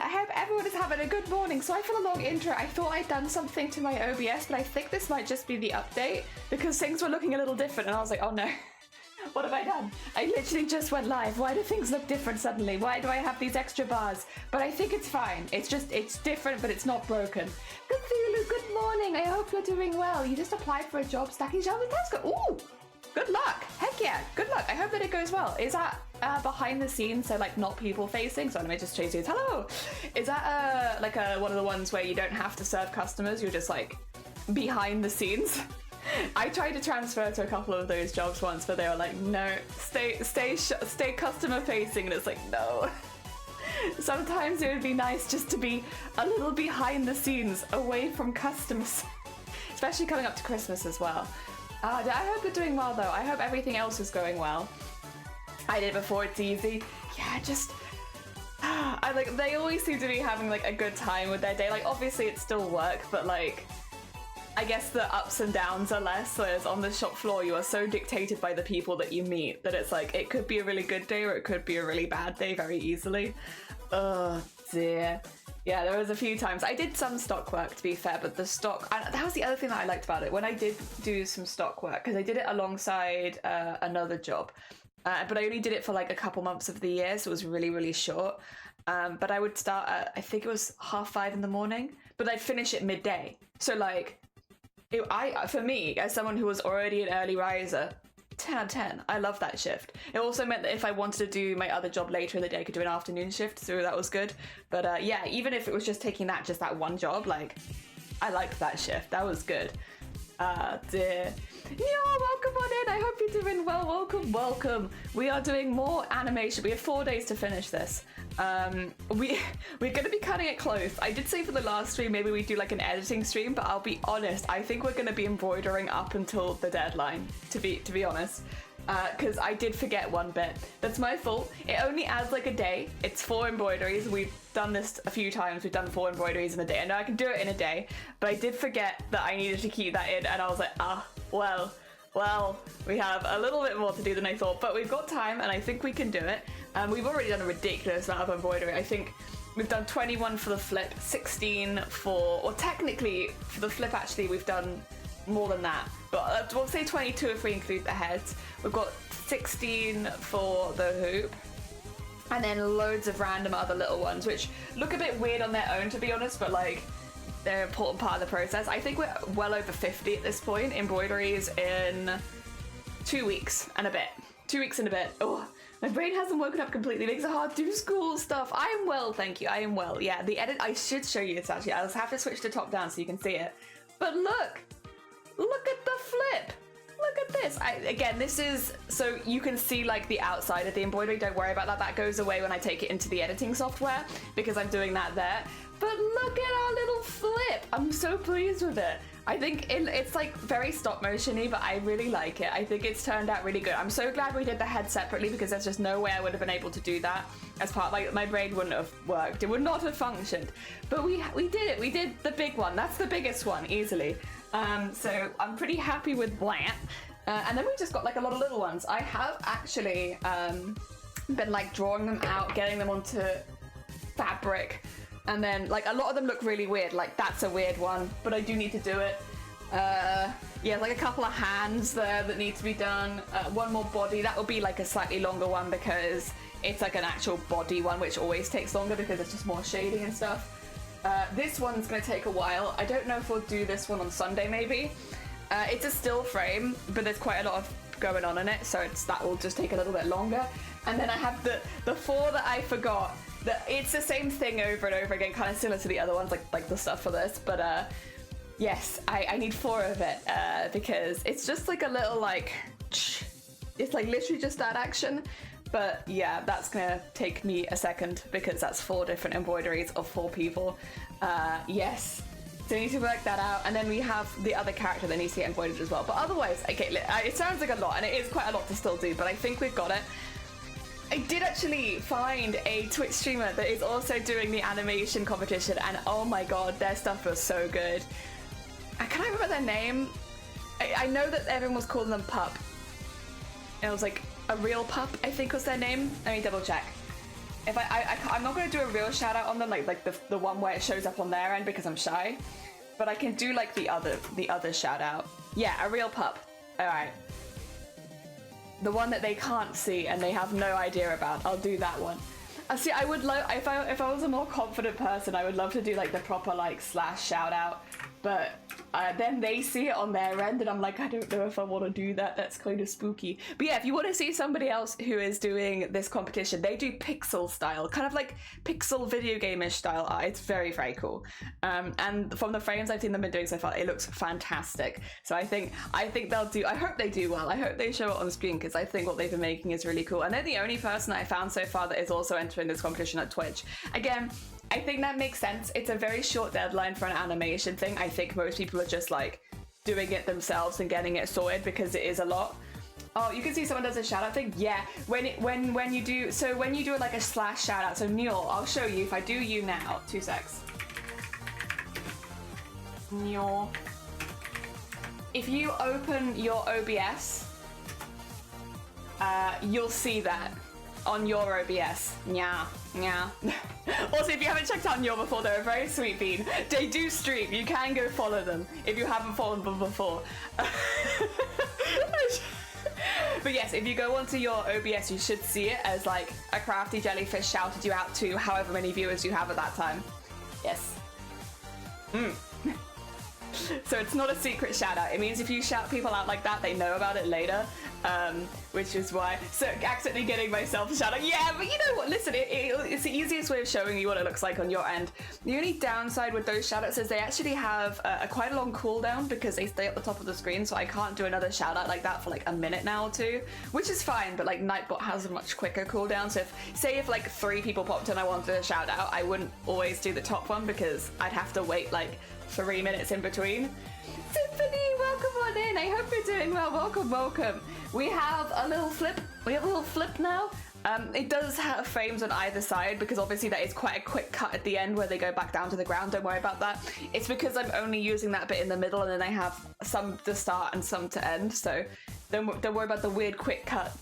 I hope everyone is having a good morning. Sorry for the long intro. I thought I'd done something to my OBS, but I think this might just be the update because things were looking a little different and I was like, oh no, what have I done? I literally just went live. Why do things look different suddenly? Why do I have these extra bars? But I think it's fine. It's different, but it's not broken. Cthulhu, good morning. I hope you're doing well. You just applied for a job stacking shelves. That's good. Ooh, good luck. Heck yeah, good luck. I hope that it goes well. Is that behind the scenes, so like not people facing? So let me just chase you. Hello. Is that like one of the ones where you don't have to serve customers? You're just like behind the scenes. I tried to transfer to a couple of those jobs once, but they were like, no, stay customer facing, and it's like, no. Sometimes it would be nice just to be a little behind the scenes, away from customers, especially coming up to Christmas as well. I hope you're doing well though. I hope everything else is going well. I did it before, it's easy. Yeah, just they always seem to be having like a good time with their day. Like obviously it's still work, but like I guess the ups and downs are less, whereas on the shop floor you are so dictated by the people that you meet that it's like it could be a really good day or it could be a really bad day very easily. Oh dear. Yeah, there was a few times. I did some stock work, to be fair, but the stock... And that was the other thing that I liked about it. When I did do some stock work, because I did it alongside another job, but I only did it for like a couple months of the year, so it was really, really short. But I would start at, I think it was 5:30 in the morning, but I'd finish at midday. So like, for me, as someone who was already an early riser, 10 out of 10. I love that shift. It also meant that if I wanted to do my other job later in the day, I could do an afternoon shift, so that was good. But yeah, even if it was just taking just that one job, like, I liked that shift. That was good. Dear. Yo, welcome on in. I hope you're doing well. Welcome. We are doing more animation. We have 4 days to finish this. We're going to be cutting it close. I did say for the last stream, maybe we do like an editing stream, but I'll be honest, I think we're going to be embroidering up until the deadline, to be honest. Because I did forget one bit. That's my fault. It only adds like a day. It's 4 embroideries. We've done this a few times. We've done 4 embroideries in a day. I know I can do it in a day, but I did forget that I needed to keep that in, and I was like, well, we have a little bit more to do than I thought, but we've got time, and I think we can do it. We've already done a ridiculous amount of embroidery. I think we've done 21 for the flip, 16 or technically for the flip actually we've done more than that, but we'll say 22 if we include the heads. We've got 16 for the hoop, and then loads of random other little ones, which look a bit weird on their own, to be honest, but like, they're an important part of the process. I think we're well over 50 at this point, embroideries in 2 weeks and a bit. 2 weeks and a bit. Oh, my brain hasn't woken up completely. It makes it hard to do school stuff. I am well, thank you. I am well. Yeah, the edit, I should show you this actually. I'll have to switch to top down so you can see it. But look at the flip. Look at this. Again, this is so you can see like the outside of the embroidery. Don't worry about that. That goes away when I take it into the editing software because I'm doing that there. But look at our little flip. I'm so pleased with it. I think it's like very stop motion-y, but I really like it. I think it's turned out really good. I'm so glad we did the head separately because there's just no way I would have been able to do that as part, like my brain wouldn't have worked. It would not have functioned. But we did it. We did the big one. That's the biggest one, easily. So I'm pretty happy with that. And then we just got like a lot of little ones. I have actually been like drawing them out, getting them onto fabric. And then, like, a lot of them look really weird. Like, that's a weird one, but I do need to do it. Yeah, like a couple of hands there that need to be done. One more body. That will be, like, a slightly longer one because it's, like, an actual body one, which always takes longer because it's just more shading and stuff. This one's going to take a while. I don't know if we'll do this one on Sunday, maybe. It's a still frame, but there's quite a lot of going on in it, so that will just take a little bit longer. And then I have the 4 that I forgot. It's the same thing over and over again, kind of similar to the other ones, like the stuff for this, but yes, I need 4 of it because it's just like a little like, it's like literally just that action, but yeah, that's gonna take me a second because that's 4 different embroideries of 4 people. Yes, so I need to work that out, and then we have the other character that needs to get embroidered as well, but otherwise, okay, it sounds like a lot, and it is quite a lot to still do, but I think we've got it. I did actually find a Twitch streamer that is also doing the animation competition, and oh my god, their stuff was so good. I can't remember their name. I know that everyone was calling them Pup. And it was like a real pup, I think was their name. Let me double check. if I'm not going to do a real shout out on them, like the one where it shows up on their end because I'm shy, but I can do like the other shout out. Yeah, a real pup. All right. The one that they can't see and they have no idea about. I'll do that one. See, I would love if I was a more confident person, I would love to do like the proper like slash shout out, but then they see it on their end and I'm like, I don't know if I want to do that. That's kind of spooky. But yeah, if you want to see somebody else who is doing this competition, they do pixel style, kind of like pixel video game-ish style art. It's very, very cool. And from the frames I've seen them been doing so far, it looks fantastic. So I think they'll do, I hope they do well. I hope they show it on screen because I think what they've been making is really cool. And they're the only person that I found so far that is also entering this competition at Twitch. Again, I think that makes sense. It's a very short deadline for an animation thing. I think most people are just like doing it themselves and getting it sorted because it is a lot. Oh, you can see someone does a shout out thing. Yeah, when you do like a slash shout out. So Neil, I'll show you if I do you now. 2 secs. Neil. If you open your OBS, you'll see that on your OBS. Yeah. Also, if you haven't checked out Nyor before, they're a very sweet bean. They do stream. You can go follow them if you haven't followed them before. But yes, if you go onto your OBS, you should see it as like a crafty jellyfish shouted you out to however many viewers you have at that time. Yes. So it's not a secret shout out. It means if you shout people out like that, they know about it later. Which is why, so accidentally getting myself a shout out. Yeah, but you know what, listen, it's the easiest way of showing you what it looks like on your end. The only downside with those shout outs is they actually have a quite a long cooldown because they stay at the top of the screen, so I can't do another shout out like that for like a minute now or two, which is fine, but like Nightbot has a much quicker cooldown, so if like 3 people popped in and I wanted a shout out, I wouldn't always do the top one because I'd have to wait like 3 minutes in between. Symphony, welcome on in. I hope you're doing well. Welcome. We have a little flip. Now. It does have frames on either side because obviously that is quite a quick cut at the end where they go back down to the ground. Don't worry about that. It's because I'm only using that bit in the middle and then I have some to start and some to end. So don't worry about the weird quick cut.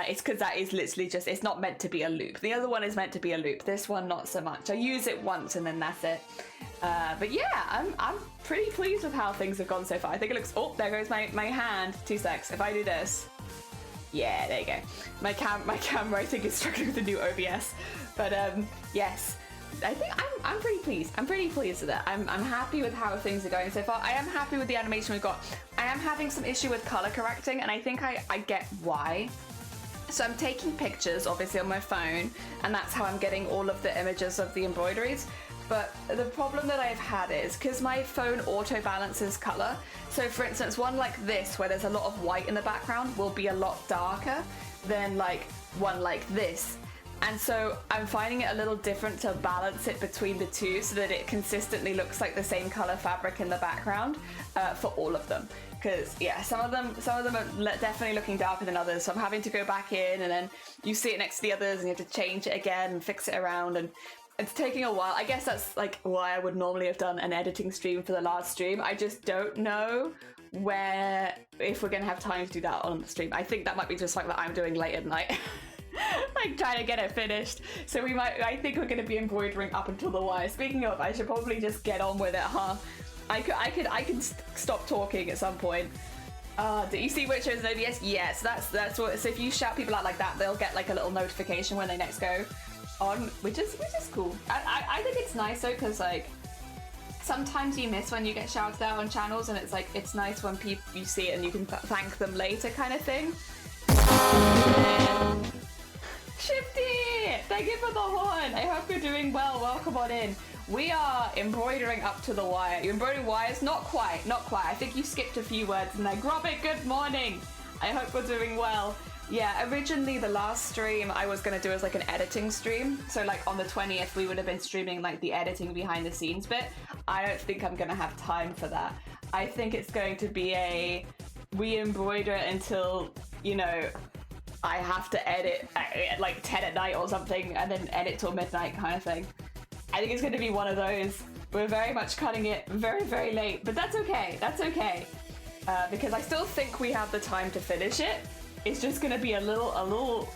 It's because that is literally just, it's not meant to be a loop. The other one is meant to be a loop. This one, not so much. I use it once and then that's it. But yeah, I'm pretty pleased with how things have gone so far. I think it looks, oh, there goes my hand. 2 secs. If I do this, yeah, there you go. My camera, I think, is struggling with the new OBS. But yes, I think I'm pretty pleased. I'm pretty pleased with it. I'm happy with how things are going so far. I am happy with the animation we've got. I am having some issue with color correcting, and I think I get why. So I'm taking pictures, obviously, on my phone, and that's how I'm getting all of the images of the embroideries. But the problem that I've had is, because my phone auto-balances color, so for instance, one like this, where there's a lot of white in the background, will be a lot darker than like one like this. And so I'm finding it a little different to balance it between the two so that it consistently looks like the same color fabric in the background for all of them. Because yeah, some of them are definitely looking darker than others, so I'm having to go back in and then you see it next to the others and you have to change it again and fix it around, and it's taking a while. I guess that's like why I would normally have done an editing stream for the last stream. I just don't know if we're gonna have time to do that on the stream. I think that might be just like that I'm doing late at night. Like trying to get it finished. So I think we're gonna be embroidering up until the wire. Speaking of, I should probably just get on with it, huh? I could stop talking at some point. Do you see which is OBS? Yes, that's what. So if you shout people out like that, they'll get like a little notification when they next go on, which is cool. I think it's nice though, because like sometimes you miss when you get shouted out on channels, and it's like it's nice when you see it and you can thank them later, kind of thing. Shifty, thank you for the horn. I hope you're doing well. Welcome on in. We are embroidering up to the wire. You embroidered wires? Not quite. I think you skipped a few words in there. Grobit, good morning. I hope we're doing well. Yeah, originally the last stream I was going to do as like an editing stream. So like on the 20th, we would have been streaming like the editing behind the scenes bit. I don't think I'm going to have time for that. I think it's going to be we embroider it until, you know, I have to edit at like 10 at night or something and then edit till midnight kind of thing. I think it's going to be one of those. We're very much cutting it very, very late, but that's okay. Because I still think we have the time to finish it. It's just going to be a little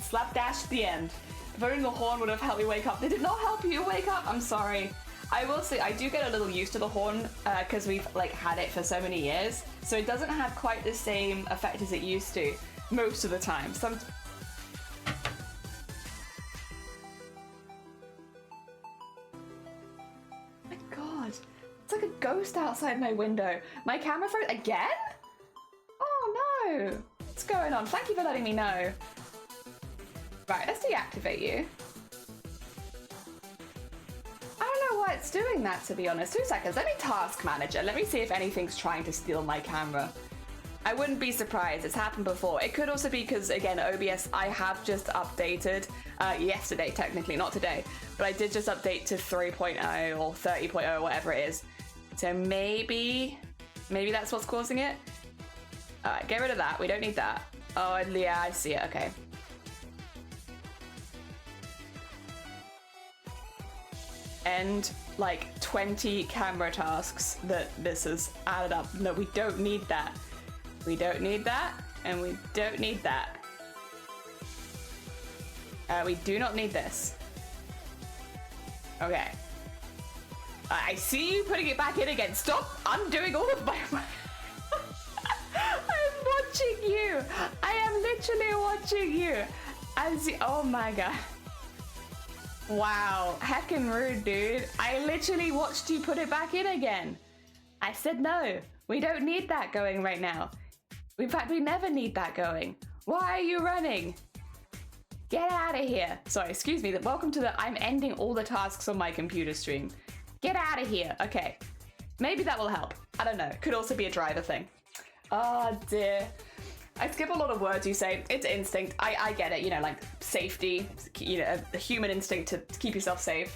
slapdash at the end. Voting the horn would have helped me wake up. Did it not help you wake up? I'm sorry. I will say, I do get a little used to the horn because we've like had it for so many years. So it doesn't have quite the same effect as it used to most of the time. My God, it's like a ghost outside my window. My camera froze again? Oh no, what's going on? Thank you for letting me know. Right, let's deactivate you. I don't know why it's doing that, to be honest. 2 seconds, let me task manager. Let me see if anything's trying to steal my camera. I wouldn't be surprised, it's happened before. It could also be because, again, OBS, I have just updated yesterday, technically, not today, but I did just update to 3.0 or 30.0, whatever it is. So maybe that's what's causing it. All right, get rid of that, we don't need that. Oh, yeah, I see it, okay. And like 20 camera tasks that this has added up. No, we don't need that. We don't need that, and we don't need that. We do not need this. Okay. I see you putting it back in again. Stop undoing all of my work. I'm watching you. I am literally watching you. Oh my God. Wow, heckin' rude, dude. I literally watched you put it back in again. I said no, we don't need that going right now. In fact, we never need that going. Why are you running? Get out of here. Sorry, excuse me, welcome to the I'm ending all the tasks on my computer stream. Get out of here. Okay, maybe that will help. I don't know, could also be a driver thing. Oh dear. I skip a lot of words you say. It's instinct. I get it, you know, like safety, you know, a human instinct to keep yourself safe.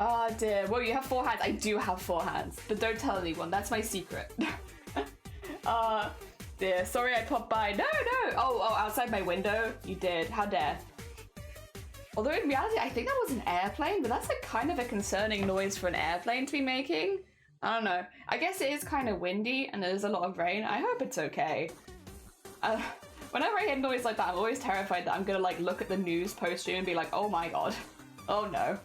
Oh dear. Well, you have 4 hands. I do have 4 hands, but don't tell anyone. That's my secret. Dear. Sorry I popped by. No. Oh, outside my window? You did. How dare. Although in reality, I think that was an airplane, but that's like kind of a concerning noise for an airplane to be making. I don't know. I guess it is kind of windy and there's a lot of rain. I hope it's okay. Whenever I hear noise like that, I'm always terrified that I'm gonna like look at the news post-stream and be like, oh my God, oh no.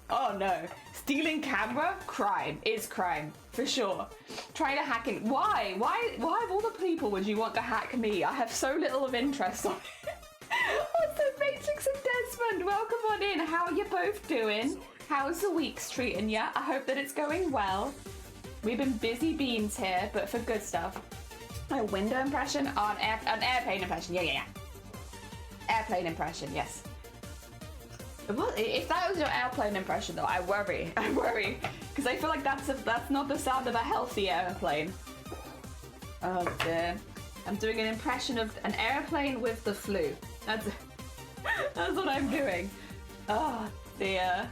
Stealing camera? Crime. Is crime. For sure. Trying to hack in. Why of all the people would you want to hack me? I have so little of interest on it. What's up, Matrix and Desmond? Welcome on in. How are you both doing? How's the week treating ya? I hope that it's going well. We've been busy beans here, but for good stuff. A window impression? Oh, an airplane impression. Yeah. Airplane impression, yes. Well, if that was your airplane impression, though, I worry. Because I feel like that's not the sound of a healthy airplane. Oh dear. I'm doing an impression of an airplane with the flu. That's what I'm doing. Oh dear.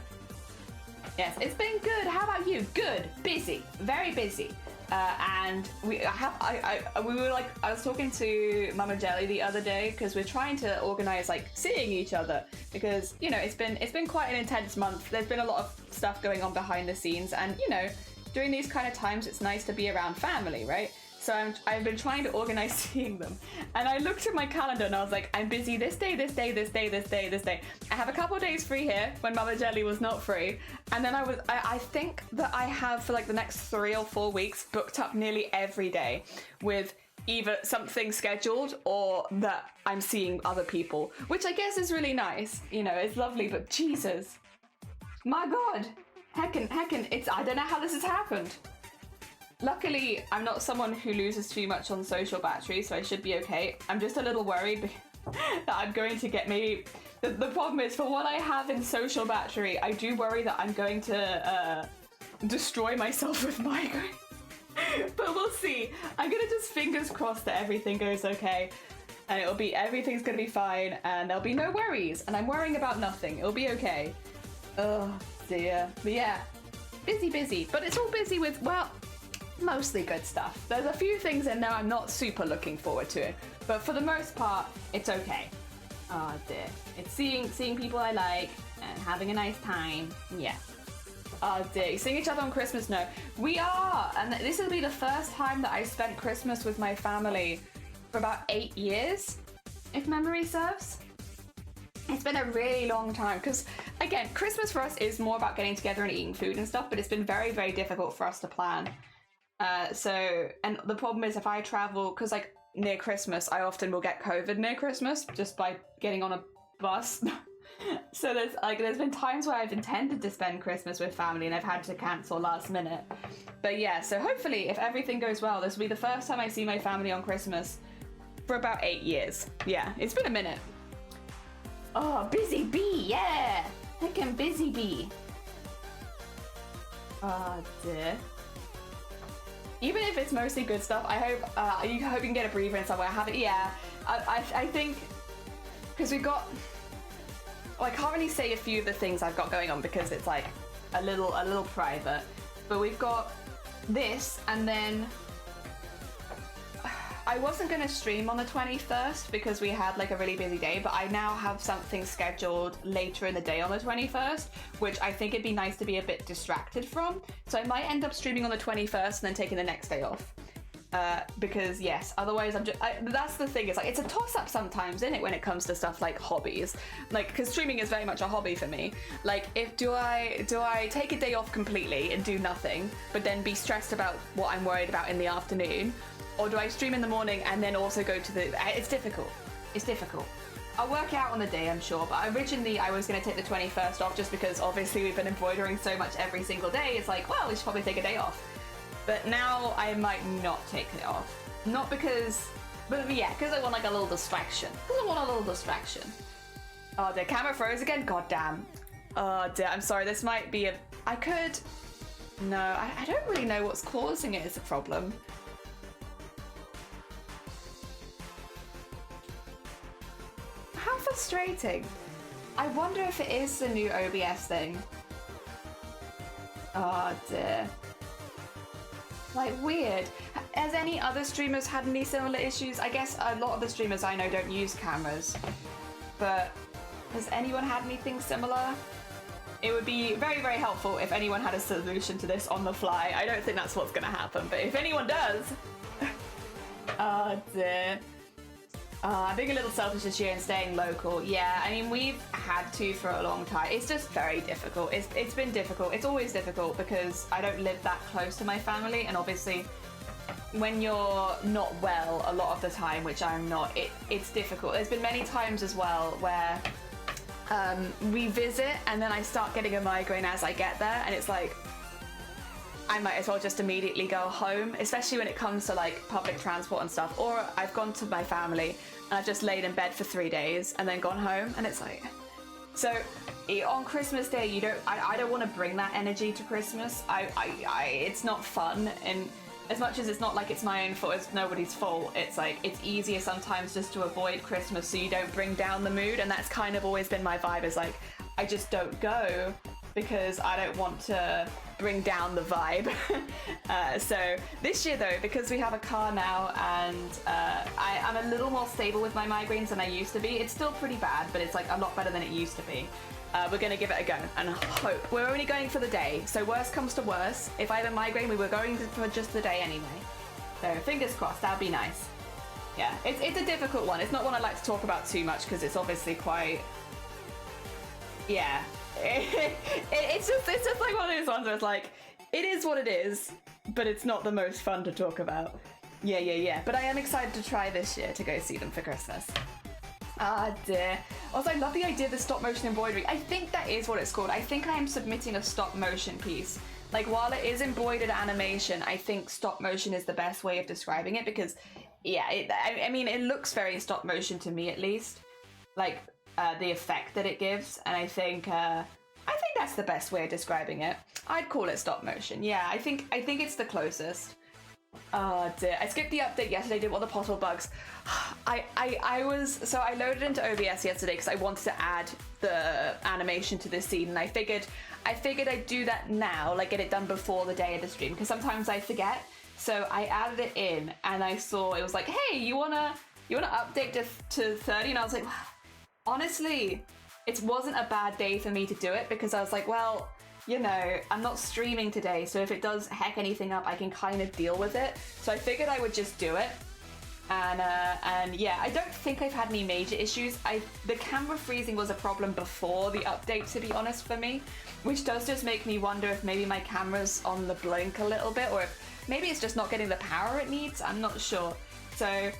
Yes, it's been good. How about you? Good. Busy. Very busy. And I was talking to Mama Jelly the other day because we're trying to organize like seeing each other because, you know, it's been quite an intense month. There's been a lot of stuff going on behind the scenes, and, you know, during these kind of times it's nice to be around family, right? So I've been trying to organize seeing them, and I looked at my calendar and I was like, I'm busy this day. I have a couple of days free here when Mama Jelly was not free, and then I think that I have for like the next 3 or 4 weeks booked up nearly every day with either something scheduled or that I'm seeing other people, which I guess is really nice. You know, it's lovely, but Jesus, my God, heckin', I don't know how this has happened. Luckily, I'm not someone who loses too much on social battery, so I should be okay. I'm just a little worried that I'm going to get maybe... The problem is, for what I have in social battery, I do worry that I'm going to destroy myself with migraine. But we'll see. I'm gonna just fingers crossed that everything goes okay, and everything's gonna be fine, and there'll be no worries, and I'm worrying about nothing. It'll be okay. Oh dear. But yeah, busy. But it's all busy with, well, mostly good stuff. There's a few things in there I'm not super looking forward to, but for the most part, it's okay. Oh dear. It's seeing people I like and having a nice time. Yeah. Oh dear. Seeing each other on Christmas? No. We are! And this will be the first time that I spent Christmas with my family for about 8 years, if memory serves. It's been a really long time because, again, Christmas for us is more about getting together and eating food and stuff, but it's been very, very difficult for us to plan. And the problem is if I travel, because like near Christmas, I often will get COVID near Christmas just by getting on a bus. So there's been times where I've intended to spend Christmas with family and I've had to cancel last minute. But yeah, so hopefully if everything goes well, this will be the first time I see my family on Christmas for about 8 years. Yeah, it's been a minute. Oh, busy bee, yeah! Freaking busy bee. Oh, dear. Even if it's mostly good stuff, I hope you can get a breather in somewhere. Have it, yeah. I think because we've got. Well, I can't really say a few of the things I've got going on because it's like a little private. But we've got this, and then I wasn't going to stream on the 21st because we had like a really busy day, but I now have something scheduled later in the day on the 21st, which I think it'd be nice to be a bit distracted from. So I might end up streaming on the 21st and then taking the next day off. Because yes, otherwise that's the thing, it's like it's a toss-up sometimes, isn't it, when it comes to stuff like hobbies, like because streaming is very much a hobby for me. Like if do I take a day off completely and do nothing but then be stressed about what I'm worried about in the afternoon, or do I stream in the morning and then also go to it's difficult. I'll work out on the day, I'm sure, but originally I was going to take the 21st off just because obviously we've been embroidering so much every single day. It's like, well, we should probably take a day off. But now I might not take it off. Not because, but yeah, because I want like a little distraction. Oh, the camera froze again? God damn. Oh dear, I'm sorry, this might be I don't really know what's causing it as a problem. How frustrating. I wonder if it is the new OBS thing. Oh dear. Like, weird. Has any other streamers had any similar issues? I guess a lot of the streamers I know don't use cameras, but has anyone had anything similar? It would be very, very helpful if anyone had a solution to this on the fly. I don't think that's what's going to happen, but if anyone does... Oh dear. I'm being a little selfish this year and staying local. Yeah, I mean, we've had to for a long time. It's just very difficult. It's been difficult. It's always difficult because I don't live that close to my family, and obviously when you're not well a lot of the time, which I'm not, it's difficult. There's been many times as well where we visit and then I start getting a migraine as I get there, and it's like I might as well just immediately go home, especially when it comes to like public transport and stuff. Or I've gone to my family and I've just laid in bed for 3 days and then gone home, and it's like, so on Christmas Day, I don't want to bring that energy to Christmas. It's not fun, and as much as it's not like it's my own fault, it's nobody's fault. It's like, it's easier sometimes just to avoid Christmas so you don't bring down the mood, and that's kind of always been my vibe, is like, I just don't go because I don't want to bring down the vibe. So this year though, because we have a car now and I'm a little more stable with my migraines than I used to be. It's still pretty bad, but it's like a lot better than it used to be. We're gonna give it a go and hope. We're only going for the day, so worst comes to worst, if I have a migraine, we were going for just the day anyway. So fingers crossed, that'd be nice. Yeah, it's a difficult one. It's not one I like to talk about too much because it's obviously quite, yeah. It's just like one of those ones where it's like, it is what it is, but it's not the most fun to talk about. Yeah. But I am excited to try this year to go see them for Christmas. Ah dear. Also, I love the idea of the stop motion embroidery. I think that is what it's called. I think I am submitting a stop motion piece. Like, while it is embroidered animation, I think stop motion is the best way of describing it because, yeah, I mean, it looks very stop motion to me at least. Like, the effect that it gives, and I think that's the best way of describing it. I'd call it stop motion. Yeah, I think it's the closest. Oh dear, I skipped the update yesterday, did all the possible bugs. I loaded into OBS yesterday because I wanted to add the animation to this scene, and I figured I'd do that now, like get it done before the day of the stream, because sometimes I forget. So I added it in, and I saw it was like, hey, you wanna update to 30, and I was like, honestly, it wasn't a bad day for me to do it because I was like, well, you know, I'm not streaming today, so if it does heck anything up, I can kind of deal with it. So I figured I would just do it. And yeah, I don't think I've had any major issues. The camera freezing was a problem before the update, to be honest, for me, which does just make me wonder if maybe my camera's on the blink a little bit, or if maybe it's just not getting the power it needs. I'm not sure. So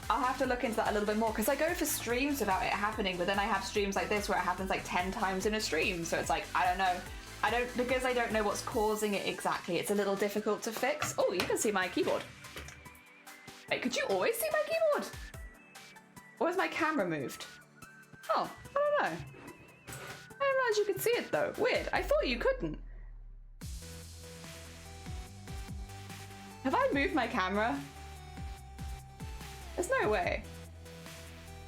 I'll have to look into that a little bit more, because I go for streams without it happening, but then I have streams like this where it happens like 10 times in a stream. So it's like, I don't know. Because I don't know what's causing it exactly, it's a little difficult to fix. Oh, you can see my keyboard. Wait, could you always see my keyboard? Or has my camera moved? Oh, I don't know. I didn't realize you could see it though. Weird. I thought you couldn't. Have I moved my camera? There's no way.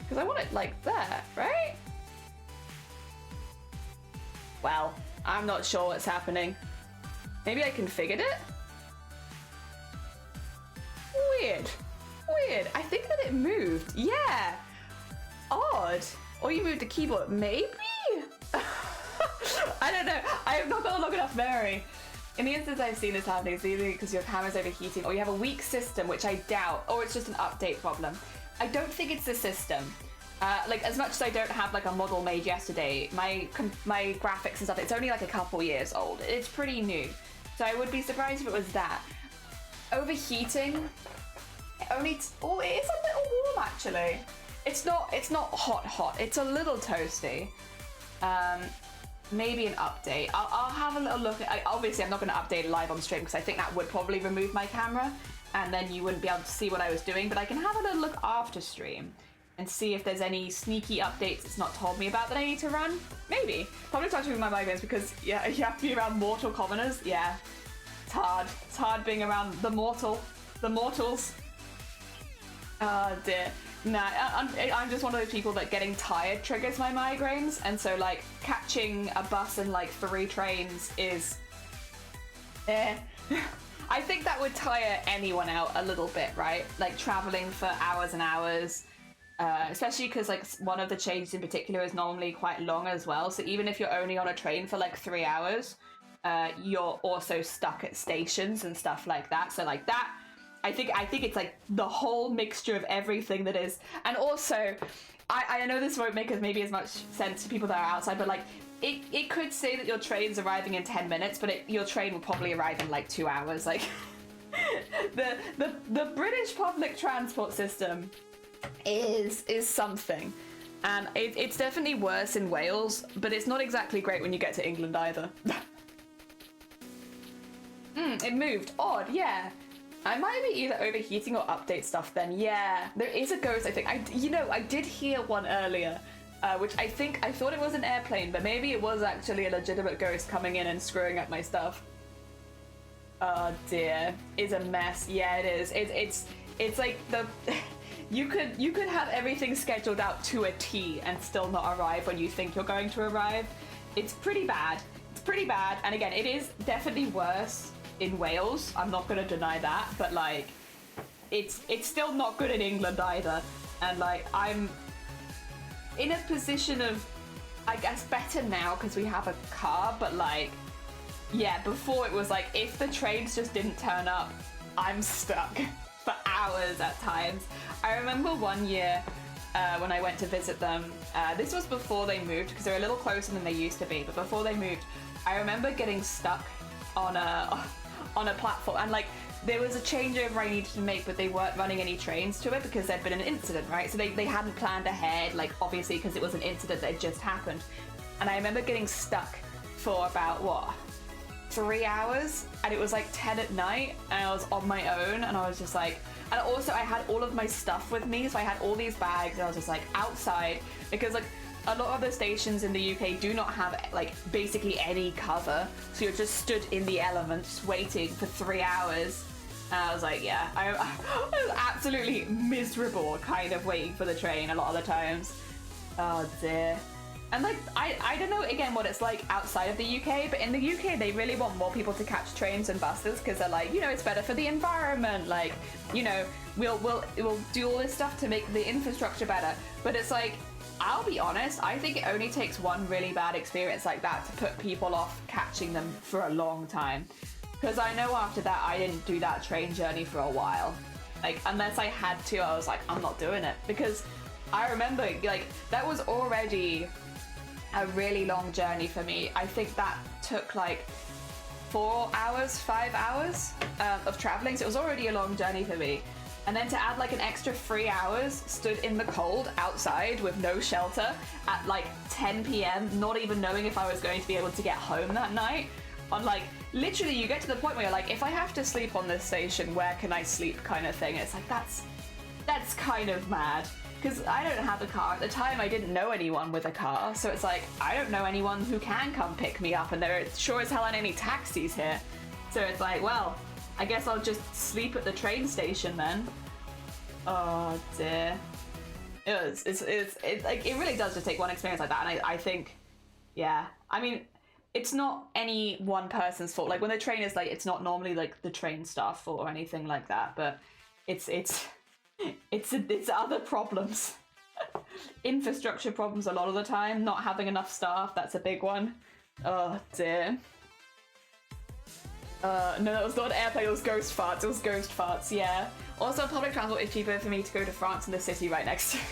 Because I want it like there, right? Well, I'm not sure what's happening. Maybe I configured it? Weird. Weird. I think that it moved. Yeah. Odd. Or you moved the keyboard. Maybe? I don't know. I have not got a long enough memory. In the instance I've seen this happening, it's either because your camera's overheating or you have a weak system, which I doubt, or it's just an update problem. I don't think it's the system. Like, as much as I don't have like a model made yesterday, my graphics and stuff, it's only like a couple years old. It's pretty new. So I would be surprised if it was that. Overheating, it is a little warm actually. It's not hot. It's a little toasty. Maybe an update. I'll have a little look. Obviously, I'm not going to update live on stream because I think that would probably remove my camera, and then you wouldn't be able to see what I was doing. But I can have a little look after stream and see if there's any sneaky updates it's not told me about that I need to run. Maybe. Probably talk to my migraines because yeah, you have to be around mortal commoners. Yeah, it's hard. It's hard being around the mortals. Oh dear. Nah, I'm just one of those people that getting tired triggers my migraines, and so like catching a bus and like 3 trains is I think that would tire anyone out a little bit, right? Like traveling for hours and hours, especially because like one of the changes in particular is normally quite long as well. So even if you're only on a train for like 3 hours, you're also stuck at stations and stuff like that. So like that, I think it's like the whole mixture of everything that is, and also, I know this won't make maybe as much sense to people that are outside, but like it could say that your train's arriving in 10 minutes, but your train will probably arrive in like 2 hours. Like the British public transport system is something, and it's definitely worse in Wales, but it's not exactly great when you get to England either. It moved. Odd, yeah. I might be either overheating or update stuff then. Yeah, there is a ghost, I think. I did hear one earlier, which I thought it was an airplane, but maybe it was actually a legitimate ghost coming in and screwing up my stuff. Oh dear, it's a mess. Yeah, it is. It's like the you could have everything scheduled out to a T and still not arrive when you think you're going to arrive. It's pretty bad. It's pretty bad. And again, it is definitely worse in Wales, I'm not gonna deny that, but like it's still not good in England either. And like I'm in a position of, I guess, better now because we have a car, but like yeah, before it was like if the trains just didn't turn up, I'm stuck for hours at times. I remember one year when I went to visit them, this was before they moved because they're a little closer than they used to be, but before they moved, I remember getting stuck on a platform, and like there was a changeover I needed to make, but they weren't running any trains to it because there'd been an incident, right? So they hadn't planned ahead, like obviously because it was an incident that had just happened. And I remember getting stuck for about 3 hours, and it was like 10 at night, and I was on my own, and I was just like, and also I had all of my stuff with me, so I had all these bags, and I was just like outside because like a lot of the stations in the UK do not have like basically any cover, so you're just stood in the elements waiting for 3 hours. And I was like, yeah, I was absolutely miserable kind of waiting for the train a lot of the times. Oh dear. And like, I don't know again what it's like outside of the UK, but in the UK they really want more people to catch trains and buses because they're like, you know, it's better for the environment, like, you know, we'll do all this stuff to make the infrastructure better. But it's like, I'll be honest, I think it only takes one really bad experience like that to put people off catching them for a long time. Because I know after that I didn't do that train journey for a while. Like, unless I had to, I was like, I'm not doing it. Because I remember, like, that was already a really long journey for me. I think that took like 4 hours, 5 hours of traveling. So it was already a long journey for me. And then to add like an extra 3 hours stood in the cold outside with no shelter at like 10 p.m., not even knowing if I was going to be able to get home that night. On like, literally you get to the point where you're like, if I have to sleep on this station, where can I sleep kind of thing. It's like, that's kind of mad. Because I don't have a car. At the time, I didn't know anyone with a car. So it's like, I don't know anyone who can come pick me up. And there sure as hell aren't any taxis here. So it's like, well, I guess I'll just sleep at the train station then. Oh dear. It really does just take one experience like that. And I think, yeah. I mean, it's not any one person's fault. Like when the train is late, it's not normally like the train staff fault or anything like that. But it's other problems. Infrastructure problems a lot of the time. Not having enough staff, that's a big one. Oh dear. No, that was not an airplane, it was ghost farts. It was ghost farts, yeah. Also, public transport is cheaper for me to go to France than the city right next to me.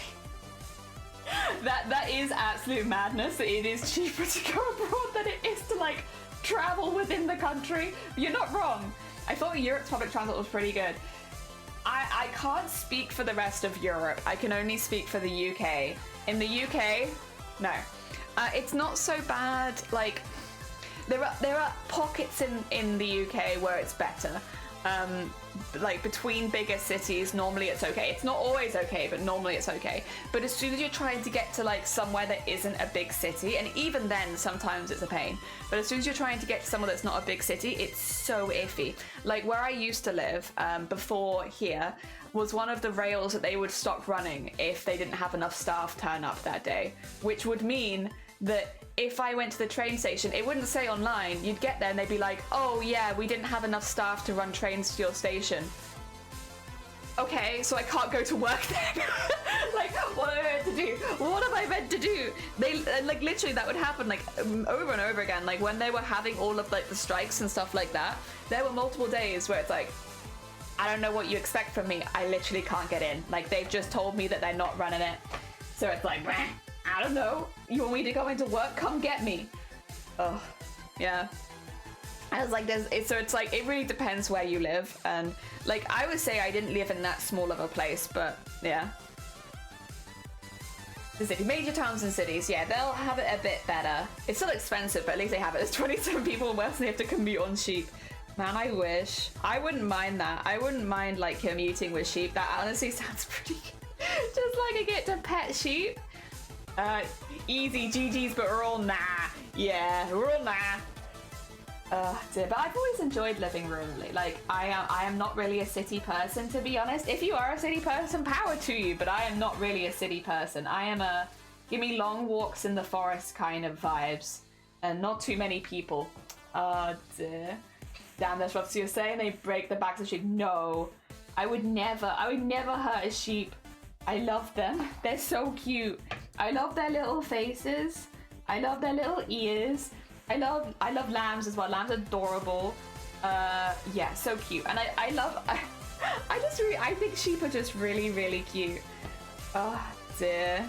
That is absolute madness. It is cheaper to go abroad than it is to, like, travel within the country. You're not wrong. I thought Europe's public transport was pretty good. I can't speak for the rest of Europe. I can only speak for the UK. In the UK, no. It's not so bad. Like, there are pockets in the UK where it's better. Like between bigger cities, normally it's okay. It's not always okay, but normally it's okay. But as soon as you're trying to get to like somewhere that isn't a big city, and even then sometimes it's a pain, but as soon as you're trying to get to somewhere that's not a big city, it's so iffy. Like where I used to live before here was one of the rails that they would stop running if they didn't have enough staff turn up that day, which would mean that if I went to the train station, it wouldn't say online. You'd get there and they'd be like, oh yeah, we didn't have enough staff to run trains to your station. Okay, so I can't go to work then. Like, what am I meant to do? What am I meant to do? They, like, literally that would happen, like, over and over again. Like, when they were having all of, like, the strikes and stuff like that, there were multiple days where it's like, I don't know what you expect from me. I literally can't get in. Like, they've just told me that they're not running it. So it's like, I don't know. You want me to go into work? Come get me. Oh, yeah. I was like, it's like, it really depends where you live. And like, I would say I didn't live in that small of a place, but yeah. The city, major towns and cities, yeah, they'll have it a bit better. It's still expensive, but at least they have it. There's 27 people worse and they have to commute on sheep. Man, I wish. I wouldn't mind that. I wouldn't mind like commuting with sheep. That honestly sounds pretty good. Just like I get to pet sheep. Easy GG's, but we're all nah. Yeah, we're all nah. Dear, but I've always enjoyed living rurally. Like, I am not really a city person, to be honest. If you are a city person, power to you, but I am not really a city person. I am a give me long walks in the forest kind of vibes, and not too many people. Dear. Damn, that's what you're saying. They break the backs of sheep. No, I would never hurt a sheep. I love them. They're so cute. I love their little faces. I love their little ears. I love lambs as well. Lambs are adorable. Yeah, so cute. And I think sheep are just really, really cute. Oh dear.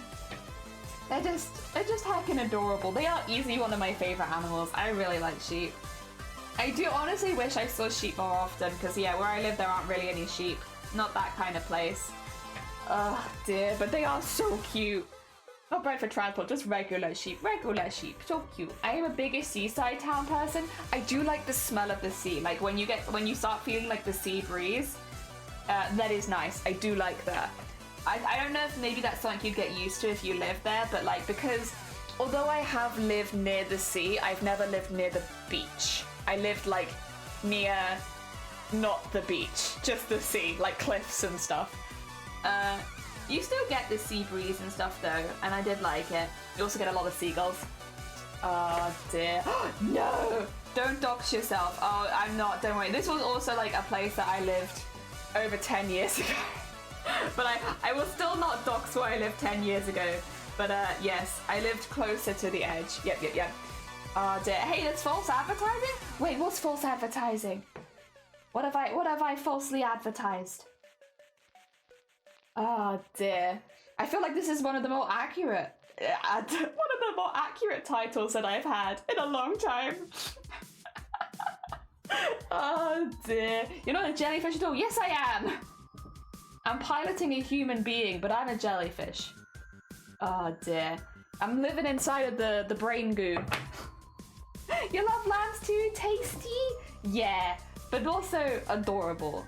They're just heckin' adorable. They are easily one of my favorite animals. I really like sheep. I do honestly wish I saw sheep more often, because yeah, where I live there aren't really any sheep. Not that kind of place. Oh dear, but they are so cute. Not bred for transport, just regular sheep. Regular sheep, so cute. I am a bigger seaside town person. I do like the smell of the sea. Like when you start feeling like the sea breeze, that is nice. I do like that. I don't know if maybe that's something you'd get used to if you live there, but like, because although I have lived near the sea, I've never lived near the beach. I lived like near, not the beach, just the sea, like cliffs and stuff. You still get the sea breeze and stuff though, and I did like it. You also get a lot of seagulls. Oh dear. No! Don't dox yourself. Oh, I'm not, don't worry. This was also like a place that I lived over 10 years ago. But I will still not dox where I lived 10 years ago. But yes, I lived closer to the edge. Yep. Oh dear. Hey, that's false advertising? Wait, what's false advertising? What have I falsely advertised? Oh dear. I feel like this is one of the more accurate titles that I've had in a long time. Oh dear. You're not a jellyfish at all? Yes, I am. I'm piloting a human being, but I'm a jellyfish. Oh dear. I'm living inside of the brain goo. You love lambs too? Tasty? Yeah, but also adorable.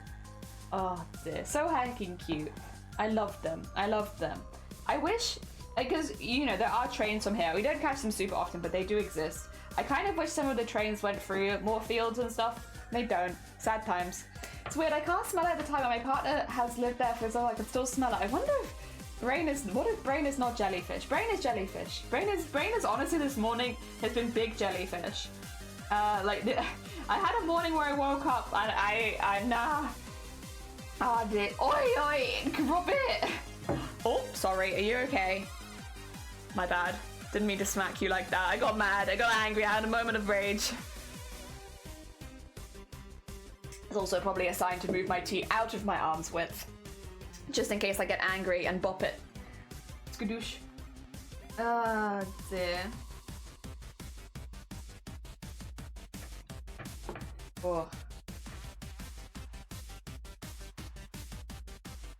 Oh dear, so heckin' cute. I love them. I love them. I wish, because, you know, there are trains from here. We don't catch them super often, but they do exist. I kind of wish some of the trains went through more fields and stuff. They don't. Sad times. It's weird, I can't smell it at the time, and my partner has lived there for so long I can still smell it. I wonder if what if Brain is not jellyfish? Brain is jellyfish. Brain is honestly this morning has been big jellyfish. I had a morning where I woke up and nah. Oh dear. Oi, oi, grub it. Oh, sorry, are you okay? My bad. Didn't mean to smack you like that. I got mad, I got angry, I had a moment of rage. It's also probably a sign to move my tea out of my arm's width. Just in case I get angry and bop it. Skadoosh. Oh dear. Oh.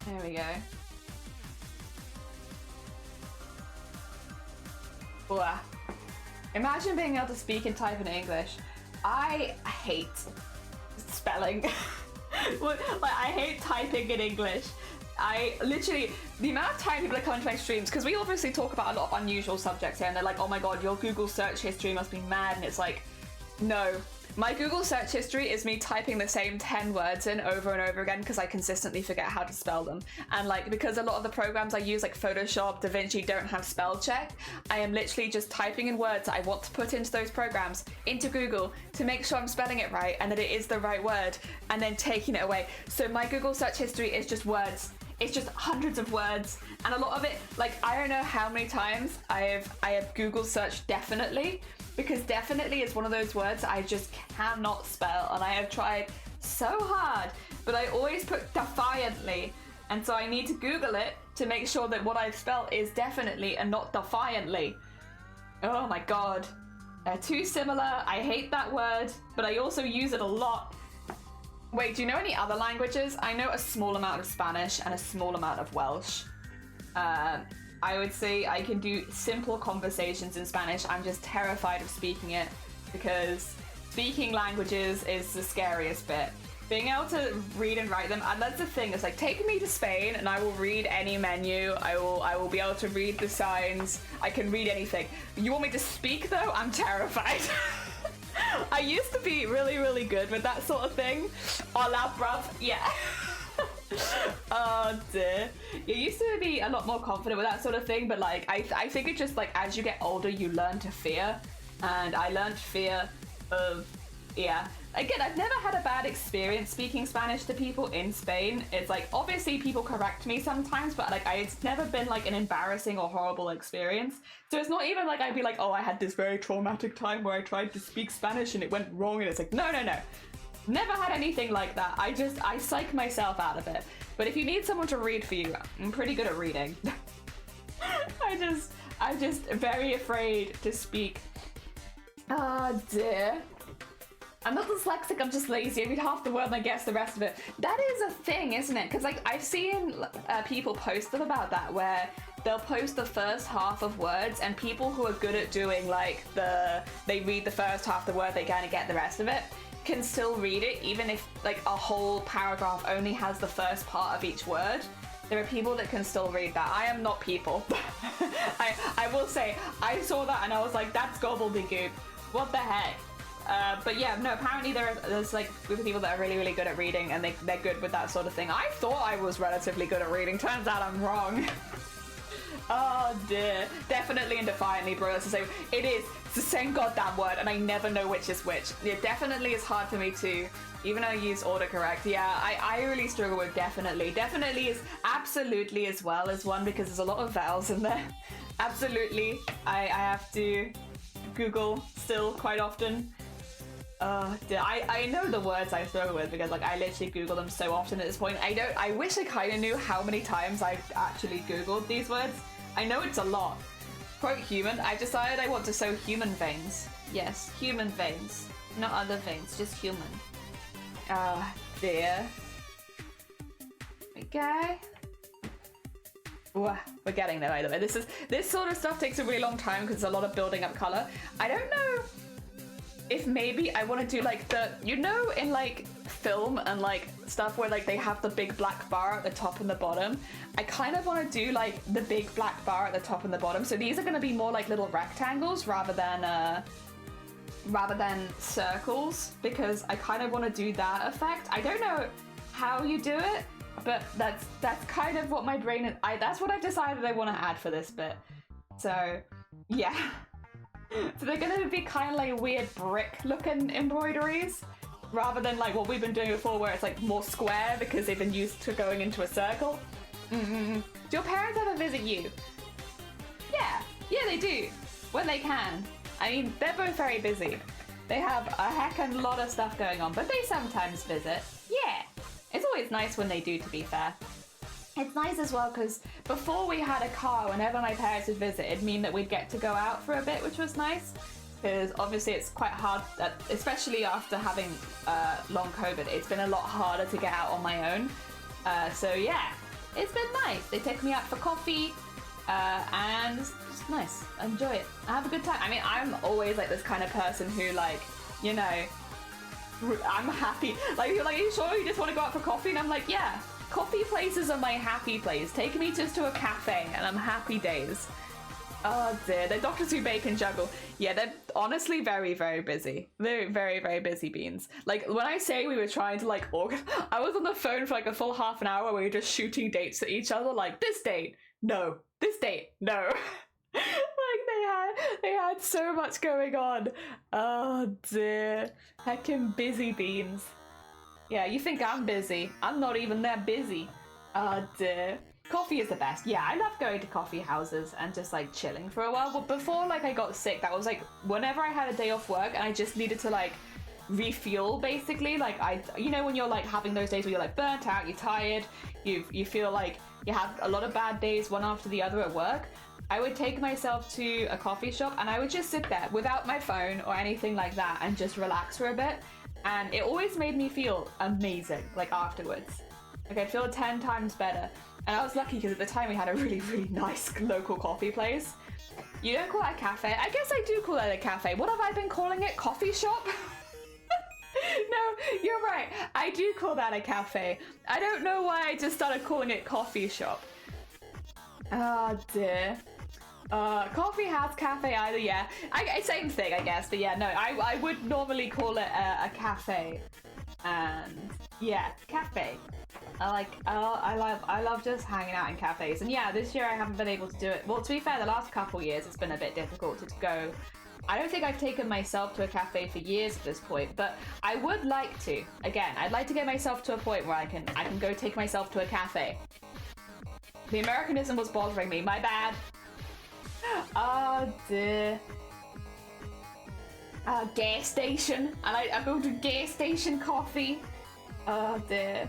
There we go. Blah. Imagine being able to speak and type in English. I hate spelling. Like, I hate typing in English. I literally, the amount of time people are coming to my streams, because we obviously talk about a lot of unusual subjects here, and they're like, oh my god, your Google search history must be mad, and it's like, no. My Google search history is me typing the same 10 words in over and over again because I consistently forget how to spell them. And like, because a lot of the programs I use like Photoshop, DaVinci don't have spell check, I am literally just typing in words that I want to put into those programs, into Google, to make sure I'm spelling it right and that it is the right word, and then taking it away. So my Google search history is just words. It's just hundreds of words, and a lot of it, like, I don't know how many times I have Google searched definitely, because definitely is one of those words I just cannot spell, and I have tried so hard, but I always put defiantly, and so I need to Google it to make sure that what I've spelled is definitely and not defiantly. Oh my god. They're too similar, I hate that word, but I also use it a lot. Wait, do you know any other languages? I know a small amount of Spanish and a small amount of Welsh. I would say I can do simple conversations in Spanish. I'm just terrified of speaking it because speaking languages is the scariest bit. Being able to read and write them, and that's the thing, it's like, take me to Spain and I will read any menu, I will be able to read the signs, I can read anything. You want me to speak though? I'm terrified. I used to be really, really good with that sort of thing. Hola, bruv. Yeah. Oh dear. You used to be a lot more confident with that sort of thing, but like, I think it's just like, as you get older, you learn to fear. And I learned fear of, yeah. Again, I've never had a bad experience speaking Spanish to people in Spain. It's like, obviously people correct me sometimes, but like, it's never been like an embarrassing or horrible experience. So it's not even like I'd be like, oh, I had this very traumatic time where I tried to speak Spanish and it went wrong, and it's like, no, no, no. Never had anything like that. I psych myself out of it. But if you need someone to read for you, I'm pretty good at reading. I'm just very afraid to speak. Oh dear. I'm not dyslexic, I'm just lazy. I read half the word and I guess the rest of it. That is a thing, isn't it? Because like, I've seen people post them about that, where they'll post the first half of words, and people who are good at doing like they read the first half of the word, they kind of get the rest of it, can still read it even if like a whole paragraph only has the first part of each word. There are people that can still read that. I am not people. I will say, I saw that and I was like, that's gobbledygook. What the heck? But yeah, no, apparently there's like a group of people that are really, really good at reading, and they're good with that sort of thing. I thought I was relatively good at reading. Turns out I'm wrong. Oh dear. Definitely and defiantly, bro. That's the same. It is. It's the same goddamn word, and I never know which is which. Yeah, definitely is hard for me too. Even though I use autocorrect. Yeah, I really struggle with definitely. Definitely is absolutely as well as one, because there's a lot of vowels in there. Absolutely. I have to Google still quite often. I know the words I struggle with because like I literally Google them so often at this point. I wish I kind of knew how many times I've actually Googled these words. I know it's a lot. Quote human. I decided I want to sew human veins. Yes, human veins. Not other veins, just human. Ah, dear. Okay. Ooh, we're getting there either way. This sort of stuff takes a really long time because there's a lot of building up color. I don't know if maybe I want to do like the, you know, in like film and like stuff where like they have the big black bar at the top and the bottom. I kind of want to do like the big black bar at the top and the bottom. So these are going to be more like little rectangles rather than circles, because I kind of want to do that effect. I don't know how you do it, but that's kind of what my brain is. That's what I've decided I want to add for this bit. So yeah. So they're going to be kind of like weird brick looking embroideries rather than like what we've been doing before where it's like more square because they've been used to going into a circle. Do your parents ever visit you? Yeah they do, when they can. I mean, they're both very busy. They have a heck and a lot of stuff going on, but they sometimes visit. Yeah, it's always nice when they do, to be fair. It's nice as well because before we had a car, whenever my parents would visit, it'd mean that we'd get to go out for a bit, which was nice. Because obviously it's quite hard, especially after having long COVID, it's been a lot harder to get out on my own. So yeah, it's been nice. They take me out for coffee and it's just nice. I enjoy it. I have a good time. I mean, I'm always like this kind of person who like, you know, I'm happy. Like, you're like, are you sure you just want to go out for coffee? And I'm like, yeah. Coffee places are my happy place. Take me just to a cafe and I'm happy days. Oh dear, they're Doctors Who bake and juggle. Yeah, they're honestly very, very busy. They're very, very busy beans. Like, when I say we were trying to like organize, I was on the phone for like a full half an hour where we were just shooting dates at each other, like, this date, no. This date, no. Like, they had so much going on. Oh dear. Heckin' busy beans. Yeah, you think I'm busy. I'm not even that busy. Oh dear. Coffee is the best. Yeah, I love going to coffee houses and just like chilling for a while. But before like I got sick, that was like whenever I had a day off work and I just needed to like refuel basically. Like you know when you're like having those days where you're like burnt out, you're tired, you feel like you have a lot of bad days one after the other at work. I would take myself to a coffee shop and I would just sit there without my phone or anything like that and just relax for a bit. And it always made me feel amazing, like afterwards. Like I'd feel 10 times better. And I was lucky because at the time we had a really, really nice local coffee place. You don't call that a cafe? I guess I do call that a cafe. What have I been calling it? Coffee shop? No, you're right. I do call that a cafe. I don't know why I just started calling it coffee shop. Oh dear. Coffee house, cafe, either, yeah. Same thing, I guess, but yeah, no, I would normally call it a cafe. And yeah, cafe. I love just hanging out in cafes. And yeah, this year I haven't been able to do it. Well, to be fair, the last couple years it's been a bit difficult to go. I don't think I've taken myself to a cafe for years at this point, but I would like to. Again, I'd like to get myself to a point where I can go take myself to a cafe. The Americanism was bothering me, my bad. Oh dear. Gas station. I go to gas station coffee. Oh dear.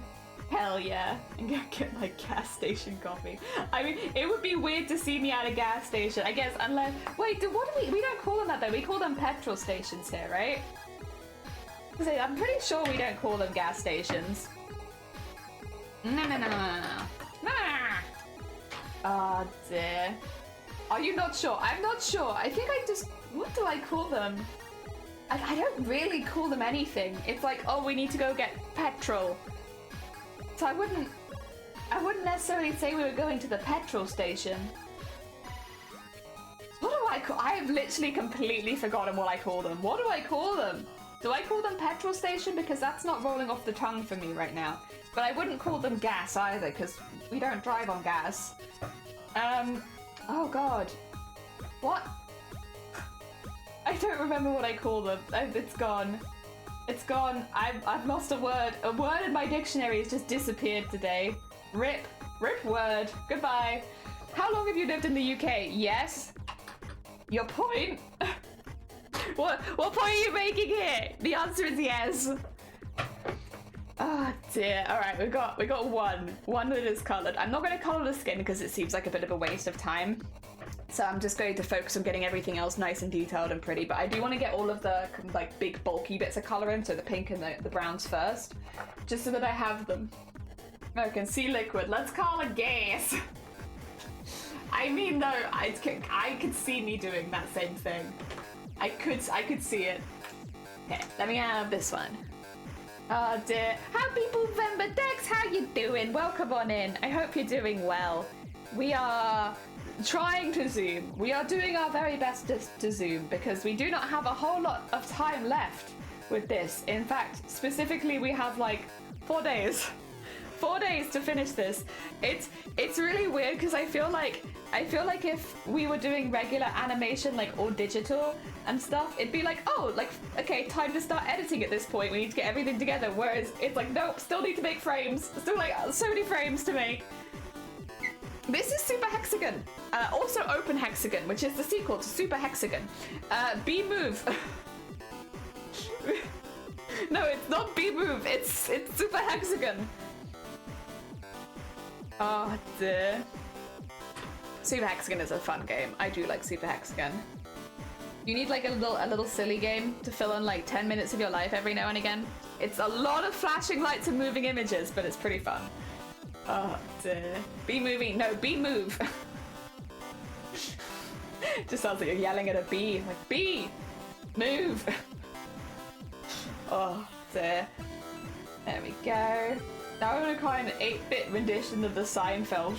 Hell yeah. I'm gonna get my gas station coffee. I mean, it would be weird to see me at a gas station, I guess, unless... Wait, we don't call them that though. We call them petrol stations here, right? I'm pretty sure we don't call them gas stations. No. Oh dear. Are you not sure? I'm not sure. I think I just... What do I call them? I don't really call them anything. It's like, oh, we need to go get petrol. So I wouldn't necessarily say we were going to the petrol station. What do I call... I have literally completely forgotten what I call them. What do I call them? Do I call them petrol station? Because that's not rolling off the tongue for me right now. But I wouldn't call them gas either, because we don't drive on gas. Oh god. What? I don't remember what I call them. It's gone. It's gone. I've lost a word. A word in my dictionary has just disappeared today. Rip. Rip word. Goodbye. How long have you lived in the UK? Yes. Your point? What point are you making here? The answer is yes. Oh dear. Alright, we got one that is coloured. I'm not going to colour the skin because it seems like a bit of a waste of time. So I'm just going to focus on getting everything else nice and detailed and pretty. But I do want to get all of the like big bulky bits of colour in, so the pink and the browns first, just so that I have them. I can see liquid. Let's call it gas. I mean, though, I could see me doing that same thing. I could see it. Okay, let me have this one. Oh dear. Happy November, Dex, how you doing? Welcome on in. I hope you're doing well. We are trying to zoom. We are doing our very best to zoom because we do not have a whole lot of time left with this. In fact, specifically, we have like 4 days. 4 days to finish this. It's really weird because I feel like if we were doing regular animation, like all digital and stuff, it'd be like, oh, like, okay, time to start editing at this point. We need to get everything together. Whereas it's like, nope, still need to make frames. Still like so many frames to make. This is Super Hexagon. Also Open Hexagon, which is the sequel to Super Hexagon. B-Move. No, it's not B-Move. It's Super Hexagon. Oh dear. Super Hexagon is a fun game. I do like Super Hexagon. You need like a little silly game to fill in like 10 minutes of your life every now and again. It's a lot of flashing lights and moving images, but it's pretty fun. Oh dear. B-movie. No, B-move. Just sounds like you're yelling at a bee. Like, bee! Move! Oh dear. There we go. Now I'm gonna try an 8-bit rendition of the Seinfeld,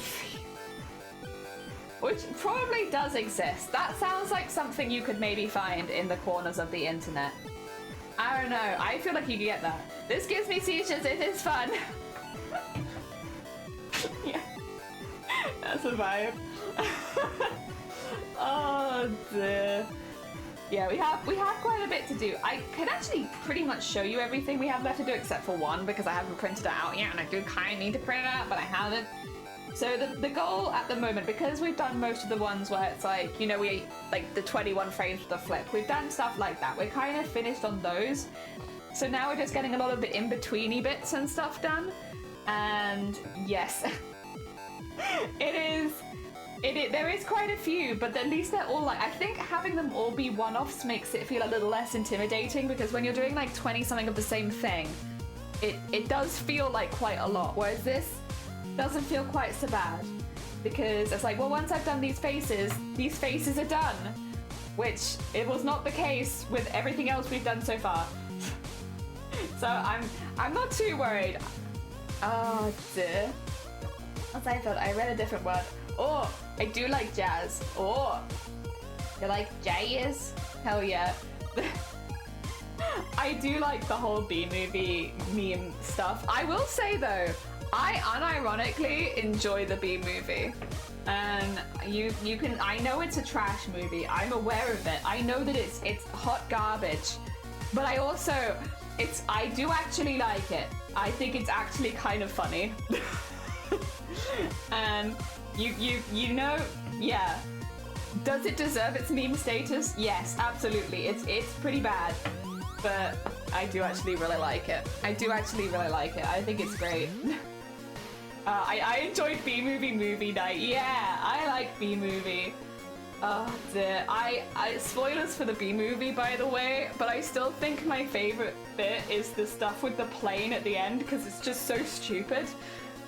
which probably does exist. That sounds like something you could maybe find in the corners of the internet. I don't know. I feel like you can get that. This gives me seizures. It is fun. Yeah, that's a vibe. Oh dear. Yeah, we have quite a bit to do. I can actually pretty much show you everything we have left to do except for one because I haven't printed it out yet, and I do kind of need to print it out, but I haven't. So the goal at the moment, because we've done most of the ones where it's like, you know, we like the 21 frames with the flip, we've done stuff like that. We're kind of finished on those. So now we're just getting a lot of the in-betweeny bits and stuff done. And yes, there is quite a few, but at least they're all like, I think having them all be one-offs makes it feel a little less intimidating, because when you're doing like 20 something of the same thing, it does feel like quite a lot, whereas this doesn't feel quite so bad, because it's like, well, once I've done these faces are done, which it was not the case with everything else we've done so far. So I'm not too worried. Oh dear. As I thought, I read a different word. Oh, I do like jazz. Oh, you like jazz? Hell yeah. I do like the whole B-movie meme stuff. I will say though, I unironically enjoy the B-movie. And you can, I know it's a trash movie. I'm aware of it. I know that it's hot garbage. But I also, I do actually like it. I think it's actually kind of funny. And you know, yeah. Does it deserve its meme status? Yes, absolutely. It's pretty bad, but I do actually really like it. I think it's great. I enjoyed B-movie movie night. Yeah, I like B-movie. Oh dear. I spoilers for the B-movie, by the way, but I still think my favorite bit is the stuff with the plane at the end, because it's just so stupid.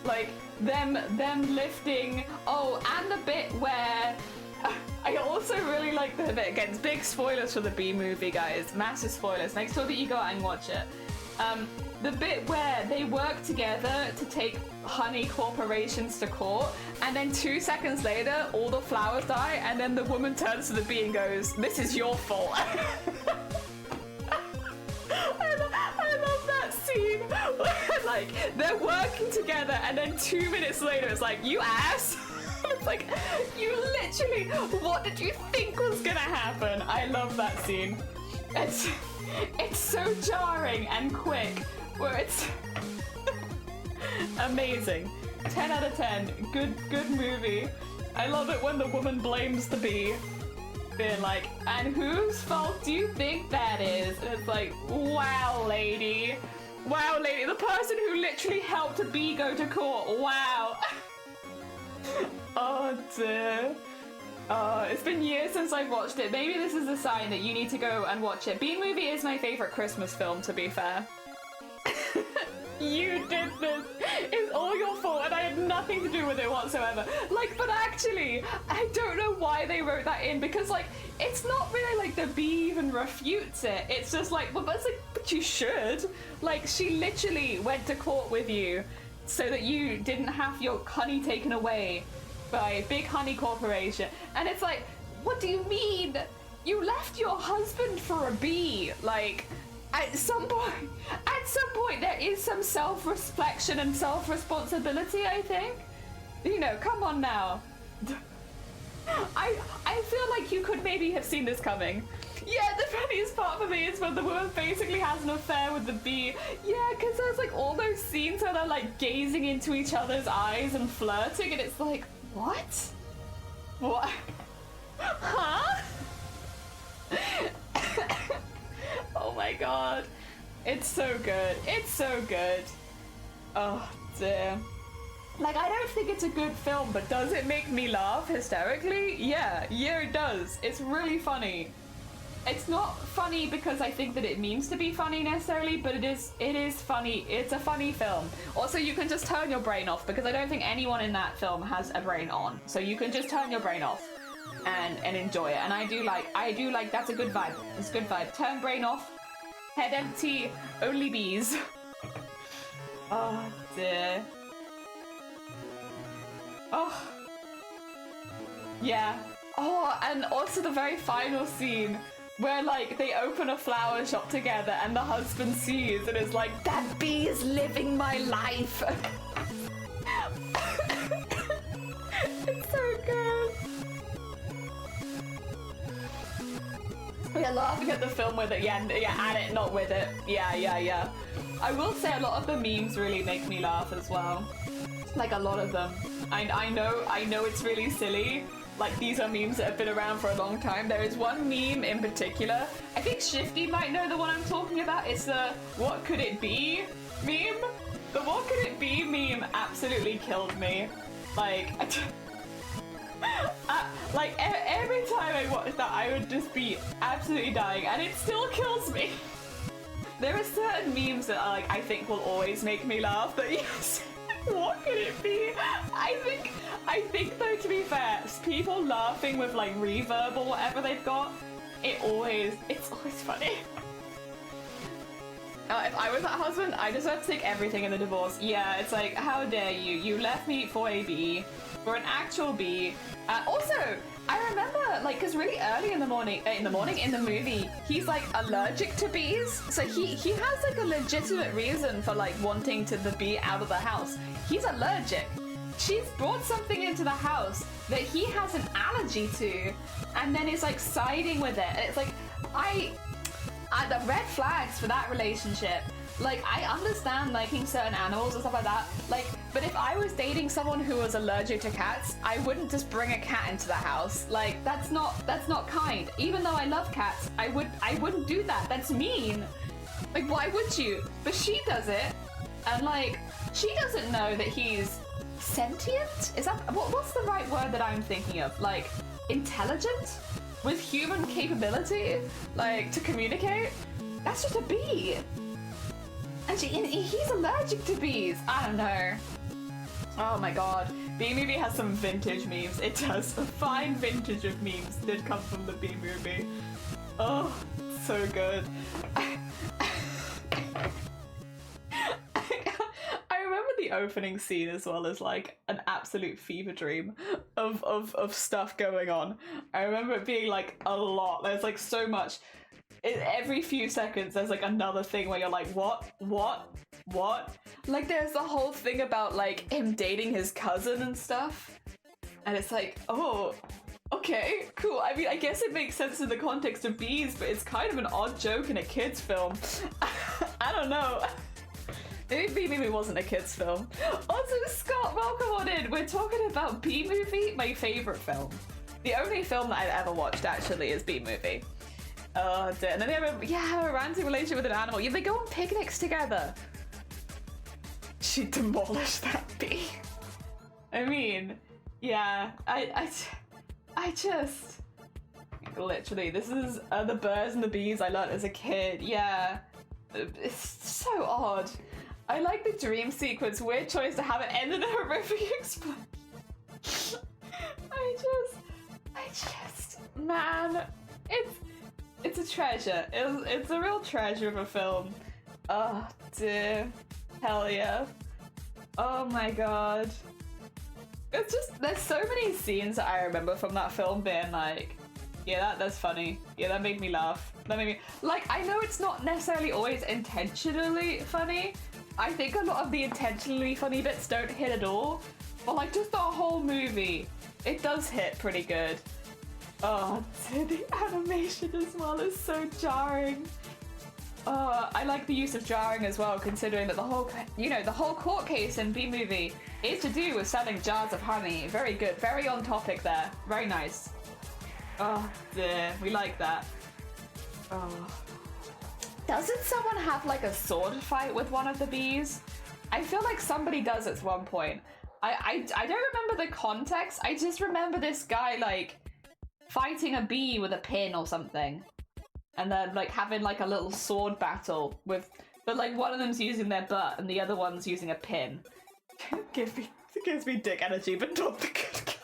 Like them lifting. Oh, and the bit where I also really like the bit, again, big spoilers for the B-movie, guys, massive spoilers, make sure that you go out and watch it. The bit where they work together to take honey corporations to court, and then 2 seconds later all the flowers die, and then the woman turns to the bee and goes, "This is your fault." I love that scene where, like, they're working together and then 2 minutes later it's like, "You ass." It's like, you literally, what did you think was gonna happen? I love that scene. It's so jarring and quick, where it's amazing. 10 out of 10. Good movie. I love it when the woman blames the bee. being like, and whose fault do you think that is? And it's like, wow, lady. Wow, lady. The person who literally helped a bee go to court. Wow. Oh, dear. It's been years since I've watched it. Maybe this is a sign that you need to go and watch it. Bee Movie is my favorite Christmas film, to be fair. You did this. It's all your fault and I had nothing to do with it whatsoever. Like, but actually, I don't know why they wrote that in, because like, it's not really like the bee even refutes it. It's just like, well, that's like, but you should. Like, she literally went to court with you so that you didn't have your honey taken away by a big honey corporation. And it's like, what do you mean? You left your husband for a bee. Like, at some point, there is some self-reflection and self-responsibility, I think. You know, come on now. I feel like you could maybe have seen this coming. Yeah, the funniest part for me is when the woman basically has an affair with the bee. Yeah, because there's like all those scenes where they're like gazing into each other's eyes and flirting, and it's like, what? What? Huh? Oh my god. It's so good. It's so good. Oh dear. Like, I don't think it's a good film, but does it make me laugh hysterically? Yeah, it does. It's really funny. It's not funny because I think that it means to be funny necessarily, but it is funny. It's a funny film. Also, you can just turn your brain off, because I don't think anyone in that film has a brain on. So you can just turn your brain off and enjoy it. And I do like that's a good vibe. It's a good vibe. Turn brain off, head empty, only bees. Oh dear. Oh. Yeah. Oh, and also the very final scene where like they open a flower shop together and the husband sees and is like, that bee is living my life. It's so good. We're laughing at the film with it, yeah, at it, not with it. Yeah. I will say a lot of the memes really make me laugh as well. Like, a lot of them. I know it's really silly. Like, these are memes that have been around for a long time. There is one meme in particular. I think Shifty might know the one I'm talking about. It's the "What could it be?" meme. The "What could it be?" meme absolutely killed me. Like, like every time I watch that, I would just be absolutely dying, and it still kills me. There are certain memes that I think will always make me laugh. But yes. What could it be? I think though, to be fair, people laughing with like reverb or whatever they've got, it's always funny. If I was that husband, I deserve to take everything in the divorce. Yeah, it's like, how dare you? You left me for a bee, for an actual bee. Also, I remember, like, because really early in the movie, he's like allergic to bees. So he has like a legitimate reason for like wanting the bee out of the house. He's allergic. She's brought something into the house that he has an allergy to, and then is like siding with it. And it's like, the red flags for that relationship. Like, I understand liking certain animals and stuff like that. Like, but if I was dating someone who was allergic to cats, I wouldn't just bring a cat into the house. Like, that's not kind. Even though I love cats, I wouldn't do that. That's mean. Like, why would you? But she does it, and like, she doesn't know that he's sentient? Is that what's the right word that I'm thinking of? Like, intelligent? With human capability? Like, to communicate? That's just a bee. And he's allergic to bees. I don't know. Oh my god. Bee Movie has some vintage memes. It does. A fine vintage of memes did come from the Bee Movie. Oh, so good. I remember the opening scene as well as like an absolute fever dream of stuff going on. I remember it being like a lot. There's like so much. Every few seconds there's like another thing where you're like, what? Like, there's the whole thing about like him dating his cousin and stuff, and it's like, oh, okay, cool. I mean, I guess it makes sense in the context of bees, but it's kind of an odd joke in a kid's film. I don't know. Maybe it wasn't a kid's film. Also, Scott, welcome on in. We're talking about Bee Movie, my favorite film. The only film that I've ever watched actually is Bee Movie. Oh dear. And then they have a romantic relationship with an animal. Yeah, they go on picnics together. She demolished that bee. I mean, yeah, I just literally, this is the birds and the bees I learned as a kid. Yeah, it's so odd. I like the dream sequence. Weird choice to have it end in a horrific explosion. I just, man, it's a treasure. It's a real treasure of a film. Oh dear, hell yeah. Oh my god. It's just, there's so many scenes that I remember from that film being like, yeah, that's funny. Yeah, that made me laugh. That made me, like, I know it's not necessarily always intentionally funny. I think a lot of the intentionally funny bits don't hit at all. But like, just the whole movie, it does hit pretty good. Oh, the animation as well is so jarring. I like the use of jarring as well, considering that the whole court case in Bee Movie is to do with selling jars of honey. Very good, very on topic there. Very nice. Oh dear, we like that. Oh. Doesn't someone have like a sword fight with one of the bees? I feel like somebody does at one point. I don't remember the context. I just remember this guy like fighting a bee with a pin or something. And then like having like a little sword battle with, but like one of them's using their butt and the other one's using a pin. It gives me dick energy, but not the good kind.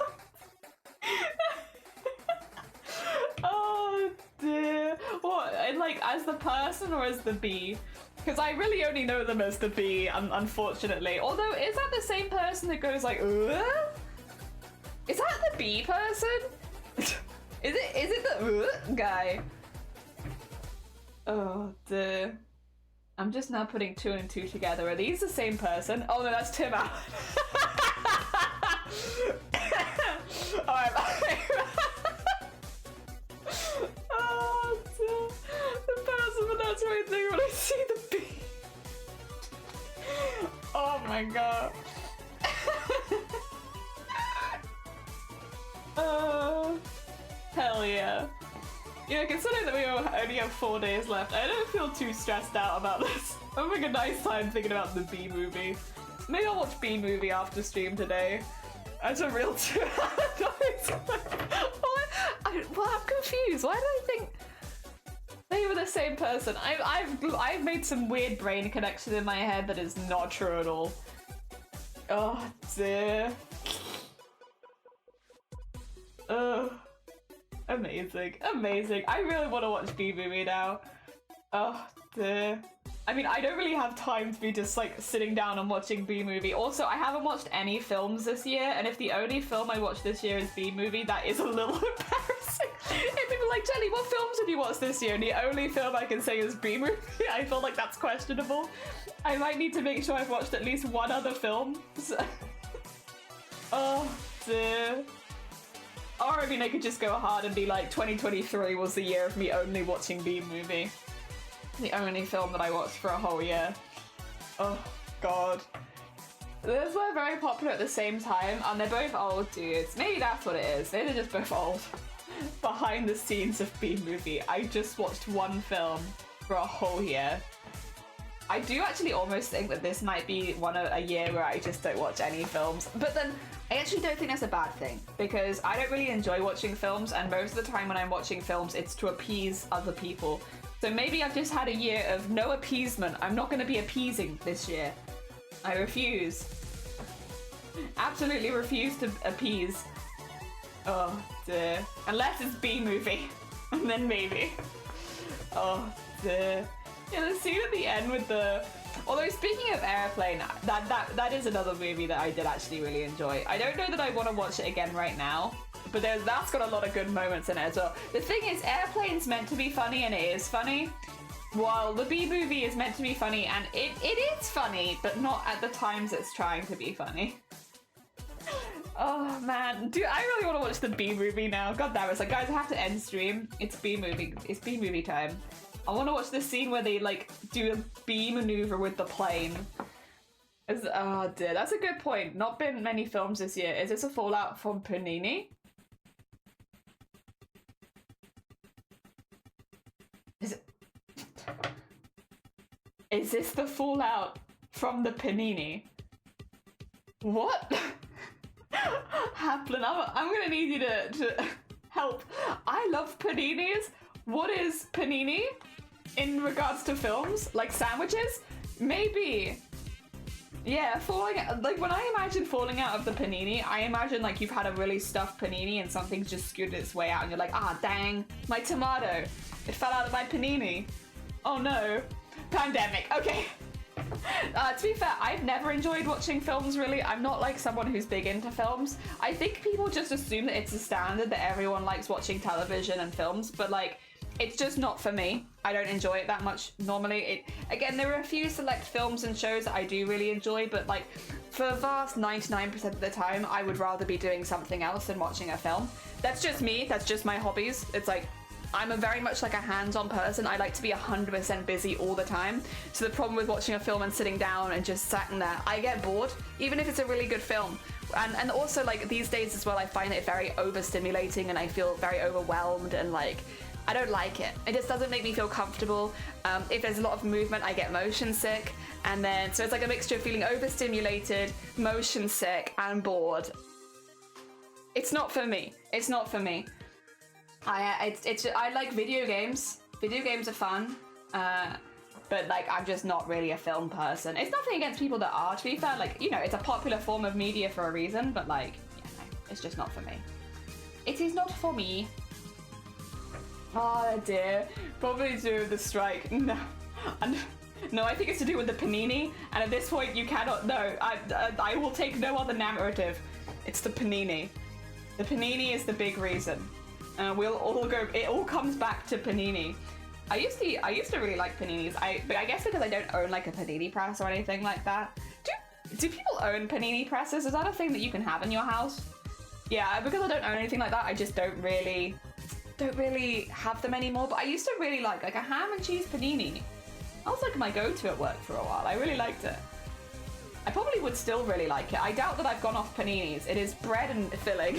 Oh dear. What, like as the person or as the bee? Because I really only know them as the bee, unfortunately. Although, is that the same person that goes like, ugh? Is that the bee person? Is it the guy? Oh dear. I'm just now putting 2 and 2 together. Are these the same person? Oh no, that's Tim Allen. Alright, oh dear. The person, but that's what I think when I see the bee. Oh my god. Hell yeah. Yeah, considering that we only have 4 days left, I don't feel too stressed out about this. I'm having a nice time thinking about the Bee Movie. Maybe I'll watch Bee Movie after stream today. That's a real 2 hours. Well, I'm confused. Why do I think they were the same person? I've made some weird brain connection in my head that is not true at all. Oh dear. Amazing, amazing. I really want to watch Bee Movie now. Oh dear. I mean, I don't really have time to be just like sitting down and watching Bee Movie. Also, I haven't watched any films this year, and if the only film I watched this year is Bee Movie, that is a little embarrassing. If people are like, Jenny, what films have you watched this year? And the only film I can say is Bee Movie. I feel like that's questionable. I might need to make sure I've watched at least one other film. So... oh dear. Or I mean, I could just go hard and be like, 2023 was the year of me only watching Bee Movie. The only film that I watched for a whole year. Oh, God. Those were very popular at the same time, and they're both old dudes. Maybe that's what it is. Maybe they're just both old. Behind the scenes of Bee Movie, I just watched one film for a whole year. I do actually almost think that this might be a year where I just don't watch any films. But then, I actually don't think that's a bad thing, because I don't really enjoy watching films, and most of the time when I'm watching films, it's to appease other people. So maybe I've just had a year of no appeasement. I'm not going to be appeasing this year. I refuse. Absolutely refuse to appease. Oh dear. Unless it's Bee Movie. And then maybe. Oh dear. Yeah, the scene at the end with the... Although speaking of Airplane, that is another movie that I did actually really enjoy. I don't know that I want to watch it again right now, but that's got a lot of good moments in it as well. The thing is, Airplane's meant to be funny, and it is funny, while the Bee Movie is meant to be funny, and it is funny, but not at the times it's trying to be funny. Oh man, dude, I really want to watch the Bee Movie now. God damn it, it's like, guys, I have to end stream. It's Bee Movie time. I want to watch the scene where they like do a bee maneuver with the plane. Oh dear, that's a good point. Not been many films this year. Is this a fallout from Panini? Is this the fallout from the panini? What? Haplin, I'm gonna need you to help. I love paninis. What is panini in regards to films? Like sandwiches? Maybe. Yeah, like when I imagine falling out of the panini, I imagine like you've had a really stuffed panini and something's just scooted its way out and you're like, ah, dang, my tomato. It fell out of my panini. Oh no. Pandemic. Okay. To be fair, I've never enjoyed watching films, really. I'm not like someone who's big into films. I think people just assume that it's a standard that everyone likes watching television and films, but like, it's just not for me. I don't enjoy it that much normally. Again, there are a few select films and shows that I do really enjoy, but like, for a vast 99% of the time, I would rather be doing something else than watching a film. That's just me. That's just my hobbies. It's like, I'm very much like a hands-on person. I like to be 100% busy all the time. So the problem with watching a film and sitting down and just sitting there, I get bored, even if it's a really good film. And also like these days as well, I find it very overstimulating and I feel very overwhelmed and like, I don't like it. It just doesn't make me feel comfortable. If there's a lot of movement, I get motion sick. And then, so it's like a mixture of feeling overstimulated, motion sick, and bored. It's not for me. It's not for me. I like video games. Video games are fun, but like I'm just not really a film person. It's nothing against people that are, to be fair. Like, you know, it's a popular form of media for a reason, but like, yeah, no, it's just not for me. It is not for me. Oh dear, probably to do with the strike. No, no, I think it's to do with the panini. And at this point, you cannot. No, I will take no other narrative. It's the panini. The panini is the big reason. We'll all go. It all comes back to panini. I used to really like paninis. But I guess because I don't own like a panini press or anything like that. Do people own panini presses? Is that a thing that you can have in your house? Yeah, because I don't own anything like that, I just don't really have them anymore. But I used to really like a ham and cheese panini. That was like my go-to at work for a while. I really liked it. I probably would still really like it. I doubt that I've gone off paninis. It is bread and filling.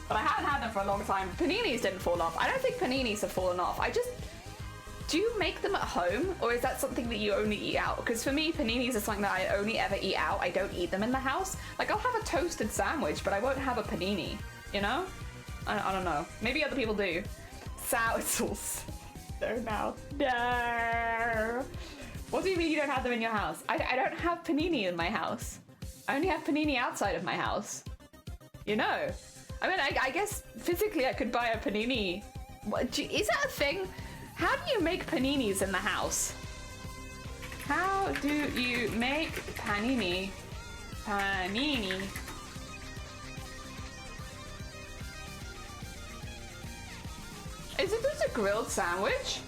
But I haven't had them for a long time. Paninis didn't fall off. I don't think paninis have fallen off. Do you make them at home? Or is that something that you only eat out? Because for me, paninis are something that I only ever eat out. I don't eat them in the house. Like, I'll have a toasted sandwich, but I won't have a panini. You know? I don't know. Maybe other people do. Sour sauce. No, now. No. What do you mean you don't have them in your house? I don't have panini in my house. I only have panini outside of my house. You know? I mean, I guess physically I could buy a panini. Is that a thing? How do you make paninis in the house? How do you make panini? Panini. Is it just a grilled sandwich?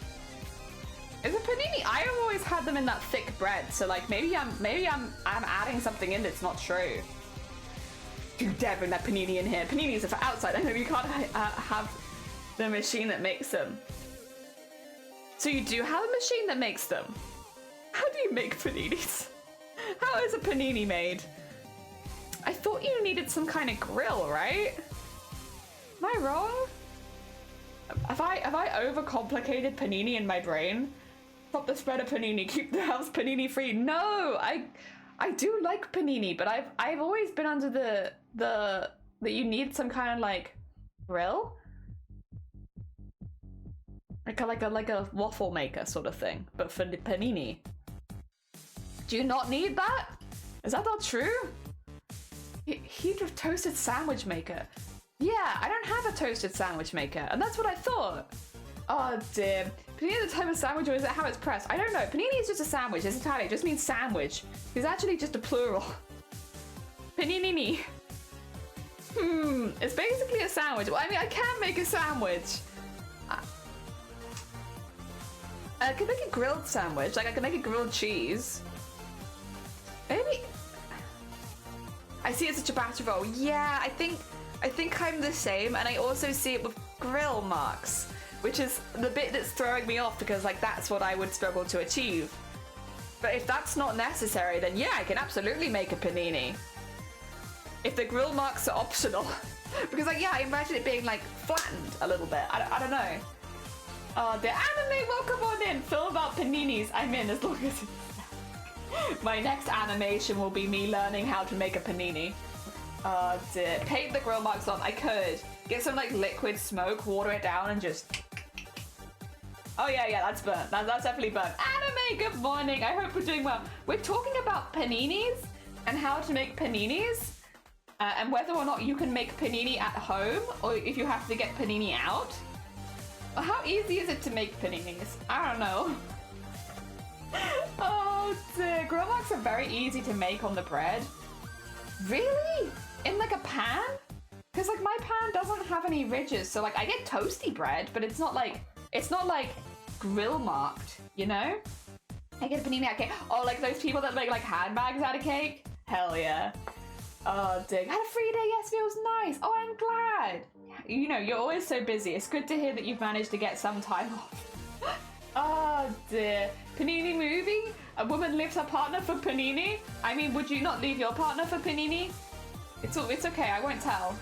Is a panini? I have always had them in that thick bread, so like maybe I'm adding something in that's not true. You dare bring that panini in here. Paninis are for outside. I know you can't have the machine that makes them. So you do have a machine that makes them. How do you make paninis? How is a panini made? I thought you needed some kind of grill, right? Am I wrong? Have I overcomplicated panini in my brain? Stop the spread of panini. Keep the house panini free. No, I do like panini, but I've always been under the that you need some kind of like grill, like a waffle maker sort of thing, but for the panini. Do you not need that? Is that not true? Heat of toasted sandwich maker. Yeah, I don't have a toasted sandwich maker, and that's what I thought. Oh dear. Panini is the type of sandwich, or is it how it's pressed? I don't know. Panini is just a sandwich. It's Italian. It just means sandwich. It's actually just a plural. Panini. It's basically a sandwich. Well, I mean, I can make a sandwich. I can make a grilled sandwich. Like, I can make a grilled cheese. Maybe. I see it's a ciabatta roll. Yeah, I think I'm the same, and I also see it with grill marks, which is the bit that's throwing me off, because like that's what I would struggle to achieve. But if that's not necessary, then yeah, I can absolutely make a panini. If the grill marks are optional. Because like, yeah, I imagine it being like flattened a little bit. I don't know. The anime, welcome on in. Film about paninis. I'm in as long as it's... My next animation will be me learning how to make a panini. Paint the grill marks on. I could. Get some like liquid smoke, water it down and just... Oh yeah, that's burnt. That's definitely burnt. Anime, good morning. I hope we're doing well. We're talking about paninis and how to make paninis. And whether or not you can make panini at home or if you have to get panini out. How easy is it to make paninis? I don't know. Oh dear. Grill marks are very easy to make on the bread. Really? In like a pan? Because like my pan doesn't have any ridges, so like I get toasty bread, but it's not like grill marked, you know? I get a panini out of cake. Oh, like those people that make like handbags out of cake? Hell yeah. Oh, dig. Had a free day yesterday, it was nice. Oh, I'm glad. You know, you're always so busy. It's good to hear that you've managed to get some time off. Oh, dear. Panini movie? A woman leaves her partner for panini? I mean, would you not leave your partner for panini? It's okay, I won't tell.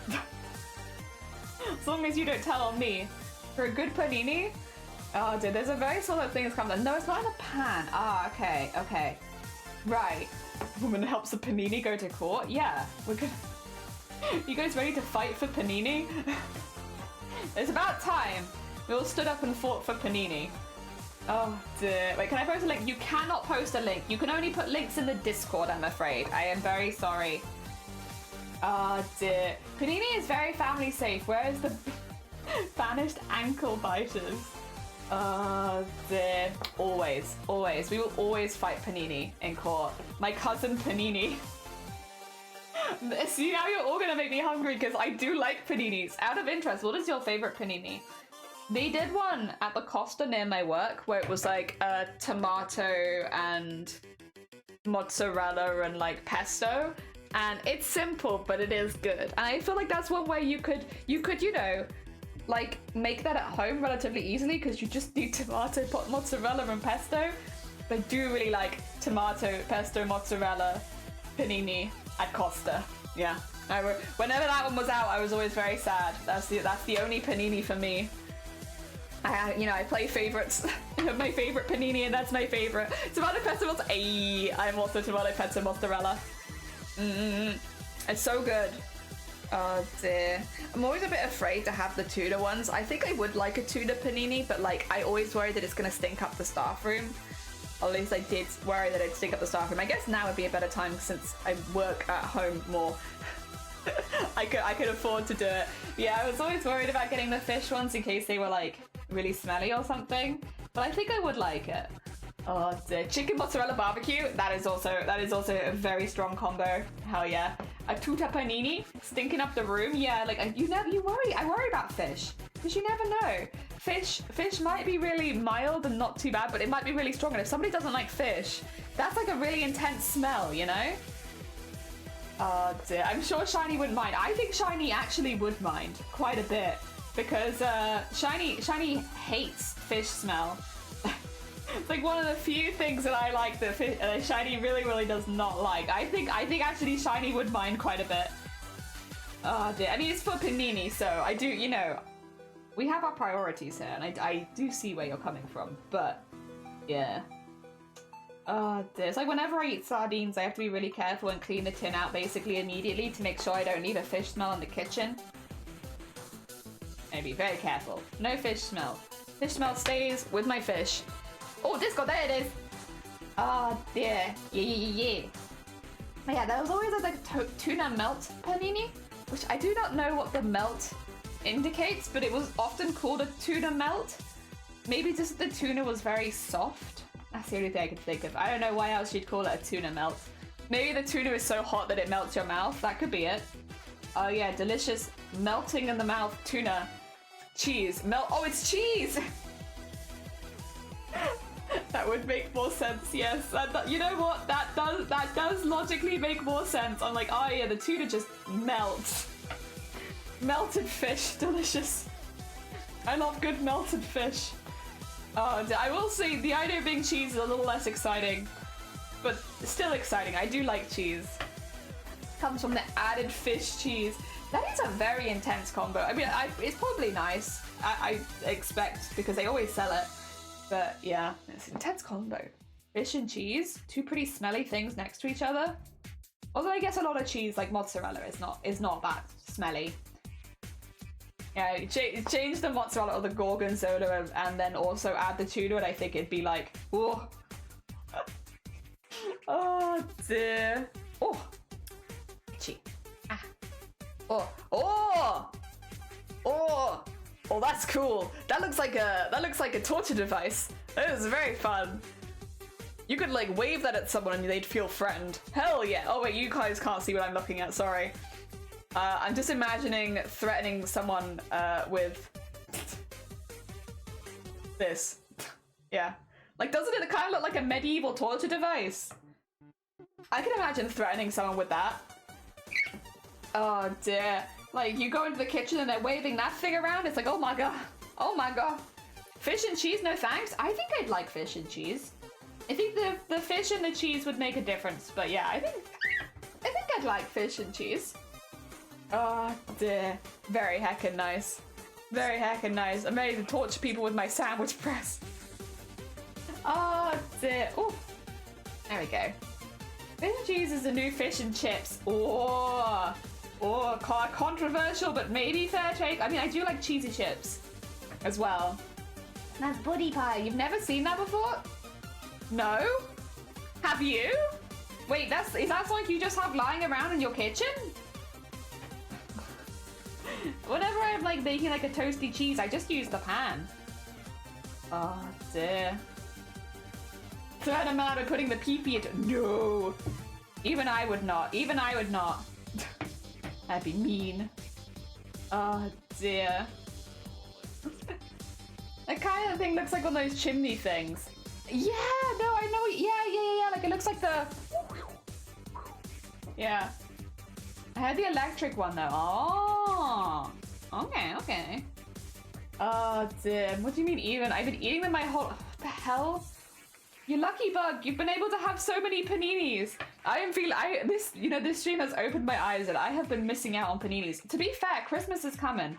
As long as you don't tell on me. For a good panini? Oh, dear, there's a very sort of thing that's coming. No, it's not in a pan. Ah, okay. Right. Woman helps the panini go to court? Yeah, we're good. You guys ready to fight for panini? It's about time. We all stood up and fought for panini. Oh dear. Wait, can I post a link? You cannot post a link. You can only put links in the Discord, I'm afraid. I am very sorry. Oh dear. Panini is very family safe. Where is the banished ankle biters? Oh dear. Always. We will always fight panini in court. My cousin Panini. See, now you're all gonna make me hungry because I do like paninis. Out of interest, what is your favorite panini? They did one at the Costa near my work where it was like a tomato and mozzarella and like pesto. And it's simple, but it is good. And I feel like that's one way you could, you know, like make that at home relatively easily because you just need tomato, mozzarella and pesto. But I do really like tomato, pesto, mozzarella, panini at Costa. Yeah. Whenever that one was out, I was always very sad. That's the only panini for me. I play favorites. My favorite panini, and that's my favorite. Tomato pesto mozzarella. I'm also tomato pesto mozzarella. It's so good. Oh dear. I'm always a bit afraid to have the tuna ones. I think I would like a tuna panini, but like I always worry that it's gonna stink up the staff room. Or at least I did worry that it'd stink up the staff room. I guess now would be a better time since I work at home more. I could afford to do it. Yeah, I was always worried about getting the fish ones in case they were like really smelly or something. But I think I would like it. Oh dear. Chicken mozzarella barbecue. That is also a very strong combo. Hell yeah. A tuta panini stinking up the room. Yeah, like I worry about fish because you never know. Fish might be really mild and not too bad, but it might be really strong. And if somebody doesn't like fish, that's like a really intense smell, you know? Oh dear. I'm sure Shiny wouldn't mind. I think Shiny actually would mind quite a bit because Shiny hates fish smell. It's like one of the few things that I like that Shiny really does not like. I think actually Shiny would mind quite a bit. Oh dear. I mean, it's for panini, so I do, you know, we have our priorities here, and I do see where you're coming from, but yeah. Oh dear. It's like whenever I eat sardines, I have to be really careful and clean the tin out basically immediately to make sure I don't leave a fish smell in the kitchen. And be very careful. No fish smell. Fish smell stays with my fish. Oh, Disco, there it is! Oh dear. Yeah. But yeah, there was always a tuna melt panini, which I do not know what the melt indicates, but it was often called a tuna melt. Maybe just the tuna was very soft. That's the only thing I could think of. I don't know why else you'd call it a tuna melt. Maybe the tuna is so hot that it melts your mouth. That could be it. Oh yeah, delicious melting in the mouth tuna. Cheese. Oh, it's cheese! That would make more sense, yes. You know what? That does logically make more sense. I'm like, oh yeah, the tuna just melts. Melted fish, delicious. I love good melted fish. Oh, I will say the idea of being cheese is a little less exciting, but still exciting. I do like cheese. comes from the added fish cheese. That is a very intense combo. I mean, it's probably nice. I expect, because they always sell it. But yeah, it's an intense combo. Fish and cheese, two pretty smelly things next to each other. Although I guess a lot of cheese, like mozzarella, is not that smelly. Yeah, change the mozzarella or the gorgonzola and then also add the tuna, and I think it'd be like, oh, oh dear, oh, itchy, ah, oh, oh, oh, oh, that's cool. That looks like a torture device. That is very fun. You could like wave that at someone and they'd feel threatened. Hell yeah. Oh wait, you guys can't see what I'm looking at, sorry. I'm just imagining threatening someone with this. Yeah. Like, doesn't it kind of look like a medieval torture device? I can imagine threatening someone with that. Oh dear. Like, you go into the kitchen and they're waving that thing around, it's like, oh my god. Oh my god. Fish and cheese, no thanks? I think I'd like fish and cheese. I think the fish and the cheese would make a difference, but yeah, I think I'd like fish and cheese. Oh dear. Very heckin' nice. Very heckin' nice. I'm ready to torture people with my sandwich press. Oh dear. Oh, there we go. Fish and cheese is the new fish and chips. Oh, controversial, but maybe fair take. I mean, I do like cheesy chips as well. That's buddy pie. You've never seen that before? No? Have you? Wait, is that something you just have lying around in your kitchen? Whenever I'm like making like a toasty cheese, I just use the pan. Oh dear. Threat amount of putting the pee-pee into— no! Even I would not. Even I would not. That'd be mean. Oh dear. That kind of thing looks like one of those chimney things. Yeah, no, I know. Yeah. Like, it looks like the— yeah. I had the electric one, though. Oh. Okay. Oh, damn. What do you mean even? I've been eating them my whole— what the hell? You lucky bug. You've been able to have so many paninis. I am feeling— this stream has opened my eyes and I have been missing out on paninis. To be fair, Christmas is coming.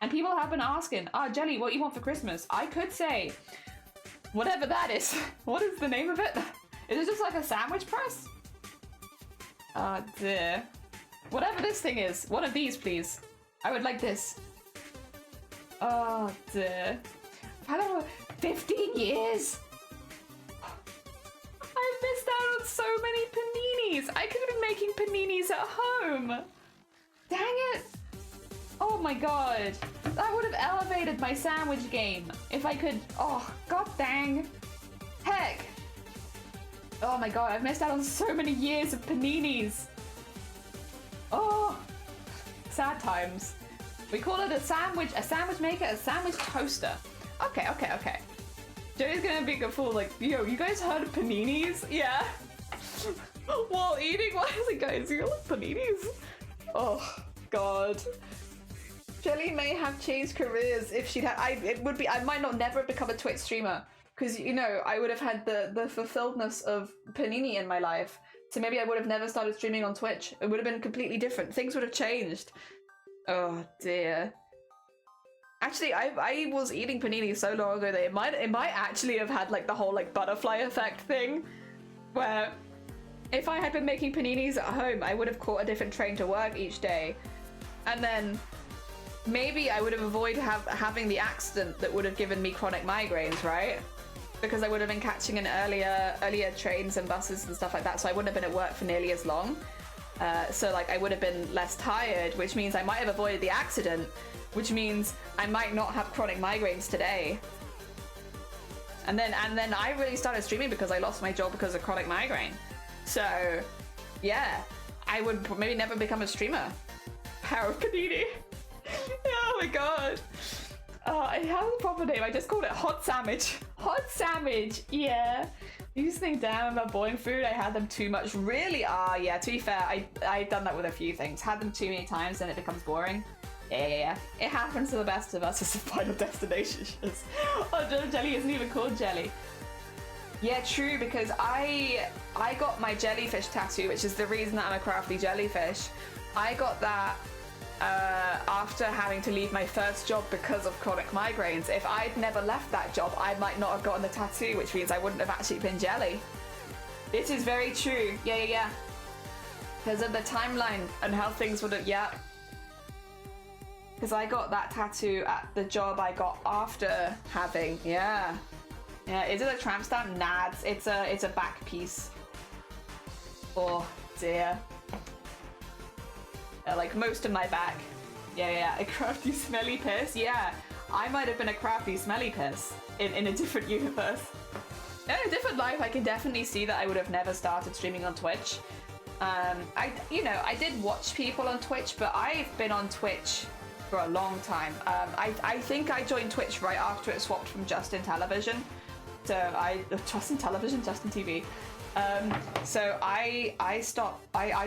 And people have been asking, Jelly, what you want for Christmas? I could say— whatever that is. What is the name of it? Is it just like a sandwich press? Oh dear. Whatever this thing is. One of these, please. I would like this. Oh dear. I've had over 15 years. I've missed out on so many paninis. I could have been making paninis at home. Dang it. Oh my god. That would have elevated my sandwich game if I could— oh, god dang. Heck. Oh my god, I've missed out on so many years of paninis. Oh, sad times. We call it a sandwich maker, a sandwich toaster. Okay. Joey's gonna be a fool like, yo, you guys heard of paninis? Yeah. While eating? Why is it, guys? You like paninis? Oh, god. Jelly may have changed careers if she'd had— I might not never become a Twitch streamer, because, you know, I would have had the fulfilledness of panini in my life. So maybe I would have never started streaming on Twitch. It would have been completely different. Things would have changed. Oh dear. Actually, I was eating panini so long ago that it might actually have had like the whole like butterfly effect thing, where if I had been making paninis at home, I would have caught a different train to work each day, and then maybe I would have avoided having the accident that would have given me chronic migraines, right? Because I would have been catching in earlier trains and buses and stuff like that, so I wouldn't have been at work for nearly as long. So like I would have been less tired, which means I might have avoided the accident, which means I might not have chronic migraines today. And then I really started streaming because I lost my job because of chronic migraine. So yeah, I would maybe never become a streamer. Power of panini. Oh my god. I have a proper name. I just called it Hot Sandwich. Hot Sandwich. Yeah. You just think, damn, about boring food, I had them too much. Really? Yeah, to be fair, I've done that with a few things. Had them too many times and it becomes boring. Yeah. It happens to the best of us as a Final Destination. Oh, Jelly isn't even called Jelly. Yeah, true, because I got my jellyfish tattoo, which is the reason that I'm a crafty jellyfish. I got that after having to leave my first job because of chronic migraines. If I'd never left that job, I might not have gotten the tattoo, which means I wouldn't have actually been jelly. This is very true. Yeah. Because of the timeline and how things would have, yeah. Because I got that tattoo at the job I got after having, yeah. Is it a tramp stamp? Nah, it's a back piece. Oh dear. Like most of my back. Yeah. A crafty smelly piss. Yeah, I might have been a crafty smelly piss in a different universe. In a different life, I can definitely see that I would have never started streaming on Twitch. I did watch people on Twitch, but I've been on Twitch for a long time. I think I joined Twitch right after it swapped from Justin Television. Justin TV. So I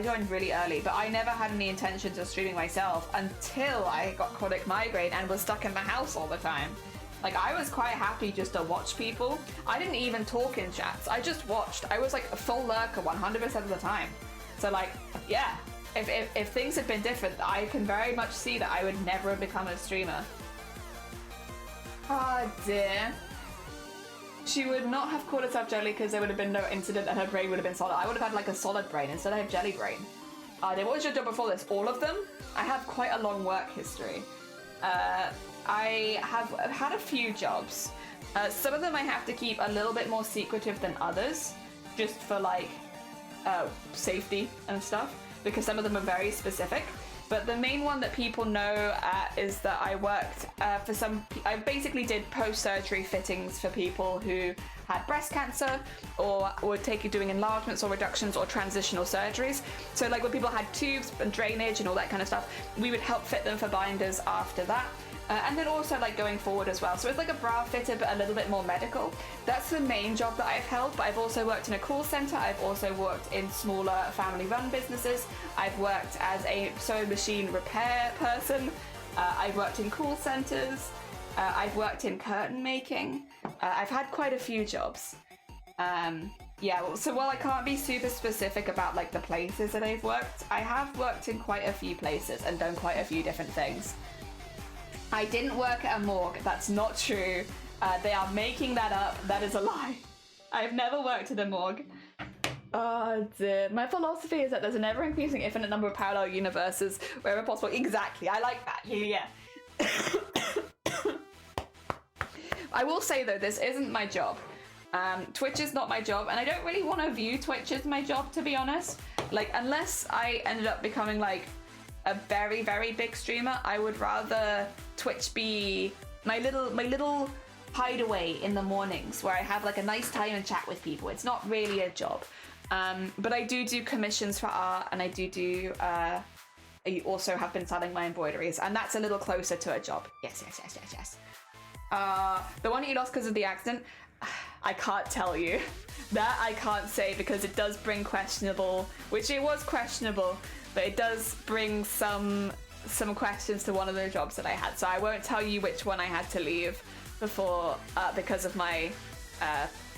joined really early, but I never had any intentions of streaming myself until I got chronic migraine and was stuck in the house all the time. Like, I was quite happy just to watch people. I didn't even talk in chats. I just watched. I was like a full lurker 100% of the time. So like, yeah, if things had been different, I can very much see that I would never have become a streamer. Oh dear. She would not have called herself jelly because there would have been no incident and her brain would have been solid. I would have had like a solid brain. Instead I have jelly brain. What was your job before this? All of them? I have quite a long work history. I have had a few jobs. Some of them I have to keep a little bit more secretive than others, just for like safety and stuff, because some of them are very specific. But the main one that people know is that I worked I basically did post-surgery fittings for people who had breast cancer or were doing enlargements or reductions or transitional surgeries. So like when people had tubes and drainage and all that kind of stuff, we would help fit them for binders after that. And then also like going forward as well. So it's like a bra fitter, but a little bit more medical. That's the main job that I've held, but I've also worked in a call center. I've also worked in smaller family run businesses. I've worked as a sewing machine repair person. I've worked in call centers. I've worked in curtain making. I've had quite a few jobs. Yeah, so while I can't be super specific about like the places that I've worked, I have worked in quite a few places and done quite a few different things. I didn't work at a morgue. That's not true. They are making that up. That is a lie. I've never worked at a morgue. Oh dear. My philosophy is that there's an ever-increasing infinite number of parallel universes wherever possible. Exactly. I like that. Yeah. I will say though, this isn't my job. Twitch is not my job, and I don't really want to view Twitch as my job, to be honest. Like, unless I ended up becoming like a very, very big streamer, I would rather Twitch be my little hideaway in the mornings where I have like a nice time and chat with people. It's not really a job. But I do commissions for art, and I also have been selling my embroideries, and that's a little closer to a job. Yes. The one that you lost because of the accident, I can't tell you. That I can't say because it does bring questionable, which it was questionable, but it does bring some questions to one of the jobs that I had. So I won't tell you which one I had to leave before because of my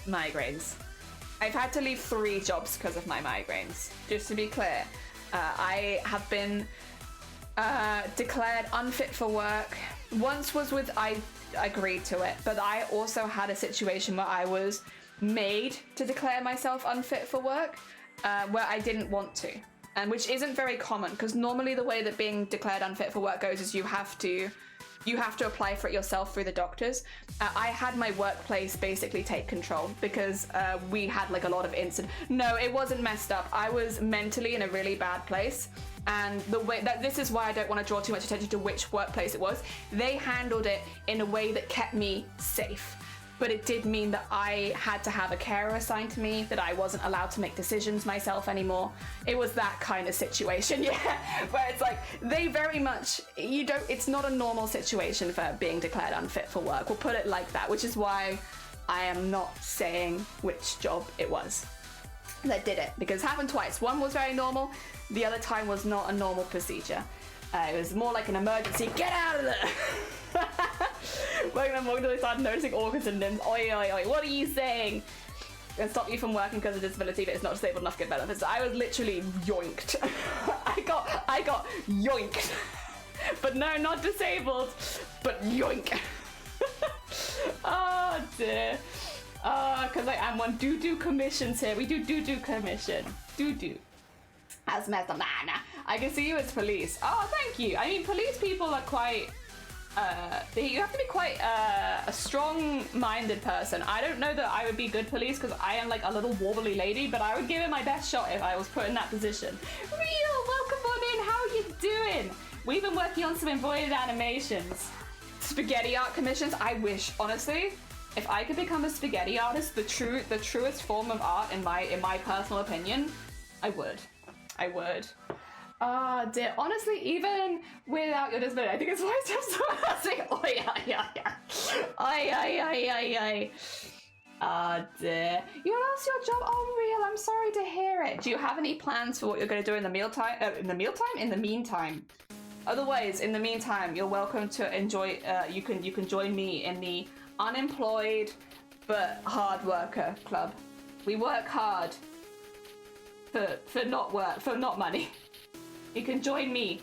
migraines. I've had to leave 3 jobs because of my migraines, just to be clear. I have been declared unfit for work. Once was with, I agreed to it, but I also had a situation where I was made to declare myself unfit for work, where I didn't want to. And which isn't very common, because normally the way that being declared unfit for work goes is you have to apply for it yourself through the doctors. I had my workplace basically take control because we had like a lot of incidents. No, it wasn't messed up. I was mentally in a really bad place. And the way that, this is why I don't want to draw too much attention to which workplace it was. They handled it in a way that kept me safe. But it did mean that I had to have a carer assigned to me, that I wasn't allowed to make decisions myself anymore. It was that kind of situation, yeah, where it's like, they very much, it's not a normal situation for being declared unfit for work. We'll put it like that, which is why I am not saying which job it was that did it, because it happened twice. One was very normal, the other time was not a normal procedure. It was more like an emergency, get out of there! When I started noticing organs and limbs, oi, what are you saying? and stop you from working because of disability, but it's not disabled enough to get benefits. I was literally yoinked. I got yoinked. But no, not disabled, but yoink. Oh dear. Because I am one. Do commissions here. We do commission. Do. As messed up. Nah. I can see you as police. Oh, thank you. I mean, police people are quite... you have to be quite a strong-minded person. I don't know that I would be good police because I am like a little wobbly lady, but I would give it my best shot if I was put in that position. Real, welcome on in. How are you doing? We've been working on some embroidered animations. Spaghetti art commissions. I wish, honestly, if I could become a spaghetti artist, the truest form of art in my personal opinion, I would. Oh dear, honestly, even without your disability, I think it's why it's just so Ay. Oh dear. You lost your job? Oh, Real, I'm sorry to hear it. Do you have any plans for what you're going to do in the mealtime? In the meantime. Otherwise, in the meantime, you're welcome to enjoy, you can join me in the unemployed but hard worker club. We work hard for not money. You can join me.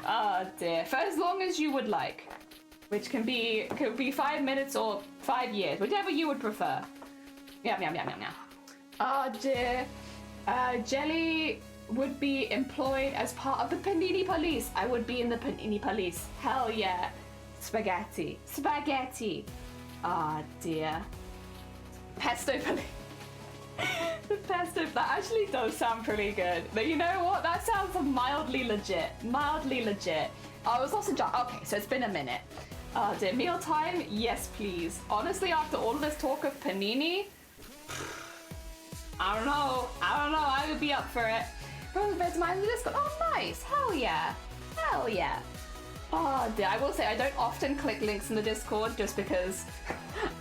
Oh dear. For as long as you would like, which could be 5 minutes or 5 years, whichever you would prefer. Yeah. Oh dear. Jelly would be employed as part of the Panini Police. I would be in the Panini Police. Hell yeah. Spaghetti. Oh dear. Pesto Police. The pesto, that actually does sound pretty good. But you know what? That sounds mildly legit. I was also okay, so it's been a minute. Dear, mealtime? Yes, please. Honestly, after all of this talk of panini, I don't know. I would be up for it. From the mine in the Discord. Oh, nice. Hell yeah. Oh dear, I will say I don't often click links in the Discord just because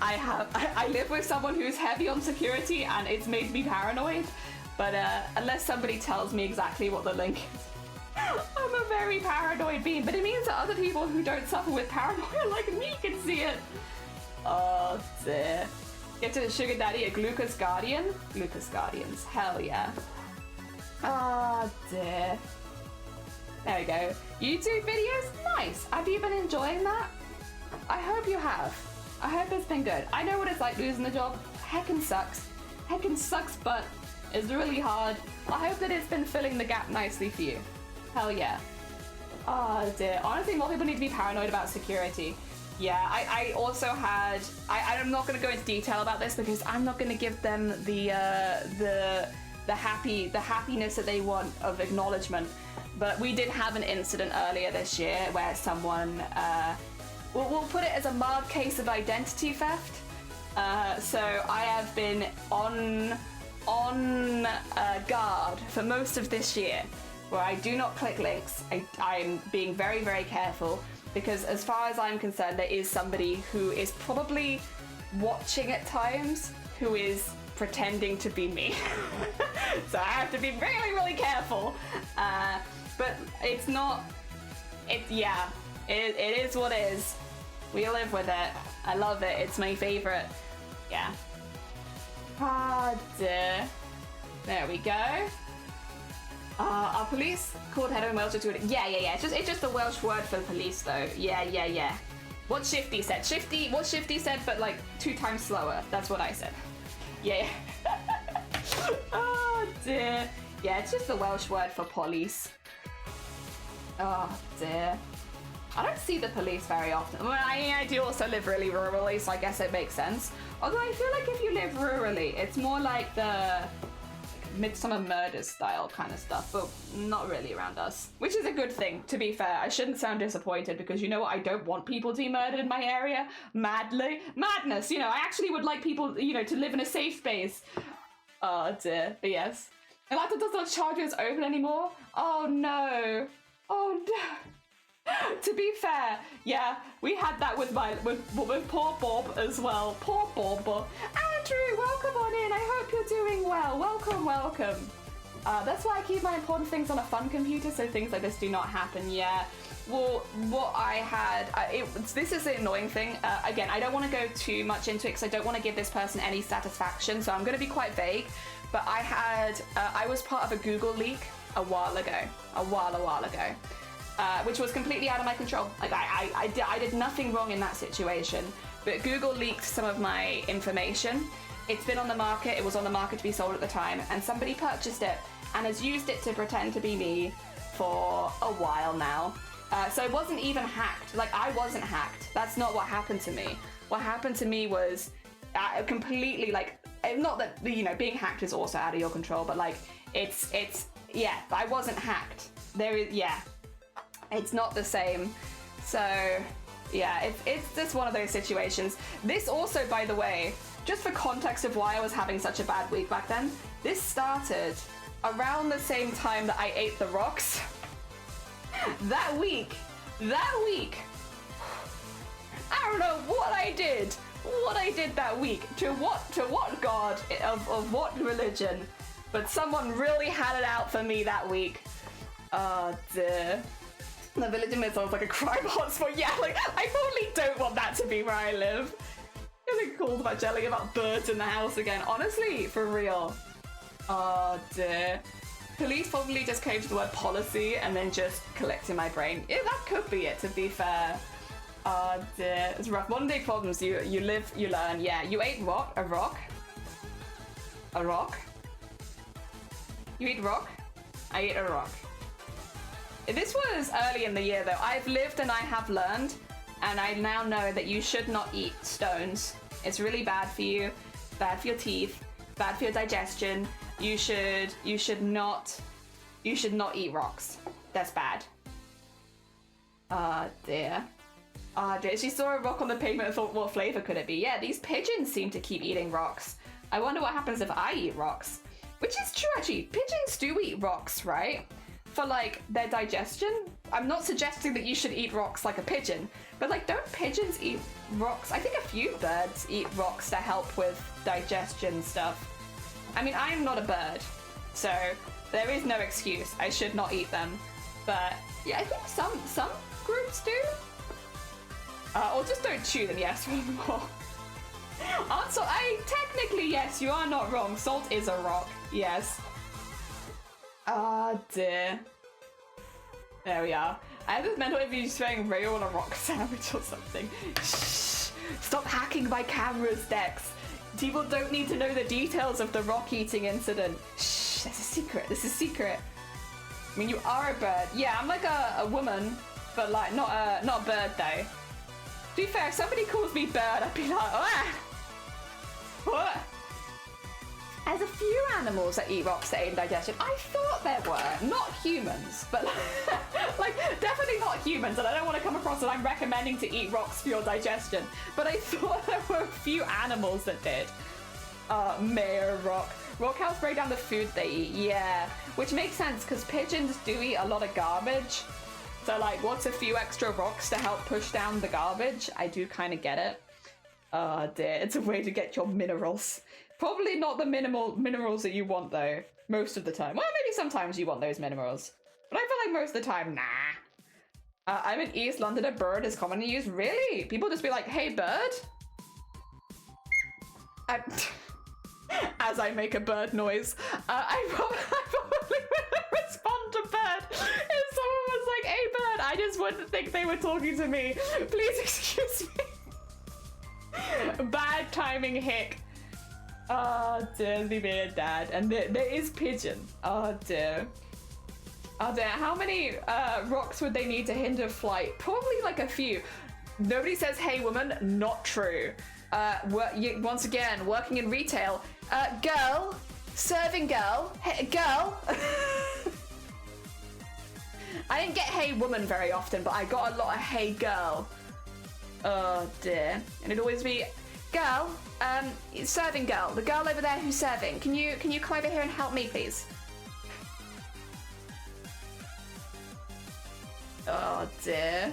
I live with someone who's heavy on security and it's made me paranoid. But unless somebody tells me exactly what the link is, I'm a very paranoid being. But it means that other people who don't suffer with paranoia like me can see it. Oh dear. Get to the sugar daddy at Glucose Guardian. Glucose Guardians, hell yeah. Oh dear. There we go. YouTube videos? Nice. Have you been enjoying that? I hope you have. I hope it's been good. I know what it's like losing the job. Heckin' sucks. But it's really hard. I hope that it's been filling the gap nicely for you. Hell yeah. Oh dear. Honestly, more people need to be paranoid about security. Yeah, I also had... I'm not going to go into detail about this because I'm not going to give them the happiness that they want of acknowledgement. But we did have an incident earlier this year where someone, we'll put it as a mild case of identity theft. So I have been on guard for most of this year, where I do not click links. I'm being very, very careful because as far as I'm concerned, there is somebody who is probably watching at times who is pretending to be me. So I have to be really, really careful. But it's not, it is what it is. We live with it. I love it. It's my favorite. Yeah. Ah, dear. There we go. Our police called head in Welsh to it. Yeah. It's just a Welsh word for police though. Yeah. What Shifty said, but like 2 times slower. That's what I said. Yeah. Oh dear. Yeah, it's just the Welsh word for police. Oh dear. I don't see the police very often. Well, I do also live really rurally, so I guess it makes sense. Although I feel like if you live rurally, it's more like the Midsummer Murders style kind of stuff, but not really around us. Which is a good thing, to be fair. I shouldn't sound disappointed because you know what? I don't want people to be murdered in my area. Madness, you know, I actually would like people, you know, to live in a safe space. Oh dear, but yes. And laptop does not charge when it's open anymore? Oh no. To be fair, yeah, we had that with poor Bob as well. Poor Bob. Andrew, welcome on in. I hope you're doing well. Welcome. That's why I keep my important things on a fun computer, so things like this do not happen. Yeah. Well, what I had, this is the annoying thing. Again, I don't want to go too much into it because I don't want to give this person any satisfaction, so I'm going to be quite vague. But I was part of a Google leak a while ago, which was completely out of my control. Like I did nothing wrong in that situation, but Google leaked some of my information. It's been on the market. It was on the market to be sold at the time, and somebody purchased it and has used it to pretend to be me for a while now. So it wasn't even hacked. Like, I wasn't hacked. That's not what happened to me. What happened to me was completely, like, not that, you know, being hacked is also out of your control, but like, yeah, I wasn't hacked. It's not the same. So, yeah, it's just one of those situations. This also, by the way, just for context of why I was having such a bad week back then, this started around the same time that I ate the rocks. That week, I don't know what I did that week, to what god, of what religion, but someone really had it out for me that week. Dear. The village in sounds like a crime hotspot. Yeah, like, I totally don't want that to be where I live. Getting called about jelly about birds in the house again. Honestly, for real. Oh dear. Police probably just came to the word policy and then just collected my brain. Yeah, that could be it, to be fair. Oh dear, it's rough. Modern day problems, you live, you learn. Yeah, you ate what? A rock? A rock? You eat rock? I ate a rock. This was early in the year though. I've lived and I have learned, and I now know that you should not eat stones. It's really bad for you, bad for your teeth, bad for your digestion. You should not eat rocks. That's bad. Ah dear. Ah dear. She saw a rock on the pavement and thought, what flavor could it be? Yeah, these pigeons seem to keep eating rocks. I wonder what happens if I eat rocks. Which is true actually. Pigeons do eat rocks, right? For like their digestion. I'm not suggesting that you should eat rocks like a pigeon, but like, don't pigeons eat rocks? I think a few birds eat rocks to help with digestion stuff. I mean, I am not a bird, so there is no excuse. I should not eat them. But yeah, I think some groups do. Or just don't chew them. Yes, one more. Also, technically, yes, you are not wrong. Salt is a rock. Yes. Ah dear. There we are. I have this mental image throwing Rayo on a rock sandwich or something. Shh! Stop hacking my cameras, Dex. People don't need to know the details of the rock eating incident. Shh, that's a secret. This is secret. I mean, you are a bird. Yeah, I'm like a woman, but like not a bird though. To be fair, if somebody calls me bird, I'd be like, ah! What? There's a few animals that eat rocks to aid in digestion. I thought there were. Not humans, but like definitely not humans, and I don't want to come across that I'm recommending to eat rocks for your digestion, but I thought there were a few animals that did. Mayor rock. Rock cows break down the food they eat, yeah. Which makes sense, because pigeons do eat a lot of garbage. So like, what's a few extra rocks to help push down the garbage? I do kind of get it. Oh dear, it's a way to get your minerals. Probably not the minerals that you want though, most of the time. Well, maybe sometimes you want those minerals, but I feel like most of the time, nah. I'm in East London, a bird is commonly used. Really? People just be like, hey bird? As I make a bird noise. I probably wouldn't respond to bird if someone was like, hey bird, I just wouldn't think they were talking to me. Please excuse me. Bad timing hick. Oh dear, me being a dad. And there is pigeon. Oh dear. Oh dear, how many rocks would they need to hinder flight? Probably like a few. Nobody says, hey woman, not true. Once again, working in retail. Girl, serving girl, hey, girl. I didn't get hey woman very often, but I got a lot of hey girl. Oh dear. And it'd always be, girl, serving girl, the girl over there who's serving. Can you come over here and help me, please? Oh dear.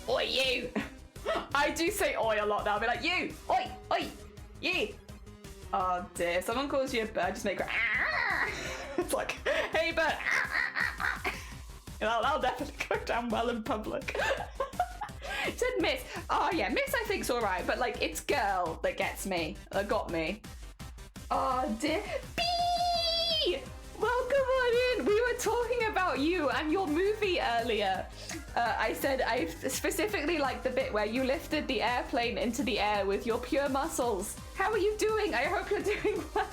Oi, you! I do say oi a lot now. I'll be like, you! Oi! Oi! You! Oh dear. Someone calls you a bird, just make her. It's like, hey, but that'll definitely go down well in public. It said miss. Oh yeah, miss I think's alright, but like it's girl that gets me, got me. Oh dear. B! Welcome on in. We were talking about you and your movie earlier. I said I specifically like the bit where you lifted the airplane into the air with your pure muscles. How are you doing? I hope you're doing well.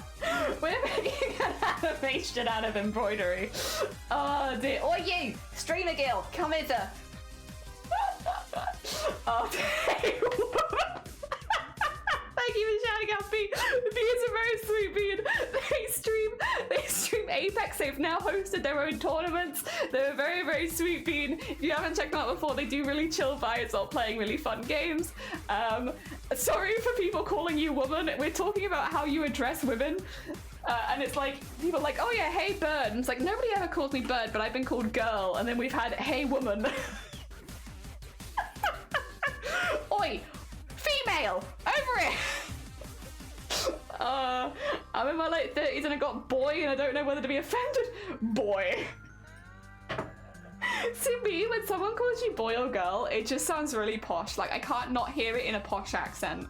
We're making an animation out of embroidery. Oh dear. Oh you, Streamer Gill, come hither. Oh, thank you for shouting out, B. B is a very sweet bean. They stream Apex. They've now hosted their own tournaments. They're a very, very sweet bean. If you haven't checked them out before, they do really chill vibes while playing really fun games. Sorry for people calling you woman. We're talking about how you address women. And it's like, people are like, oh yeah, hey bird. And it's like, nobody ever calls me bird, but I've been called girl. And then we've had hey woman. Oi, female, over it. I'm in my late 30s and I got boy and I don't know whether to be offended. Boy. To me, when someone calls you boy or girl, it just sounds really posh. Like I can't not hear it in a posh accent.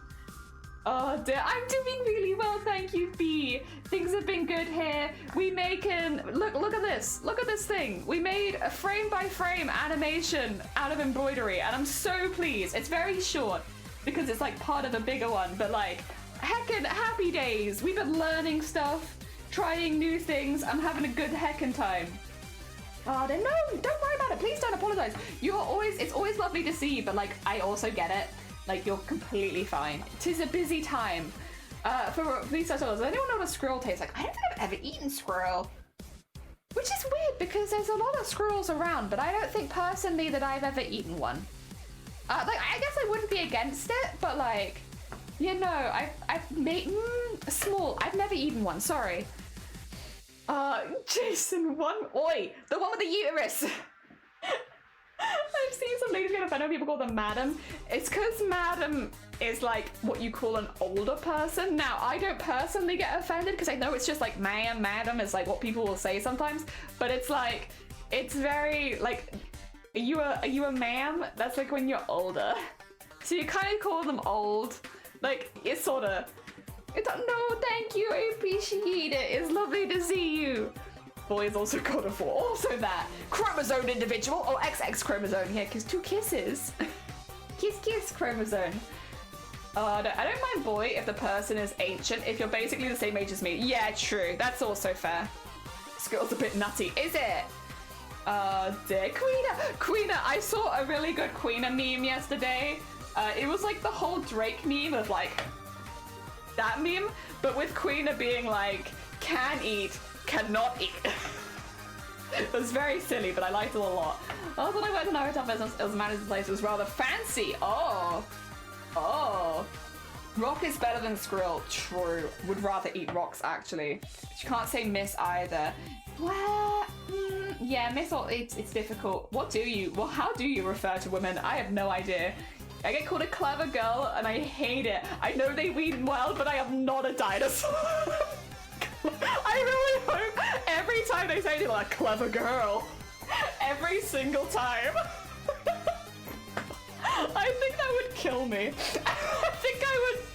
Oh dear, I'm doing really well, thank you, B. Things have been good here. We making look at this thing. We made a frame by frame animation out of embroidery, and I'm so pleased. It's very short because it's like part of a bigger one, but like heckin' happy days. We've been learning stuff, trying new things. I'm having a good heckin' time. Oh, no, don't worry about it. Please don't apologize. It's always lovely to see you, but like I also get it. Like, you're completely fine. 'Tis a busy time. For these such does anyone know what a squirrel tastes like? I don't think I've ever eaten squirrel. Which is weird because there's a lot of squirrels around, but I don't think personally that I've ever eaten one. Like, I guess I wouldn't be against it, but like, you know, I've made, small, I've never eaten one, sorry. Jason, oi, the one with the uterus. I've seen some ladies get offended when people call them madam. It's because madam is like what you call an older person. Now, I don't personally get offended because I know it's just like ma'am, madam is like what people will say sometimes. But it's like, it's very like, are you a ma'am? That's like when you're older. So you kind of call them old. Like, it's sort of, no, thank you, I appreciate it. It's lovely to see you. Boy is also God of War. Also that. Chromosome individual. Oh, XX chromosome. Yeah, because 2 kisses. Kiss chromosome. I don't mind boy if the person is ancient. If you're basically the same age as me. Yeah, true. That's also fair. Squirrel's a bit nutty. Is it? Dear Queena. I saw a really good Queena meme yesterday. It was like the whole Drake meme of like that meme, but with Queena being like, can eat, cannot eat. It was very silly, but I liked it a lot. Also, when I went to Naruto business, it was a manager's place. It was rather fancy. Oh. Rock is better than Skrill. True. Would rather eat rocks, actually. But you can't say miss either. Well, yeah, miss, it's difficult. Well, how do you refer to women? I have no idea. I get called a clever girl, and I hate it. I know they mean well, but I am not a dinosaur. I really hope every time they say they're like, clever girl. Every single time. I think that would kill me. I think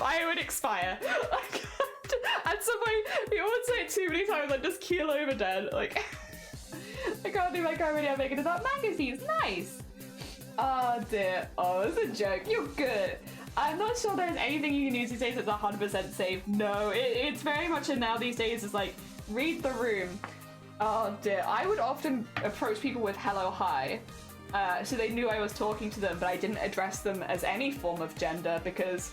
I would expire. At some point, you would say it too many times, I'd just keel over dead. Like, I can't do my comedy, I'm making it up. Magazines, nice. Oh dear, oh, it's a joke. You're good. I'm not sure there's anything you can use these days that's 100% safe. No, it's very much in now these days. It's like, read the room. Oh dear, I would often approach people with hello, hi. So they knew I was talking to them, but I didn't address them as any form of gender because,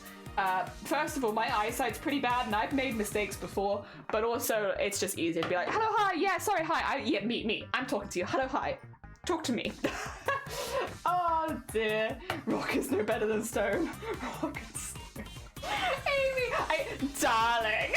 first of all, my eyesight's pretty bad and I've made mistakes before, but also it's just easier to be like, hello, hi, yeah, sorry, hi, yeah, me, I'm talking to you, hello, hi, talk to me. Oh dear, rock is no better than stone. Rock and stone. Amy, darling.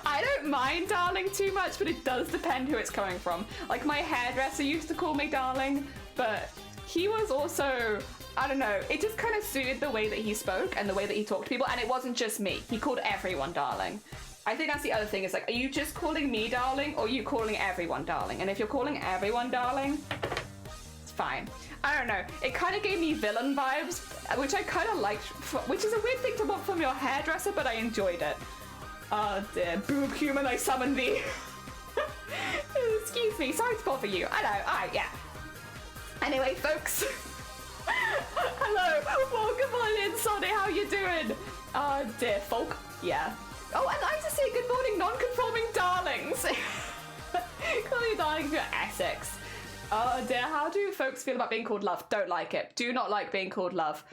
I don't mind darling too much, but it does depend who it's coming from. Like my hairdresser used to call me darling, but he was also, I don't know, it just kind of suited the way that he spoke and the way that he talked to people, and it wasn't just me. He called everyone darling. I think that's the other thing, is like, are you just calling me darling, or are you calling everyone darling? And if you're calling everyone darling, it's fine. I don't know. It kind of gave me villain vibes, which I kind of liked, which is a weird thing to want from your hairdresser, but I enjoyed it. Oh dear. Boob human, I summon thee. Excuse me. Sorry to bother you. I know. Alright, yeah. Anyway, folks. Hello. Welcome on in, Sonny. How you doing? Oh dear, folk. Yeah. Oh, and I just say good morning, non-conforming darlings. Call you darling for Essex. Oh dear, how do folks feel about being called love? Don't like it. Do not like being called love.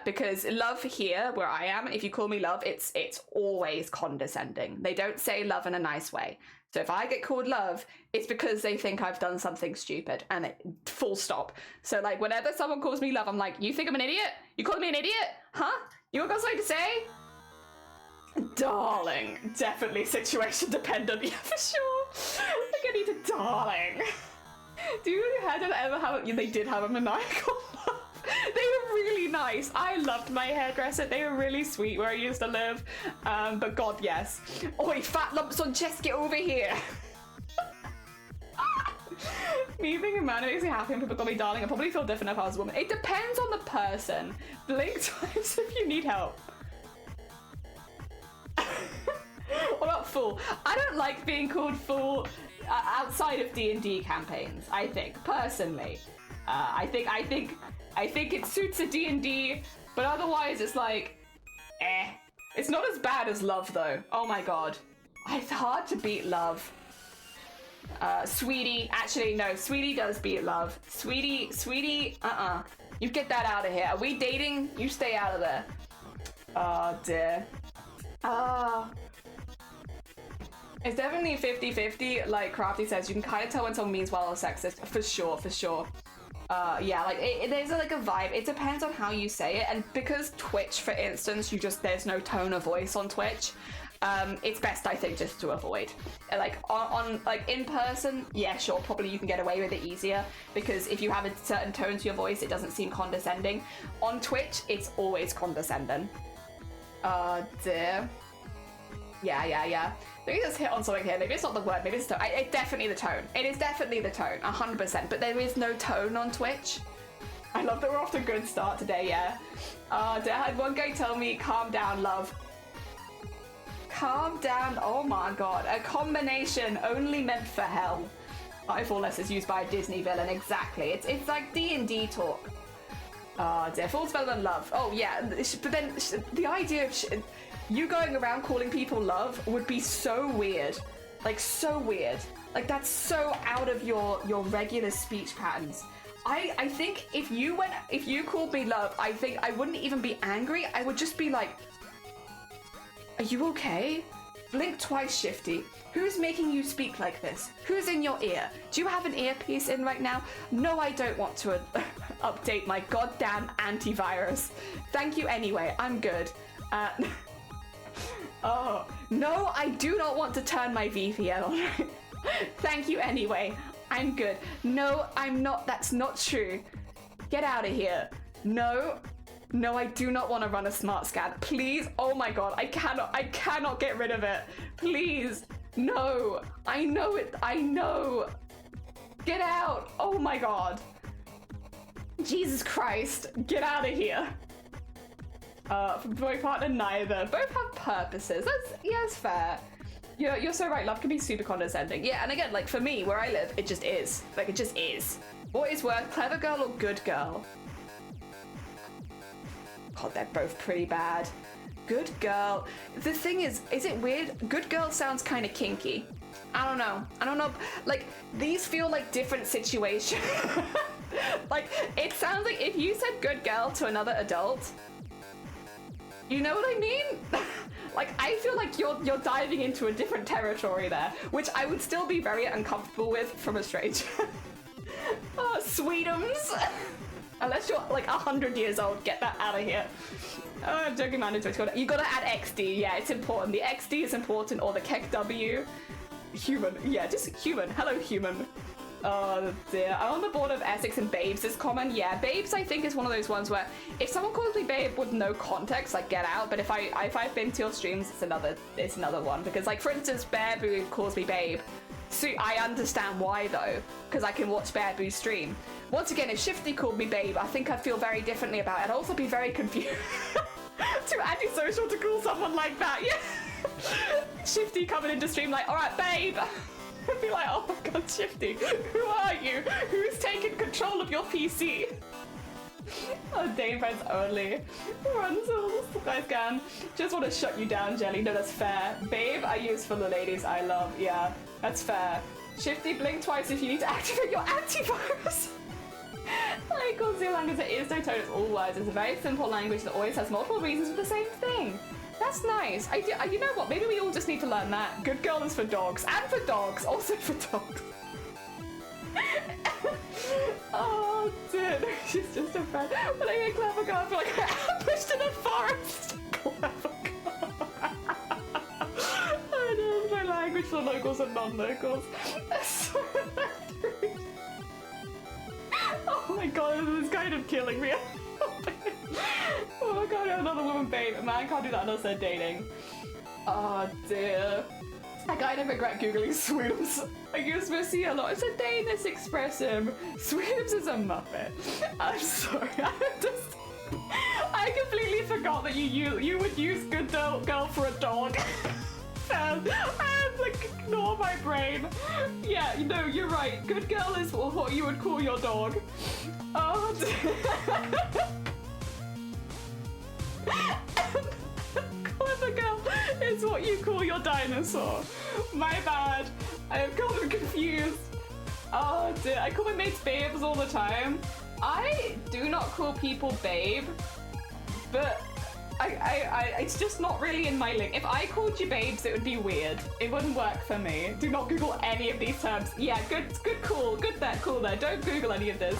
Because love here, where I am, if you call me love, it's always condescending. They don't say love in a nice way. So if I get called love, it's because they think I've done something stupid, and full stop. So like, whenever someone calls me love, I'm like, you think I'm an idiot? You calling me an idiot? Huh? You got something to say? Darling. Definitely situation dependent. Yeah, for sure. I think I need a darling. Do you ever have, they did have a maniacal love. They were really nice. I loved my hairdresser. They were really sweet where I used to live. But God, yes. Oi, fat lumps on chest, get over here. Me being a man, it makes me happy when people call me darling. I probably feel different if I was a woman. It depends on the person. Blink twice if you need help. What about fool? I don't like being called fool outside of D&D campaigns. I think personally, I think it suits a D&D, but otherwise it's like, eh. It's not as bad as love though. Oh my god, it's hard to beat love. Sweetie, actually no, sweetie does beat love. Sweetie, you get that out of here. Are we dating? You stay out of there. Oh dear. It's definitely 50-50, like Crafty says. You can kind of tell when someone means well or sexist. For sure. Yeah, like there's like a vibe. It depends on how you say it, and because Twitch, for instance, there's no tone of voice on Twitch. It's best, I think, just to avoid. Like on like in person, yeah, sure, probably you can get away with it easier, because if you have a certain tone to your voice, it doesn't seem condescending. On Twitch, it's always condescending. Dear. Yeah. Maybe just hit on something here. Maybe it's not the word, maybe it's the tone. It's definitely the tone. It is definitely the tone, 100%. But there is no tone on Twitch. I love that we're off to a good start today, yeah. I had one guy tell me, calm down, love. Calm down, oh my god. A combination only meant for hell. Life or less is used by a Disney villain, exactly. It's like D&D talk. Dear, full spell than love. Oh yeah, but then the idea of you going around calling people love would be so weird. Like, so weird. Like, that's so out of your regular speech patterns. I think if you called me love, I think I wouldn't even be angry. I would just be like, are you okay? Blink twice, Shifty. Who's making you speak like this? Who's in your ear? Do you have an earpiece in right now? No, I don't want to update my goddamn antivirus. Thank you anyway, I'm good. Oh, no, I do not want to turn my VPN on. Thank you anyway, I'm good. No, I'm not, that's not true. Get out of here. No, I do not want to run a smart scan. Please, oh my god, I cannot get rid of it. Please, no, I know. Get out, oh my god. Jesus Christ, get out of here. For my partner, neither. Both have purposes. That's fair. You're so right. Love can be super condescending. Yeah, and again, like for me, where I live, it just is. Like, it just is. What is worse, clever girl or good girl? God, they're both pretty bad. Good girl. The thing is it weird? Good girl sounds kind of kinky. I don't know. Like, these feel like different situations. Like, it sounds like if you said good girl to another adult, you know what I mean? Like, I feel like you're diving into a different territory there, which I would still be very uncomfortable with from a stranger. Oh, sweetums. Unless you're like 100 years old, get that out of here. Oh, I'm joking, man. You gotta add XD. Yeah, it's important. The XD is important, or the KEKW. Human. Yeah, just human. Hello, human. Oh dear. I'm on the board of Essex and Babes is common. Yeah, Babes I think is one of those ones where if someone calls me Babe with no context, like get out. But if I've been to your streams, it's another one. Because like for instance, Bear Boo calls me Babe. So I understand why though, because I can watch Bear Boo stream. Once again, if Shifty called me Babe, I think I'd feel very differently about it. I'd also be very confused. Too antisocial to call someone like that. Yeah. Shifty coming into stream like, all right, Babe. I'd be like, oh my god, Shifty, who are you? Who's taking control of your PC? Oh, Dane friends only. Run so the guys can. Just want to shut you down, Jelly. No, that's fair. Babe, I use for the ladies I love. Yeah, that's fair. Shifty, blink twice if you need to activate your antivirus. I call Zero language it is no tone, it's all words. It's a very simple language that always has multiple reasons for the same thing. That's nice. You know what? Maybe we all just need to learn that. Good girl is for dogs. And for dogs. Also for dogs. Oh, dude. She's just a friend. When I hear clever girl, I feel like I'm ambushed in a forest. Clever girl. I know my language for locals and non-locals. Oh my god, this is kind of killing me. Oh my god, another woman babe. Man can't do that unless they're dating. Oh dear. I kind of regret googling Sweetums. I use Missy a lot. It's a Danish expression. Sweetums is a muppet. I'm sorry. I completely forgot that you would use good girl for a dog. I have to ignore my brain. Yeah, no, you're right. Good girl is what you would call your dog. Oh dear. Clever girl is what you call your dinosaur. My bad. I have gotten confused. Oh dear. I call my mates babes all the time. I do not call people babe, but it's just not really in my link. If I called you babes, it would be weird. It wouldn't work for me. Do not Google any of these terms. Yeah, good, cool there. Don't Google any of this.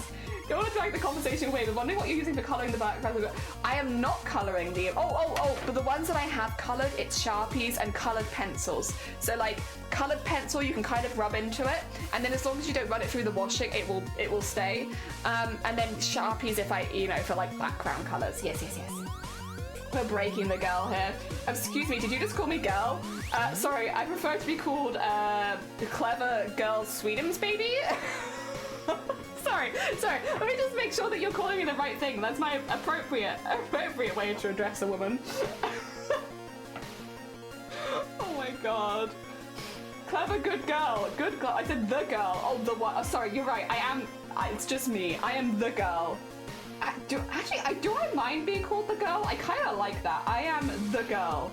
Don't want to drag the conversation away, but wondering what you're using for colouring the background. I am not colouring the... but the ones that I have coloured, it's Sharpies and coloured pencils. So like, coloured pencil, you can kind of rub into it, and then as long as you don't run it through the washing, it will stay. And then Sharpies for like background colours. Yes. We're breaking the girl here. Excuse me, did you just call me girl? Sorry, I prefer to be called the clever girl Sweetums baby. Sorry. Let me just make sure that you're calling me the right thing. That's my appropriate way to address a woman. Oh my god. Clever good girl. Good girl. I said the girl. Oh, the what? Oh, sorry, you're right. It's just me. I am the girl. Do I mind being called the girl? I kind of like that. I am the girl.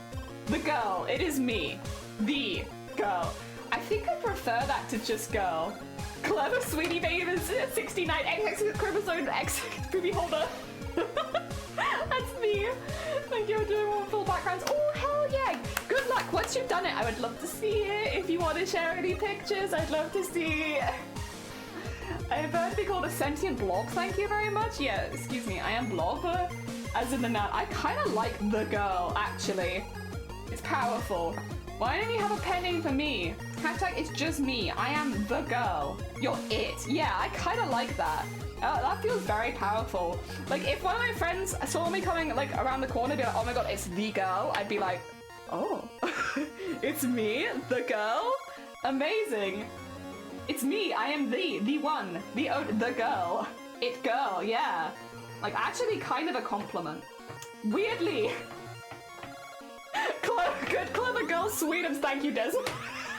The girl. It is me. The girl. I think I prefer that to just girl. Clever sweetie babe is 69 XX chromosome X booby holder. That's me. Thank you for doing more full backgrounds. Oh, hell yeah. Good luck. Once you've done it, I would love to see it. If you want to share any pictures, I'd love to see. I prefer to be called a sentient blob. Thank you very much. Yeah, excuse me. I am blob, as in the noun. I kind of like the girl, actually. It's powerful. Why don't you have a pen name for me? Hashtag it's just me. I am the girl. You're it. Yeah, I kind of like that. That feels very powerful. Like, if one of my friends saw me coming, like, around the corner, be like, oh my god, it's the girl, I'd be like, oh, it's me, the girl? Amazing. It's me, I am the one, the girl. It girl, yeah. Like, actually kind of a compliment. Weirdly. Good clever girl, Sweetums, thank you, Desmond.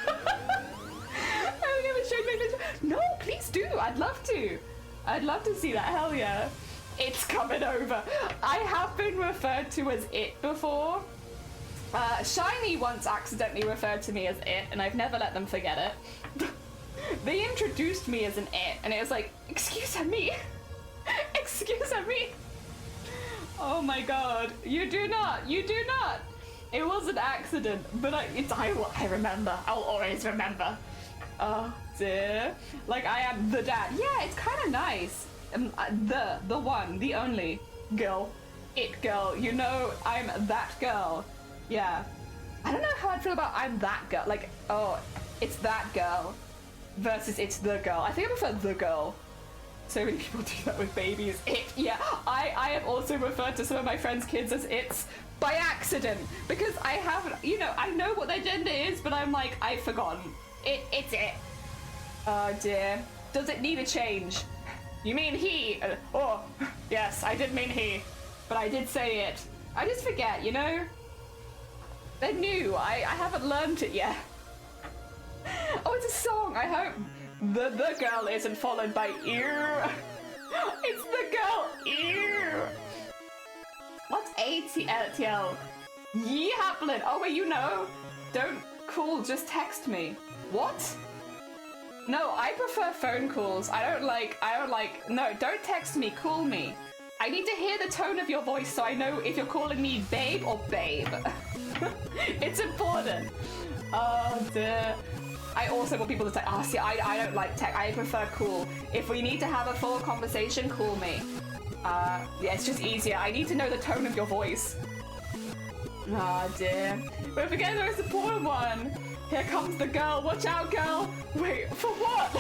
I haven't showed my picture. No, please do, I'd love to. I'd love to see that, hell yeah. It's coming over. I have been referred to as it before. Shiny once accidentally referred to me as it, and I've never let them forget it. They introduced me as an it, and it was like, excuse me. Excuse me. Oh my god. You do not. It was an accident, but I remember. I'll always remember. Oh dear. Like, I am the dad. Yeah, it's kind of nice. The one, the only girl. It girl. You know, I'm that girl. Yeah. I don't know how I'd feel about I'm that girl. Like, oh, it's that girl. versus it's the girl. I think I prefer the girl. So many people do that with babies. It, yeah. I have also referred to some of my friends' kids as it's by accident because I haven't, you know, I know what their gender is, but I'm like, I've forgotten. It's it. Oh dear. Does it need a change? You mean he? Oh, yes, I did mean he, but I did say it. I just forget, you know? They're new. I haven't learned it yet. Oh, it's a song. I hope the girl isn't followed by ear. It's the girl ear. What's ATL? Ye Haplin. Oh wait, you know. Don't call, just text me. What? No, I prefer phone calls. I don't like, no, don't text me, call me. I need to hear the tone of your voice so I know if you're calling me babe or babe. It's important. Oh dear. I also want people to say, see, I don't like tech. I prefer call. If we need to have a full conversation, call me. Yeah, it's just easier. I need to know the tone of your voice. Oh dear. We're forgetting there is a important one. Here comes the girl. Watch out, girl. Wait, for what?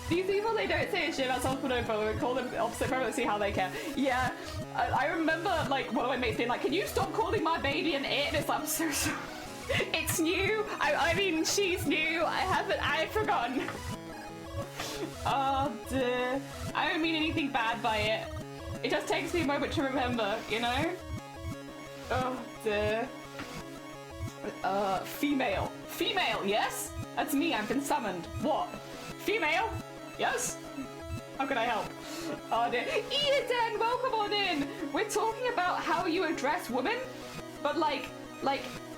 These people, they don't say a shit about self but we call them opposite forever to see how they care. Yeah, I remember like one of my mates being like, can you stop calling my baby an it? And it's like, I'm so sorry. It's new. I mean, she's new. I've forgotten. Oh dear. I don't mean anything bad by it. It just takes me a moment to remember, you know? Oh dear. Female. Female, yes? That's me, I've been summoned. What? Female? Yes? How can I help? Oh dear. Eden, welcome on in! We're talking about how you address women, but like,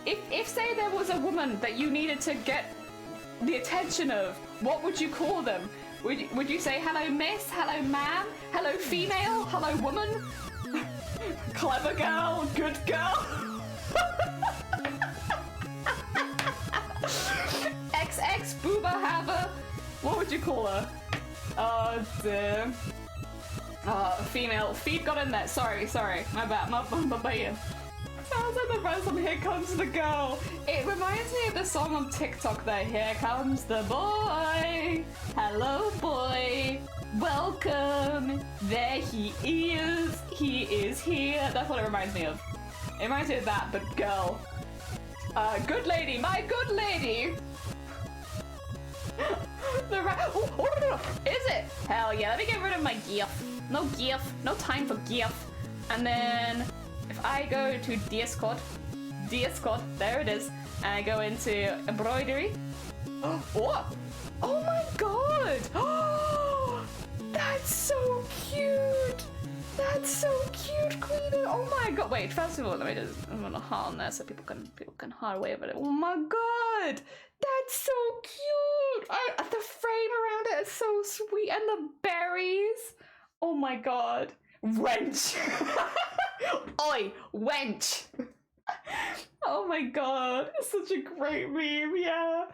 if say there was a woman that you needed to get the attention of, what would you call them? Would you say hello miss, hello ma'am, hello female, hello woman? Clever girl, good girl. XX booba haver. What would you call her? Oh dear. Female. Feet got in there. Sorry. My bad. My bad. Sounds like the rest of Here Comes the Girl. It reminds me of the song on TikTok there. Here comes the boy. Hello, boy. Welcome. There he is. He is here. That's what it reminds me of. It reminds me of that, but girl. Good lady. My good lady. No. Is it? Hell yeah. Let me get rid of my GIF. No GIF. No time for GIF. And then if I go to Discord, there it is, and I go into embroidery. Oh my god! Oh, that's so cute! That's so cute, Queen! Oh my god! Wait, first of all, let me just, I'm gonna heart on there so people can heart away with it. Oh my god! That's so cute! The frame around it is so sweet, and the berries. Oh my god! Wench! Oi, wench! Oh my god, it's such a great meme, yeah.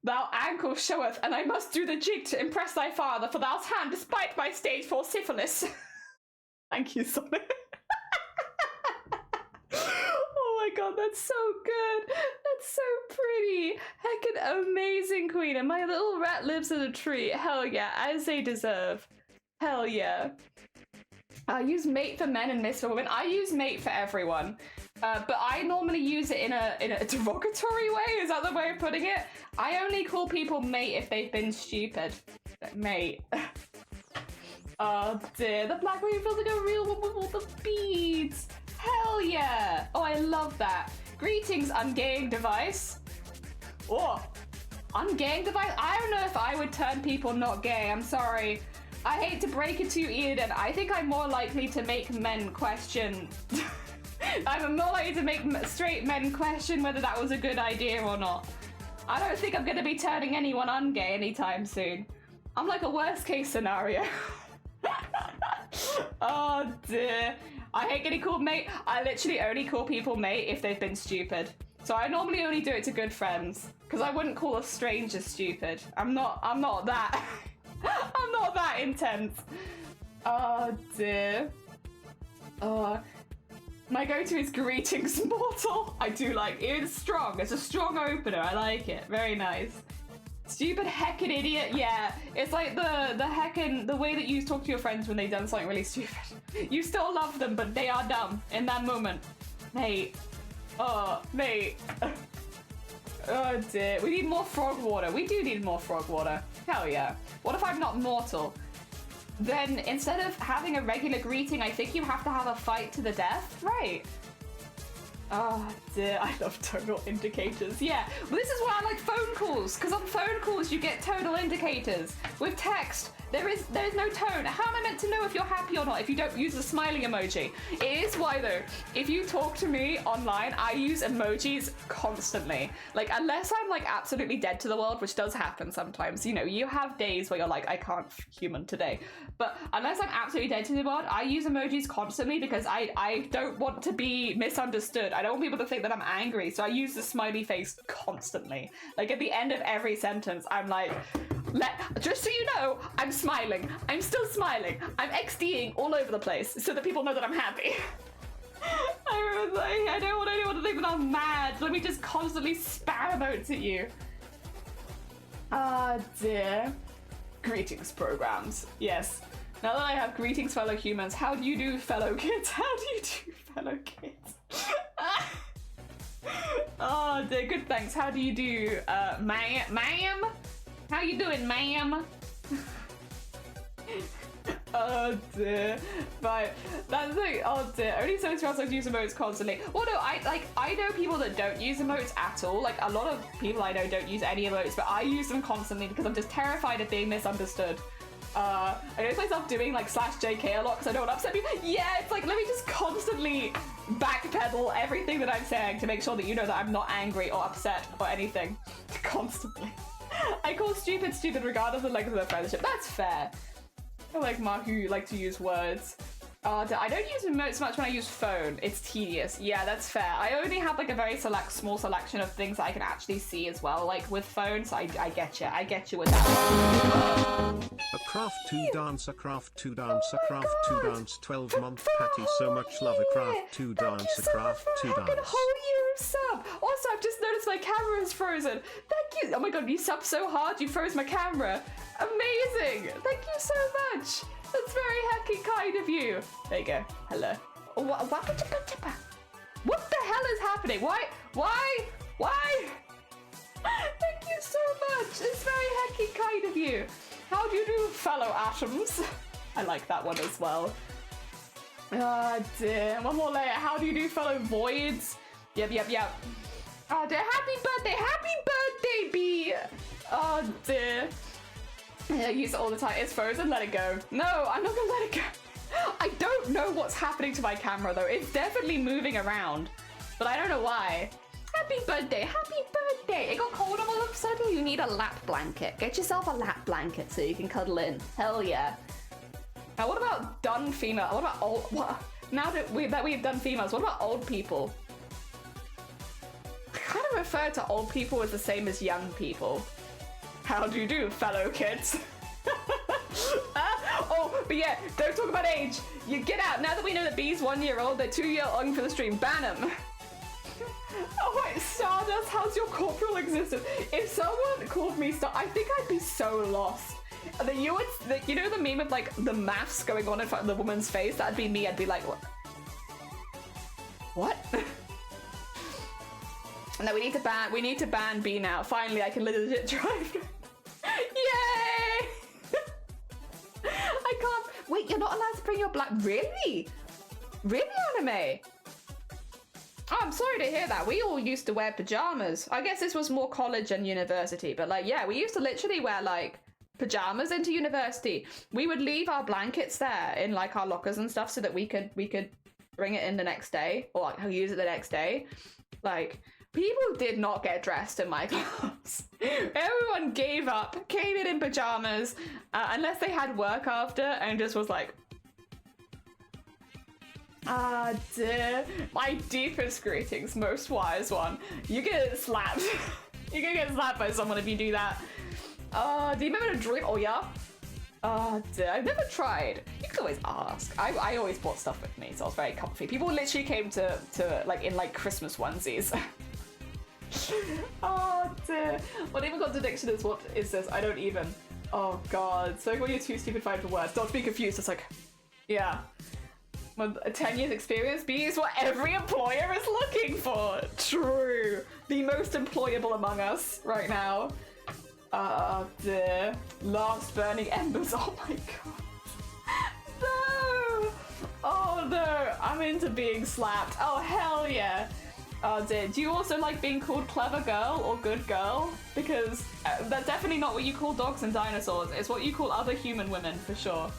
Thou ankle showeth, and I must do the jig to impress thy father, for thou's hand despite my stage 4 syphilis. Thank you, Sonic. Oh my god, that's so good. That's so pretty. Heckin' amazing, Queen. And my little rat lives in a tree. Hell yeah, as they deserve. Hell yeah. I use mate for men and miss for women. I use mate for everyone. But I normally use it in a derogatory way. Is that the way of putting it? I only call people mate if they've been stupid. Mate. Oh dear, the black one feels like a real one with all the beads. Hell yeah. Oh, I love that. Greetings, ungaying device. Oh, ungaying device? I don't know if I would turn people not gay. I'm sorry. I hate to break it to you, Eden. I think I'm more likely to make men question. I'm more likely to make straight men question whether that was a good idea or not. I don't think I'm going to be turning anyone ungay anytime soon. I'm like a worst case scenario. Oh dear. I hate getting called mate. I literally only call people mate if they've been stupid. So I normally only do it to good friends. Because I wouldn't call a stranger stupid. I'm not that. I'm not that intense. Oh dear. My go-to is greetings, mortal. I do like it. It's strong. It's a strong opener. I like it. Very nice. Stupid heckin' idiot, yeah. It's like the heckin', the way that you talk to your friends when they've done something really stupid. You still love them, but they are dumb in that moment. Mate. Oh, mate. Oh dear. We need more frog water. We do need more frog water. Hell yeah. What if I'm not mortal? Then instead of having a regular greeting, I think you have to have a fight to the death? Right. Oh dear, I love tonal indicators. Yeah, well, this is why I like phone calls, because on phone calls you get tonal indicators. With text, there is no tone. How am I meant to know if you're happy or not if you don't use the smiling emoji? It is why though, if you talk to me online, I use emojis constantly. Like, unless I'm like absolutely dead to the world, which does happen sometimes. You know, you have days where you're like, I can't human today. But unless I'm absolutely dead to the world, I use emojis constantly because I don't want to be misunderstood. I don't want people to think that I'm angry, so I use the smiley face constantly. Like at the end of every sentence, I'm like, just so you know, I'm smiling. I'm still smiling. I'm XDing all over the place so that people know that I'm happy. I remember saying, I don't want anyone to think that I'm mad. Let me just constantly spam emotes at you. Ah, dear. Greetings programs. Yes. Now that I have greetings fellow humans, how do you do fellow kids? How do you do fellow kids? Oh dear, good thanks. How do you do, ma'am? How you doing, ma'am? Oh dear. Right, that's like, oh dear. Only so many people use emotes constantly. Well, no, I know people that don't use emotes at all. Like a lot of people I know don't use any emotes, but I use them constantly because I'm just terrified of being misunderstood. I notice myself doing like /JK a lot because I don't want to upset people. Yeah, it's like, let me just constantly backpedal everything that I'm saying to make sure that you know that I'm not angry or upset or anything. Constantly. I call stupid regardless of length of the friendship. That's fair. I like Mark who like to use words. I don't use emotes much when I use phone. It's tedious. Yeah, that's fair. I only have like a very small selection of things that I can actually see as well. Like with phones, I get you. I get you with that. A craft 2 dance, a craft 2 dance, a craft 2 dance, 12-month Patty, so much love, a craft 2 dance, a craft 2 dance. A whole year of sub. Also, I've just noticed my camera is frozen. Thank you. Oh my god, you subbed so hard, you froze my camera. Amazing. Thank you so much. That's very heckin' kind of you. There you go. Hello. What the hell is happening? Why? Thank you so much. It's very heckin' kind of you. How do you do, fellow atoms? I like that one as well. Ah, dear. One more layer. How do you do, fellow voids? Yep. Oh dear. Happy birthday, bee. Oh dear. I use it all the time. It's frozen. Let it go. No, I'm not gonna let it go. I don't know what's happening to my camera though. It's definitely moving around, but I don't know why. Happy birthday. It got cold all of a sudden. You need a lap blanket. Get yourself a lap blanket so you can cuddle in. Hell yeah. Now what about done female? What about old? What? Now that we've done females, what about old people? I kind of refer to old people as the same as young people. How do you do, fellow kids? Oh, but yeah, don't talk about age. You get out. Now that we know that B's 1 year old, they're 2 year old for the stream. Ban them. Oh wait, Stardust, how's your corporal existence? If someone called me I think I'd be so lost. That you know the meme of like the maths going on in front of the woman's face? That'd be me. I'd be like, what? No, we need to ban B now. Finally, I can legit drive. Yay! I can't. Wait, you're not allowed to bring your black. Really, anime? Oh, I'm sorry to hear that. We all used to wear pajamas. I guess this was more college and university, but like, yeah, we used to literally wear like pajamas into university. We would leave our blankets there in like our lockers and stuff so that we could bring it in the next day or like use it the next day. Like, people did not get dressed in my class. Everyone gave up, came in pajamas, unless they had work after, and just was like, ah, dear. My deepest greetings, most wise one. You get slapped. You're gonna get slapped by someone if you do that. Do you remember to drink? Oh, yeah? Oh, dear. I've never tried. You could always ask. I always brought stuff with me, so I was very comfy. People literally came to like, in, like, Christmas onesies. Oh dear. What even contradiction is what is this? I don't even. Oh god. So when you're too stupid find for words. Don't be confused. It's like, yeah. Well, 10 years experience, B is what every employer is looking for. True. The most employable among us right now. Dear. Last burning embers. Oh my god. No. Oh no. I'm into being slapped. Oh hell yeah. Oh dear. Do you also like being called clever girl or good girl? Because that's definitely not what you call dogs and dinosaurs. It's what you call other human women for sure.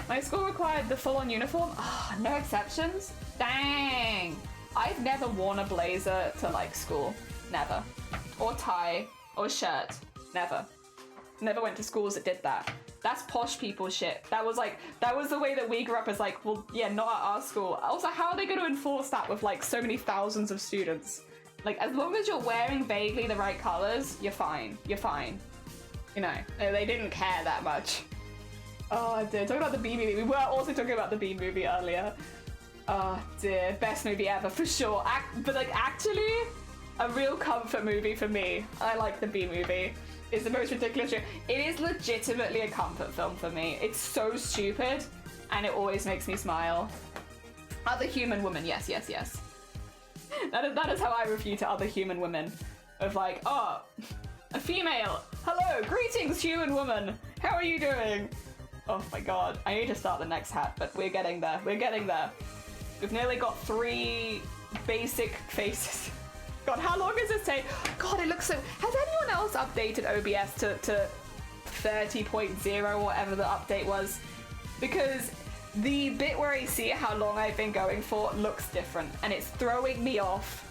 My school required the full-on uniform. Oh, no exceptions? Dang. I've never worn a blazer to like school. Never. Or tie. Or shirt. Never. Never went to schools that did that. That's posh people shit. That was the way that we grew up as like, well, yeah, not at our school. Also, how are they going to enforce that with like so many thousands of students? Like, as long as you're wearing vaguely the right colors, you're fine. You're fine. You know, they didn't care that much. Oh dear, talking about the B movie. We were also talking about the B movie earlier. Oh dear, best movie ever for sure. But like actually, a real comfort movie for me. I like the B movie. It's the most ridiculous show. It is legitimately a comfort film for me. It's so stupid, and it always makes me smile. Other human woman, yes, yes, yes. That is how I review to other human women. Of like, oh, a female. Hello, greetings, human woman. How are you doing? Oh my god, I need to start the next hat, but we're getting there. We're getting there. We've nearly got 3 basic faces. God, how long does this take? God, it looks so... Has anyone else updated OBS to 30.0 or whatever the update was? Because the bit where I see how long I've been going for looks different, and it's throwing me off.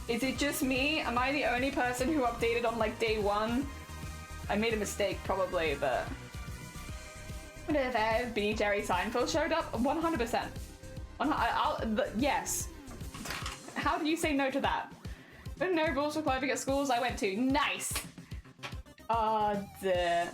Is it just me? Am I the only person who updated on like day 1? I made a mistake probably, but... Would it have been Jerry Seinfeld showed up? 100%. Yes. How do you say no to that? But no rules required to get schools I went to. Nice. Oh dear.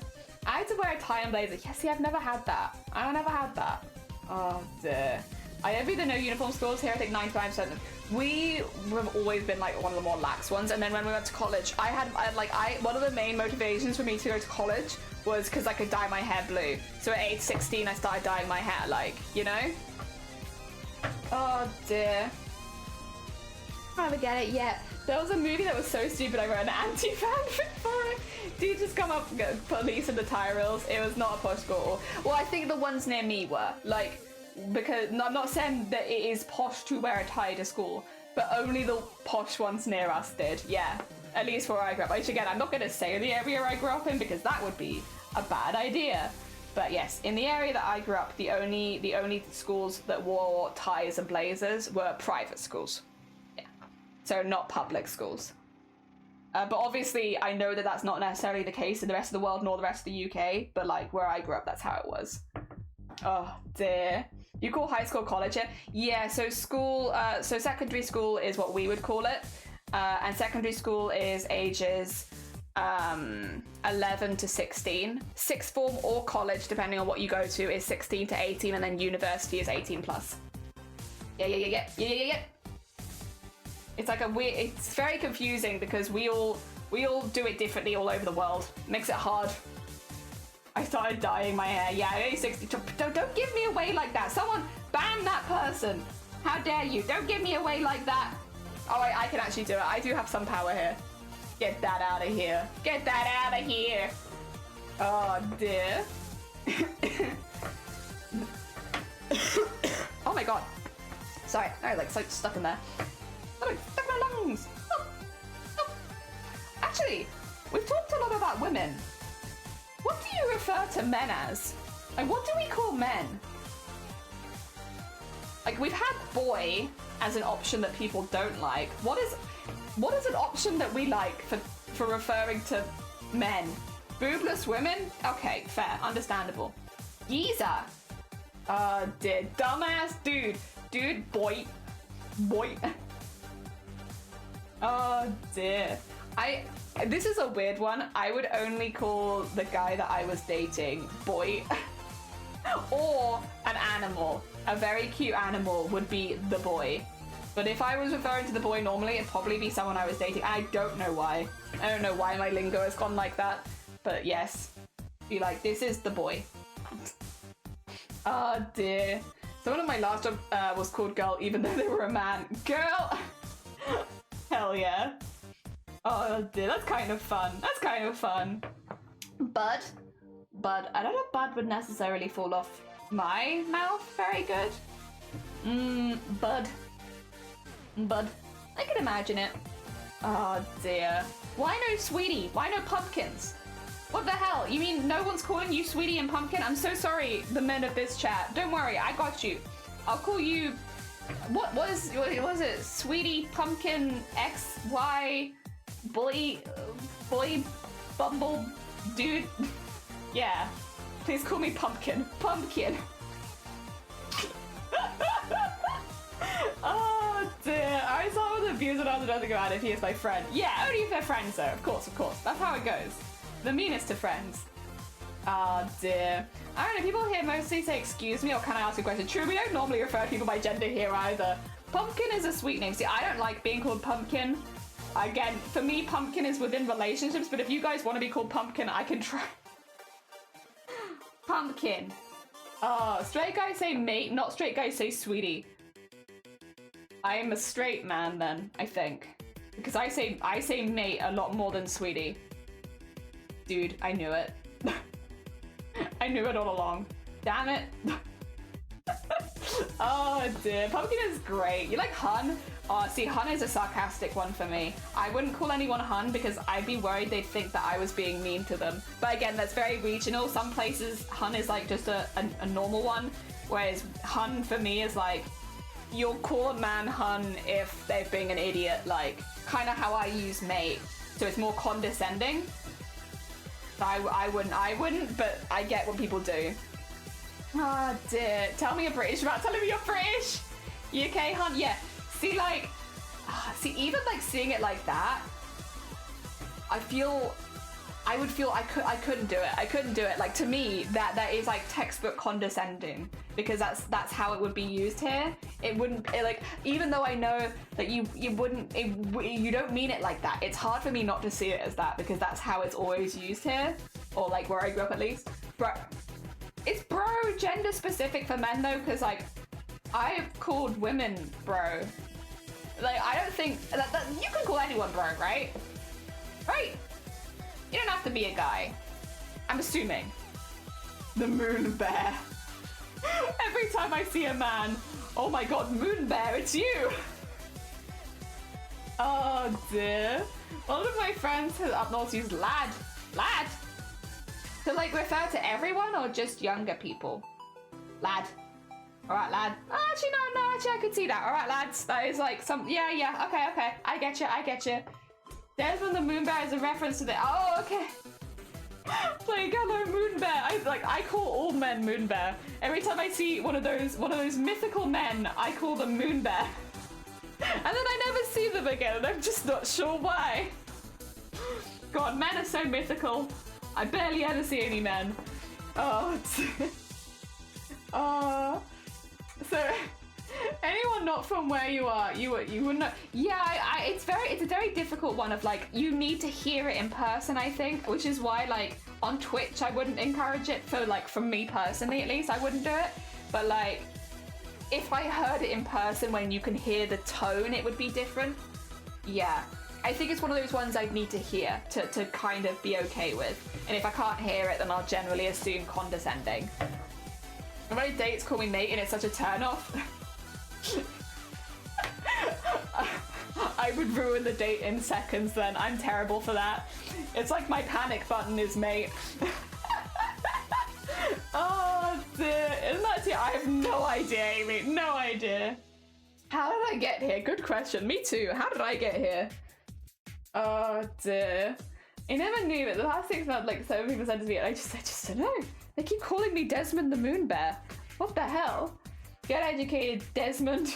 I had to wear a tie and blazer. Yeah, see, I've never had that. I never had that. Oh dear. I envy the no uniform schools here. I think 95% of them. We have always been like one of the more lax ones. And then when we went to college, one of the main motivations for me to go to college was because I could dye my hair blue. So at age 16, I started dyeing my hair, like, you know? Oh dear. I haven't get it yet. There was a movie that was so stupid I wrote an anti-fanfic for it. Dude just come up, police in the tire rails. It was not a posh school. Well, I think the ones near me were. Like, because, I'm not saying that it is posh to wear a tie to school, but only the posh ones near us did, yeah. At least where I grew up. Which again, I'm not going to say the area I grew up in because that would be a bad idea. But yes, in the area that I grew up, the only schools that wore ties and blazers were private schools. Yeah. So not public schools. But obviously, I know that that's not necessarily the case in the rest of the world nor the rest of the UK. But like where I grew up, that's how it was. Oh dear. You call high school college here? Yeah. So school. So secondary school is what we would call it, and secondary school is ages 11 to 16. Sixth form or college, depending on what you go to, is 16 to 18, and then university is 18 plus. Yeah. It's like a weird. It's very confusing because we all do it differently all over the world. Makes it hard. I started dyeing my hair. Yeah, I'm 60. Don't give me away like that. Someone ban that person. How dare you? Don't give me away like that. Oh, I can actually do it. I do have some power here. Get that out of here. Get that out of here. Oh dear. Oh my god. Sorry, I like so stuck in there. Oh, stuck in my lungs. Oh. Actually, we've talked a lot about women. What do you refer to men as? Like, what do we call men? Like, we've had boy as an option that people don't like. What is an option that we like for referring to men? Boobless women? Okay, fair, understandable. Geezer. Dear, dumbass dude. Dude, boy. Oh dear. This is a weird one. I would only call the guy that I was dating boy. Or an animal. A very cute animal would be the boy. But if I was referring to the boy normally, it'd probably be someone I was dating. I don't know why. I don't know why my lingo has gone like that. But yes. Be like, this is the boy. Oh dear. So one of my last job was called girl, even though they were a man. Girl! Hell yeah. Oh dear, that's kind of fun. That's kind of fun. Bud. I don't know if bud would necessarily fall off my mouth very good. Bud. I can imagine it. Oh dear. Why no sweetie? Why no pumpkins? What the hell? You mean no one's calling you sweetie and pumpkin? I'm so sorry, the men of this chat. Don't worry, I got you. I'll call you... What was it? Sweetie, pumpkin, XY, boy, bumble, dude? Yeah. Please call me pumpkin. Pumpkin. Oh dear. I saw the views when I was joking about if he is my friend. Yeah, only if they're friends though. Of course. That's how it goes. The meanest of friends. Oh dear. I don't know, people here mostly say excuse me or can I ask a question? True, we don't normally refer to people by gender here either. Pumpkin is a sweet name. See, I don't like being called pumpkin. Again, for me, pumpkin is within relationships, but if you guys want to be called pumpkin, I can try. Pumpkin. Oh, straight guys say mate, not straight guys say sweetie. I am a straight man then, I think. Because I say mate a lot more than sweetie. Dude, I knew it. I knew it all along. Damn it. Oh dear, pumpkin is great. You like hun? Oh, see, hun is a sarcastic one for me. I wouldn't call anyone hun because I'd be worried they'd think that I was being mean to them. But again, that's very regional. Some places hun is like just a normal one, whereas hun for me is like, you'll call a man hun if they're being an idiot, like kind of how I use mate. So it's more condescending. I wouldn't, but I get what people do. Oh dear. Tell me you're British, right? Tell me you're British. UK, hun? Yeah. See, like, even like seeing it like that, I couldn't do it. I couldn't do it. Like, to me, that is like textbook condescending because that's how it would be used here. It wouldn't, like, even though I know that you don't mean it like that. It's hard for me not to see it as that because that's how it's always used here, or like where I grew up at least. Bro, it's bro gender specific for men though, because like I've called women bro. Like, I don't think that you can call anyone bro, right? Right? You don't have to be a guy. I'm assuming. The moon bear. Every time I see a man, oh my god, moon bear, it's you! Oh dear. One of my friends up north used lad. Lad! To like refer to everyone or just younger people? Lad. Alright, lad. Oh, actually, no, actually, I could see that. Alright, lads. That is like some. Yeah, okay. I get you. Desmond the Moon Bear is a reference to the. Oh, okay. Like, hello, Moon Bear. I call all men Moon Bear. Every time I see one of those mythical men, I call them Moon Bear. And then I never see them again, and I'm just not sure why. God, men are so mythical. I barely ever see any men. Oh, so anyone not from where you are, you wouldn't know. Yeah, it's a very difficult one of like, you need to hear it in person, I think, which is why like on Twitch I wouldn't encourage it for me personally, at least I wouldn't do it. But like, if I heard it in person when you can hear the tone, it would be different. Yeah, I think it's one of those ones I'd need to hear to kind of be okay with. And if I can't hear it, then I'll generally assume condescending. And my dates call me mate and it's such a turn off. I would ruin the date in seconds then. I'm terrible for that. It's like my panic button is mate. Oh dear. Isn't that dear? I have no idea, Amy. No idea. How did I get here? Good question. Me too. How did I get here? Oh dear. I never knew it. The last 6 months, like, so many people said to me, and I just don't know. They keep calling me Desmond the Moon Bear. What the hell? Get educated, Desmond.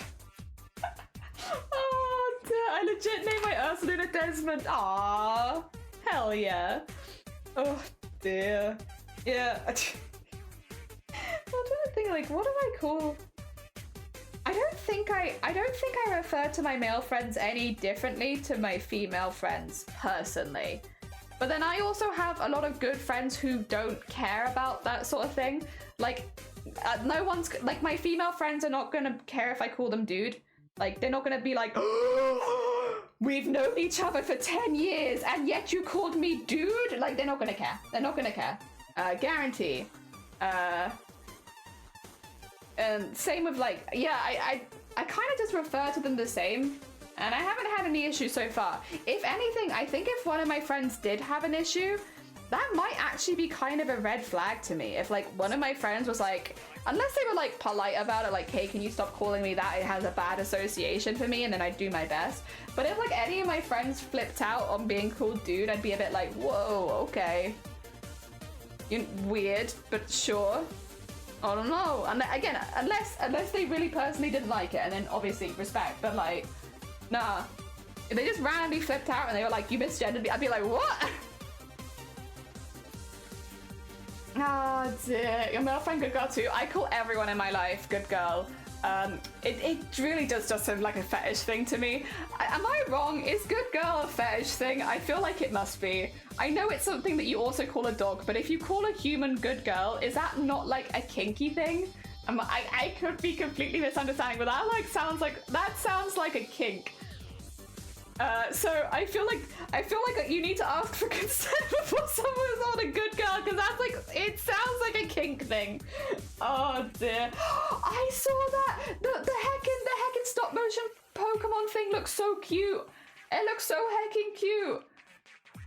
Oh dear. I legit named my Ursulina Desmond. Aww. Hell yeah. Oh dear. Yeah. I'm trying to think, like, what do I call? I don't don't think I refer to my male friends any differently to my female friends personally. But then I also have a lot of good friends who don't care about that sort of thing. Like, no one's, like, my female friends are not gonna care if I call them dude. Like, they're not gonna be like, we've known each other for 10 years and yet you called me dude? Like, they're not gonna care. They're not gonna care. Guarantee. And same with, like, yeah, I kind of just refer to them the same. And I haven't had any issues so far. If anything, I think if one of my friends did have an issue, that might actually be kind of a red flag to me. If, like, one of my friends was like, unless they were, like, polite about it, like, hey, can you stop calling me that? It has a bad association for me, and then I'd do my best. But if, like, any of my friends flipped out on being called dude, I'd be a bit like, whoa, okay. Weird, but sure. I don't know. And again, unless they really personally didn't like it, and then obviously respect, but, like, nah. If they just randomly flipped out and they were like, you misgendered me, I'd be like, what? Oh dear, your male friend good girl too. I call everyone in my life good girl. It really does just seem like a fetish thing to me. Am I wrong? Is good girl a fetish thing? I feel like it must be. I know it's something that you also call a dog, but if you call a human good girl, is that not like a kinky thing? I could be completely misunderstanding, but that sounds like a kink. So I feel like you need to ask for consent before someone's on a good girl, because that's like, it sounds like a kink thing. Oh dear. I saw that. The heckin' stop motion Pokemon thing looks so cute. It looks so heckin' cute.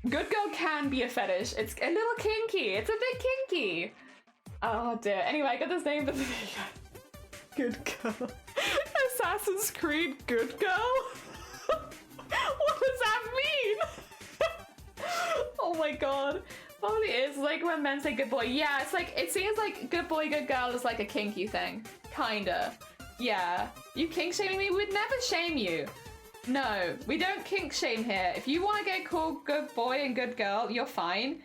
Good girl can be a fetish. It's a little kinky. It's a bit kinky. Oh dear. Anyway, I got this name for the video. Good girl. Assassin's Creed good girl? What does that mean? Oh my god. Probably is like when men say good boy. Yeah, it's like, it seems like good boy, good girl is like a kinky thing. Kinda. Yeah. You kink shaming me? We'd never shame you. No, we don't kink shame here. If you want to get called good boy and good girl, you're fine.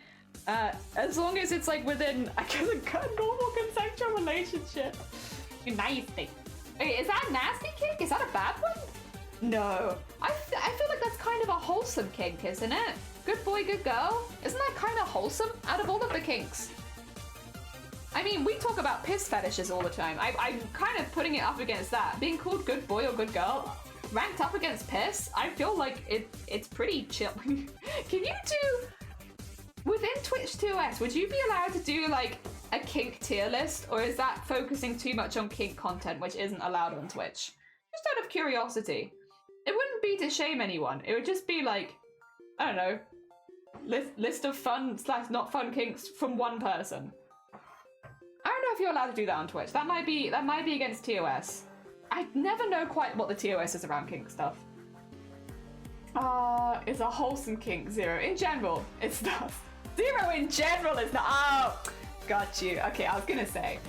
As long as it's like within, I guess, a normal consensual relationship. Nasty. Wait, is that a nasty kink? Is that a bad one? No. I feel like that's kind of a wholesome kink, isn't it? Good boy, good girl. Isn't that kind of wholesome out of all of the kinks? I mean, we talk about piss fetishes all the time. I'm kind of putting it up against that. Being called good boy or good girl, ranked up against piss, I feel like it's pretty chill. Can you do... Within Twitch 2S, would you be allowed to do, like, a kink tier list? Or is that focusing too much on kink content, which isn't allowed on Twitch? Just out of curiosity. It wouldn't be to shame anyone. It would just be like, I don't know, list of fun / not fun kinks from one person. I don't know if you're allowed to do that on Twitch. That might be against TOS. I never know quite what the TOS is around kink stuff. Is a wholesome kink 0 in general? It's not. 0 in general is not. Oh, got you. Okay, I was gonna say.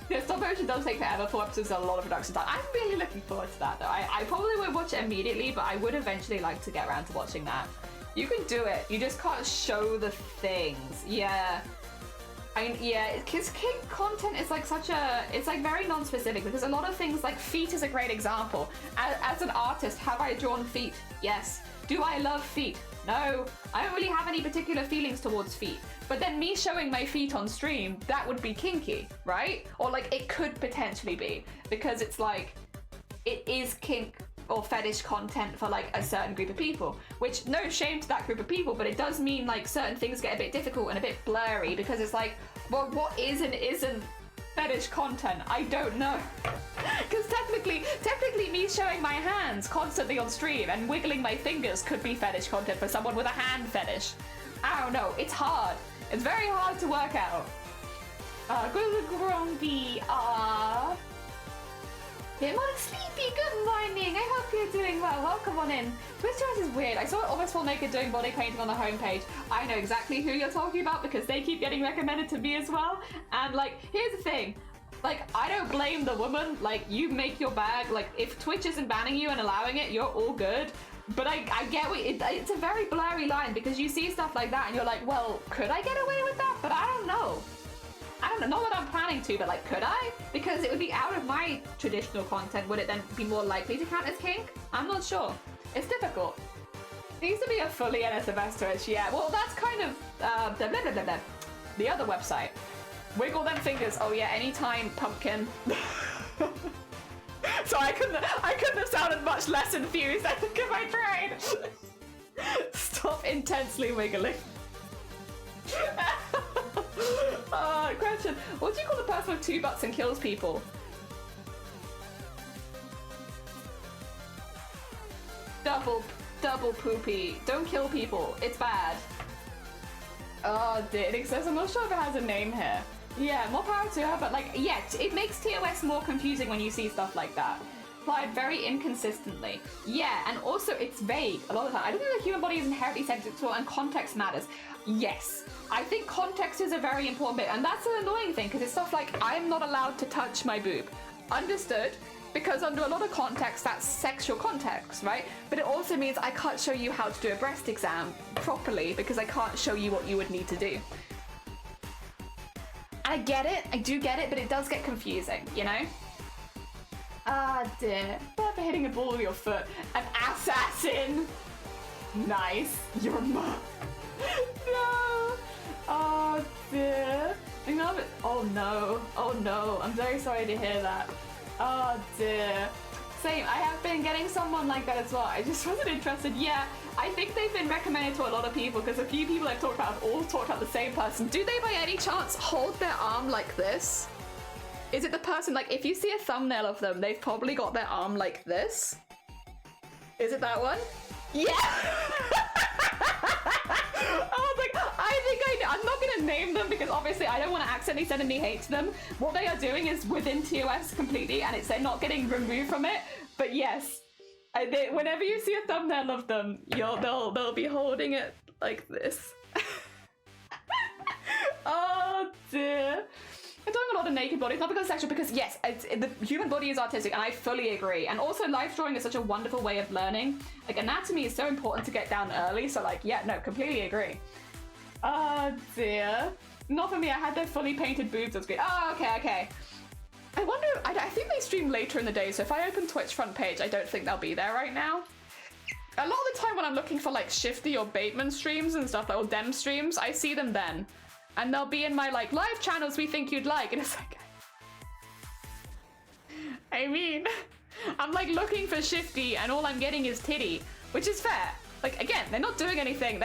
Yeah, stop motion does take forever. 4 episodes is a lot of production time. I'm really looking forward to that though. I probably won't watch it immediately, but I would eventually like to get around to watching that. You can do it. You just can't show the things. Yeah. Yeah, because kink content is like it's like very non-specific, because a lot of things, like feet is a great example. As an artist, have I drawn feet? Yes. Do I love feet? No. I don't really have any particular feelings towards feet. But then me showing my feet on stream, that would be kinky, right? Or like it could potentially be, because it's like, it is kink or fetish content for like a certain group of people, which no shame to that group of people, but it does mean like certain things get a bit difficult and a bit blurry, because it's like, well, what is and isn't fetish content? I don't know. Because technically me showing my hands constantly on stream and wiggling my fingers could be fetish content for someone with a hand fetish. I don't know, it's hard. It's very hard to work out. Good grumpy, Bit more sleepy, good morning. I hope you're doing well. Welcome on in. Twitch is weird. I saw it almost full naked doing body painting on the homepage. I know exactly who you're talking about, because they keep getting recommended to me as well. And like, here's the thing. Like, I don't blame the woman. Like, you make your bag. Like, if Twitch isn't banning you and allowing it, you're all good. But I get what it's a very blurry line, because you see stuff like that and you're like, well, could I get away with that? But I don't know. I don't know, not that I'm planning to, but like, could I? Because it would be out of my traditional content. Would it then be more likely to count as kink? I'm not sure. It's difficult. It needs to be a fully NSFS Twitch, yeah. Well, that's kind of, blah, blah, blah, blah, blah. The other website. Wiggle them fingers. Oh yeah, anytime pumpkin. So I couldn't have sounded much less enthused, I think, if I tried. Stop intensely wiggling. Question. What do you call the person with 2 butts and kills people? Double poopy. Don't kill people. It's bad. Oh, it says I'm not sure if it has a name here. Yeah, more power to her, but like, yeah, it makes TOS more confusing when you see stuff like that. Applied very inconsistently. Yeah, and also it's vague a lot of the time. I don't think the human body is inherently sensitive and context matters. Yes, I think context is a very important bit, and that's an annoying thing because it's stuff like, I'm not allowed to touch my boob. Understood? Because under a lot of context, that's sexual context, right? But it also means I can't show you how to do a breast exam properly because I can't show you what you would need to do. I get it, I do get it, but it does get confusing, you know? Ah, dear. But for hitting a ball with your foot. An assassin! Nice. Your mom. No! Oh, dear. Oh, no. Oh, no. I'm very sorry to hear that. Oh, dear. Same. I have been getting someone like that as well. I just wasn't interested. Yeah, I think they've been recommended to a lot of people because a few people I've talked about have all talked about the same person. Do they by any chance hold their arm like this? Is it the person, like, if you see a thumbnail of them, they've probably got their arm like this? Is it that one? Yeah! I was like, I think I know. I'm not going to name them because obviously I don't want to accidentally send any hate to them. What they are doing is within TOS completely, and they're not getting removed from it. But yes, whenever you see a thumbnail of them, they'll be holding it like this. Oh dear. I'm talking a lot of naked bodies, not because it's sexual, because yes, the human body is artistic, and I fully agree. And also, life drawing is such a wonderful way of learning. Like, anatomy is so important to get down early, so like, yeah, no, completely agree. Oh dear. Not for me, I had their fully painted boobs on screen. Oh, okay. I wonder, I think they stream later in the day, so if I open Twitch front page, I don't think they'll be there right now. A lot of the time when I'm looking for like Shifty or Bateman streams and stuff, like, or Dem streams, I see them then. And they'll be in my like live channels we think you'd like, and it's like, I mean, I'm like looking for Shifty and all I'm getting is titty, which is fair. Like, again, they're not doing anything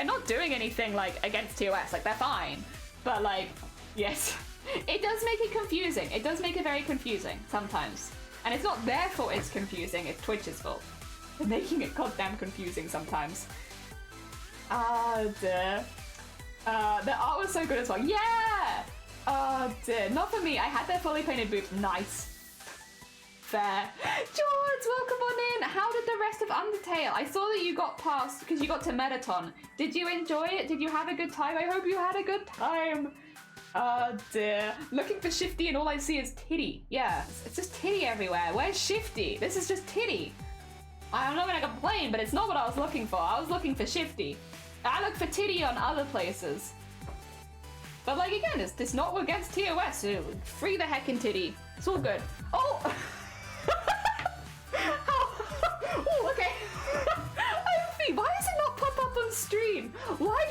like against TOS, like they're fine. But like, yes, it does make it confusing. It does make it very confusing sometimes. And it's not their fault it's confusing, it's Twitch's fault. They're making it goddamn confusing sometimes. Ah, dear. The art was so good as well. Yeah! Oh dear. Not for me. I had their fully painted boobs. Nice. Fair. George, welcome on in. How did the rest of Undertale? I saw that you got past, because you got to Mettaton. Did you enjoy it? Did you have a good time? I hope you had a good time. Oh dear. Looking for Shifty and all I see is titty. Yeah, it's just titty everywhere. Where's Shifty? This is just titty. I'm not going to complain, but it's not what I was looking for. I was looking for Shifty. I look for titty on other places. But like, again, it's not against TOS, so free the heckin' titty. It's all good. Oh! Oh, okay. Why does it not pop up on stream? Why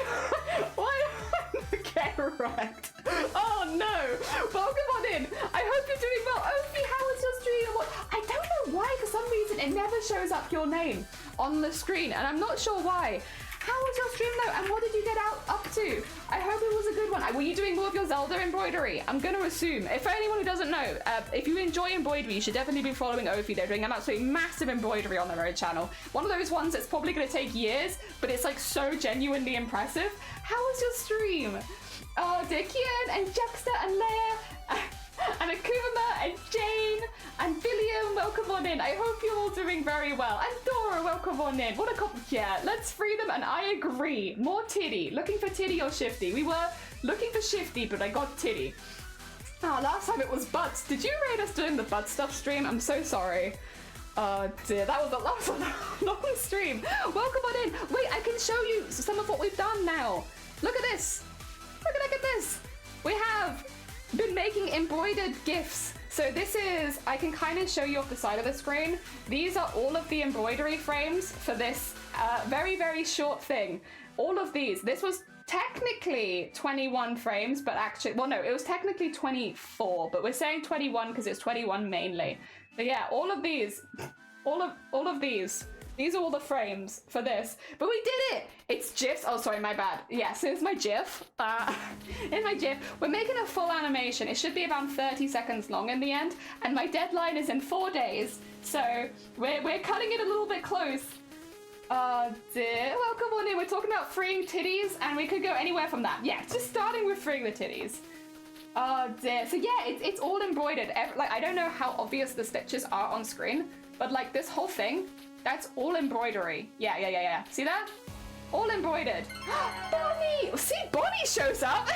get wrecked? Oh no! Welcome on in. I hope you're doing well. Ophi, how was your stream? I don't know why, for some reason it never shows up your name on the screen, and I'm not sure why. How was your stream though, and what did you get up to? I hope it was a good one. Were you doing more of your Zelda embroidery? I'm gonna assume. If anyone who doesn't know, if you enjoy embroidery, you should definitely be following Ophi. They're doing an absolutely massive embroidery on their own channel. One of those ones that's probably gonna take years, but it's like so genuinely impressive. How was your stream? Oh, dear, Kian and Juxta and Leia and Akuma and Jane and Billiam, welcome on in. I hope you're all doing very well. And Dora, welcome on in. What a yeah, let's free them, and I agree. More titty. Looking for titty or Shifty. We were looking for Shifty, but I got titty. Oh, last time it was butts. Did you rate us doing the butt stuff stream? I'm so sorry. Oh dear, that was a long stream. Welcome on in. Wait, I can show you some of what we've done now. Look at this. Look at this. We have been making embroidered gifts. So this is, I can kind of show you off the side of the screen. These are all of the embroidery frames for this very, very short thing. All of these. This was technically 21 frames, but actually, well, no, it was technically 24, but we're saying 21 because it's 21 mainly. But yeah, all of these, all of these are all the frames for this. But we did it! It's GIFs. Oh, sorry, my bad. Yeah, so it's my GIF. In my GIF, we're making a full animation. It should be around 30 seconds long in the end, and my deadline is in 4 days. So we're cutting it a little bit close. Dear. Welcome on in. We're talking about freeing titties, and we could go anywhere from that. Yeah, just starting with freeing the titties. Dear. So yeah, it's all embroidered. Like, I don't know how obvious the stitches are on screen, but like this whole thing, that's all embroidery. Yeah. See that? All embroidered. Bonnie! See, Bonnie shows up.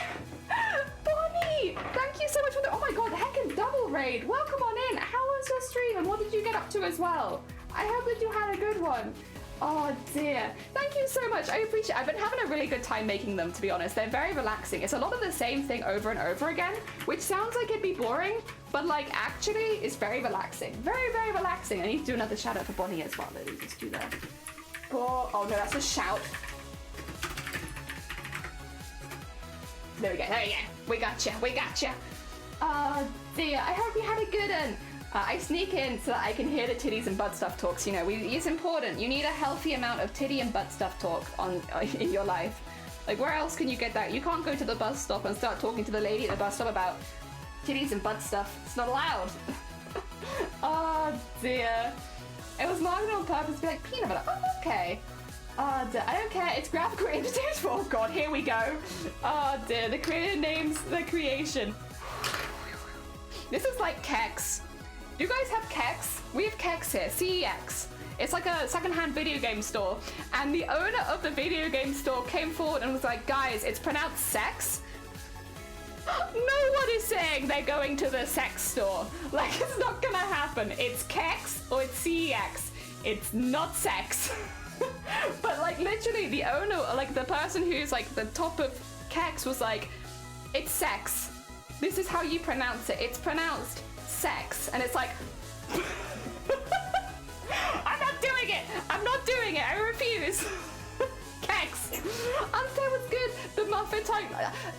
Bonnie! Thank you so much for the, oh my god, heckin' double raid. Welcome on in. How was your stream, and what did you get up to as well? I hope that you had a good one. Oh dear. Thank you so much. I appreciate it. I've been having a really good time making them, to be honest. They're very relaxing. It's a lot of the same thing over and over again, which sounds like it'd be boring, but like actually it's very relaxing. Very, very relaxing. I need to do another shout out for Bonnie as well. Let me just do that. Oh no, that's a shout. There we go. We gotcha. Oh dear. I hope you had a good one. I sneak in so that I can hear the titties and butt stuff talks. You know, it's important. You need a healthy amount of titty and butt stuff talk in your life. Like, where else can you get that? You can't go to the bus stop and start talking to the lady at the bus stop about titties and butt stuff. It's not allowed. Oh dear. It was marketed on purpose to be like peanut butter. Oh, okay. Oh dear. I don't care. It's graphical entertainment. Oh god, here we go. Oh dear. The creator names the creation. This is like Kex. Do you guys have Kex? We have Kex here, CEX. It's like a secondhand video game store. And the owner of the video game store came forward and was like, guys, it's pronounced sex. No one is saying they're going to the sex store. Like, it's not gonna happen. It's Kex or it's CEX. It's not sex. But like literally the owner, like the person who's like the top of Kex was like, it's sex. This is how you pronounce it. It's pronounced sex. And it's like, I'm not doing it. I refuse. Kex. Untamed was good. The Muffet type.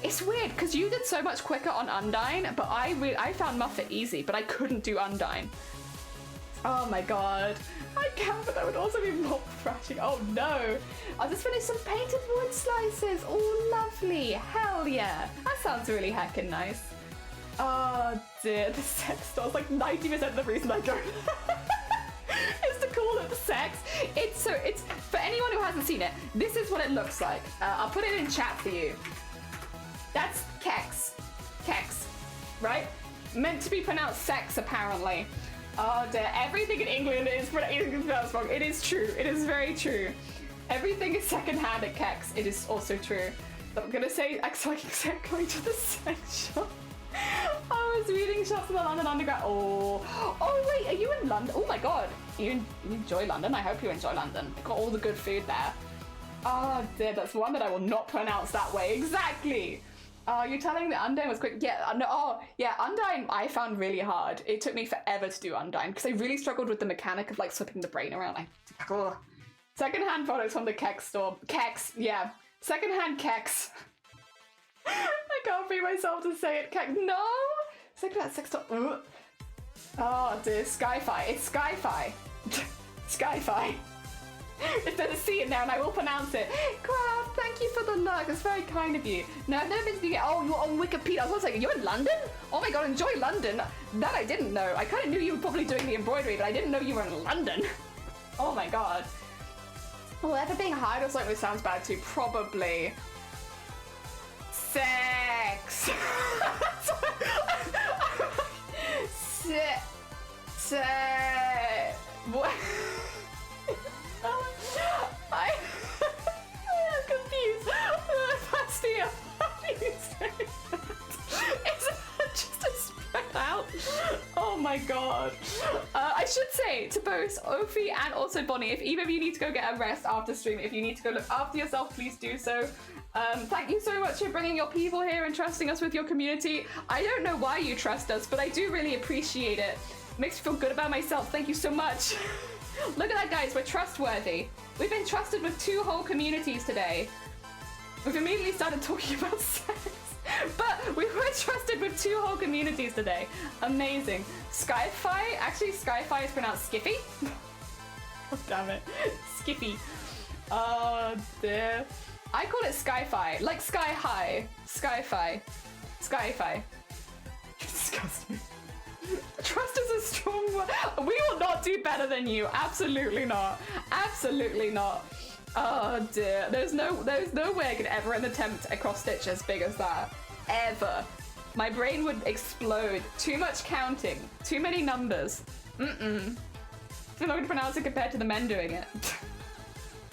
It's weird because you did so much quicker on Undyne, but I found Muffet easy, but I couldn't do Undyne. Oh my god. I can't, but that would also be more thrashing. Oh no. I'll just finish some painted wood slices. Oh, lovely. Hell yeah. That sounds really heckin' nice. Oh dear, the sex store's like 90% of the reason I go is to call it sex. It's for anyone who hasn't seen it, this is what it looks like. I'll put it in chat for you. That's Kex, right? Meant to be pronounced sex apparently. Oh dear, everything in England is pronounced wrong. It is true, it is very true. Everything is secondhand at Kex. It is also true. But I'm gonna say, so I can say I'm going to the sex shop. I was reading shops in the London Underground. Oh wait, are you in London? Oh my god, you enjoy London? I hope you enjoy London. Got all the good food there. Oh dear, that's one that I will not pronounce that way. Exactly. You're telling me Undyne was quick? Yeah, no, oh yeah, Undyne I found really hard. It took me forever to do Undyne because I really struggled with the mechanic of like flipping the brain around. Secondhand products from the Kex store. Kex, yeah. Secondhand Kex. I can't bring myself to say it. No! Secondhand sex store. Oh dear, Sky-Fi. It's Sky-Fi. Sky-Fi. If there's a C in there and I will pronounce it. Craft, thank you for the look. That's very kind of you. No, I've never been to the... Oh, you're on Wikipedia. I was like, you're in London? Oh my god, enjoy London. That I didn't know. I kind of knew you were probably doing the embroidery, but I didn't know you were in London. Oh my god. Well, ever being hard or something that sounds bad too? Probably. Sex. What? I am confused. Pastia. It's just a spread out. Oh my god. I should say to both Ophi and also Bonnie, if either of you need to go get a rest after stream, if you need to go look after yourself, please do so. Thank you so much for bringing your people here and trusting us with your community. I don't know why you trust us, but I do really appreciate it. Makes me feel good about myself. Thank you so much. Look at that, guys. We're trustworthy. We've been trusted with 2 whole communities today. We've immediately started talking about sex, but we were trusted with 2 whole communities today. Amazing. Skyfi? Actually, Skyfi is pronounced Skiffy. Oh, damn it. Skiffy. Oh, dear. I call it Skyfi, like sky high. Skyfi. Skyfi. Disgust me. Trust is a strong word. We will not do better than you. Absolutely not. Absolutely not. Oh dear. There's no way I could ever attempt a cross stitch as big as that. Ever. My brain would explode. Too much counting. Too many numbers. I'm not going to pronounce it compared to the men doing it.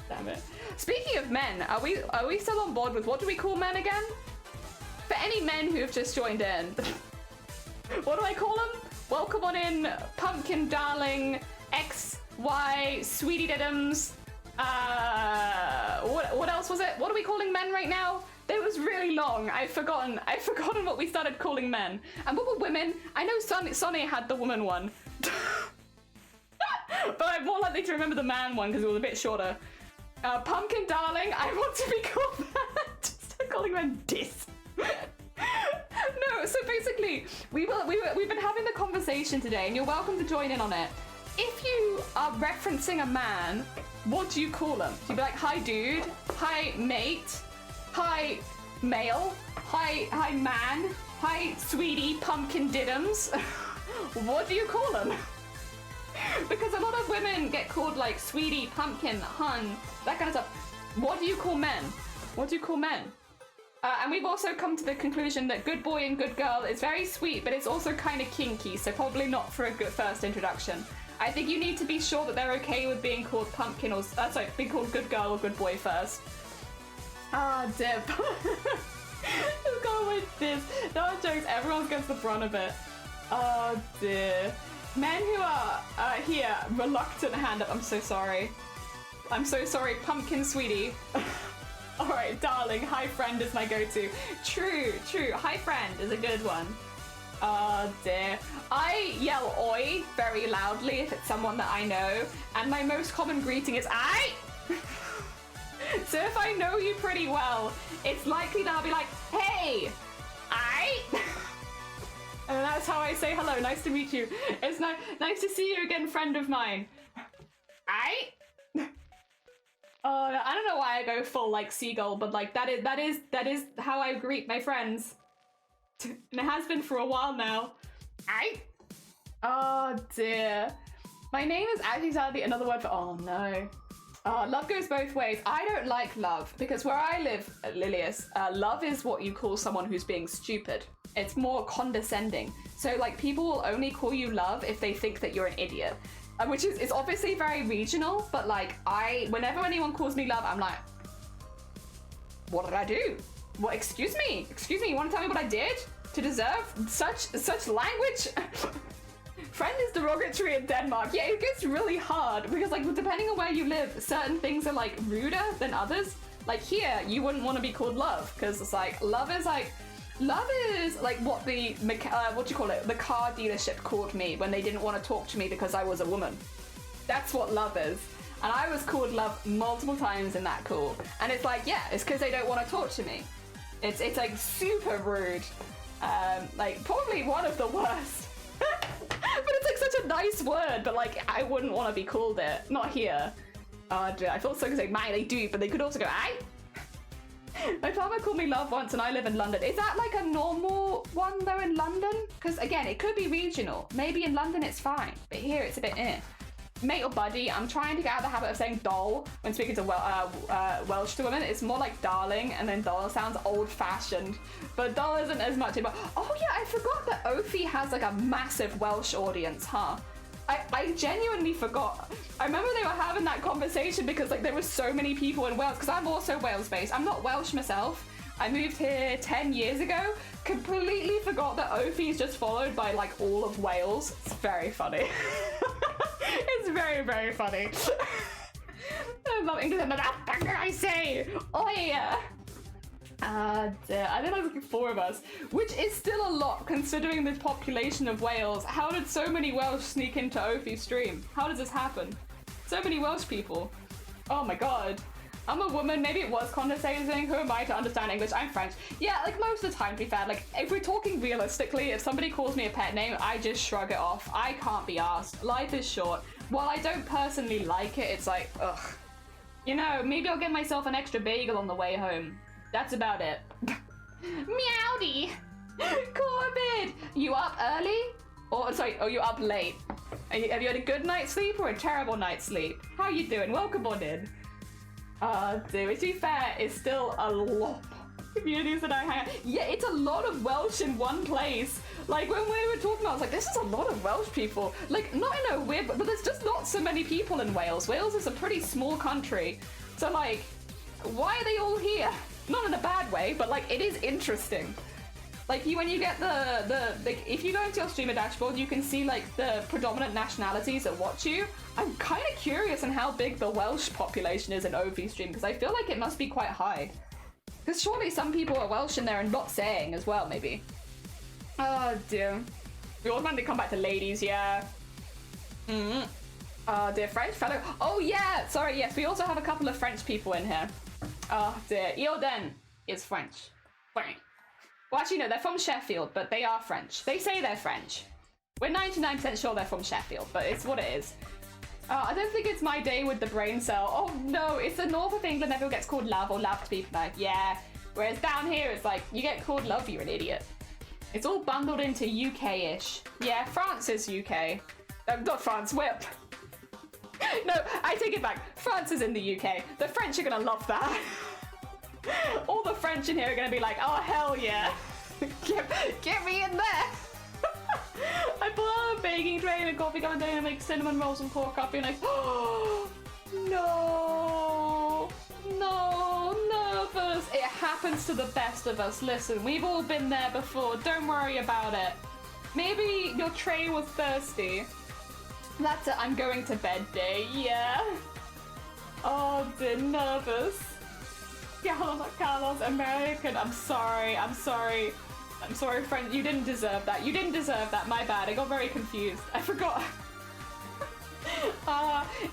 Damn it. Speaking of men, are we still on board with what do we call men again? For any men who have just joined in, what do I call them? Welcome on in, pumpkin darling, XY, sweetie diddums. What else was it? What are we calling men right now? It was really long. I've forgotten what we started calling men. And what were women? I know Sonny had the woman one. But I'm more likely to remember the man one because it was a bit shorter. Pumpkin darling, I want to be called that. Just start calling them dis. No, so basically, we've been having the conversation today, and you're welcome to join in on it. If you are referencing a man, what do you call them? You'd be like, hi dude, hi mate, hi male, hi man, hi sweetie, pumpkin diddums. What do you call them? Because a lot of women get called like sweetie, pumpkin, hun, that kind of stuff. What do you call men? What do you call men? And we've also come to the conclusion that good boy and good girl is very sweet, but it's also kind of kinky, so probably not for a good first introduction. I think you need to be sure that they're okay with being called pumpkin or, sorry, being called good girl or good boy first. Ah, dip. Let's go with this. No jokes, everyone gets the brunt of it. Oh dear. Men who are here, reluctant hand up. I'm so sorry. I'm so sorry, pumpkin sweetie. All right, darling. Hi friend is my go-to. True. Hi friend is a good one. Oh dear. I yell oi very loudly if it's someone that I know, and my most common greeting is aye. So if I know you pretty well, it's likely that I'll be like, hey, aye. And that's how I say hello. Nice to meet you. It's nice to see you again, friend of mine. Aye. I don't know why I go full like seagull, but like that is how I greet my friends. And it has been for a while now. Aye. Oh dear. My name is actually sadly another word for oh no. Love goes both ways. I don't like love because where I live, Lilius, love is what you call someone who's being stupid. It's more condescending. So like people will only call you love if they think that you're an idiot. Which is, it's obviously very regional, but like whenever anyone calls me love, I'm like, what did I do? What, excuse me, you want to tell me what I did to deserve such language? Friend is derogatory in Denmark. Yeah, it gets really hard because like depending on where you live, certain things are like ruder than others. Like here, you wouldn't want to be called love because it's like love is like what the what do you call it? The car dealership called me when they didn't want to talk to me because I was a woman. That's what love is. And I was called love multiple times in that call. And it's like, yeah, it's because they don't want to talk to me. It's like super rude. Like probably one of the worst. But it's like such a nice word, but like I wouldn't want to be called it. Not here. I thought so because like, man, they do, but they could also go, aye. My father called me love once and I live in London. Is that like a normal one though in London? Because again, it could be regional. Maybe in London it's fine, but here it's a bit mate or buddy. I'm trying to get out of the habit of saying doll when speaking to Welsh to women. It's more like darling, and then doll sounds old-fashioned. But doll isn't as much about. Oh yeah, I forgot that Ophi has like a massive Welsh audience, huh? I genuinely forgot. I remember they were having that conversation because like there were so many people in Wales, because I'm also Wales-based. I'm not Welsh myself. I moved here 10 years ago. Completely forgot that Ophi is just followed by like all of Wales. It's very funny. It's very, very funny. I love English. I say, oh yeah. I think I was looking 4 of us, which is still a lot considering the population of Wales. How did so many Welsh sneak into Ophi's stream? How does this happen? So many Welsh people. Oh my god. I'm a woman, maybe it was condescending. Who am I to understand English? I'm French. Yeah, like most of the time, to be fair, like if we're talking realistically, if somebody calls me a pet name, I just shrug it off. I can't be asked. Life is short. While I don't personally like it, it's like, ugh. You know, maybe I'll get myself an extra bagel on the way home. That's about it. Meowdy! Corbin! You up early? Or, sorry, you up late? Have you had a good night's sleep or a terrible night's sleep? How you doing? Welcome on in. Dude, to be fair, it's still a lot of communities that I hang out. Yeah, it's a lot of Welsh in one place. Like, when we were talking, I was like, this is a lot of Welsh people. Like, not in a weird, but there's just not so many people in Wales. Wales is a pretty small country. So, like, why are they all here? Not in a bad way, but, like, it is interesting. Like, when you get like, if you go into your streamer dashboard, you can see, like, the predominant nationalities that watch you. I'm kind of curious on how big the Welsh population is in Ophi stream, because I feel like it must be quite high. Because surely some people are Welsh in there and not saying as well, maybe. Oh, dear. We all meant to come back to ladies, yeah. Dear French fellow. Oh, yeah, sorry, yes, we also have a couple of French people in here. Oh, dear. Eoden is French. French. Well, actually, no, they're from Sheffield, but they are French. They say they're French. We're 99% sure they're from Sheffield, but it's what it is. I don't think it's my day with the brain cell. Oh, no, it's the north of England. Everyone gets called love or love to be like, yeah. Whereas down here, it's like, you get called love, you're an idiot. It's all bundled into UK-ish. Yeah, France is UK. Not France, whip. No, I take it back. France is in the UK. The French are gonna love that. All the French in here are gonna be like, oh, hell yeah. Get me in there. I pull out a baking tray and a coffee cup and I make cinnamon rolls and pour coffee and oh, no, nervous. It happens to the best of us. Listen, we've all been there before. Don't worry about it. Maybe your tray was thirsty. That's it. I'm going to bed day. Yeah. Oh, dear, nervous. Carlos, American. I'm sorry, friend. You didn't deserve that. You didn't deserve that. My bad. I got very confused. I forgot.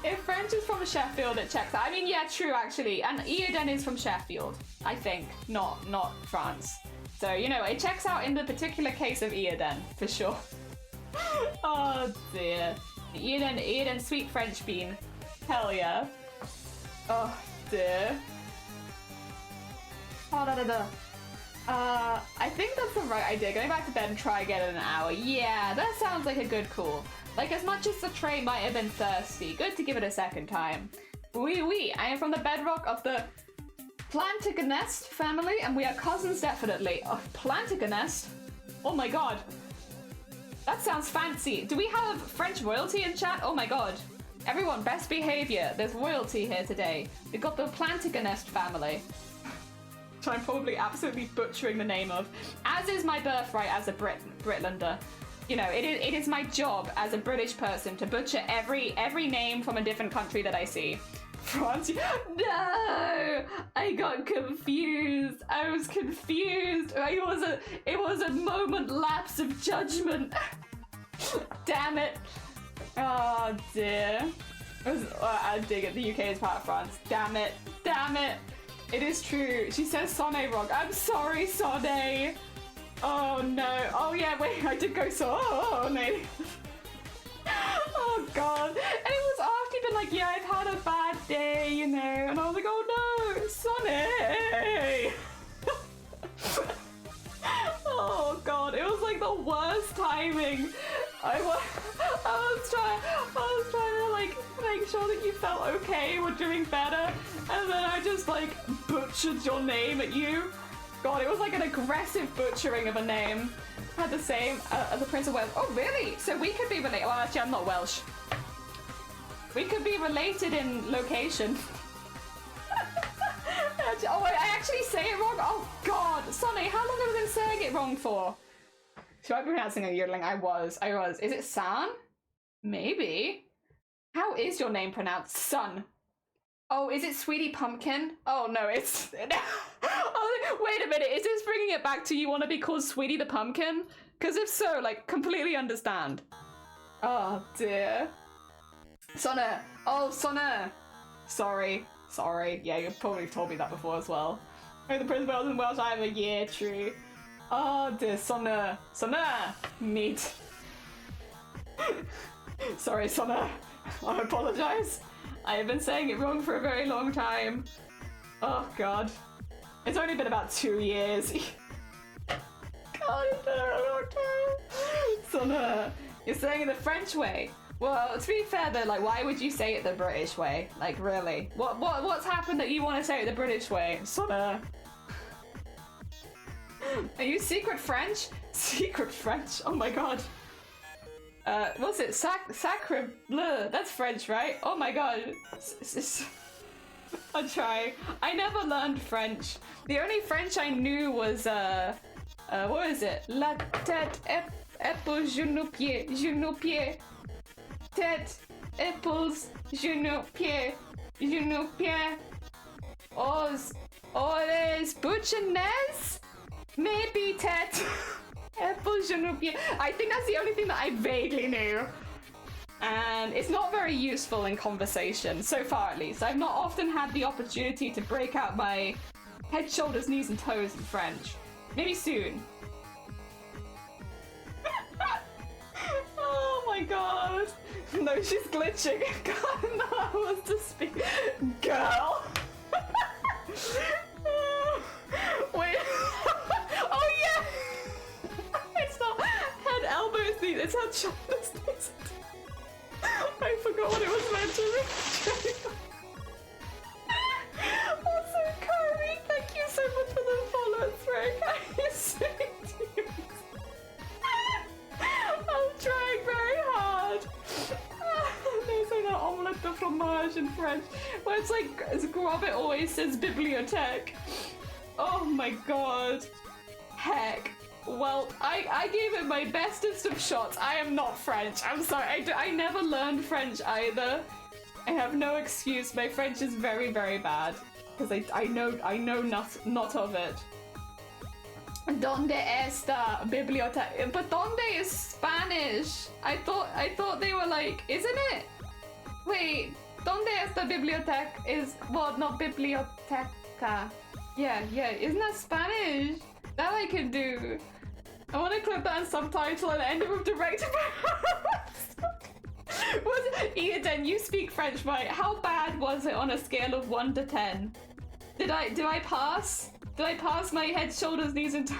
If French is from Sheffield, it checks out. I mean, yeah, true, actually. And Eoden is from Sheffield, I think. Not France. So, you know, it checks out in the particular case of Eoden, for sure. Oh, dear. Eoden, sweet French bean. Hell yeah. Oh, dear. Oh, I think that's the right idea. Going back to bed and try again in an hour. Yeah, that sounds like a good call. Like, as much as the tray might have been thirsty, good to give it a second time. Oui, I am from the bedrock of the Plantagenet family, and we are cousins definitely. Oh, Plantagenet? Oh my god. That sounds fancy. Do we have French royalty in chat? Oh my god. Everyone, best behavior. There's royalty here today. We've got the Plantagenet family. Which I'm probably absolutely butchering the name of. As is my birthright as a Britlander. You know, it is my job as a British person to butcher every name from a different country that I see. France. No! I got confused. I was confused. It was a moment lapse of judgment. Damn it. Oh dear. I dig it. The UK is part of France. Damn it. Damn it. It is true. She says Sonne wrong. I'm sorry, Sonne. Oh no. Oh yeah, wait, I did go so. Oh no. Oh god. And it was after you've been like, yeah, I've had a bad day, you know. And I was like, oh no, Sonne. Oh god, it was like the worst timing. I was trying to like make sure that you felt okay, were doing better, and then I just like butchered your name at you. God, it was like an aggressive butchering of a name. Had the same as the Prince of Wales. Oh really? So we could be related. Well, actually, I'm not Welsh. We could be related in location. Oh, I actually say it wrong. Oh God, Sonny, how long have I been saying it wrong for? Should I be pronouncing it yodeling? I was. Is it San? Maybe. How is your name pronounced? Sun. Oh, is it Sweetie Pumpkin? Oh, no, it's... Oh, wait a minute, is this bringing it back to you want to be called Sweetie the Pumpkin? Because if so, like, completely understand. Oh, dear. Sonna. Oh, Sonna. Sorry. Yeah, you probably told me that before as well. Oh, the Prince of Wales in Welsh, I have a year, true. Oh, dear, Sonna. Neat. Sorry, Sonna. I apologize. I have been saying it wrong for a very long time. Oh, God. It's only been about 2 years. God, it's been a long time. Sonna, you're saying it the French way. Well, to be fair though, like, why would you say it the British way? Like, really? What's happened that you want to say it the British way? Sonna. Are you secret French? Secret French? Oh my God. What's it? Sacre bleu. That's French, right? Oh my God. I'll try. I never learned French. The only French I knew was, what is it? La tête, épaule, genou, pied. Tête, épaules, genou, pied. Os, bouche and nez? Maybe tête. I think that's the only thing that I vaguely knew. And it's not very useful in conversation, so far at least. I've not often had the opportunity to break out my head, shoulders, knees, and toes in French. Maybe soon. Oh my God. No, she's glitching. God, no, I want to speak. Girl. Wait. Oh yeah. It's not head, elbows, knees. It's head, shoulders, knees. I forgot what it was meant to be. Also, Kyrie, thank you so much for the follow through. Can you sing to you? I'm trying very hard. They say that omelette de fromage in French. Well, it's like, as Grobit always says, bibliothèque. Oh my God. Heck. Well, I gave it my bestest of shots. I am not French. I'm sorry. I never learned French either. I have no excuse. My French is very, very bad. Because I know not of it. ¿Dónde está biblioteca? But ¿dónde is Spanish? I thought they were like, isn't it? Wait, ¿dónde está biblioteca? Is, well, not biblioteca. Yeah, isn't that Spanish? That I can do. I want to clip that and subtitle and end it with directed by Eden, you speak French, right? How bad was it on a scale of 1 to 10? Did I pass? Did I pass my head, shoulders, knees, and toes?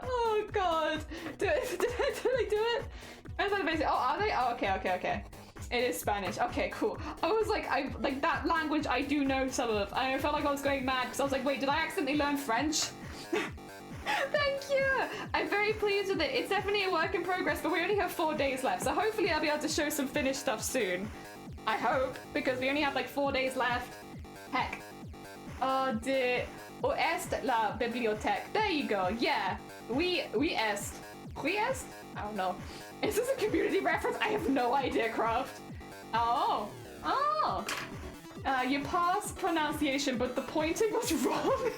Oh God! Did I do it? I thought basically. Oh, are they? Oh, okay. It is Spanish. Okay, cool. I was like, like that language. I do know some of. I felt like I was going mad because I was like, wait, did I accidentally learn French? Thank you! I'm very pleased with it. It's definitely a work in progress, but we only have 4 days left, so hopefully I'll be able to show some finished stuff soon. I hope, because we only have like 4 days left. Heck. Oh dear. O est la bibliothèque. There you go. Yeah. We est. We est? I don't know. Is this a community reference? I have no idea, Craft. Oh. You passed pronunciation, but the pointing was wrong.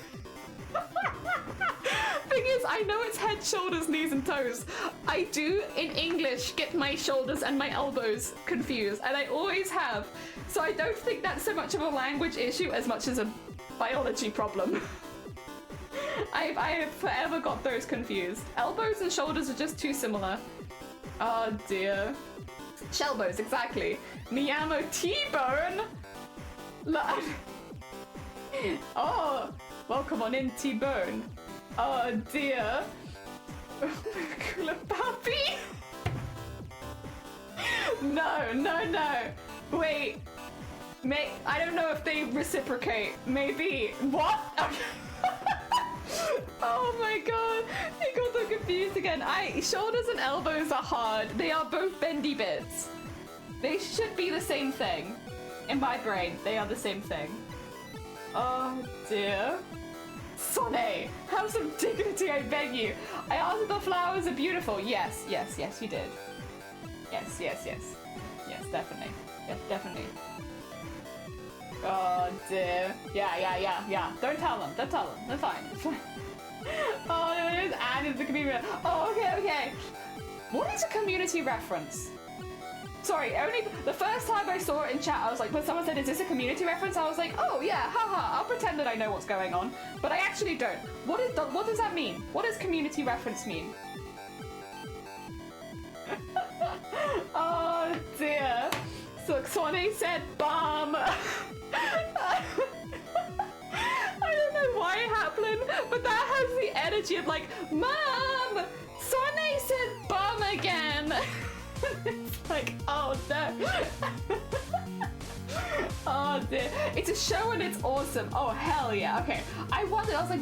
Thing is, I know it's head, shoulders, knees, and toes. I do, in English, get my shoulders and my elbows confused, and I always have. So I don't think that's so much of a language issue as much as a biology problem. I have forever got those confused. Elbows and shoulders are just too similar. Oh dear. Shellbows, exactly. Miyamo T-Bone! Oh, welcome on in, T-Bone. Oh dear. Kula puppy? No. Wait. I don't know if they reciprocate. Maybe. What? Oh my God. I got so confused again. Shoulders and elbows are hard. They are both bendy bits. They should be the same thing. In my brain, they are the same thing. Oh dear. Sonny, have some dignity, I beg you. I asked if the flowers are beautiful. Yes, you did. Yes, definitely. Yes, definitely. Oh dear. Yeah. Don't tell them. They're fine. Oh, it is added the community. Oh, okay. What is a community reference? Sorry, only the first time I saw it in chat, I was like, when someone said, is this a community reference? I was like, oh yeah, haha, I'll pretend that I know what's going on. But I actually don't. What does that mean? What does community reference mean? Oh dear. So Sonny said bum. I don't know why it happened, but that has the energy of like, Mom! Sonny said bum again. It's like, oh no. Oh dear. It's a show and it's awesome. Oh hell yeah. Okay. I wondered, I was like,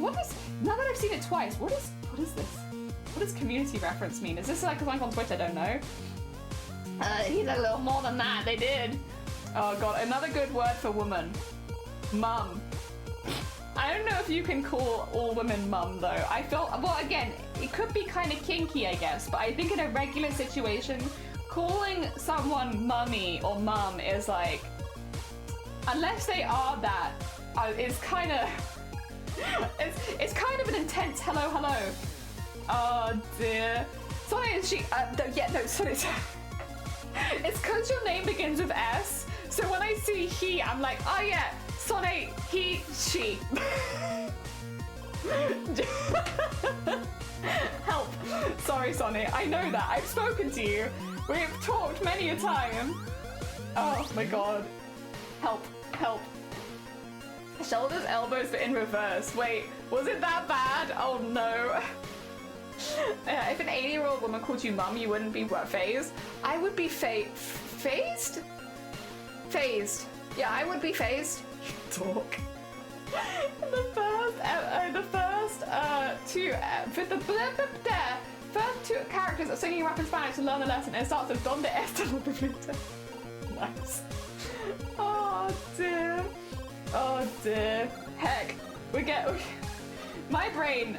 now that I've seen it twice, what is this? What does community reference mean? Is this like something on Twitch I don't know? He's a little more than that, they did. Oh god, another good word for woman. Mum. I don't know if you can call all women mum though. I felt, well again, it could be kind of kinky I guess, but I think in a regular situation, calling someone mummy or mum is like, unless they are that, it's kind of, it's kind of an intense hello. Oh dear. Sorry, is she, sorry. It's because your name begins with S, so when I see he, I'm like, oh yeah, Sonny, he, she. Help. Sorry, Sonny, I know that. I've spoken to you. We've talked many a time. Oh my god. Help. Shoulders, elbows, but in reverse. Wait, was it that bad? Oh no. If an 80-year-old woman called you mum, you wouldn't be what, phased? I would be phased? Phased. Yeah, I would be phased. Talk. The first two characters are singing rap in Spanish to learn the lesson, and it starts with Donde está la biblioteca. Nice. Oh dear. Heck, my brain.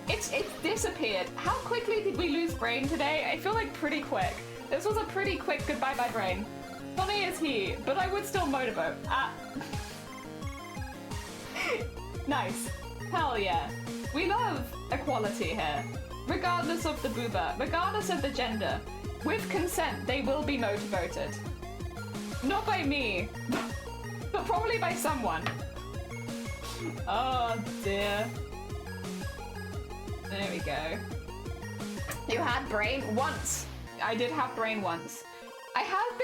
It's disappeared. How quickly did we lose brain today? I feel like pretty quick. This was a pretty quick goodbye by brain. Funny is he, but I would still motorboat. Nice. Hell yeah. We love equality here. Regardless of the booba, regardless of the gender. With consent, they will be motorboated. Not by me, but probably by someone. Oh dear. There we go. You had brain once. I did have brain once. I have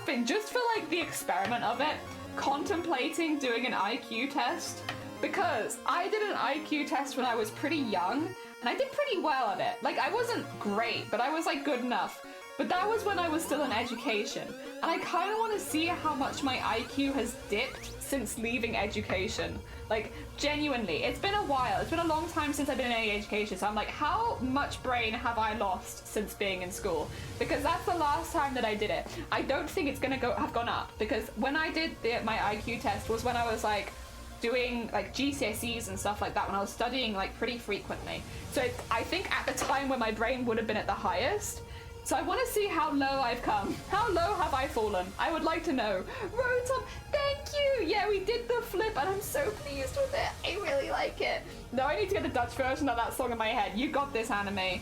been, just for like the experiment of it, contemplating doing an IQ test, because I did an IQ test when I was pretty young, and I did pretty well at it. Like, I wasn't great, but I was like good enough. But that was when I was still in education, and I kind of want to see how much my IQ has dipped since leaving education. Like, genuinely, it's been a while. It's been a long time since I've been in any education, so I'm like, how much brain have I lost since being in school? Because that's the last time that I did it. I don't think it's gonna have gone up, because when I did my IQ test was when I was like doing like GCSEs and stuff like that, when I was studying like pretty frequently. So I think at the time when my brain would have been at the highest. So I want to see how low I've come. How low have I fallen? I would like to know. Rotom, thank you! Yeah, we did the flip and I'm so pleased with it. I really like it. No, I need to get the Dutch version of that song in my head. You got this, anime.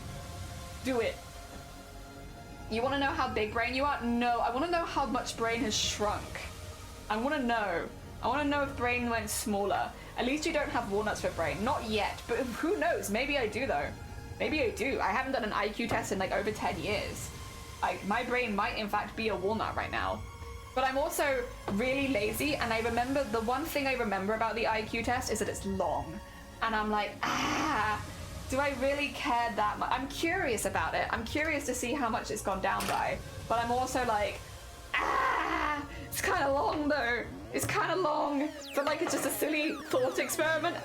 Do it. You want to know how big brain you are? No, I want to know how much brain has shrunk. I want to know. I want to know if brain went smaller. At least you don't have walnuts for brain. Not yet, but who knows? Maybe I do though. Maybe I do. I haven't done an IQ test in like over 10 years. My brain might in fact be a walnut right now. But I'm also really lazy, and I remember, the one thing I remember about the IQ test is that it's long. And I'm like, do I really care that much? I'm curious about it. I'm curious to see how much it's gone down by. But I'm also like, it's kind of long though. It's kind of long. But like, it's just a silly thought experiment.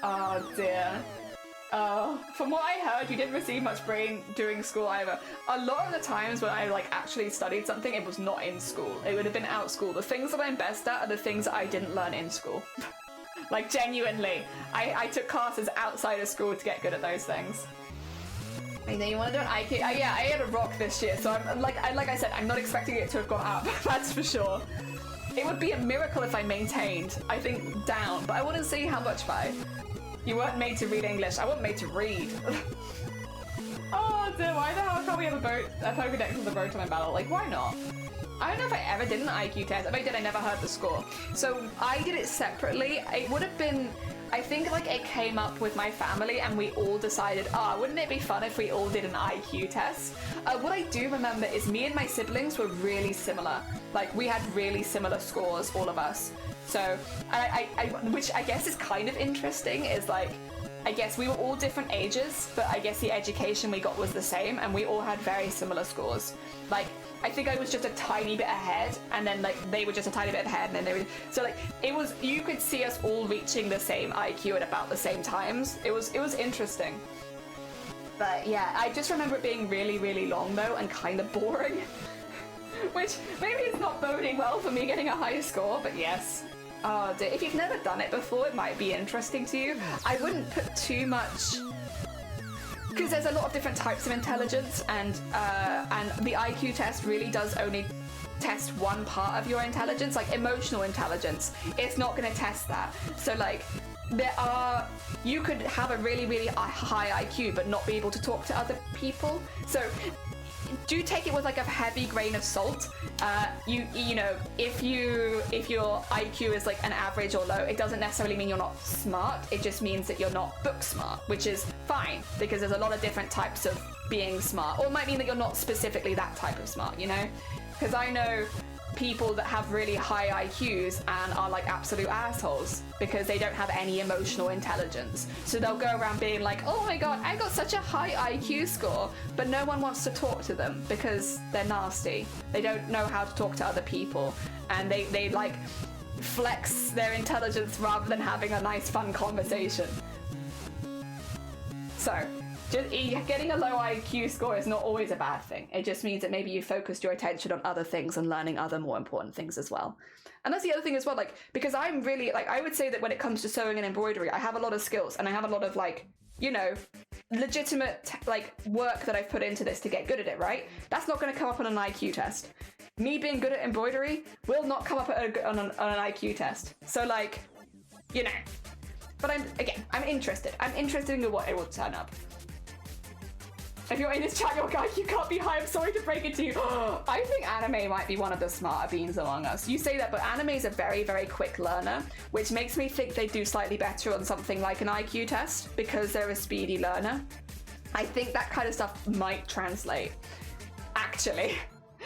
Oh dear. From what I heard, you didn't receive much brain during school either. A lot of the times when I like actually studied something, it was not in school. It would have been out school. The things that I'm best at are the things that I didn't learn in school. Like, genuinely. I took classes outside of school to get good at those things. And then you want to do an IQ? Yeah, I had a rock this year, so I'm like I said, I'm not expecting it to have gone up. That's for sure. It would be a miracle if I maintained. I think down, but I want to see how much by. You weren't made to read English. I wasn't made to read. Oh dear, why the hell can't we have a Pokedex with a vote on my battle? Like, why not? I don't know if I ever did an IQ test. If I did, I never heard the score. So I did it separately. It would have been, I think like it came up with my family and we all decided, wouldn't it be fun if we all did an IQ test? What I do remember is me and my siblings were really similar. Like we had really similar scores, all of us. So, which I guess is kind of interesting, is like, I guess we were all different ages, but I guess the education we got was the same and we all had very similar scores. Like, I think I was just a tiny bit ahead and then like they were just a tiny bit ahead and then they were, so like it was, you could see us all reaching the same IQ at about the same times. It was interesting. But yeah, I just remember it being really, really long though and kind of boring. Which maybe is not boding well for me getting a higher score, but yes. Oh dear, if you've never done it before, it might be interesting to you. I wouldn't put too much, because there's a lot of different types of intelligence, and the IQ test really does only test one part of your intelligence, like emotional intelligence. It's not going to test that. So like, you could have a really, really high IQ but not be able to talk to other people. So do take it with like a heavy grain of salt. You know, if your IQ is like an average or low, it doesn't necessarily mean you're not smart. It just means that you're not book smart, which is fine because there's a lot of different types of being smart. Or it might mean that you're not specifically that type of smart, you know? Because I know people that have really high IQs and are like absolute assholes because they don't have any emotional intelligence. So they'll go around being like, oh my god, I got such a high IQ score, but no one wants to talk to them because they're nasty. They don't know how to talk to other people, and they like flex their intelligence rather than having a nice fun conversation. So just getting a low IQ score is not always a bad thing. It just means that maybe you focused your attention on other things and learning other more important things as well. And that's the other thing as well, like, because I'm really, like, I would say that when it comes to sewing and embroidery, I have a lot of skills and I have a lot of, like, you know, legitimate, like, work that I've put into this to get good at it, right? That's not going to come up on an IQ test. Me being good at embroidery will not come up on an IQ test. So, like, you know. But I'm interested. I'm interested in what it will turn up. If you're in this chat, your guy, you can't be high. I'm sorry to break it to you. I think anime might be one of the smarter beings among us. You say that, but anime is a very, very quick learner, which makes me think they do slightly better on something like an IQ test because they're a speedy learner. I think that kind of stuff might translate, actually.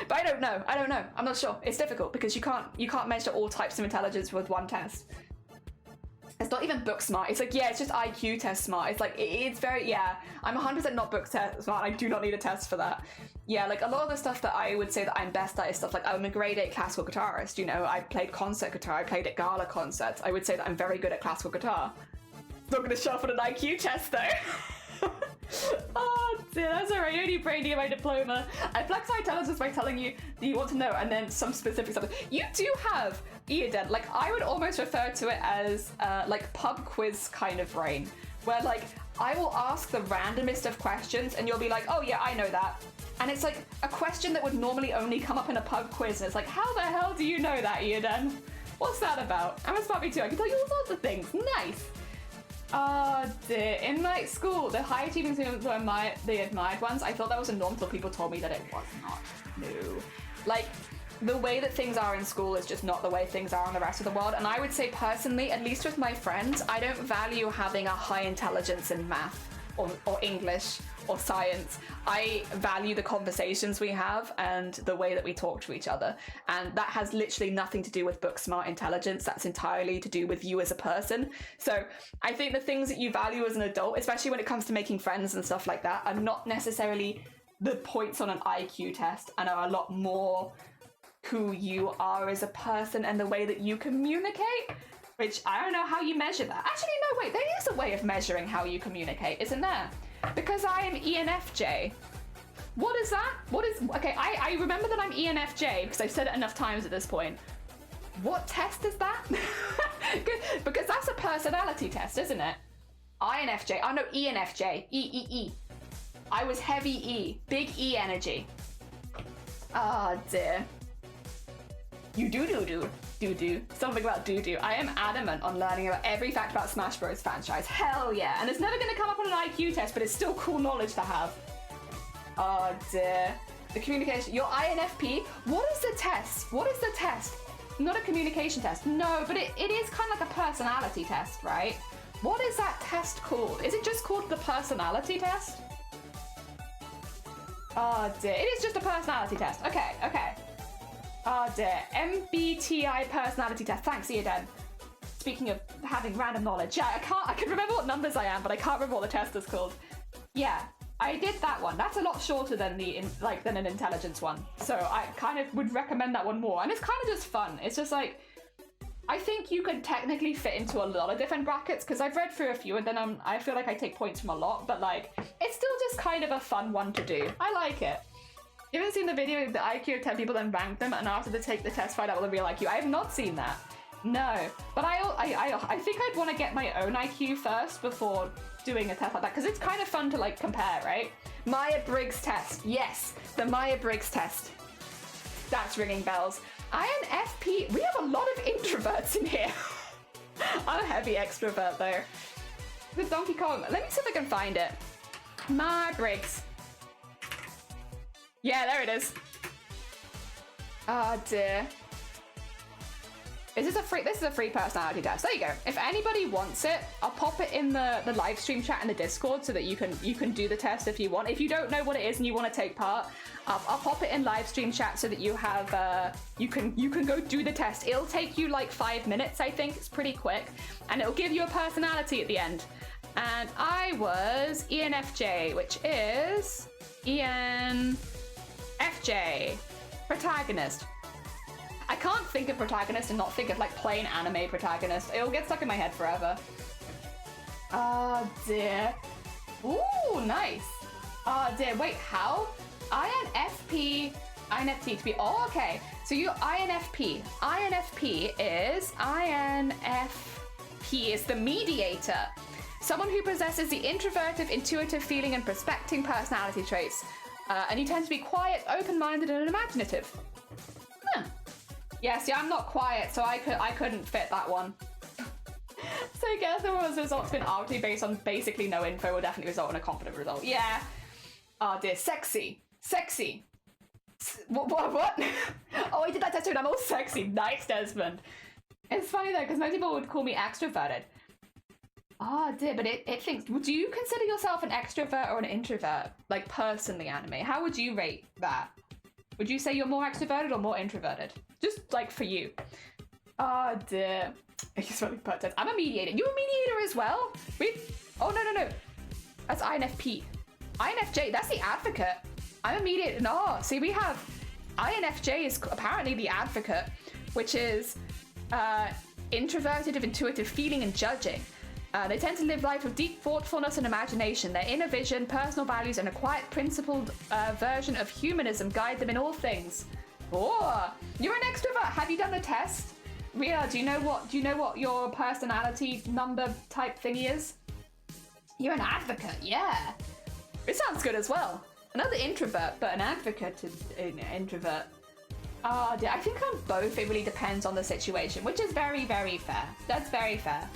But I don't know. I'm not sure. It's difficult because you can't measure all types of intelligence with one test. It's not even book smart. It's like, yeah, it's just IQ test smart. It's like, it's very, yeah, I'm 100% not book test smart. I do not need a test for that. Yeah, like a lot of the stuff that I would say that I'm best at is stuff like, I'm a grade 8 classical guitarist. You know, I played concert guitar. I played at gala concerts. I would say that I'm very good at classical guitar. Not going to show up on an IQ test though. Oh dear, that's alright. You don't need brainy in my diploma. I flex my intelligence by telling you that you want to know, and then some specific stuff. You do have Eoden. Like, I would almost refer to it as like pub quiz kind of brain, where like I will ask the randomest of questions, and you'll be like, oh yeah, I know that. And it's like a question that would normally only come up in a pub quiz, and it's like, how the hell do you know that, Eoden? What's that about? I'm a smart too. I can tell you all sorts of things. Nice. Oh dear. In like school, the high achieving students were the admired ones. I thought that was a norm till people told me that it was not. No. Like, the way that things are in school is just not the way things are in the rest of the world. And I would say personally, at least with my friends, I don't value having a high intelligence in math or English or science. I value the conversations we have and the way that we talk to each other. And that has literally nothing to do with book smart intelligence. That's entirely to do with you as a person. So I think the things that you value as an adult, especially when it comes to making friends and stuff like that, are not necessarily the points on an IQ test and are a lot more who you are as a person and the way that you communicate, which I don't know how you measure that. Actually, no, wait, there is a way of measuring how you communicate, isn't there? Because I am ENFJ. What is that? Okay, I remember that I'm ENFJ because I've said it enough times at this point. What test is that? Because that's a personality test, isn't it? INFJ, oh no, ENFJ, E. I was heavy E. Big E energy. Ah, dear. You do. Something about do. I am adamant on learning about every fact about Smash Bros. Franchise. Hell yeah. And it's never going to come up on an IQ test, but it's still cool knowledge to have. Oh dear. The communication. Your INFP? What is the test? What is the test? Not a communication test. No, but it is kind of like a personality test, right? What is that test called? Is it just called the personality test? Oh dear. It is just a personality test. Okay. Oh dear. MBTI personality test. Thanks, Eden. Speaking of having random knowledge, yeah, I can remember what numbers I am, but I can't remember what the test is called. Yeah, I did that one. That's a lot shorter than than an intelligence one. So I kind of would recommend that one more. And it's kind of just fun. It's just like, I think you could technically fit into a lot of different brackets because I've read through a few and then I feel like I take points from a lot, but like, it's still just kind of a fun one to do. I like it. You haven't seen the video of the IQ of 10 people then rank them and after they take the test find out what the real IQ? I have not seen that. No. But I think I'd want to get my own IQ first before doing a test like that because it's kind of fun to like compare, right? Myers-Briggs test. Yes, the Myers-Briggs test. That's ringing bells. INFP. We have a lot of introverts in here. I'm a heavy extrovert though. The Donkey Kong. Let me see if I can find it. Myers-Briggs. Yeah, there it is. Oh dear. This is a free personality test. There you go. If anybody wants it, I'll pop it in the live stream chat in the Discord so that you can do the test if you want. If you don't know what it is and you want to take part, I'll pop it in live stream chat so that you have you can go do the test. It'll take you like 5 minutes, I think. It's pretty quick, and it'll give you a personality at the end. And I was ENFJ, which is ENFJ, protagonist. I can't think of protagonist and not think of like plain anime protagonist. It'll get stuck in my head forever. Oh dear. Ooh, nice. Oh dear, wait, how? INFP to be, oh okay. So you INFP is the mediator. Someone who possesses the introverted, intuitive feeling and prospecting personality traits. And you tend to be quiet, open-minded and imaginative. Yeah, see, I'm not quiet, so I couldn't fit that one. So I guess the result's been arbitrarily based on basically no info will definitely result in a confident result. Yeah. Oh dear, sexy. What? Oh, I did that test too, and I'm all sexy. Nice, Desmond. It's funny though, because most people would call me extroverted. Oh dear, but it thinks, do you consider yourself an extrovert or an introvert? Like personally, Anime, how would you rate that? Would you say you're more extroverted or more introverted? Just like for you. Oh dear. I'm a mediator. You a mediator as well? Oh no. That's INFP. INFJ, that's the advocate. I'm a mediator. No, see we have INFJ is apparently the advocate, which is introverted of intuitive feeling and judging. They tend to live life with deep thoughtfulness and imagination. Their inner vision, personal values, and a quiet, principled version of humanism guide them in all things. Oh, you're an extrovert. Have you done the test? Ria, do you know what your personality number type thingy is? You're an advocate, yeah. It sounds good as well. Another introvert, but an advocate is an introvert. Oh dear, I think I'm both. It really depends on the situation, which is very, very fair. That's very fair.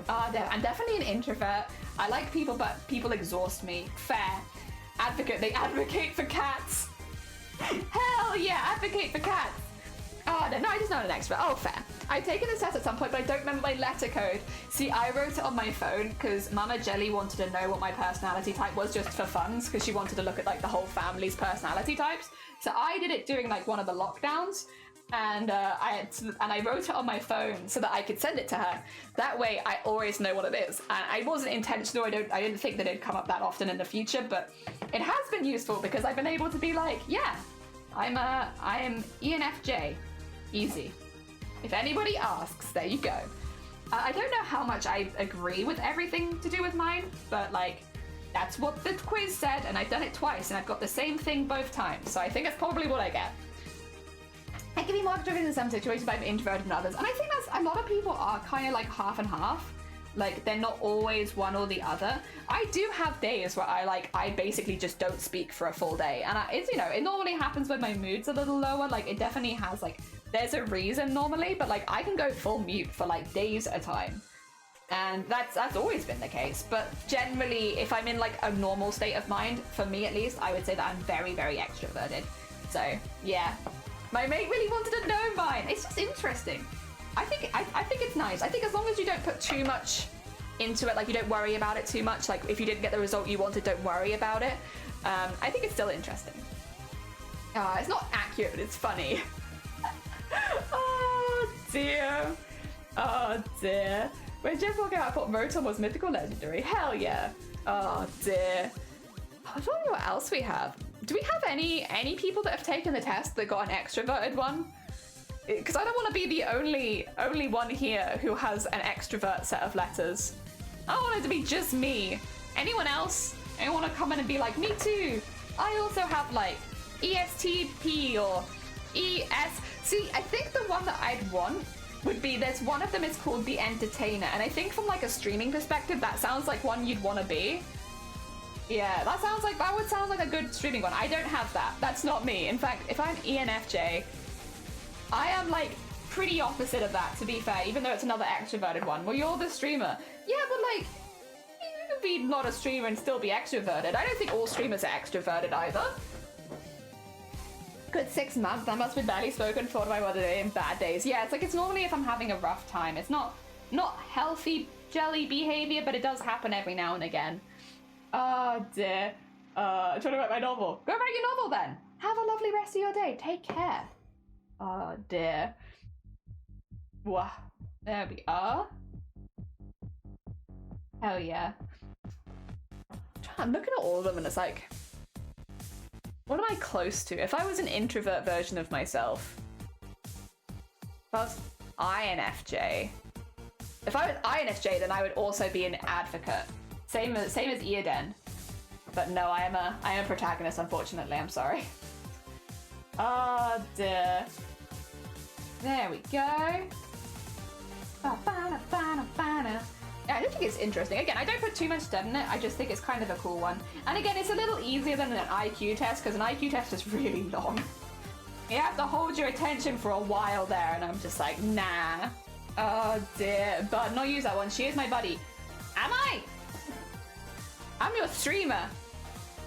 I'm definitely an introvert. I like people, but people exhaust me. Fair. Advocate. They advocate for cats. Hell yeah, advocate for cats. Oh, no, I'm just not an expert. Oh, fair. I've taken this test at some point, but I don't remember my letter code. See, I wrote it on my phone because Mama Jelly wanted to know what my personality type was just for funs because she wanted to look at like the whole family's personality types. So I did it during like one of the lockdowns. And I wrote it on my phone so that I could send it to her. That way, I always know what it is. And I wasn't intentional. I didn't think that it'd come up that often in the future, but it has been useful because I've been able to be like, yeah, I am ENFJ, easy. If anybody asks, there you go. I don't know how much I agree with everything to do with mine, but like that's what the quiz said, and I've done it twice, and I've got the same thing both times. So I think that's probably what I get. I can be more extroverted in some situations, but I'm introverted in others. And I think that's, a lot of people are kind of like half and half. Like, they're not always one or the other. I do have days where I basically just don't speak for a full day. And it's, you know, it normally happens when my mood's a little lower. Like, it definitely has, like, there's a reason normally, but, like, I can go full mute for, like, days at a time. And that's always been the case. But generally, if I'm in, like, a normal state of mind, for me at least, I would say that I'm very, very extroverted. So, yeah. My mate really wanted to know mine. It's just interesting. I think it's nice. I think as long as you don't put too much into it, like you don't worry about it too much, like if you didn't get the result you wanted, don't worry about it. I think it's still interesting. It's not accurate, but it's funny. Oh dear. Oh dear. When Jeff walked out, I thought Rotom was mythical legendary. Hell yeah. Oh dear. I don't know what else we have. Do we have any people that have taken the test that got an extroverted one? Because I don't want to be the only one here who has an extrovert set of letters. I want it to be just me. Anyone else? I want to come in and be like, me too. I also have like ESTP or ES. See, I think the one that I'd want would be, there's one of them is called the Entertainer. And I think from like a streaming perspective, that sounds like one you'd want to be. Yeah, that would sound like a good streaming one. I don't have that. That's not me. In fact, if I'm ENFJ, I am like pretty opposite of that, to be fair, even though it's another extroverted one. Well, you're the streamer. Yeah, but like, you could be not a streamer and still be extroverted. I don't think all streamers are extroverted either. Good 6 months. I must be barely spoken for my other day in bad days. Yeah, it's normally if I'm having a rough time. It's not healthy jelly behavior, but it does happen every now and again. Oh dear. I'm trying to write my novel. Go write your novel then. Have a lovely rest of your day. Take care. Oh dear. Wow. There we are. Hell yeah. I'm looking at all of them and it's like, what am I close to? If I was an introvert version of myself, if I was INFJ. If I was INFJ, then I would also be an advocate. Same as Eoden. But no, I am a protagonist, unfortunately. I'm sorry. Oh dear. There we go. Yeah, I don't think it's interesting. Again, I don't put too much stuff in it. I just think it's kind of a cool one. And again, it's a little easier than an IQ test because an IQ test is really long. You have to hold your attention for a while there, and I'm just like, nah. Oh dear. But not use that one. She is my buddy. Am I? I'm your streamer.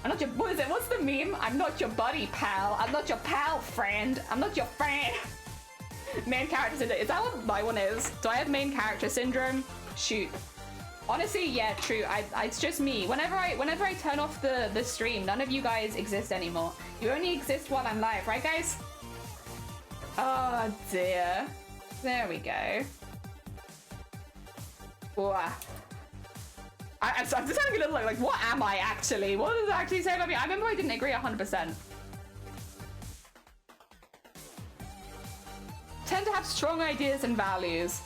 I'm not your, what is it? What's the meme? I'm not your buddy, pal. I'm not your pal, friend. I'm not your friend. Main character syndrome. Is that what my one is? Do I have main character syndrome? Shoot. Honestly, yeah, true. It's just me. Whenever I turn off the stream, none of you guys exist anymore. You only exist while I'm live, right, guys? Oh dear. There we go. Wow. I'm just having a little look, like, what am I actually? What does it actually say about me? I remember I didn't agree 100%. Tend to have strong ideas and values.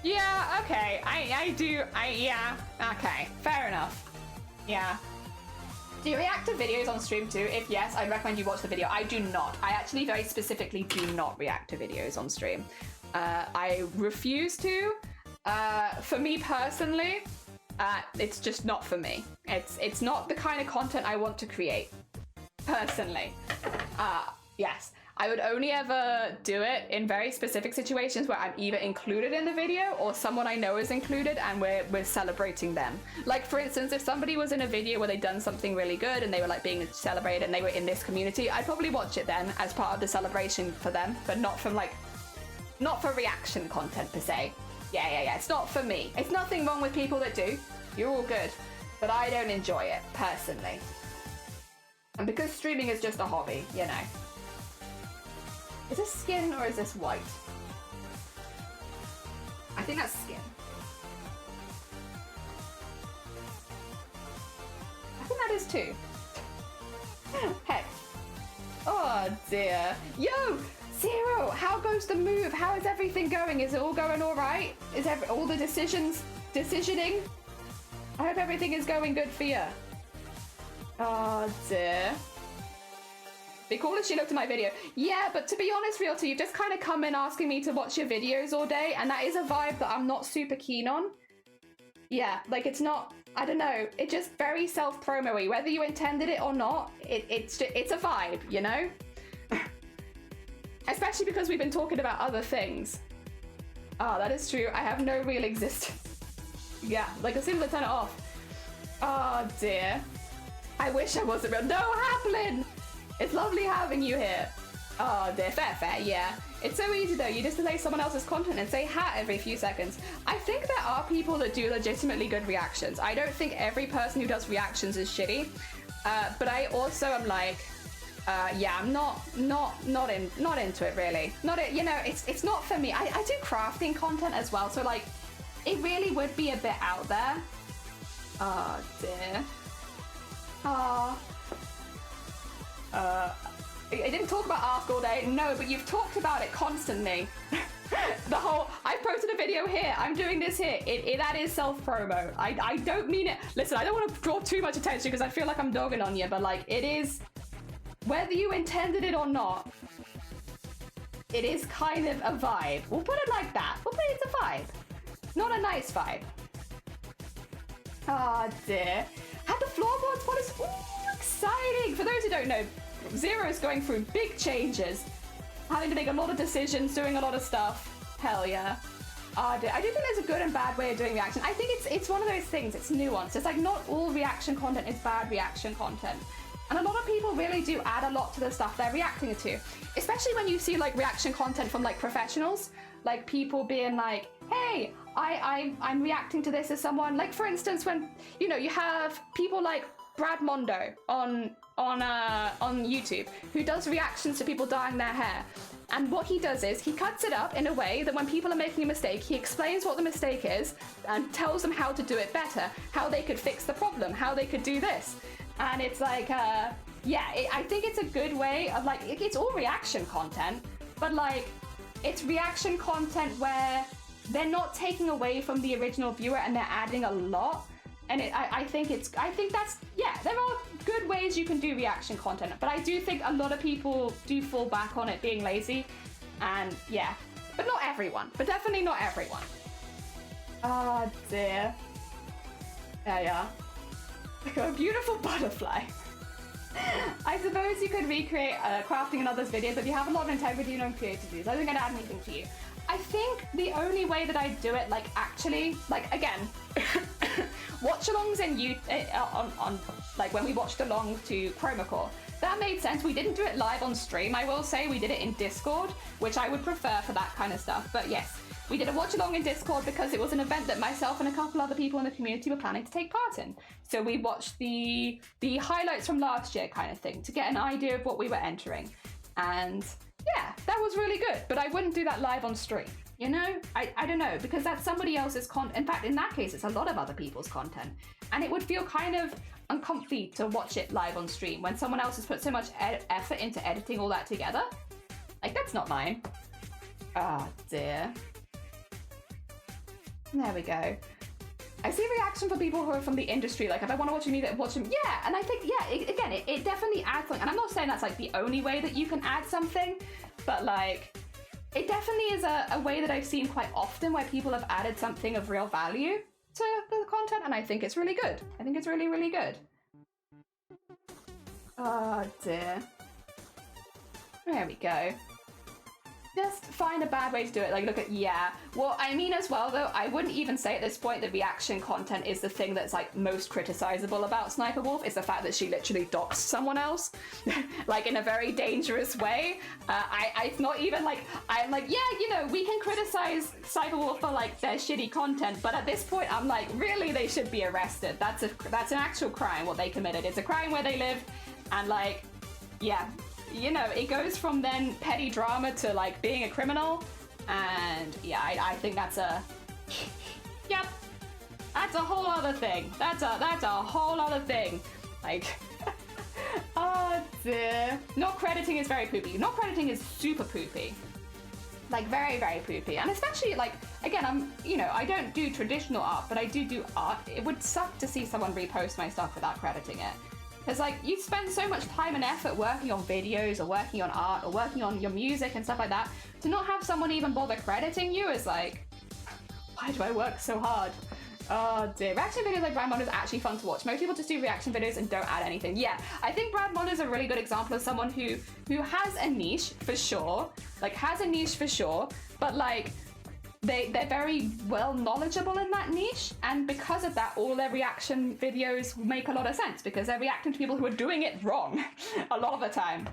Yeah, okay. Yeah, okay. Fair enough. Yeah. Do you react to videos on stream too? If yes, I'd recommend you watch the video. I do not. I actually very specifically do not react to videos on stream. I refuse to. For me personally, it's just not for me. It's not the kind of content I want to create, personally. Yes, I would only ever do it in very specific situations where I'm either included in the video or someone I know is included and we're celebrating them. Like, for instance, if somebody was in a video where they'd done something really good and they were like being celebrated and they were in this community, I'd probably watch it then as part of the celebration for them, but not from like, not for reaction content per se. Yeah, it's not for me. It's nothing wrong with people that do. You're all good. But I don't enjoy it, personally. And because streaming is just a hobby, you know. Is this skin or is this white? I think that's skin. I think that is too. Hey. Oh dear. Yo! Zero! How goes the move? How is everything going? Is it all going alright? Is all the decisioning? I hope everything is going good for you. Oh dear. Be cool if she looked at my video. Yeah, but to be honest, Realtor, you've just kind of come in asking me to watch your videos all day, and that is a vibe that I'm not super keen on. Yeah, like it's not, I don't know, it's just very self-promo-y. Whether you intended it or not, it's a vibe, you know? Especially because we've been talking about other things. Ah, that is true. I have no real existence. Yeah, like as soon as I turn it off. Oh dear. I wish I wasn't real. No, Haplin! It's lovely having you here. Oh dear, fair, yeah. It's so easy though, you just play someone else's content and say hat every few seconds. I think there are people that do legitimately good reactions. I don't think every person who does reactions is shitty. But I also am like, yeah, I'm not into it really. You know, it's not for me. I do crafting content as well, so like, it really would be a bit out there. Oh dear. Oh. I didn't talk about Ask all day, no, but you've talked about it constantly. I posted a video here, I'm doing this here, that is self-promo. I don't mean it, listen, I don't want to draw too much attention because I feel like I'm dogging on you, but like, it is, whether you intended it or not, it is kind of a vibe. We'll put it like that, it's a vibe. Not a nice vibe. Ah, dear. Had the floorboards polish, ooh, exciting! For those who don't know, Zero's going through big changes, having to make a lot of decisions, doing a lot of stuff. Hell yeah. I do think there's a good and bad way of doing reaction. I think it's one of those things, it's nuanced. It's like not all reaction content is bad reaction content. And a lot of people really do add a lot to the stuff they're reacting to. Especially when you see like reaction content from like professionals, like people being like, hey, I'm reacting to this as someone, like for instance, when, you know, you have people like Brad Mondo on YouTube, who does reactions to people dyeing their hair. And what he does is he cuts it up in a way that when people are making a mistake, he explains what the mistake is and tells them how to do it better, how they could fix the problem, how they could do this. And it's like, yeah, I think it's a good way of like, it's all reaction content, but like, it's reaction content where they're not taking away from the original viewer and they're adding a lot. And I think that's, yeah, there are good ways you can do reaction content, but I do think a lot of people do fall back on it being lazy, and yeah, but not everyone, but definitely not everyone. Oh dear. Yeah. Like a beautiful butterfly. I suppose you could recreate crafting in others' videos, but if you have a lot of integrity and creativity, so I wasn't gonna add anything to you. I think the only way that I do it, like actually, like again, watch-alongs in on like when we watched along to Chromacore, that made sense. We didn't do it live on stream. I will say we did it in Discord, which I would prefer for that kind of stuff. But yes, we did a watch-along in Discord because it was an event that myself and a couple other people in the community were planning to take part in. So we watched the highlights from last year kind of thing to get an idea of what we were entering. And yeah, that was really good, but I wouldn't do that live on stream. You know, I don't know, because that's somebody else's content. In fact, in that case, it's a lot of other people's content. And it would feel kind of uncomfy to watch it live on stream when someone else has put so much effort into editing all that together. Like, that's not mine. Oh, dear. There we go. I see reaction for people who are from the industry, like if I want to watch a music, watch them. Yeah, and I think, yeah, it definitely adds something. And I'm not saying that's like the only way that you can add something, but like, it definitely is a way that I've seen quite often where people have added something of real value to the content, and I think it's really good. I think it's really, really good. Oh dear. There we go. Just find a bad way to do it. Like, look at, yeah. Well, I mean as well, though, I wouldn't even say at this point that reaction content is the thing that's, like, most criticizable about Sniper Wolf, is the fact that she literally doxed someone else, like, in a very dangerous way. It's not even, like, I'm like, yeah, you know, we can criticize Sniper Wolf for, like, their shitty content, but at this point, I'm like, really, they should be arrested. That's an actual crime, what they committed. It's a crime where they live, and, like, yeah. You know, it goes from then petty drama to like being a criminal, and yeah, I think that's a, yep, that's a whole other thing. That's a whole other thing. Like, oh dear. Not crediting is very poopy. Not crediting is super poopy. Like very, very poopy. And especially like, again, I don't do traditional art, but I do art. It would suck to see someone repost my stuff without crediting it. Because, like, you spend so much time and effort working on videos or working on art or working on your music and stuff like that, to not have someone even bother crediting you is like, why do I work so hard? Oh dear. Reaction videos like Brad Mondo is actually fun to watch. Most people just do reaction videos and don't add anything. Yeah, I think Brad Mondo is a really good example of someone who has a niche for sure. Like has a niche for sure, but like they're very well knowledgeable in that niche, and because of that, all their reaction videos make a lot of sense because they're reacting to people who are doing it wrong a lot of the time.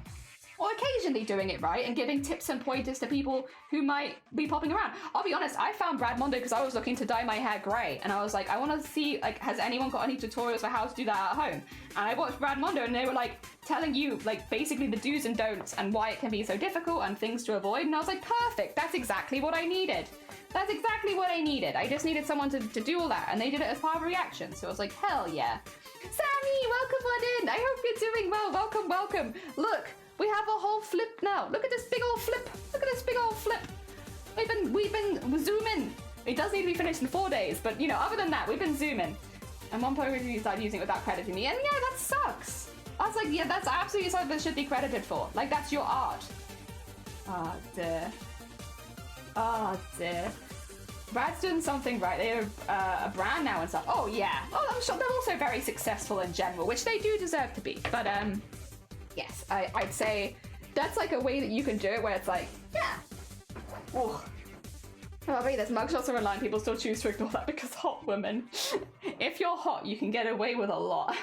Or occasionally doing it right and giving tips and pointers to people who might be popping around. I'll be honest, I found Brad Mondo because I was looking to dye my hair grey, and I was like, I want to see, like, has anyone got any tutorials for how to do that at home? And I watched Brad Mondo, and they were like telling you, like, basically the do's and don'ts and why it can be so difficult and things to avoid. And I was like, perfect, that's exactly what I needed. That's exactly what I needed. I just needed someone to do all that, and they did it as part of a reaction. So I was like, hell yeah. Sammy, welcome on in. I hope you're doing well. Welcome, welcome. Look. We have a whole flip now. Look at this big old flip. Look at this big old flip. We've been zooming. It does need to be finished in 4 days, but you know, other than that, we've been zooming. And one person started using it without crediting me, and yeah, that sucks. I was like, yeah, that's absolutely something that should be credited for. Like, that's your art. Oh dear. Oh dear. Brad's doing something right. They're a brand now and stuff. Oh yeah. Oh, I'm sure they're also very successful in general, which they do deserve to be. But yes, I'd say that's like a way that you can do it where it's like, yeah. Oh, I bet there's mugshots are online. People still choose to ignore that because hot women. If you're hot, you can get away with a lot.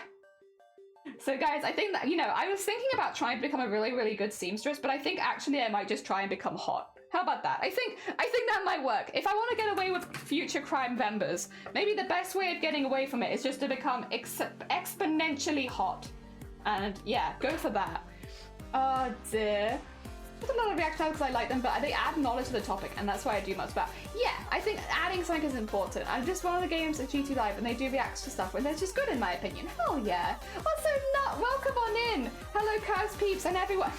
So guys, I think that, you know, I was thinking about trying to become a really, really good seamstress, but I think actually I might just try and become hot. How about that? I think that might work. If I want to get away with future crime members, maybe the best way of getting away from it is just to become exponentially hot. And yeah, go for that. Oh dear. There's a lot of reaction because I like them, but they add knowledge to the topic, and that's why I do much about. Yeah, I think adding something is important. I'm just one of the games at GT Live, and they do react to stuff, and they're just good in my opinion. Hell yeah. Also, Nut, welcome on in. Hello, Curse Peeps, and everyone.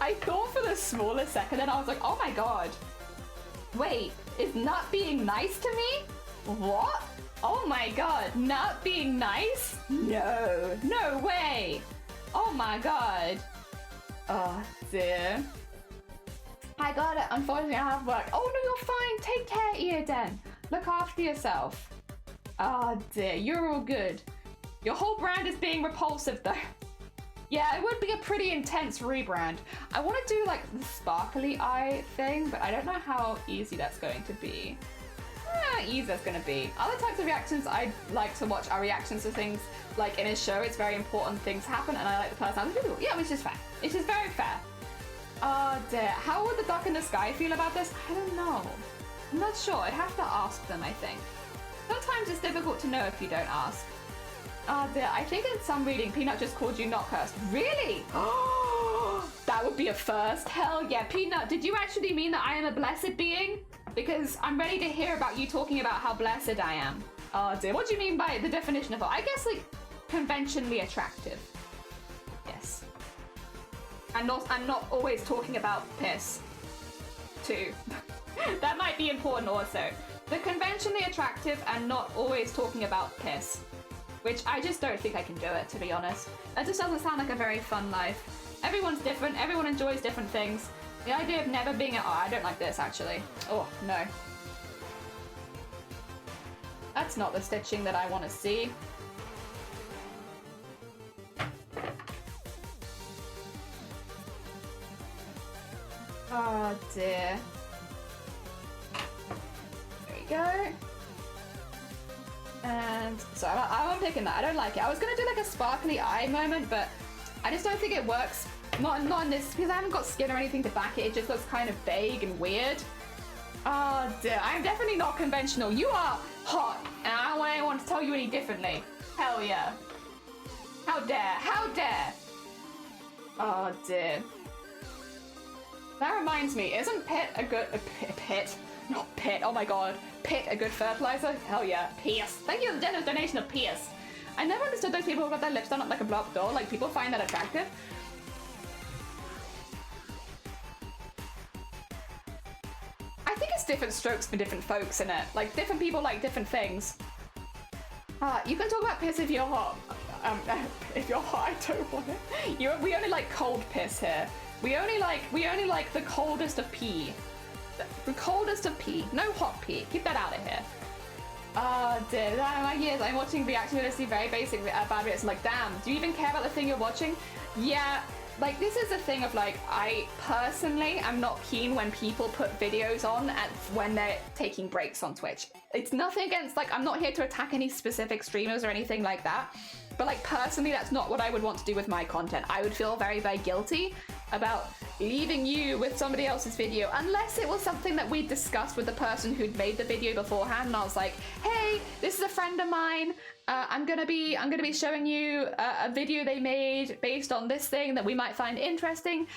I thought for the smallest second, and I was like, oh my god. Wait, is Nut being nice to me? What? Oh my god, Nut being nice? No, no way. Oh my god. Oh dear. I got it. Unfortunately, I have work. Oh no, you're fine. Take care, Eden. Look after yourself. Oh dear, you're all good. Your whole brand is being repulsive though. Yeah, it would be a pretty intense rebrand. I want to do like the sparkly eye thing, but I don't know how easy that's going to be. How easy that's going to be. Other types of reactions I like to watch are reactions to things like in a show. It's very important things happen, and I like the personality of people. Yeah, which is fair. It's just very fair. Oh dear. How would the duck in the sky feel about this? I don't know. I'm not sure. I'd have to ask them, I think. Sometimes it's difficult to know if you don't ask. Oh dear. I think in some reading, Peanut just called you not cursed. Really? Oh, that would be a first. Hell yeah. Peanut, did you actually mean that I am a blessed being? Because I'm ready to hear about you talking about how blessed I am. Oh dear. What do you mean by the definition of it? I guess like conventionally attractive. Yes. And not always talking about piss. Too. That might be important also. The conventionally attractive and not always talking about piss. Which I just don't think I can do it, to be honest. That just doesn't sound like a very fun life. Everyone's different, everyone enjoys different things. The idea of never being oh, I don't like this actually. Oh, no. That's not the stitching that I want to see. Oh dear. There we go. And so I'm picking that. I don't like it. I was gonna do like a sparkly eye moment, but I just don't think it works. Not in this, because I haven't got skin or anything to back it. It just looks kind of vague and weird. Oh dear, I'm definitely not conventional. You are hot, and I don't want anyone to tell you any differently. Hell yeah. How dare, how dare. Oh dear. That reminds me, isn't pit a good, pit? Not pit, oh my god. Pit a good fertilizer? Hell yeah. Pierce. Thank you for the generous donation of Pierce. I never understood those people who got their lips done up like a blow-up doll. Like, people find that attractive. I think it's different strokes for different folks, innit? Like, different people like different things. You can talk about piss if you're hot. If you're hot, I don't want it. We only like cold piss here. We only like the coldest of pee. The coldest of pee. No hot pee. Keep that out of here. Oh dear, that my years. I'm watching reaction videos, see very basic bad videos. I'm like, damn, do you even care about the thing you're watching? Yeah, like this is a thing of like, I personally am not keen when people put videos on when they're taking breaks on Twitch. It's nothing against, like, I'm not here to attack any specific streamers or anything like that. But like personally, that's not what I would want to do with my content. I would feel very, very guilty about leaving you with somebody else's video, unless it was something that we discussed with the person who'd made the video beforehand, and I was like, hey, this is a friend of mine. I'm gonna be showing you a video they made based on this thing that we might find interesting.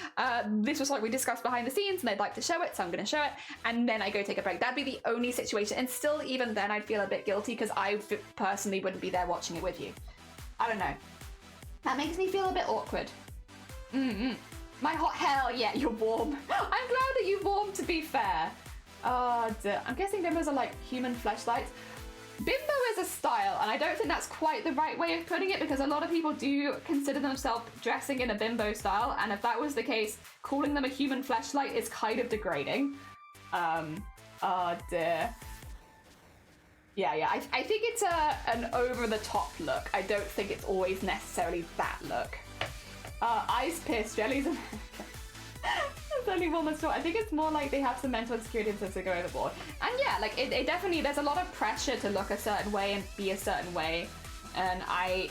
This was what we discussed behind the scenes, and they'd like to show it, so I'm gonna show it, and then I go take a break. That'd be the only situation, and still, even then, I'd feel a bit guilty because I personally wouldn't be there watching it with you. I don't know. That makes me feel a bit awkward. My hot hell, yeah, you're warm. I'm glad that you warm, to be fair. I'm guessing bimbos are like human fleshlights. Bimbo is a style, and I don't think that's quite the right way of putting it, because a lot of people do consider themselves dressing in a bimbo style, and if that was the case, calling them a human fleshlight is kind of degrading. Oh dear. Yeah, I think it's an over-the-top look. I don't think it's always necessarily that look. Ice piss, jellies American. It's only one that's I think it's more like they have some mental insecurity since they go overboard. And yeah, like it definitely, there's a lot of pressure to look a certain way and be a certain way. And I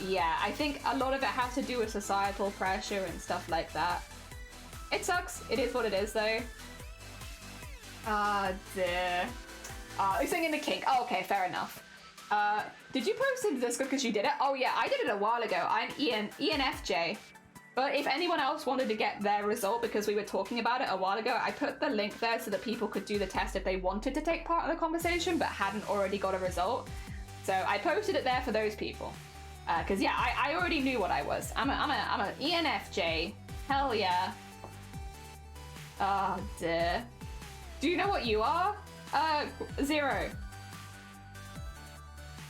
think a lot of it has to do with societal pressure and stuff like that. It sucks. It is what it is though. Dear. You're saying in the kink. Oh, okay, fair enough. Did you post into Discord because you did it? Oh yeah, I did it a while ago. I'm ENFJ. But if anyone else wanted to get their result, because we were talking about it a while ago, I put the link there so that people could do the test if they wanted to take part in the conversation but hadn't already got a result. So I posted it there for those people. Because yeah, I already knew what I was. I'm an ENFJ. Hell yeah. Oh dear. Do you know what you are? 0.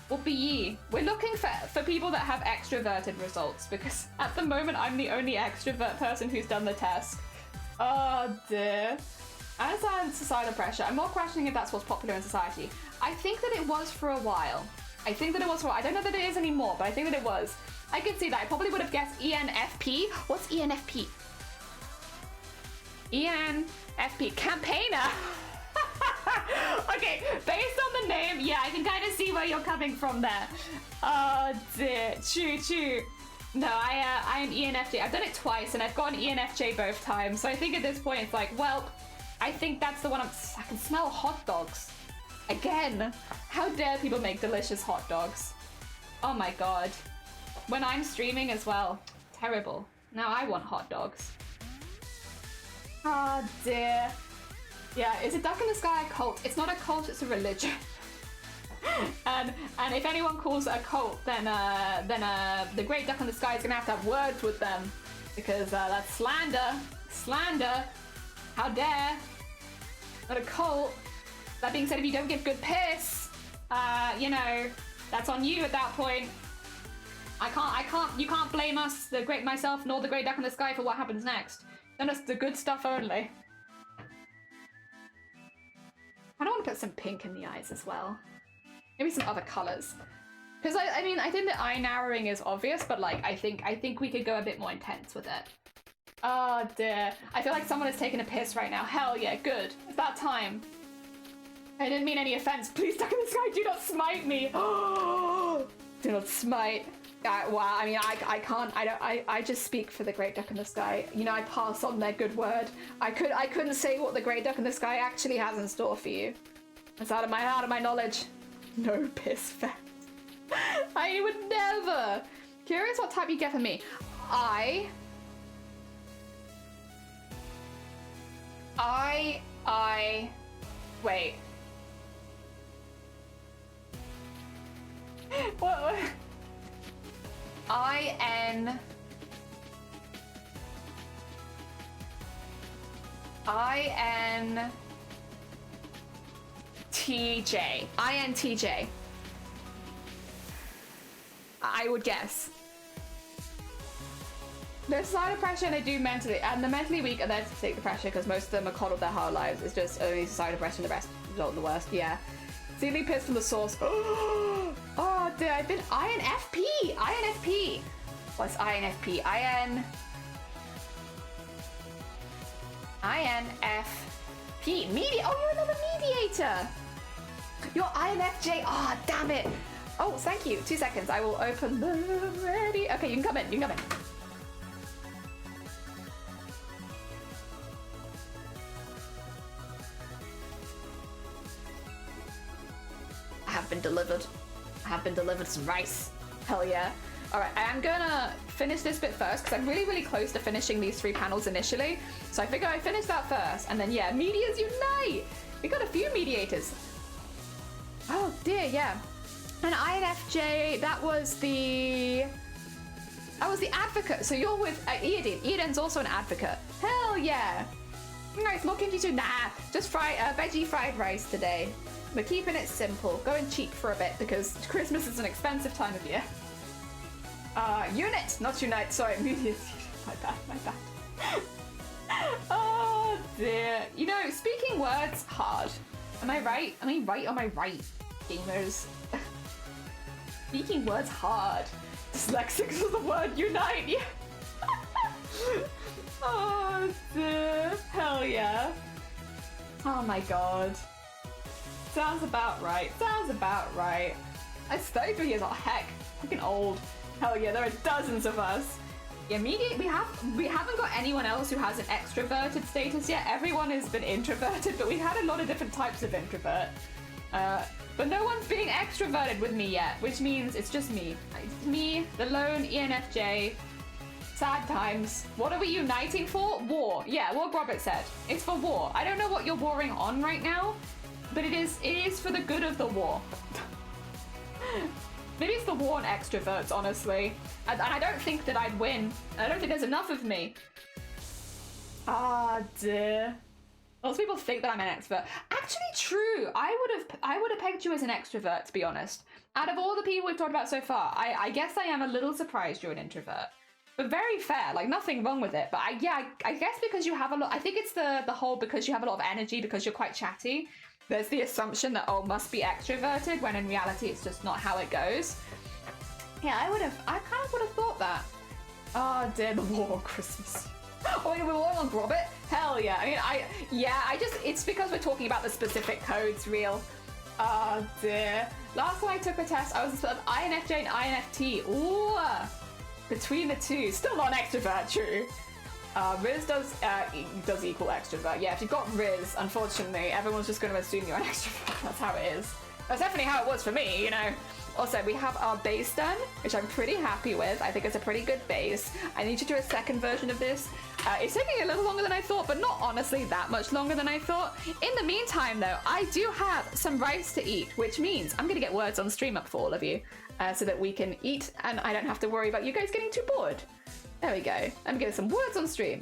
Or BE. We're looking for people that have extroverted results, because at the moment I'm the only extrovert person who's done the test. Oh dear. I understand societal pressure. I'm more questioning if that's what's popular in society. I think that it was for a while. I don't know that it is anymore, but I think that it was. I could see that. I probably would have guessed ENFP. What's ENFP? ENFP. Campaigner. Okay, based on the name, yeah, I can kind of see where you're coming from there. Oh dear, true. No, I am ENFJ. I've done it twice, and I've gotten ENFJ both times. So I think at this point it's like, well, I think that's the one. I can smell hot dogs. Again, how dare people make delicious hot dogs? Oh my god. When I'm streaming as well, terrible. Now I want hot dogs. Oh dear. Yeah, is a duck in the sky a cult? It's not a cult, it's a religion. and if anyone calls it a cult, then the great duck in the sky is gonna have words with them, because that's slander. Slander. How dare? Not a cult. That being said, if you don't give good piss, you know, that's on you at that point. You can't blame us, the great myself, nor the great duck in the sky, for what happens next. Then it's the good stuff only. I don't want to put some pink in the eyes as well. Maybe some other colors. Because I mean, I think the eye narrowing is obvious, but like, I think we could go a bit more intense with it. Oh dear. I feel like someone is taking a piss right now. Hell yeah, good. It's that time. I didn't mean any offense. Please, duck in the sky, do not smite me. Do not smite. Wow, I mean, I can't, I just speak for the great duck in the sky. You know, I pass on their good word. I couldn't say what the great duck in the sky actually has in store for you. It's out of my knowledge. No piss fact. I would never. Curious what type you get from me. Wait. What? INTJ. INTJ. I would guess. There's a lot of pressure they do mentally, and the mentally weak are there to take the pressure because most of them are coddled their whole lives. It's just only societal pressure and the rest result in the worst. Yeah. Sealy piss from the source. Oh, dude, I've been INFP. INFP. What's INFP? INFP. Oh, you're another mediator. You're INFJ. Oh, damn it. Oh, thank you. 2 seconds. I will open the ready. Okay, you can come in. You can come in. I have been delivered. I have been delivered some rice. Hell yeah. All right, I'm gonna finish this bit first because I'm really, really close to finishing these 3 panels initially. So I figure I finish that first, and then yeah, medias unite. We got a few mediators. Oh dear, yeah. And INFJ, that was the advocate. So you're with Eodin. Eodin's also an advocate. Hell yeah. Nice, more kimchi too. Nah, just veggie fried rice today. We're keeping it simple, going cheap for a bit because Christmas is an expensive time of year. Unit, not unite, sorry, medius. My bad. Oh dear. You know, speaking words, hard. Am I right? Am I right or am I right, gamers? Speaking words, hard. Dyslexic for the word unite, yeah. Oh dear. Hell yeah. Oh my god. Sounds about right. Sounds about right. It's 33 years old. Heck, fucking old. Hell yeah, there are dozens of us. Yeah, we haven't got anyone else who has an extroverted status yet. Everyone has been introverted, but we've had a lot of different types of introvert. But no one's being extroverted with me yet, which means it's just me. It's me, the lone ENFJ. Sad times. What are we uniting for? War. Yeah, what Robert said. It's for war. I don't know what you're warring on right now, but it is for the good of the war. Maybe it's the war on extroverts, honestly. And I don't think that I'd win. I don't think there's enough of me. Ah, dear. Lots of people think that I'm an extrovert. Actually, true. I would have pegged you as an extrovert, to be honest. Out of all the people we've talked about so far, I guess I am a little surprised you're an introvert. But very fair, like nothing wrong with it. But I guess because you have a lot, I think it's the whole because you have a lot of energy, because you're quite chatty. There's the assumption that, oh, must be extroverted, when in reality it's just not how it goes. Yeah, I kind of would have thought that. Oh dear, the war on Christmas. Oh, we're war on Robert? Hell yeah. I mean, it's because we're talking about the specific codes, real. Oh dear. Last time I took a test, I was an INFJ and INFT. Ooh. Between the two. Still not an extrovert, true. Riz does equal extrovert. Yeah, if you've got Riz, unfortunately, everyone's just going to assume you're an extrovert. That's how it is. That's definitely how it was for me, you know. Also, we have our base done, which I'm pretty happy with. I think it's a pretty good base. I need to do a second version of this. It's taking a little longer than I thought, but not honestly that much longer than I thought. In the meantime, though, I do have some rice to eat, which means I'm going to get words on stream up for all of you so that we can eat and I don't have to worry about you guys getting too bored. There we go. I'm getting some words on stream.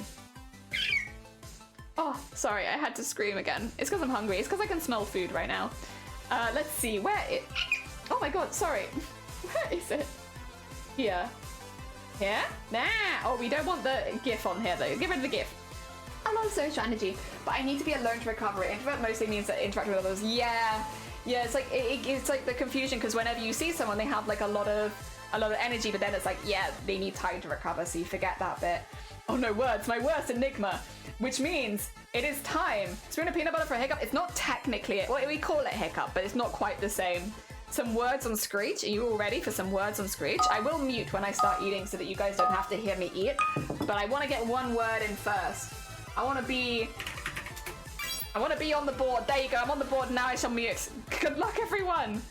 Oh, sorry, I had to scream again. It's because I'm hungry. It's because I can smell food right now. Let's see, oh my god, sorry. Where is it? Here. Here? Nah! Oh, we don't want the GIF on here though. Get rid of the GIF. I love social energy, but I need to be alone to recover it. Introvert mostly means that interacting with others. Yeah. Yeah, it's like it's like the confusion because whenever you see someone, they have like a lot of energy, but then it's like, yeah, they need time to recover, so you forget that bit. Oh no, words, my worst enigma, which means it is time. Spoon of peanut butter for a hiccup. It's not technically it. Well, we call it hiccup, but it's not quite the same. Some words on Screech. Are you all ready for some words on Screech? I will mute when I start eating so that you guys don't have to hear me eat, but I want to get one word in first. I want to be on the board. There you go, I'm on the board, now I shall mute. Good luck, everyone.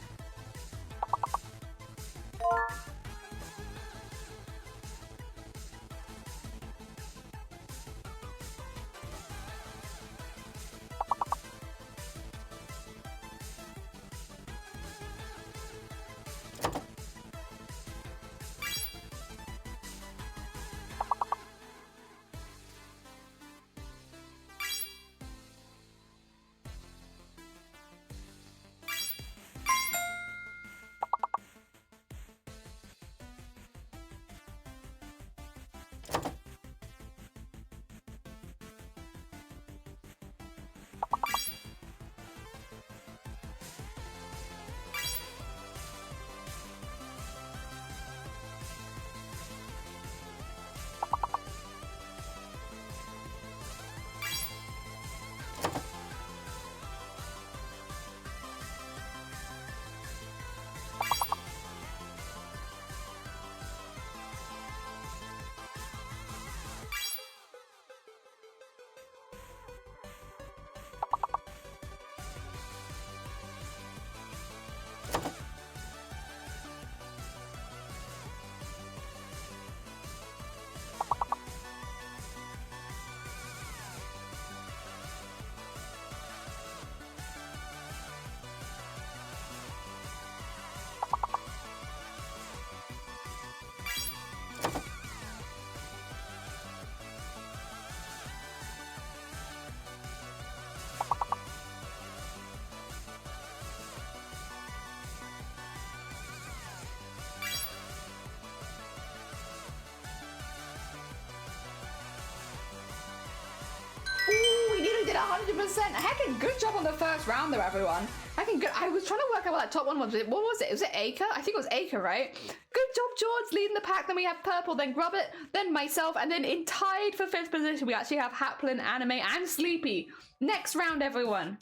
100%. Heckin' good job on the first round there, everyone. Heckin' good. I was trying to work out what that top one was. What was it? Was it Acre? I think it was Acre, right? Good job, George, leading the pack. Then we have Purple, then Grubbit, then myself, and then in tied for 5th position, we actually have Haplin, Anime, and Sleepy. Next round, everyone.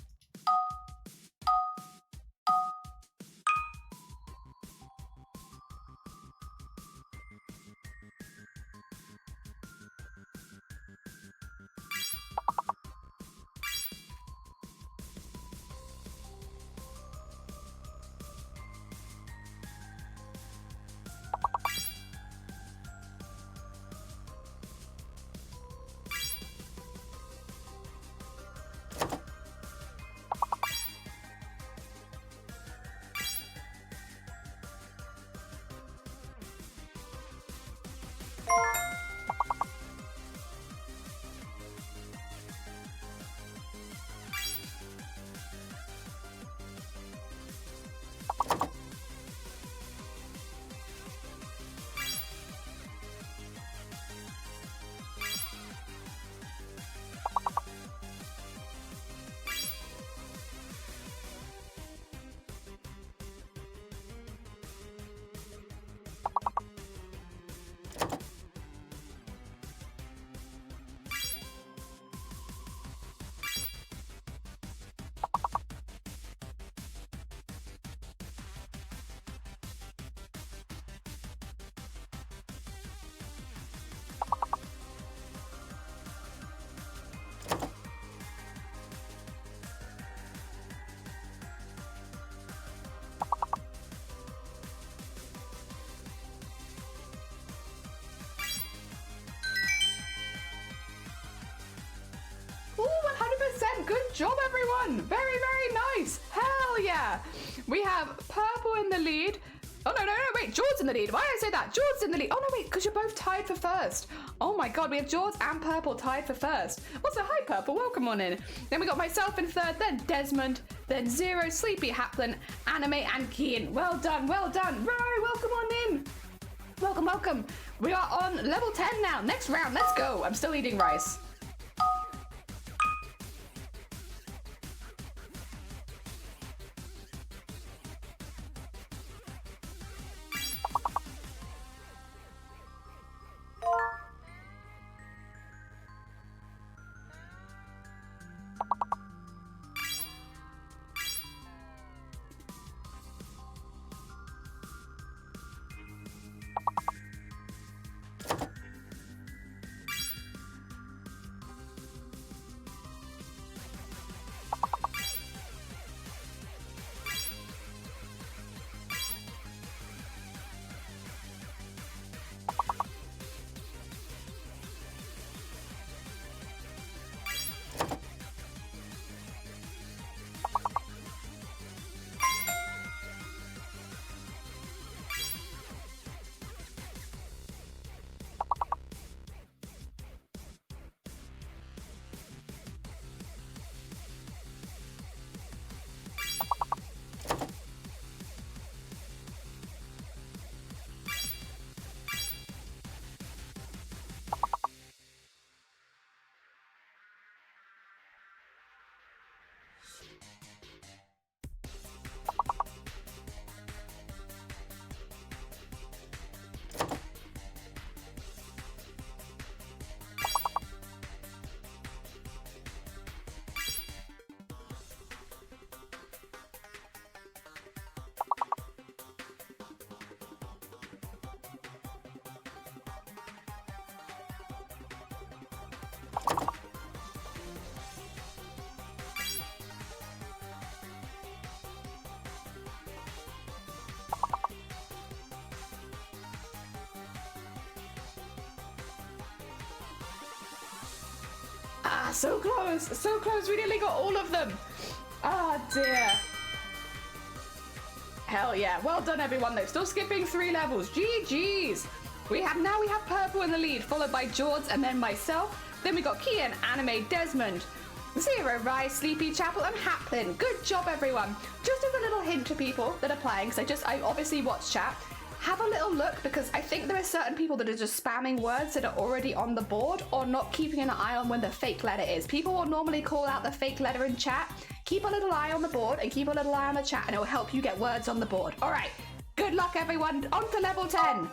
Ooh, 100%. Good job, everyone. Very, very nice. Hell yeah. We have Purple in the lead. Oh, no, wait. George's in the lead. Why did I say that? George's in the lead. Oh, no, wait, because you're both tied for first. Oh, my God. We have George and Purple tied for first. Also, hi, Purple. Welcome on in. Then we got myself in third, then Desmond, then Zero, Sleepy, Haplin, Anime, and Kian. Well done, well done. Right, welcome on in. Welcome, welcome. We are on level 10 now. Next round. Let's go. I'm still eating rice. So close, so close. We nearly got all of them. Ah, dear. Hell yeah. Well done, everyone, though. Still skipping 3 levels. GG's. We have Purple in the lead, followed by George and then myself. Then we got Kian, Anime, Desmond, Zero, Rise, Sleepy, Chapel, and Haplin. Good job, everyone. Just as a little hint to people that are playing, because I obviously watch chat. have a little look, because I think there are certain people that are just spamming words that are already on the board or not keeping an eye on when the fake letter is. People will normally call out the fake letter in chat. Keep a little eye on the board and keep a little eye on the chat, and it will help you get words on the board. All right, good luck everyone. On to level 10.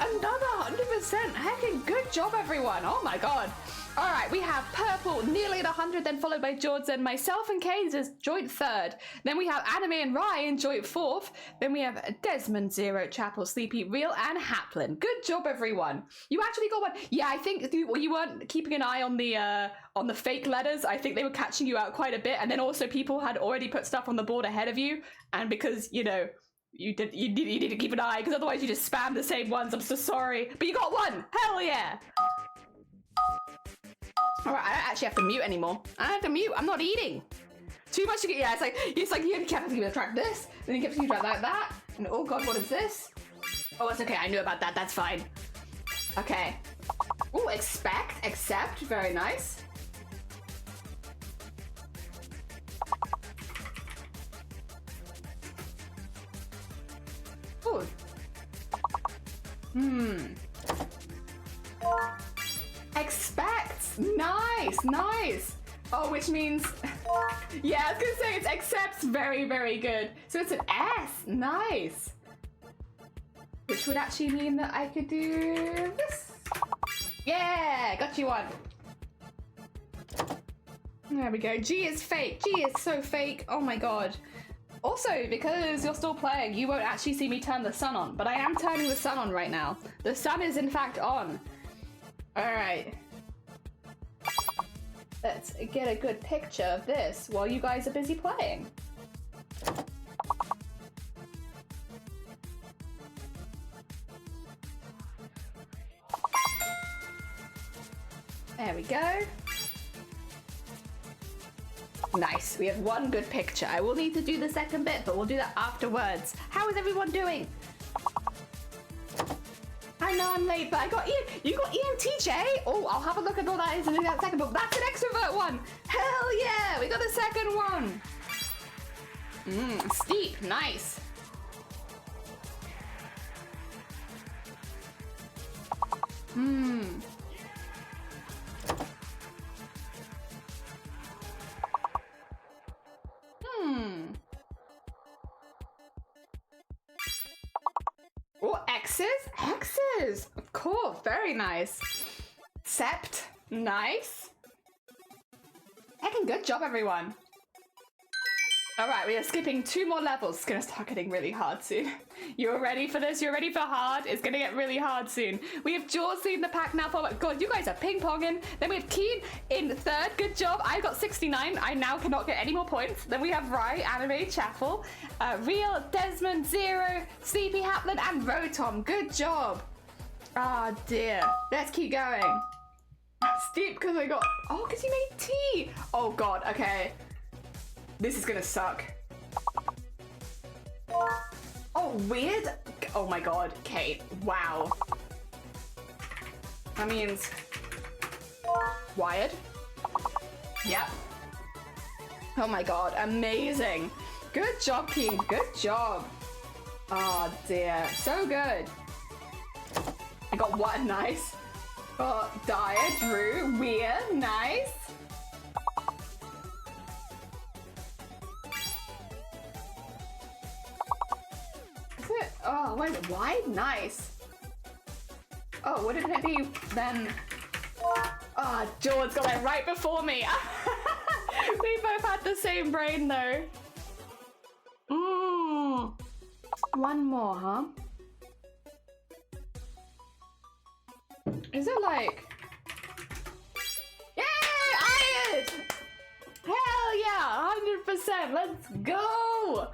Another 100%. Heckin' good job, everyone. Oh my god. All right, we have Purple nearly at 100, then followed by George, and myself and Kane's is joint third. Then we have Anime and Ryan joint fourth. Then we have Desmond, Zero, Chapel, Sleepy, Real, and Haplin. Good job, everyone. You actually got one. Yeah, I think you weren't keeping an eye on the fake letters. I think they were catching you out quite a bit, and then also people had already put stuff on the board ahead of you, and because you know. You need to keep an eye, because otherwise you just spam the same ones. I'm so sorry. But you got one! Hell yeah! Alright, I don't actually have to mute anymore. I don't have to mute. I'm not eating. Too much to get. Yeah, it's like you have to keep track this, then you have to keep track like that. And oh god, what is this? Oh, it's okay. I knew about that. That's fine. Okay. Oh, expect, accept. Very nice. Ooh. Expect. Nice, nice. Oh, which means, yeah, I was gonna say it's accepts. Very, very good. So it's an S. Nice. Which would actually mean that I could do this. Yeah, got you one. There we go. G is fake. G is so fake. Oh my god. Also, because you're still playing, you won't actually see me turn the sun on, but I am turning the sun on right now. The sun is in fact on. Alright. Let's get a good picture of this while you guys are busy playing. There we go. Nice, we have one good picture. I will need to do the second bit, but we'll do that afterwards. How is everyone doing? I know I'm late, but I got Ian. You got ENTJ? Oh, I'll have a look at all that is in that second book. That's an extrovert one. Hell yeah, we got a second one. Steep, nice. Oh, X's? X's! Of course, very nice. Sept, nice. Heckin' good job, everyone. All right, we are skipping 2 more levels. It's gonna start getting really hard soon. You're ready for this? You're ready for hard? It's gonna get really hard soon. We have Jaws leading the pack now. Oh my god, you guys are ping-ponging. Then we have Keen in 3rd. Good job. I got 69. I now cannot get any more points. Then we have Rye, Anime, Chapel, Real, Desmond, Zero, Sleepy, Haplin, and Rotom. Good job. Ah, dear. Let's keep going. Steep, because I got... Oh, because you made tea. Oh god, okay. This is gonna suck. Oh, weird. Oh my god, Kate. Wow. That means... Wired? Yep. Oh my god, amazing. Good job, Keen. Good job. Oh dear. So good. I got what? Nice. Got Dire, Drew, Weird. Nice. Oh, what is it? Wide? Nice. Oh, wouldn't it be then? Oh, George got it right before me. We both had the same brain though. One more, huh? Is it like... Yay! Iron! Hell yeah! 100%! Let's go!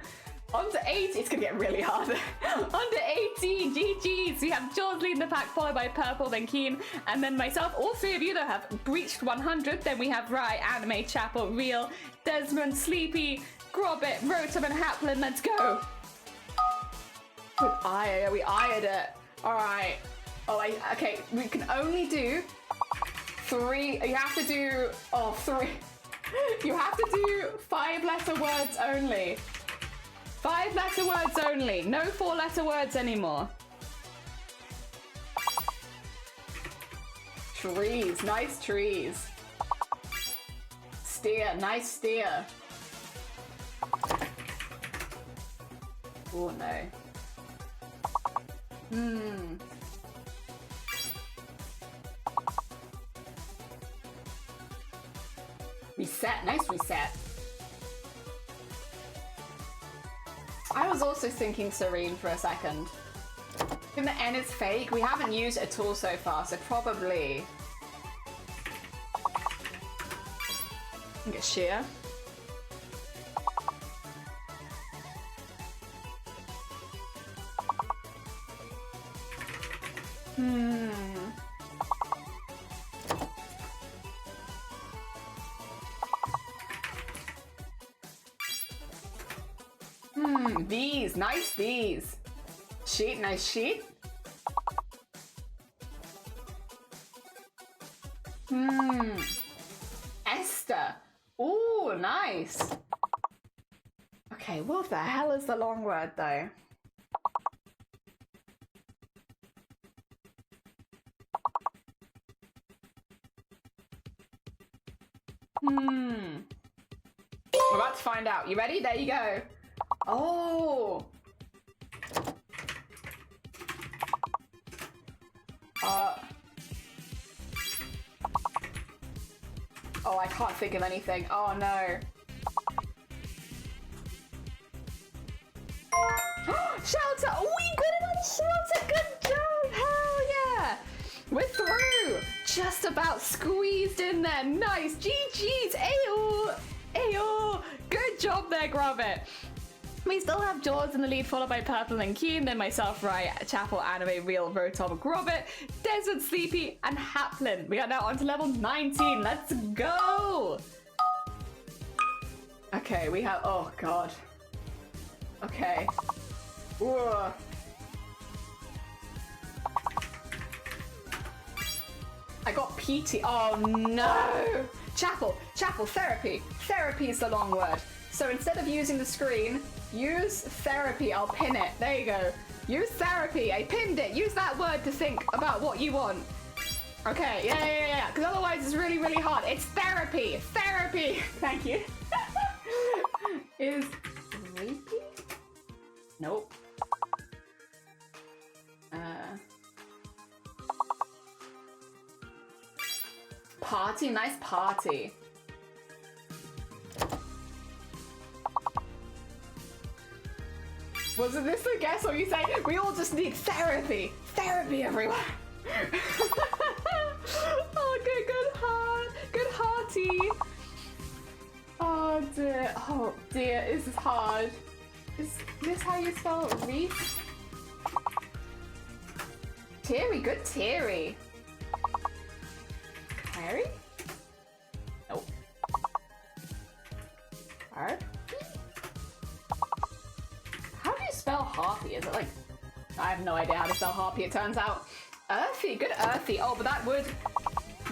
On to 80, it's gonna get really hard. On to 18, GG's. We have George leading the pack, followed by Purple, then Keen, and then myself. All 3 of you that have breached 100. Then we have Rye, Anime, Chapel, Real, Desmond, Sleepy, Grobbit, Rotom, and Haplin. Let's go. We ironed it. All right. Oh, okay. We can only do 3. You have to do 3. You have to do 5-letter words only. 5-letter words only. No 4-letter words anymore. Trees. Nice trees. Steer. Nice steer. Oh no. Reset. Nice reset. I was also thinking Serene for a second. And the N is fake. We haven't used it at all so far, so probably... Get sheer. These. Nice these. Sheet. Nice sheet. Esther. Ooh, nice. Okay, what the hell is the long word though? We're about to find out. You ready? There you go. Oh. Oh, I can't think of anything. Oh no. Shelter! Oh, we got it on shelter! Good job! Hell yeah! We're through! Just about squeezed in there. Nice! GG's! Ayo! Ayo! Good job there, Grobbit. We still have Jaws in the lead, followed by Purple and Keen, then myself, Rye, Chapel, Anime, Real, Rotom, Grobbit, Desert, Sleepy, and Haplin. We are now on to level 19. Let's go! Okay, we have... Oh, God. Okay. Ooh. I got PT. Oh, no! Chapel, therapy. Therapy is the long word. So instead of using the screen, use therapy. I'll pin it. There you go. Use therapy. I pinned it. Use that word to think about what you want. Okay, yeah. Because otherwise it's really, really hard. It's therapy. Therapy. Thank you. Is sleepy? Nope. Party. Nice party. Wasn't this the guess what you say? We all just need therapy. Therapy everywhere. Oh, good heart. Good hearty. Oh dear, this is hard. Is this how you spell wreath? Teary, good teary. Harry? Nope. Harp? How do you spell harpy? Is it like... I have no idea how to spell harpy, it turns out. Earthy, good earthy. Oh, but that would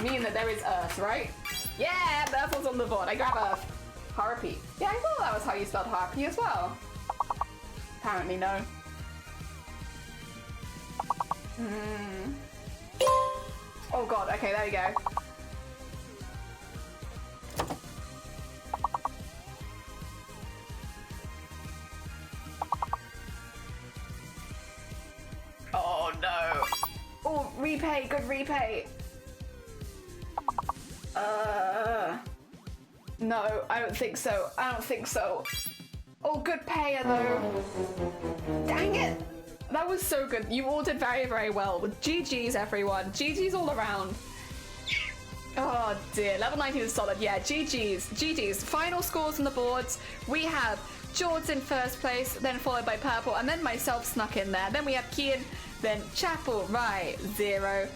mean that there is earth, right? Yeah, the earth was on the board. I grab earth. Harpy. Yeah, I thought that was how you spelled harpy as well. Apparently no. Oh god, okay, there you go. Oh no. Oh, repay, good repay. No, I don't think so. I don't think so. Oh, good payer though. Dang it. That was so good. You all did very, very well. GG's everyone. GG's all around. Oh dear, level 19 is solid. Yeah, GG's. GG's. Final scores on the boards. We have George in first place, then followed by Purple, and then myself snuck in there. Then we have Kian, then Chapel, Rye, 0,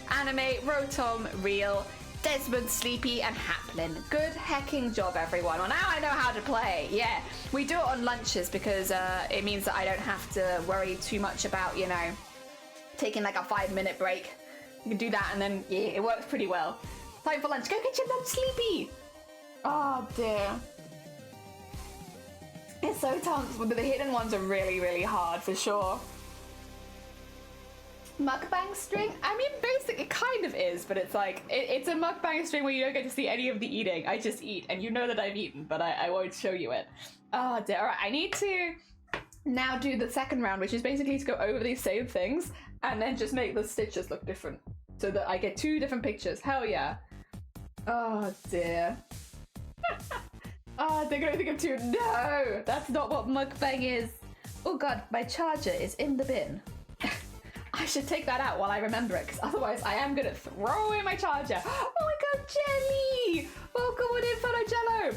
Anime, Rotom, Real, Desmond, Sleepy, and Haplin. Good hecking job, everyone. Well, now I know how to play. Yeah, we do it on lunches because it means that I don't have to worry too much about, you know, taking like a 5-minute break. You can do that and then, yeah, it works pretty well. Time for lunch. Go get your lunch, Sleepy. Oh, dear. It's so tough. The hidden ones are really, really hard for sure. Mukbang string? I mean, basically, it kind of is, but it's like, it's a mukbang string where you don't get to see any of the eating. I just eat, and you know that I've eaten, but I won't show you it. Oh, dear. All right, I need to now do the second round, which is basically to go over these same things, and then just make the stitches look different, so that I get 2 different pictures. Hell yeah. Oh, dear. Oh, they're gonna think of 2. No! That's not what mukbang is. Oh god, my charger is in the bin. I should take that out while I remember it, because otherwise I am gonna throw away my charger. Oh my god, Jelly! Welcome on in, fellow Jello!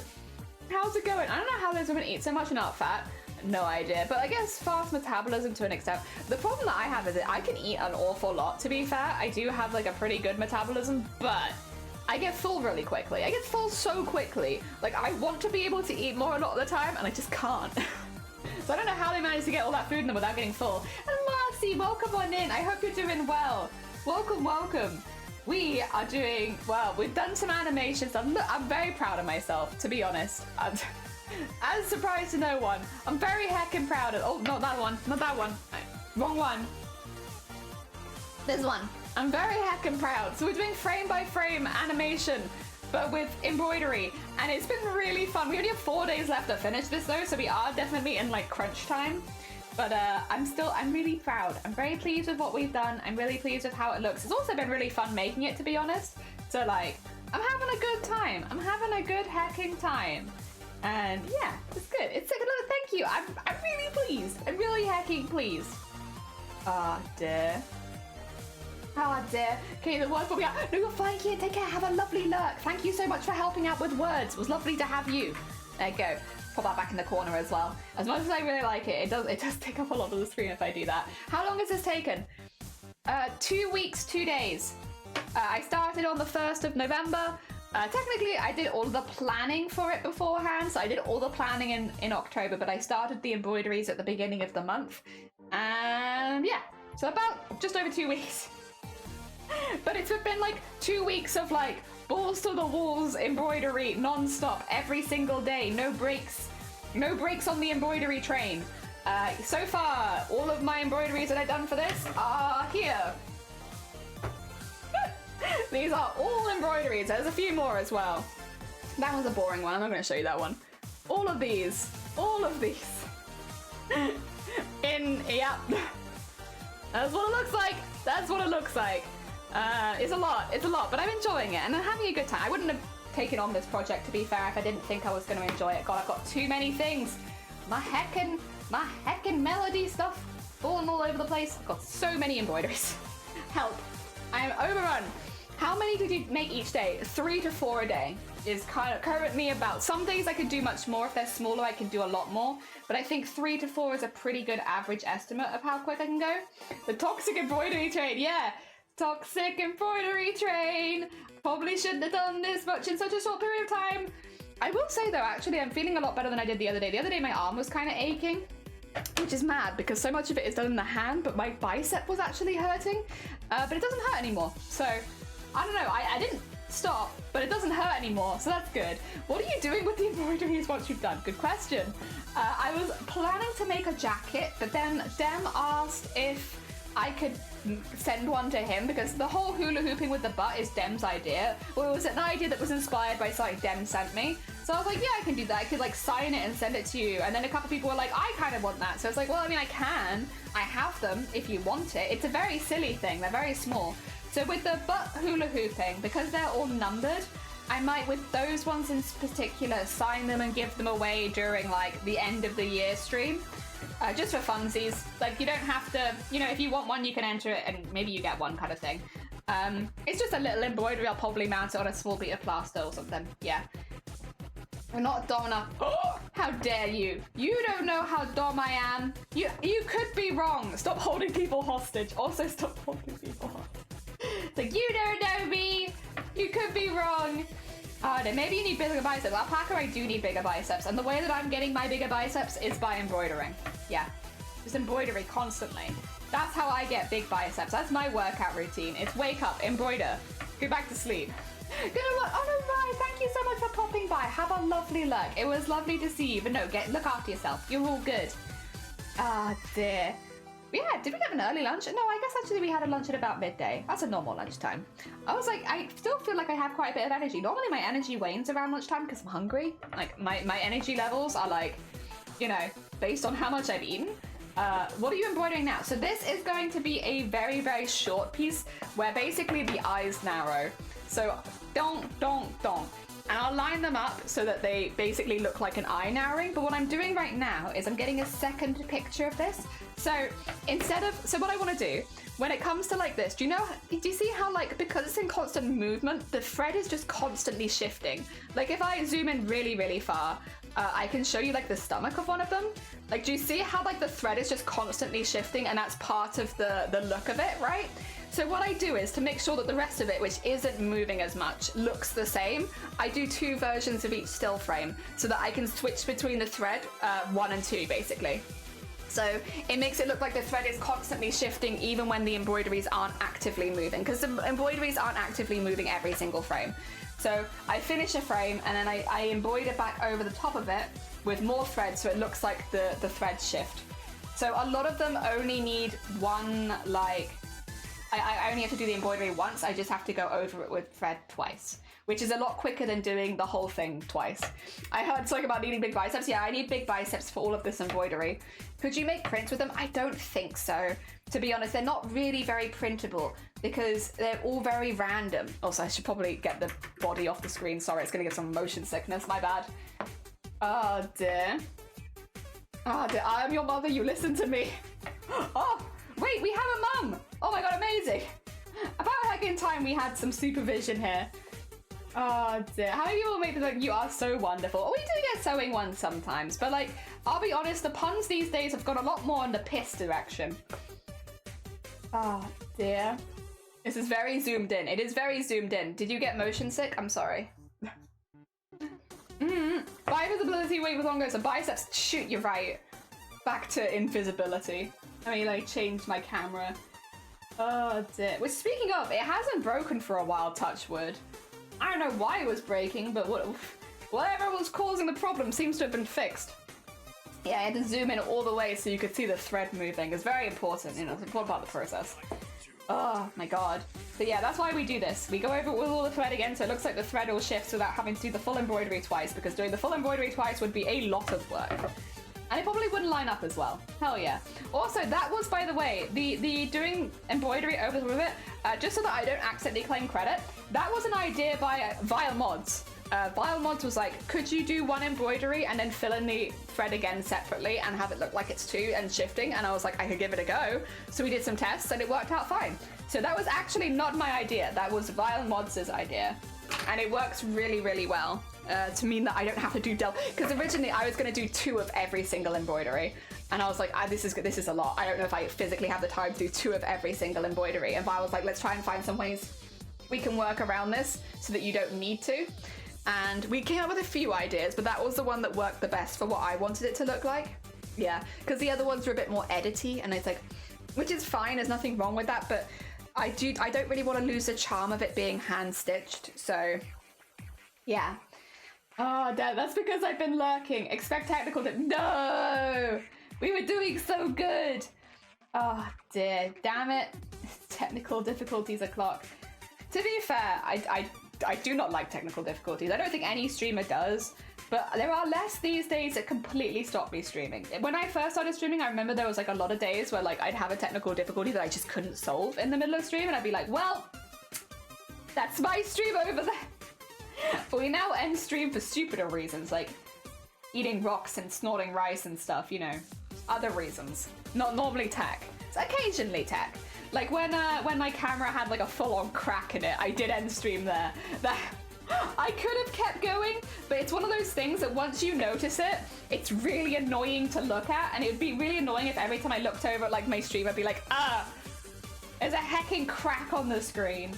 How's it going? I don't know how those women eat so much and aren't fat. No idea, but I guess fast metabolism to an extent. The problem that I have is that I can eat an awful lot, to be fair. I do have like a pretty good metabolism, but I get full really quickly. I get full so quickly. Like, I want to be able to eat more a lot of the time, and I just can't. So I don't know how they manage to get all that food in them without getting full. And Marcy, welcome on in. I hope you're doing well. Welcome, welcome. We are doing well. We've done some animations. I'm very proud of myself, to be honest. As a surprise to no one. I'm very heckin' proud of. Oh, not that one. Not that one. Wrong one. This one. I'm very heckin' proud. So we're doing frame by frame animation, but with embroidery, and it's been really fun. We only have 4 days left to finish this though, so we are definitely in like crunch time. But I'm really proud. I'm very pleased with what we've done. I'm really pleased with how it looks. It's also been really fun making it, to be honest. So like, I'm having a good time. I'm having a good hecking time. And yeah, it's good. It's like another thank you. I'm really pleased. I'm really hecking pleased. Ah, dear. Oh dear. Okay, the words will be out. No, you're fine, Kian. Take care. Have a lovely lurk. Thank you so much for helping out with words. It was lovely to have you. There you go. Put that back in the corner as well. As much as I really like it, it does take up a lot of the screen if I do that. How long has this taken? 2 weeks, 2 days. I started on the 1st of November. Technically, I did all the planning for it beforehand, so I did all the planning in October, but I started the embroideries at the beginning of the month. And yeah, so about just over 2 weeks. But it's been like 2 weeks of like balls to the walls embroidery non-stop every single day. No breaks. No breaks on the embroidery train. So far, all of my embroideries that I've done for this are here. These are all embroideries. There's a few more as well. That was a boring one. I'm not going to show you that one. All of these. Yep. That's what it looks like. That's what it looks like. It's a lot, but I'm enjoying it and I'm having a good time. I wouldn't have taken on this project, to be fair, if I didn't think I was going to enjoy it. God, I've got too many things. My heckin' My heckin' melody stuff falling all over the place. I've got so many embroideries. Help. I am overrun. How many did you make each day? 3 to 4 a day is kind of currently about. Some days I could do much more. If they're smaller, I can do a lot more. But I think 3 to 4 is a pretty good average estimate of how quick I can go. The toxic embroidery train, yeah. Toxic embroidery train. Probably shouldn't have done this much in such a short period of time. I will say though, actually, I'm feeling a lot better than I did the other day. The other day my arm was kind of aching, which is mad because so much of it is done in the hand, but my bicep was actually hurting. But it doesn't hurt anymore. So I don't know, I didn't stop, but it doesn't hurt anymore, so that's good. What are you doing with the embroideries once you've done? Good question. I was planning to make a jacket, but then Dem asked if I could send one to him because the whole hula hooping with the butt is Dem's idea. Well, it was an idea that was inspired by something Dem sent me. So I was like, yeah, I can do that. I could like sign it and send it to you. And then a couple people were like, I kind of want that. So I was like, well, I mean, I can. I have them if you want it. It's a very silly thing. They're very small. So with the butt hula hooping, because they're all numbered, I might, with those ones in particular, sign them and give them away during like the end of the year stream. Just for funsies. Like, you don't have to, you know, if you want one, you can enter it and maybe you get one kind of thing. It's just a little embroidery. I'll probably mount it on a small bit of plaster or something. Yeah. We're not dumb enough. Oh, how dare you? You don't know how dumb I am. You could be wrong. Stop holding people hostage. Also, stop holding people hostage. It's like, you don't know me. You could be wrong. Oh, no, maybe you need bigger biceps. Alpaca, I do need bigger biceps. And the way that I'm getting my bigger biceps is by embroidering. Yeah. Just embroidery constantly. That's how I get big biceps. That's my workout routine. It's wake up, embroider, go back to sleep. Good luck. Oh no, Ryan, thank you so much for popping by. Have a lovely luck. It was lovely to see you. But no, look after yourself. You're all good. Ah, dear. Yeah, did we have an early lunch? No, I guess actually we had a lunch at about midday. That's a normal lunchtime. I was like, I still feel like I have quite a bit of energy. Normally my energy wanes around lunchtime because I'm hungry. Like my energy levels are like, you know, based on how much I've eaten. What are you embroidering now? So this is going to be a very, very short piece where basically the eyes narrow. So don't. And I'll line them up so that they basically look like an eye narrowing. But what I'm doing right now is I'm getting a second picture of this. So so what I want to do when it comes to like this, do you see how like, because it's in constant movement, the thread is just constantly shifting. Like if I zoom in really, really far, I can show you like the stomach of one of them. Like, do you see how like the thread is just constantly shifting and that's part of the look of it, right? So what I do is to make sure that the rest of it, which isn't moving as much, looks the same, I do 2 versions of each still frame so that I can switch between the thread 1 and 2 basically. So it makes it look like the thread is constantly shifting even when the embroideries aren't actively moving, because the embroideries aren't actively moving every single frame. So I finish a frame and then I embroider back over the top of it with more thread so it looks like the threads shift. So a lot of them only need one, like, I only have to do the embroidery once. I just have to go over it with thread twice, which is a lot quicker than doing the whole thing twice. I heard something about needing big biceps. Yeah, I need big biceps for all of this embroidery. Could you make prints with them? I don't think so. To be honest, they're not really very printable because they're all very random. Also, I should probably get the body off the screen. Sorry, it's gonna give some motion sickness, my bad. Oh dear. Oh dear, I am your mother, you listen to me. Oh, wait, we have a mum. Oh my god, amazing. About heck in time we had some supervision here. Oh dear, how do you all make this? Like, you are so wonderful. Oh, we do get sewing ones sometimes, but like, I'll be honest, the puns these days have gone a lot more in the piss direction. Oh dear. This is very zoomed in. It is very zoomed in. Did you get motion sick? I'm sorry. By visibility, wait with longer, so biceps. Shoot, you're right. Back to invisibility. Let me like change my camera. Oh dear. Well, speaking of, it hasn't broken for a while, touch wood. I don't know why it was breaking, but whatever was causing the problem seems to have been fixed. Yeah, I had to zoom in all the way so you could see the thread moving. It's very important, you know, it's an important part of the process. Oh my god. But yeah, that's why we do this. We go over it with all the thread again so it looks like the thread all shifts without having to do the full embroidery twice, because doing the full embroidery twice would be a lot of work. And it probably wouldn't line up as well. Hell yeah. Also, that was, by the way, the doing embroidery over with it, just so that I don't accidentally claim credit, that was an idea by Vile Mods. Vile Mods was like, could you do one embroidery and then fill in the thread again separately and have it look like it's two and shifting? And I was like, I could give it a go. So we did some tests and it worked out fine. So that was actually not my idea. That was Vile Mods' idea. And it works really, really well to mean that I don't have to do because originally I was going to do 2 of every single embroidery. And I was like, this is a lot. I don't know if I physically have the time to do 2 of every single embroidery. And Vile was like, let's try and find some ways we can work around this so that you don't need to. And we came up with a few ideas, but that was the one that worked the best for what I wanted it to look like. Yeah, because the other ones were a bit more edity, and it's like, which is fine, there's nothing wrong with that, but I don't really want to lose the charm of it being hand-stitched, so yeah. Oh, Dad, that's because I've been lurking. Expect technical No! We were doing so good! Oh, dear. Damn it. Technical difficulties o'clock. To be fair, I do not like technical difficulties. I don't think any streamer does, but there are less these days that completely stop me streaming. When I first started streaming, I remember there was like a lot of days where like I'd have a technical difficulty that I just couldn't solve in the middle of stream, and I'd be like, well, that's my stream over there. But we now end stream for stupider reasons, like eating rocks and snorting rice and stuff, you know, other reasons. Not normally tech. It's occasionally tech. Like when my camera had like a full-on crack in it, I did end stream there. I could have kept going, but it's one of those things that once you notice it, it's really annoying to look at, and it would be really annoying if every time I looked over at like my stream, I'd be like, there's a hecking crack on the screen.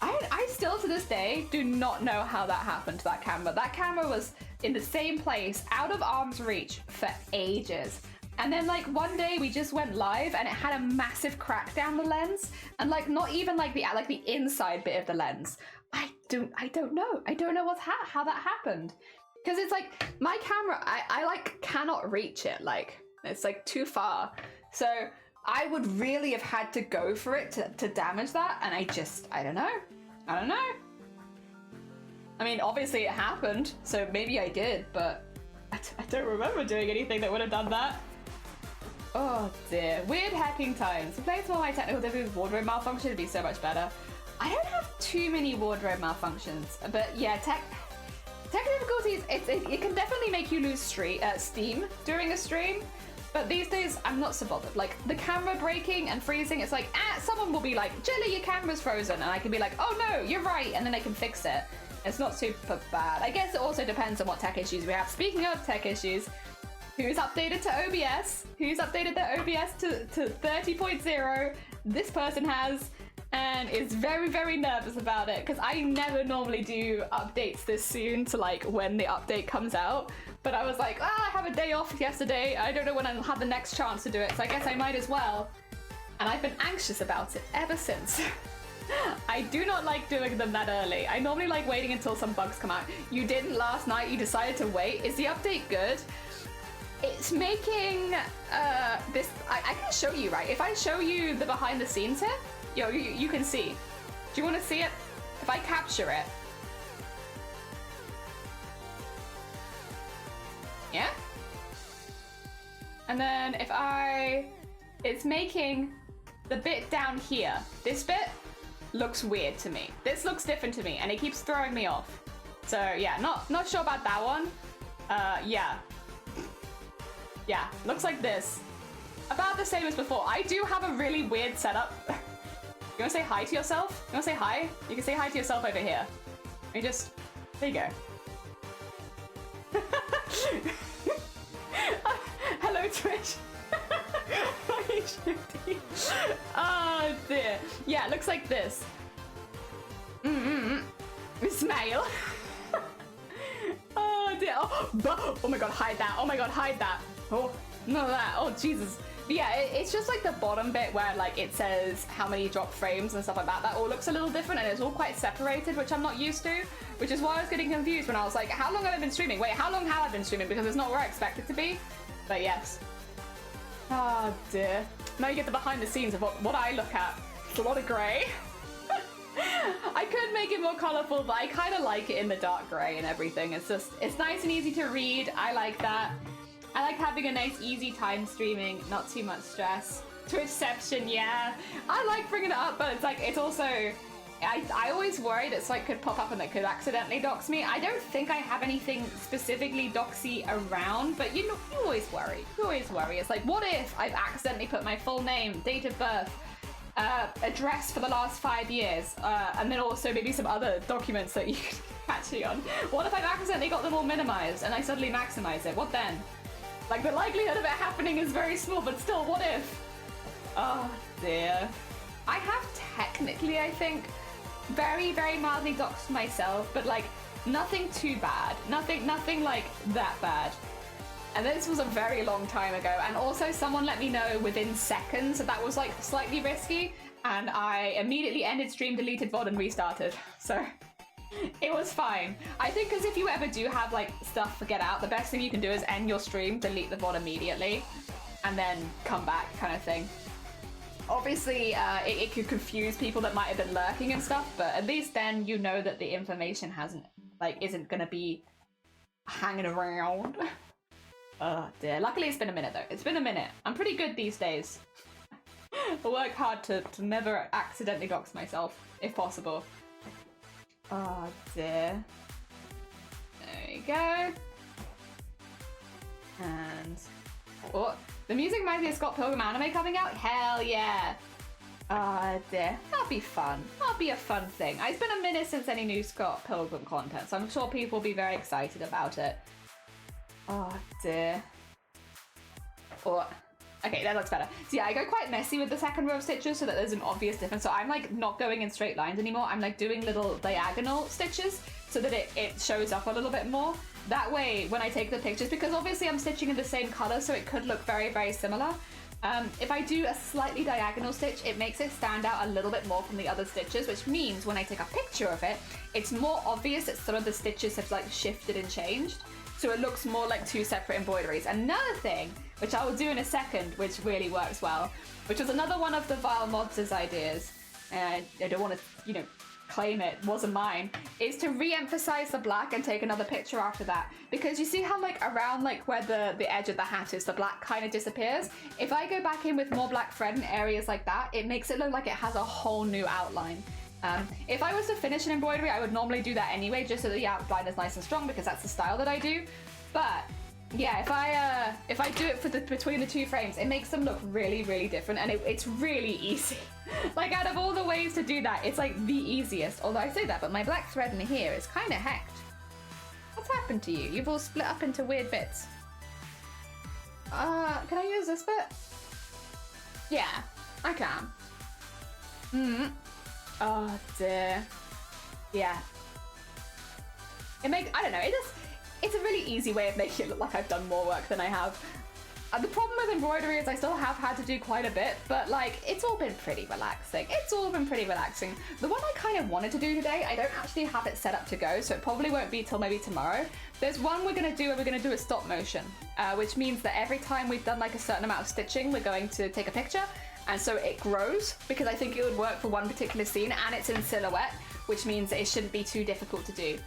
I still to this day do not know how that happened to that camera. That camera was in the same place, out of arm's reach for ages. And then like one day we just went live and it had a massive crack down the lens, and like not even like the inside bit of the lens. I don't know. I don't know how that happened. Because it's like my camera, I like cannot reach it. Like it's like too far. So I would really have had to go for it to damage that, and I don't know. I don't know. I mean, obviously it happened, so maybe I did, but I don't remember doing anything that would have done that. Oh dear. Weird hacking times. Replace more of my technical difficulties with wardrobe malfunction, it'd be so much better. I don't have too many wardrobe malfunctions, but yeah, tech difficulties, it can definitely make you lose steam during a stream, but these days I'm not so bothered. Like the camera breaking and freezing, it's like, someone will be like, Jelly, your camera's frozen, and I can be like, oh no, you're right, and then I can fix it. It's not super bad. I guess it also depends on what tech issues we have. Speaking of tech issues, who's updated to OBS? Who's updated their OBS to 30.0? This person has, and is very, very nervous about it, because I never normally do updates this soon to like when the update comes out. But I was like, I have a day off yesterday. I don't know when I'll have the next chance to do it, so I guess I might as well. And I've been anxious about it ever since. I do not like doing them that early. I normally like waiting until some bugs come out. You didn't last night, you decided to wait. Is the update good? It's making this. I can show you, right? If I show you the behind the scenes here, you can see. Do you want to see it? If I capture it. Yeah? And then if it's making the bit down here. This bit looks weird to me. This looks different to me, and it keeps throwing me off. So yeah, not sure about that one. Yeah. Yeah, looks like this. About the same as before. I do have a really weird setup. You wanna say hi to yourself? You wanna say hi? You can say hi to yourself over here. Let me just, there you go. Hello, Twitch. Oh dear. Yeah, it looks like this. Smile. Oh dear. Oh my god, hide that. Oh my god, hide that. Oh, none of that. Oh Jesus. But yeah, it's just like the bottom bit where like it says how many drop frames and stuff like that. That all looks a little different, and it's all quite separated, which I'm not used to. Which is why I was getting confused when I was like, how long have I been streaming? Wait, how long have I been streaming? Because it's not where I expect it to be. But yes. Oh dear. Now you get the behind the scenes of what I look at. It's a lot of grey. I could make it more colourful, but I kind of like it in the dark grey and everything. It's nice and easy to read. I like that. I like having a nice easy time streaming, not too much stress. Twitchception, yeah. I like bringing it up, but it's like, it's also, I always worry that something could pop up and that could accidentally dox me. I don't think I have anything specifically doxy around, but you know, you always worry. You always worry. It's like, what if I've accidentally put my full name, date of birth, address for the last 5 years, and then also maybe some other documents that you could catch me on. What if I've accidentally got them all minimized and I suddenly maximize it? What then? Like, the likelihood of it happening is very small, but still, what if? Oh dear. I have technically, I think, very, very mildly doxed myself, but like nothing too bad. Nothing like that bad. And this was a very long time ago, and also someone let me know within seconds that that was like slightly risky, and I immediately ended stream, deleted VOD, and restarted. So it was fine. I think because if you ever do have like stuff to get out, the best thing you can do is end your stream, delete the VOD immediately, and then come back, kind of thing. Obviously, it could confuse people that might have been lurking and stuff, but at least then you know that the information isn't gonna be hanging around. Oh dear. Luckily it's been a minute though. It's been a minute. I'm pretty good these days. I work hard to never accidentally dox myself, if possible. Oh dear. There you go. And... oh, the music reminds me of Scott Pilgrim anime coming out? Hell yeah. Oh dear. That'll be fun. That'll be a fun thing. It's been a minute since any new Scott Pilgrim content, so I'm sure people will be very excited about it. Oh dear. Oh, okay, that looks better. So yeah, I go quite messy with the second row of stitches so that there's an obvious difference. So I'm like not going in straight lines anymore. I'm like doing little diagonal stitches so that it shows up a little bit more. That way, when I take the pictures, because obviously I'm stitching in the same color, so it could look very, very similar. If I do a slightly diagonal stitch, it makes it stand out a little bit more from the other stitches, which means when I take a picture of it, it's more obvious that some of the stitches have like shifted and changed. So it looks more like two separate embroideries. Another thing, which I will do in a second, which really works well, which was another one of the Vile Mods' ideas, and I don't want to, you know, claim it wasn't mine, is to re-emphasize the black and take another picture after that. Because you see how like around like where the edge of the hat is, the black kind of disappears? If I go back in with more black thread in areas like that, it makes it look like it has a whole new outline. If I was to finish an embroidery, I would normally do that anyway, just so that the outline is nice and strong, because that's the style that I do. But yeah, if I do it for between the two frames, it makes them look really, really different, and it's really easy. Like out of all the ways to do that, it's like the easiest. Although I say that, but my black thread in here is kind of hecked. What's happened to you? You've all split up into weird bits. Can I use this bit? Yeah, I can. Oh dear. Yeah. I don't know, it's a really easy way of making it look like I've done more work than I have. The problem with embroidery is I still have had to do quite a bit, but like, it's all been pretty relaxing. It's all been pretty relaxing. The one I kind of wanted to do today, I don't actually have it set up to go, so it probably won't be till maybe tomorrow. There's one we're gonna do where we're gonna do a stop motion, which means that every time we've done like a certain amount of stitching, we're going to take a picture. And so it grows, because I think it would work for one particular scene, and it's in silhouette, which means that it shouldn't be too difficult to do.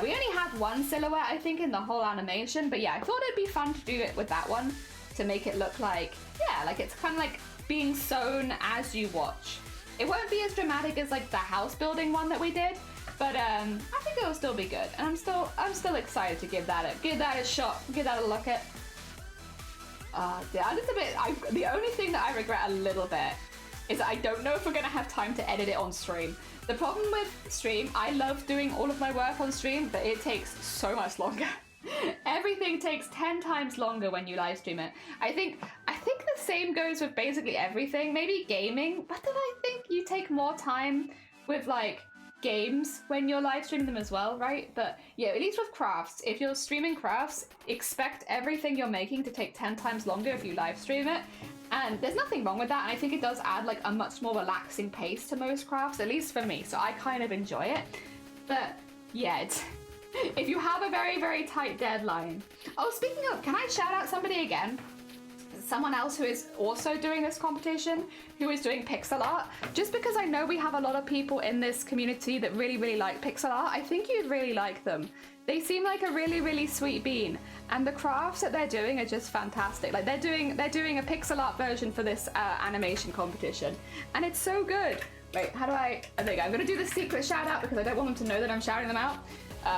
We only have one silhouette, I think, in the whole animation, but yeah, I thought it'd be fun to do it with that one, to make it look like, yeah, like it's kind of like being sewn as you watch. It won't be as dramatic as like the house building one that we did, but I think it'll still be good, and I'm still excited to give that a shot, give that a look at. Yeah, the only thing that I regret a little bit is that I don't know if we're gonna have time to edit it on stream. The problem with stream, I love doing all of my work on stream, but it takes so much longer. Everything takes 10 times longer when you live stream it. I think the same goes with basically everything, maybe gaming, but then I think you take more time with like games when you're live streaming them as well, right? But yeah, at least with crafts, if you're streaming crafts, expect everything you're making to take 10 times longer if you live stream it. And there's nothing wrong with that, and I think it does add like a much more relaxing pace to most crafts, at least for me, so I kind of enjoy it. But yeah, if you have a very, very tight deadline. Oh, speaking of, can I shout out somebody again? Someone else who is also doing this competition, who is doing pixel art. Just because I know we have a lot of people in this community that really, really like pixel art, I think you'd really like them. They seem like a really, really sweet bean, and the crafts that they're doing are just fantastic. Like they're doing a pixel art version for this animation competition, and it's so good. Wait, how do I... Oh, there you go. I'm going to do the secret shout out because I don't want them to know that I'm shouting them out.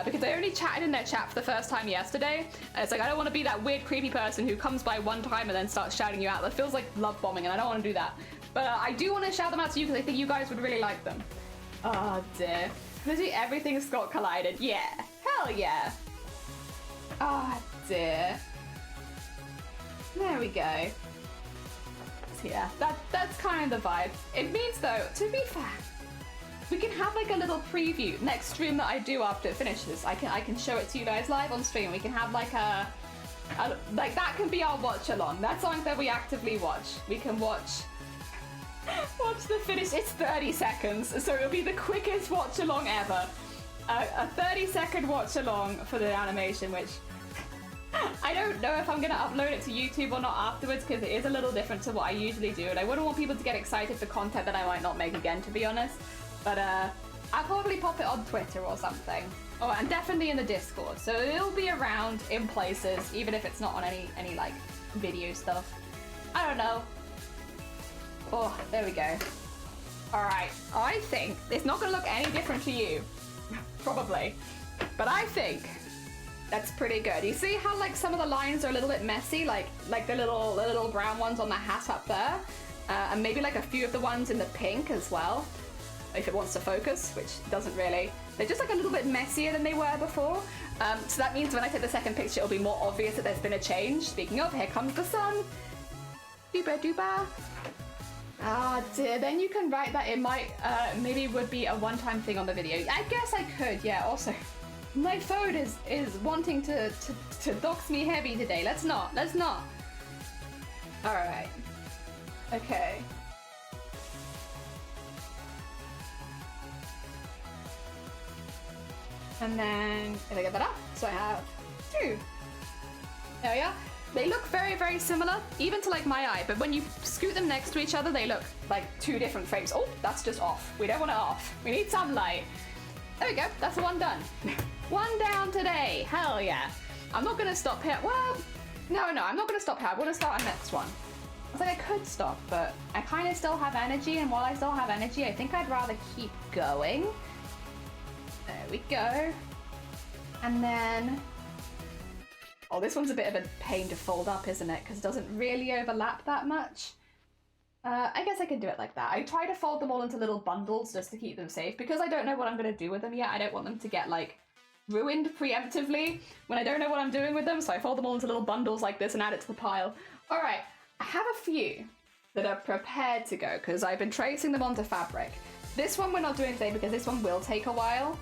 Because I only chatted in their chat for the first time yesterday. And it's like, I don't want to be that weird, creepy person who comes by one time and then starts shouting you out. That feels like love bombing, and I don't want to do that. But I do want to shout them out to you because I think you guys would really like them. Oh, dear. Literally everything's got collided. Yeah. Hell yeah. Oh, dear. There we go. So yeah, that's kind of the vibe. It means, though, to be fair, we can have like a little preview next stream that I do after it finishes. I can show it to you guys live on stream. We can have like a like that can be our watch along. That's something that we actively watch. We can watch the finish. It's 30 seconds, so it'll be the quickest watch along ever. A 30-second watch along for the animation, which I don't know if I'm gonna upload it to YouTube or not afterwards because it is a little different to what I usually do, and I wouldn't want people to get excited for content that I might not make again, to be honest. But I'll probably pop it on Twitter or something. Oh, and definitely in the Discord. So it'll be around in places, even if it's not on any like video stuff. I don't know. Oh, there we go. All right, I think it's not gonna look any different to you, probably. But I think that's pretty good. You see how like some of the lines are a little bit messy, like the little brown ones on the hat up there, and maybe like a few of the ones in the pink as well. If it wants to focus, which doesn't really. They're just like a little bit messier than they were before. So that means when I take the second picture, it'll be more obvious that there's been a change. Speaking of, here comes the sun. Dooba dooba. Ah, dear. Then you can write that it might, maybe would be a one-time thing on the video. I guess I could, yeah. Also, my phone is wanting to dox me heavy today. Let's not. All right. Okay. And then, if I get that up, so I have 2. There we are. They look very, very similar, even to like my eye, but when you scoot them next to each other, they look like 2 different frames. Oh, that's just off. We don't want it off. We need some light. There we go. That's one done. One down today. Hell yeah. I'm not going to stop here. Well, no, I'm not going to stop here. I want to start our next one. I was like, I could stop, but I kind of still have energy, and while I still have energy, I think I'd rather keep going. There we go. And then... Oh, this one's a bit of a pain to fold up, isn't it? Because it doesn't really overlap that much. I guess I can do it like that. I try to fold them all into little bundles just to keep them safe. Because I don't know what I'm going to do with them yet, I don't want them to get, like, ruined preemptively when I don't know what I'm doing with them. So I fold them all into little bundles like this and add it to the pile. All right, I have a few that are prepared to go because I've been tracing them onto fabric. This one we're not doing today because this one will take a while.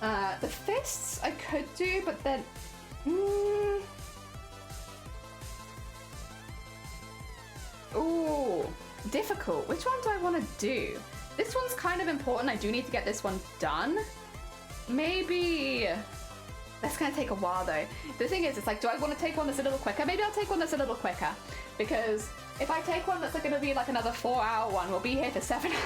The fists I could do, but then... Ooh, difficult. Which one do I want to do? This one's kind of important. I do need to get this one done. Maybe... That's going to take a while, though. The thing is, it's like, do I want to take one that's a little quicker? Maybe I'll take one that's a little quicker. Because if I take one that's going to be like another 4-hour one, we'll be here for 7 hours.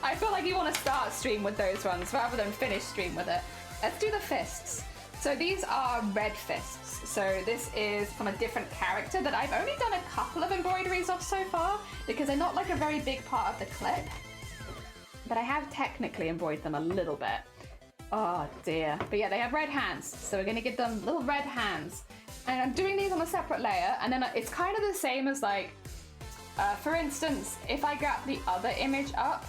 I feel like you want to start stream with those ones rather than finish stream with it. Let's do the fists. So these are red fists. So this is from a different character that I've only done a couple of embroideries of so far because they're not like a very big part of the clip. But I have technically embroidered them a little bit. Oh dear. But yeah, they have red hands. So we're going to give them little red hands. And I'm doing these on a separate layer. And then it's kind of the same as like, for instance, if I grab the other image up,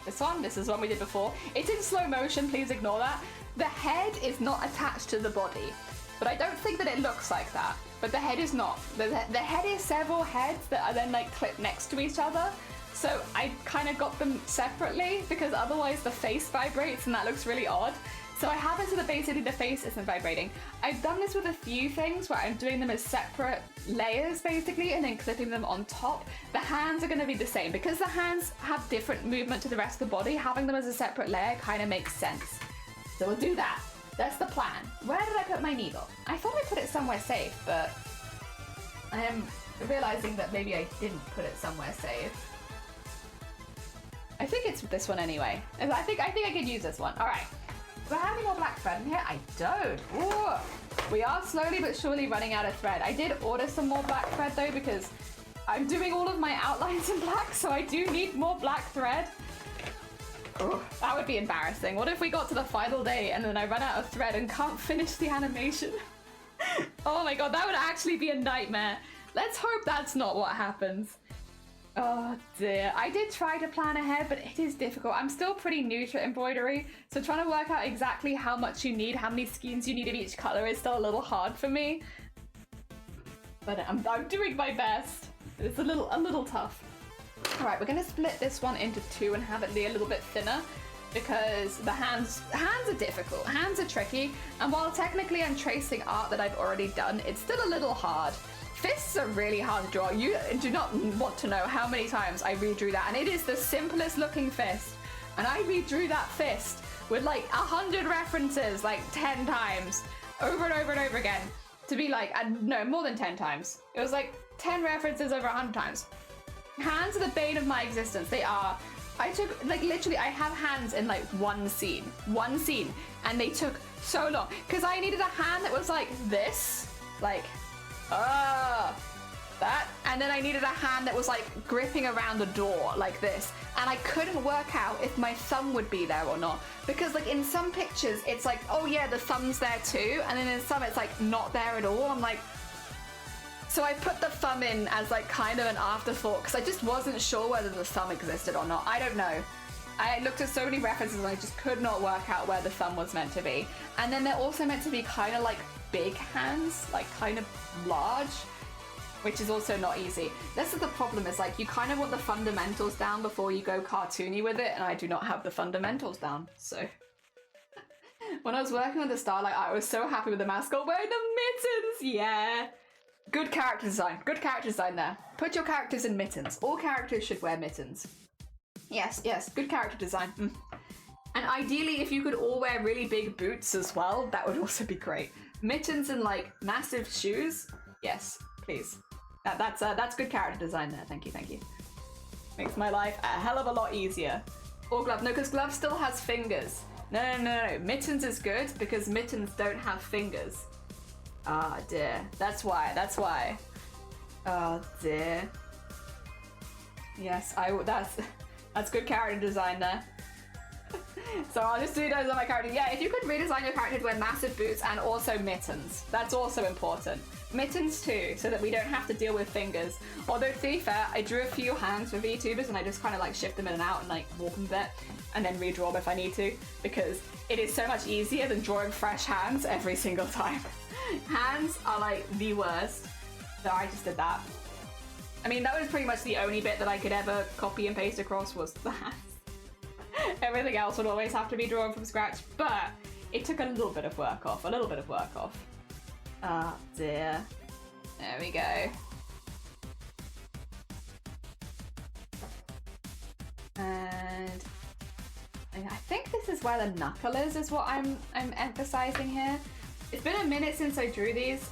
this is one we did before. It's in slow motion, please ignore that. The head is not attached to the body, but I don't think that it looks like that. But the head is not. The head is several heads that are then like clipped next to each other. So I kind of got them separately because otherwise the face vibrates and that looks really odd. So I have it so that basically the face isn't vibrating. I've done this with a few things where I'm doing them as separate layers basically and then clipping them on top. The hands are going to be the same. Because the hands have different movement to the rest of the body, having them as a separate layer kind of makes sense. So we'll do that. That's the plan. Where did I put my needle? I thought I put it somewhere safe, but I am realizing that maybe I didn't put it somewhere safe. I think it's this one anyway. I think I could use this one. All right. Do I have any more black thread in here? I don't. Ooh. We are slowly but surely running out of thread. I did order some more black thread though because I'm doing all of my outlines in black, so I do need more black thread. Oh, that would be embarrassing. What if we got to the final day and then I run out of thread and can't finish the animation? Oh my god, that would actually be a nightmare. Let's hope that's not what happens. Oh dear. I did try to plan ahead, but it is difficult. I'm still pretty new to embroidery, so trying to work out exactly how much you need, how many skeins you need of each color is still a little hard for me. But I'm doing my best. It's a little tough. All right, we're gonna split this one into two and have it be a little bit thinner because the hands are difficult. Hands are tricky, and while technically I'm tracing art that I've already done, it's still a little hard. Fists are really hard to draw. You do not want to know how many times I redrew that, and it is the simplest looking fist. And I redrew that fist with like 100 references, like 10 times, over and over and over again, to be like, no, more than 10 times. It was like 10 references over 100 times. Hands are the bane of my existence. They are. I took, like, literally, I have hands in like one scene, and they took so long because I needed a hand that was like this, like, that, and then I needed a hand that was like gripping around the door like this, and I couldn't work out if my thumb would be there or not because, like, in some pictures it's like, oh yeah, the thumb's there too, and then in some it's like not there at all. I'm like, so I put the thumb in as like kind of an afterthought because I just wasn't sure whether the thumb existed or not. I don't know. I looked at so many references and I just could not work out where the thumb was meant to be. And then they're also meant to be kind of like big hands, like kind of large, which is also not easy. This is the problem, is like you kind of want the fundamentals down before you go cartoony with it, and I do not have the fundamentals down, so. When I was working with the Starlight, I was so happy with the mascot wearing the mittens, yeah. Good character design there. Put your characters in mittens. All characters should wear mittens. Yes, good character design. And ideally, if you could all wear really big boots as well, that would also be great. Mittens and like massive shoes, yes, please. That's good character design there. Thank you. Makes my life a hell of a lot easier. Or glove, no, because glove still has fingers. No. Mittens is good because mittens don't have fingers. Ah, dear. That's why. Oh dear. Yes, that's good character design there. So I'll just do those on my character. Yeah, if you could redesign your character to wear massive boots and also mittens. That's also important. Mittens too, so that we don't have to deal with fingers. Although, to be fair, I drew a few hands for VTubers and I just kind of like shift them in and out and like walk them a bit and then redraw them if I need to, because it is so much easier than drawing fresh hands every single time. Hands are like the worst. So I just did that. I mean, that was pretty much the only bit that I could ever copy and paste across was the hands. Everything else would always have to be drawn from scratch, but it took a little bit of work off. Ah, dear. There we go. And I think this is where the knuckle is what I'm emphasizing here. It's been a minute since I drew these.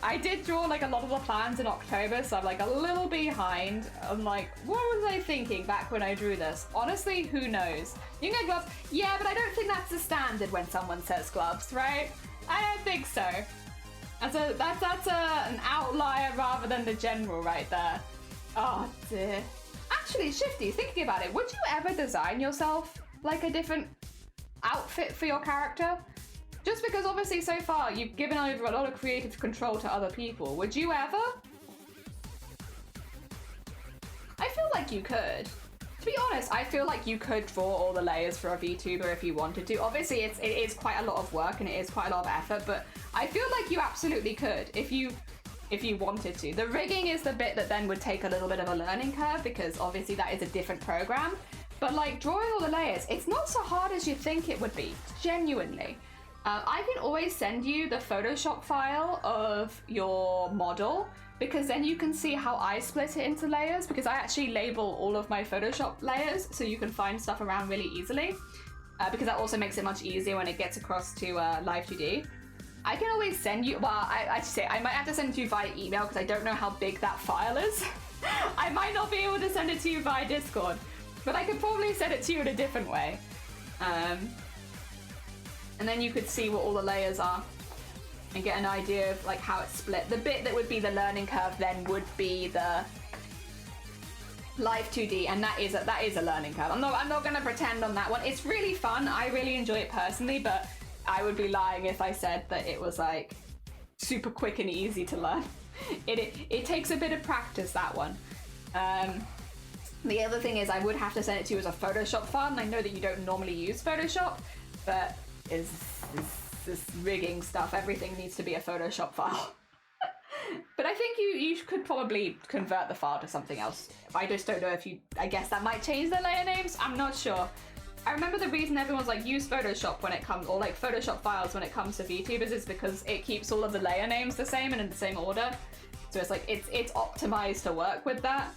I did draw like a lot of the plans in October, so I'm like a little behind. I'm like, what was I thinking back when I drew this? Honestly, who knows? You can get gloves. Yeah, but I don't think that's the standard when someone says gloves, right? I don't think so. That's an outlier rather than the general right there. Oh dear. Actually, Shifty, thinking about it, would you ever design yourself like a different outfit for your character? Just because obviously so far you've given over a lot of creative control to other people. Would you ever? I feel like you could. To be honest, I feel like you could draw all the layers for a VTuber if you wanted to. Obviously, it is quite a lot of work and it is quite a lot of effort, but I feel like you absolutely could if you wanted to. The rigging is the bit that then would take a little bit of a learning curve because obviously that is a different program. But like drawing all the layers, it's not so hard as you think it would be, genuinely. I can always send you the Photoshop file of your model because then you can see how I split it into layers, because I actually label all of my Photoshop layers so you can find stuff around really easily, because that also makes it much easier when it gets across to Live 2D. I can always send you, well, I might have to send it to you via email because I don't know how big that file is. I might not be able to send it to you via Discord, but I could probably send it to you in a different way. And then you could see what all the layers are. and get an idea of like how it's split. The bit that would be the learning curve then would be the live 2D, and that is a learning curve. I'm not gonna pretend on that one. It's really fun. I really enjoy it personally, but I would be lying if I said that it was like super quick and easy to learn. It takes a bit of practice, that one. The other thing is I would have to send it to you as a Photoshop file, and I know that you don't normally use Photoshop, but is this rigging stuff, everything needs to be a Photoshop file. But I think you could probably convert the file to something else. I just don't know if you... I guess that might change the layer names? I'm not sure. I remember the reason everyone's like, use Photoshop when it comes... or like Photoshop files when it comes to VTubers is because it keeps all of the layer names the same and in the same order. So it's like, it's optimized to work with that.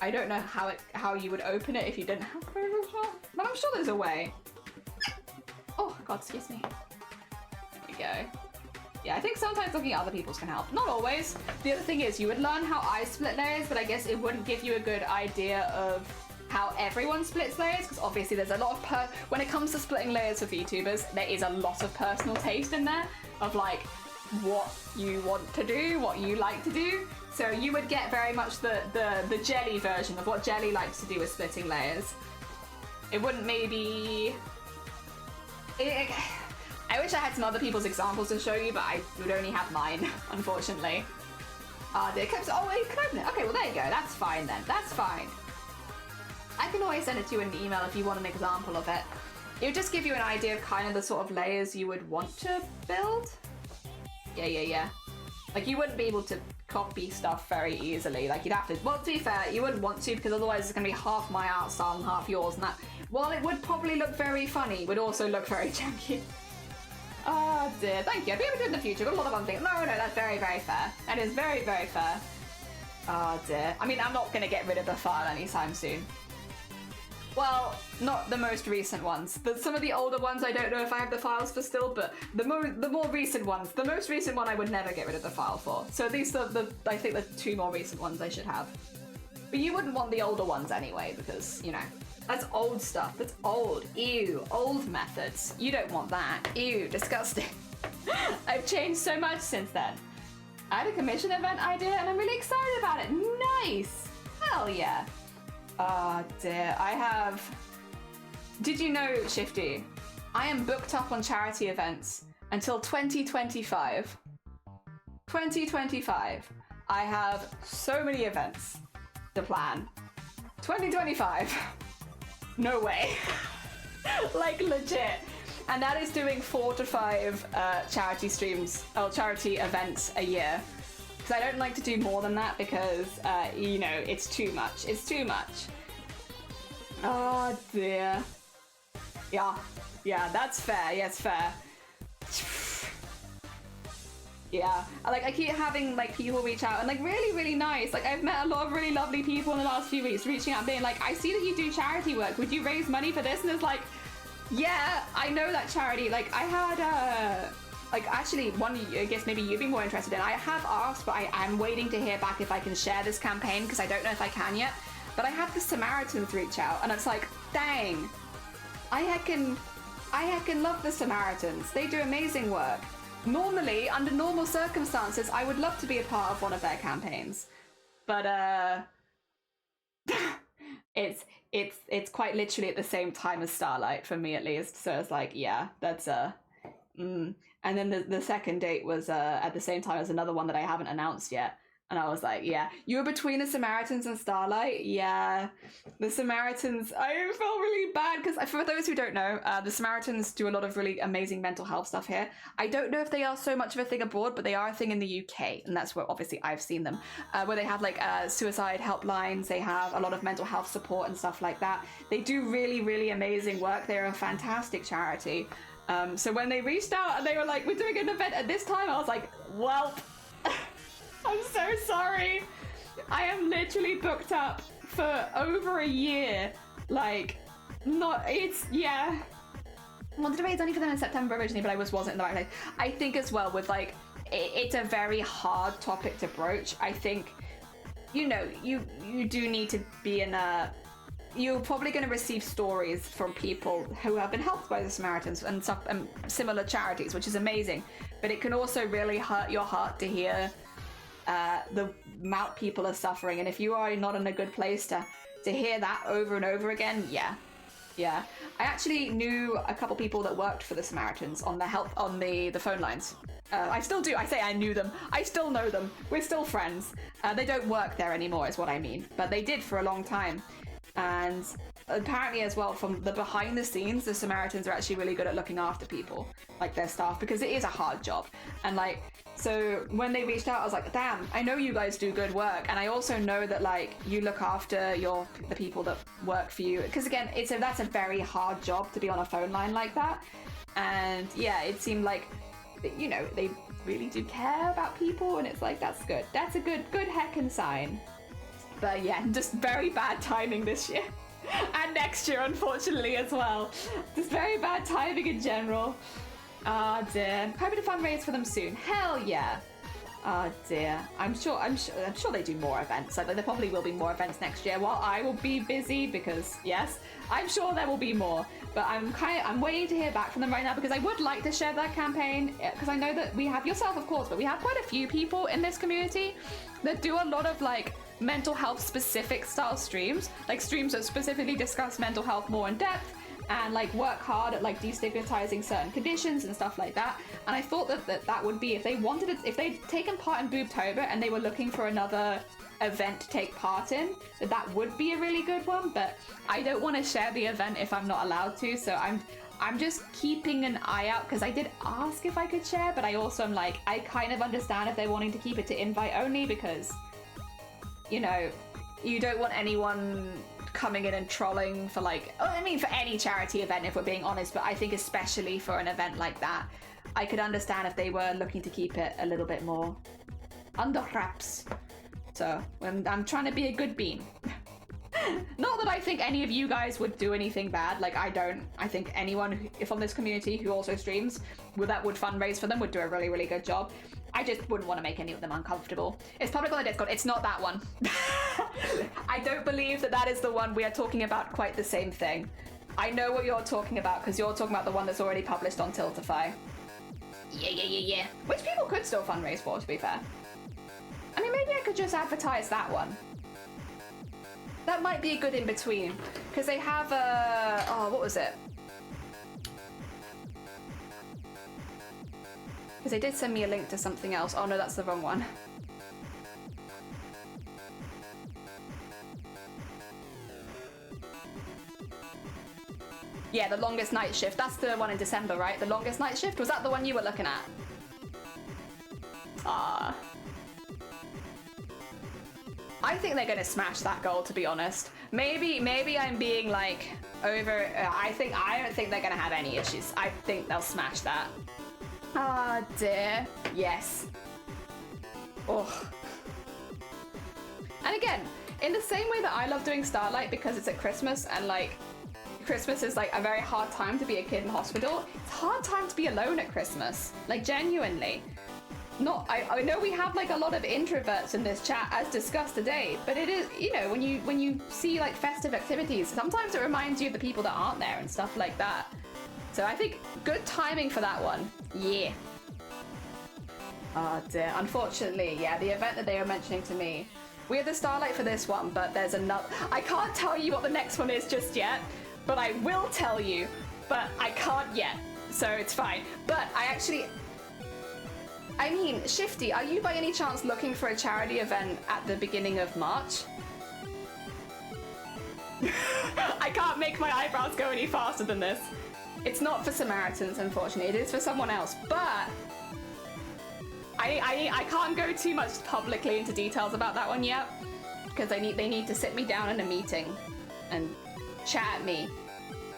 I don't know how you would open it if you didn't have Photoshop, but I'm sure there's a way. Oh, God, excuse me. There we go. Yeah, I think sometimes looking at other people's can help. Not always. The other thing is you would learn how I split layers, but I guess it wouldn't give you a good idea of how everyone splits layers, because obviously there's a lot of when it comes to splitting layers for VTubers, there is a lot of personal taste in there of like what you want to do, what you like to do. So you would get very much the Jelly version of what Jelly likes to do with splitting layers. It wouldn't maybe... I wish I had some other people's examples to show you, but I would only have mine, unfortunately. There comes... Oh, it could open it. Okay, well, there you go. That's fine, then. That's fine. I can always send it to you in an email if you want an example of it. It would just give you an idea of kind of the sort of layers you would want to build. Yeah. Like, you wouldn't be able to copy stuff very easily. Like, you'd have to... Well, to be fair, you wouldn't want to, because otherwise it's going to be half my art style and half yours, and that... While it would probably look very funny, it would also look very janky. Oh dear, thank you. I'd be able to do it in the future. Got a lot of other things. No, that's very, very fair. That is very, very fair. Oh dear. I mean, I'm not going to get rid of the file anytime soon. Well, not the most recent ones. But some of the older ones, I don't know if I have the files for still, but the more recent ones, the most recent one I would never get rid of the file for. So these are I think the two more recent ones I should have. But you wouldn't want the older ones anyway, because, you know, that's old stuff. That's old. Ew. Old methods. You don't want that. Ew. Disgusting. I've changed so much since then. I had a commission event idea and I'm really excited about it. Nice. Hell yeah. Oh dear. I have... Did you know, Shifty? I am booked up on charity events until 2025. 2025. I have so many events to plan. 2025. No way. Like, legit. And that is doing 4 to 5 charity streams, or charity events a year. Because I don't like to do more than that because, you know, it's too much. It's too much. Oh, dear. Yeah, that's fair. Yeah, it's fair. Yeah, like I keep having like people reach out and like really nice. Like I've met a lot of really lovely people in the last few weeks reaching out being like, I see that you do charity work. Would you raise money for this? And it's like, yeah, I know that charity. Like I had like actually one, I guess maybe you'd be more interested in. I have asked, but I am waiting to hear back if I can share this campaign because I don't know if I can yet. But I had the Samaritans reach out and it's like, dang, I heckin' love the Samaritans. They do amazing work. Normally, under normal circumstances, I would love to be a part of one of their campaigns, but it's quite literally at the same time as Starlight for me at least. So it's like, yeah, that's And then the second date was at the same time as another one that I haven't announced yet. And I was like, yeah, you were between the Samaritans and Starlight? Yeah, the Samaritans, I felt really bad because for those who don't know, the Samaritans do a lot of really amazing mental health stuff here. I don't know if they are so much of a thing abroad, but they are a thing in the UK. And that's where obviously I've seen them, where they have like suicide helplines. They have a lot of mental health support and stuff like that. They do really amazing work. They're a fantastic charity. So when they reached out and they were like, we're doing an event at this time, I was like, well, I'm so sorry. I am literally booked up for over a year. Like, yeah. I wanted to raise money for them in September originally, but I wasn't in the right place. I think as well with like, it's a very hard topic to broach. I think, you know, you do need to be in a, you're probably going to receive stories from people who have been helped by the Samaritans and similar charities, which is amazing. But it can also really hurt your heart to hear the amount people are suffering. And if you are not in a good place to hear that over and over again, yeah. I actually knew a couple people that worked for the Samaritans on the phone lines. I still do. I say I knew them. I still know them. We're still friends. They don't work there anymore is what I mean. But they did for a long time. And apparently as well, from the behind the scenes, the Samaritans are actually really good at looking after people, like their staff, because it is a hard job. And like, so when they reached out, I was like, damn, I know you guys do good work. And I also know that like you look after the people that work for you. Because again, that's a very hard job to be on a phone line like that. And yeah, it seemed like, you know, they really do care about people. And it's like, that's good. That's a good heckin' sign. But yeah, just very bad timing this year. And next year, unfortunately, as well. Just very bad timing in general. Ah, dear. Hoping to fundraise for them soon. Hell yeah. Oh dear. I'm sure they do more events. Like there probably will be more events next year while I will be busy because yes, I'm sure there will be more. But I'm waiting to hear back from them right now because I would like to share that campaign because I know that we have yourself, of course, but we have quite a few people in this community that do a lot of like mental health specific style streams, like streams that specifically discuss mental health more in depth and like work hard at like destigmatizing certain conditions and stuff like that. And I thought that would be, if they wanted it, if they'd taken part in Boobtober and they were looking for another event to take part in, that would be a really good one. But I don't want to share the event if I'm not allowed to, so I'm just keeping an eye out because I did ask if I could share, but I also am like, I kind of understand if they're wanting to keep it to invite only because, you know, you don't want anyone coming in and trolling for like, I mean for any charity event if we're being honest, but I think especially for an event like that, I could understand if they were looking to keep it a little bit more under wraps. So I'm trying to be a good bean. Not that I think any of you guys would do anything bad, like I don't. I think anyone from this community who also streams that would fundraise for them would do a really, really good job. I just wouldn't want to make any of them uncomfortable. It's public on the Discord. It's not that one. I don't believe that is the one. We are talking about quite the same thing. I know what you're talking about because you're talking about the one that's already published on Tiltify. Yeah. Which people could still fundraise for, to be fair. I mean, maybe I could just advertise that one. That might be a good in-between. Because they have a... Oh, what was it? Because they did send me a link to something else. Oh no, that's the wrong one. Yeah, the longest night shift. That's the one in December, right? The longest night shift? Was that the one you were looking at? I think they're gonna smash that goal, to be honest. Maybe I'm being like over. I don't think they're gonna have any issues. I think they'll smash that. Ah, dear. Yes. Oh. And again, in the same way that I love doing Starlight because it's at Christmas and like Christmas is like a very hard time to be a kid in hospital. It's a hard time to be alone at Christmas. Like genuinely. I know we have like a lot of introverts in this chat as discussed today, but it is, you know, when you see like festive activities, sometimes it reminds you of the people that aren't there and stuff like that. So I think good timing for that one. Yeah. Oh dear. Unfortunately, yeah, the event that they were mentioning to me, we have the Starlight for this one, but there's another. I can't tell you what the next one is just yet, but I will tell you, but I can't yet, so it's fine. But I mean, Shifty, are you by any chance looking for a charity event at the beginning of March? I can't make my eyebrows go any faster than this. It's not for Samaritans, unfortunately. It is for someone else, but I can't go too much publicly into details about that one yet because they need to sit me down in a meeting and chat at me.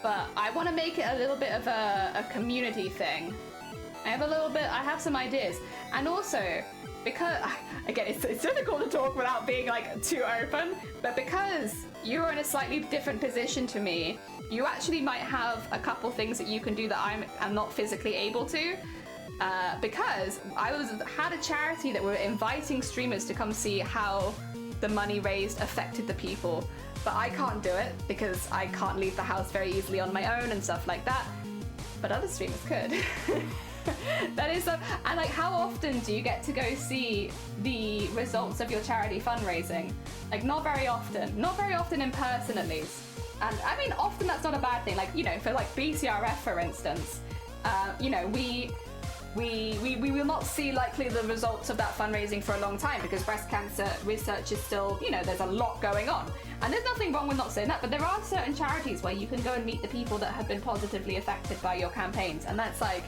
But I want to make it a little bit of a community thing. I have some ideas. And also, because, again, it's difficult to talk without being like too open, but because you're in a slightly different position to me, you actually might have a couple things that you can do that I'm not physically able to. Because I had a charity that were inviting streamers to come see how the money raised affected the people. But I can't do it because I can't leave the house very easily on my own and stuff like that. But other streamers could. That is and like, how often do you get to go see the results of your charity fundraising? Like, not very often in person at least. And I mean, often that's not a bad thing. Like, you know, for like BCRF, for instance, you know, we will not see likely the results of that fundraising for a long time because breast cancer research is still, you know, there's a lot going on. And there's nothing wrong with not saying that, but there are certain charities where you can go and meet the people that have been positively affected by your campaigns. And that's like,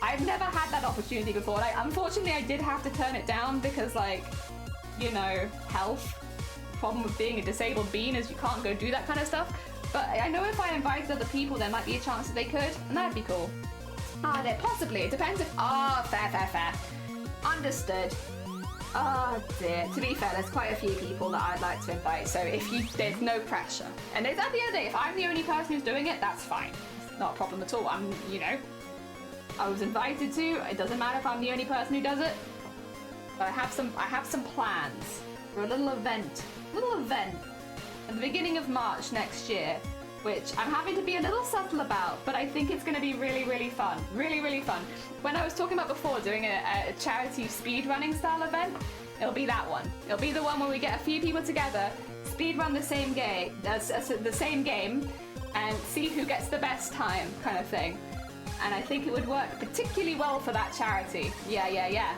I've never had that opportunity before. Like, unfortunately, I did have to turn it down because, like, you know, health. Problem with being a disabled being is you can't go do that kind of stuff. But I know if I invited other people, there might be a chance that they could, and that'd be cool. There possibly. It depends if. Fair. Understood. Oh dear. To be fair, there's quite a few people that I'd like to invite, so there's no pressure. And it's at the end of the day, if I'm the only person who's doing it, that's fine. It's not a problem at all. You know, I was invited to. It doesn't matter if I'm the only person who does it. But I have some plans for a little event at the beginning of March next year, which I'm having to be a little subtle about, but I think it's going to be really, really fun. Really, really fun. When I was talking about before doing a charity speedrunning style event, it'll be that one. It'll be the one where we get a few people together, speedrun the same game, and see who gets the best time, kind of thing. And I think it would work particularly well for that charity. Yeah.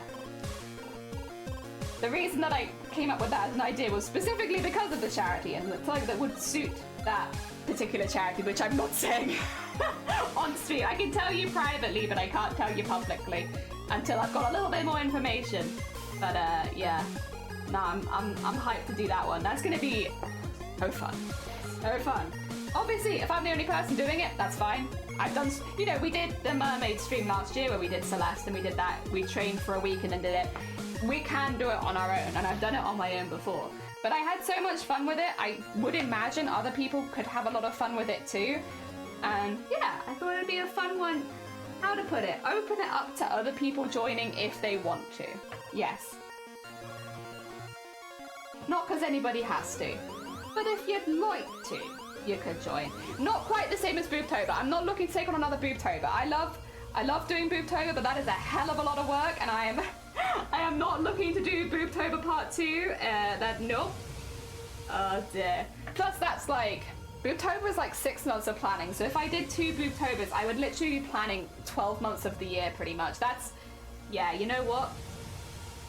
The reason that I came up with that as an idea was specifically because of the charity and something that would suit that particular charity, which I'm not saying on stream. I can tell you privately, but I can't tell you publicly until I've got a little bit more information. But yeah, no, I'm hyped to do that one. That's gonna be so fun. Obviously, if I'm the only person doing it, that's fine. I've done, you know, we did the mermaid stream last year where we did Celeste and we did that. We trained for a week and then did it. We can do it on our own, and I've done it on my own before. But I had so much fun with it, I would imagine other people could have a lot of fun with it too. And yeah, I thought it'd be a fun one. How to put it? Open it up to other people joining if they want to. Yes. Not because anybody has to, but if you'd like to, you could join. Not quite the same as Boobtober. I'm not looking to take on another Boobtober. I love doing Boobtober, but that is a hell of a lot of work, and I am not looking to do Boobtober Part 2. Nope. Oh dear. Plus that's like, Boobtober is like 6 months of planning, so if I did 2 Boobtobers, I would literally be planning 12 months of the year pretty much. Yeah, you know what?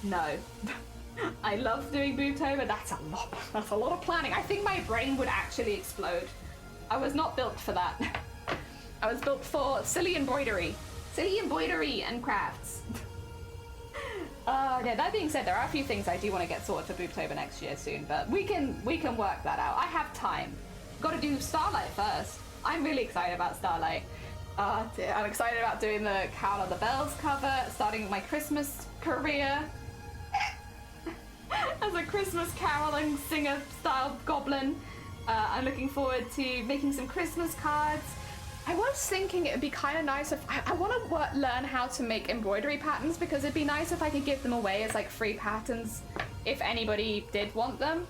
No. I love doing Boobtober. That's a lot of planning. I think my brain would actually explode. I was not built for that. I was built for silly embroidery and crafts. Yeah, that being said, there are a few things I do want to get sorted for Boobtober next year soon, but we can work that out. I have time. Got to do Starlight first. I'm really excited about Starlight. I'm excited about doing the Carol of the Bells cover, starting my Christmas career as a Christmas caroling singer style goblin. I'm looking forward to making some Christmas cards. I was thinking it would be kind of nice if I want to learn how to make embroidery patterns, because it'd be nice if I could give them away as like free patterns if anybody did want them.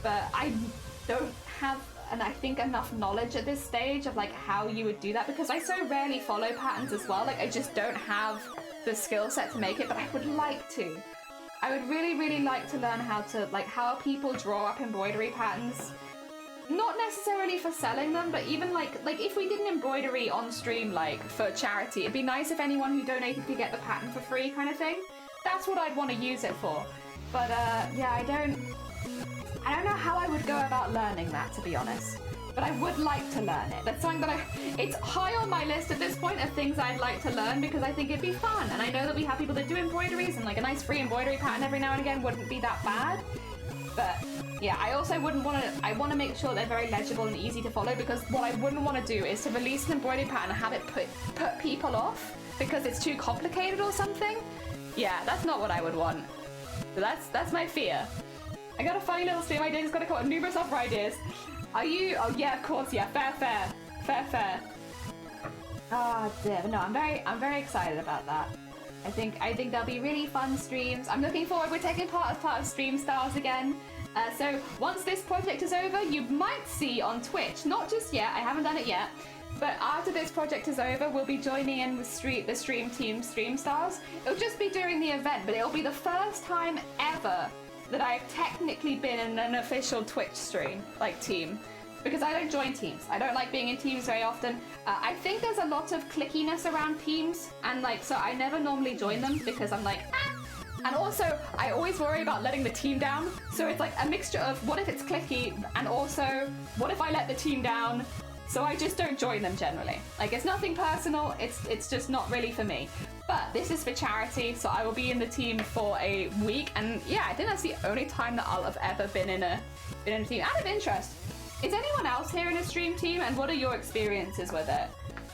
But I don't have, and I think, enough knowledge at this stage of like how you would do that, because I so rarely follow patterns as well. Like, I just don't have the skill set to make it, but I would like to. I would really, really like to learn how people draw up embroidery patterns. Not necessarily for selling them, but even like if we did an embroidery on stream, like for charity, it'd be nice if anyone who donated could get the pattern for free, kind of thing. That's what I'd want to use it for. But yeah, I don't know how I would go about learning that, to be honest. But I would like to learn it. That's something that it's high on my list at this point of things I'd like to learn, because I think it'd be fun. And I know that we have people that do embroideries, and like a nice free embroidery pattern every now and again wouldn't be that bad. But yeah, I also wouldn't want to, I want to make sure they're very legible and easy to follow, because what I wouldn't want to do is to release an embroidery pattern and have it put people off because it's too complicated or something. Yeah, that's not what I would want. So that's my fear. I got a funny little stream idea, just got to come up with numerous other ideas. Are you? Oh yeah, of course, yeah, fair. Ah, dear. No, I'm very excited about that. I think they'll be really fun streams. I'm looking forward. We're taking part of Stream Stars again. So once this project is over, you might see on Twitch, not just yet, I haven't done it yet, but after this project is over, we'll be joining in with the stream team Stream Stars. It'll just be during the event, but it'll be the first time ever that I've technically been in an official Twitch stream, like team. Because I don't join teams. I don't like being in teams very often. I think there's a lot of clickiness around teams, and like, so I never normally join them because I'm like, ah! And also, I always worry about letting the team down. So it's like a mixture of what if it's clicky, and also what if I let the team down? So I just don't join them generally. Like, it's nothing personal, it's just not really for me. But this is for charity, so I will be in the team for a week, and yeah, I think that's the only time that I'll have ever been in a team. Out of interest, is anyone else here in a stream team, and what are your experiences with it?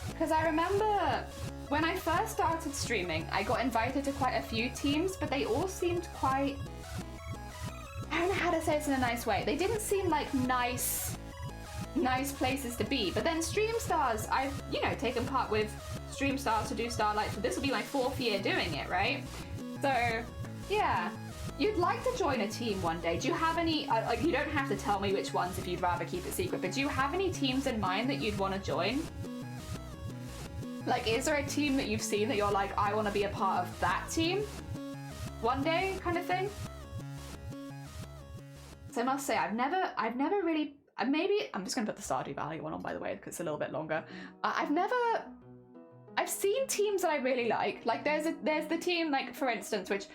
Because I remember when I first started streaming, I got invited to quite a few teams, but they all seemed quite, I don't know how to say this in a nice way. They didn't seem like nice places to be. But then Stream Stars, I've, you know, taken part with Stream Stars to do Starlight, so this will be my 4th year doing it, right? So, yeah. You'd like to join a team one day. Do you have any, like, you don't have to tell me which ones if you'd rather keep it secret, but do you have any teams in mind that you'd want to join? Like, is there a team that you've seen that you're like, I want to be a part of that team one day, kind of thing? So I must say, I've never really, maybe, I'm just going to put the Stardew Valley one on, by the way, because it's a little bit longer. I've seen teams that I really like. Like, there's the team, like, for instance, which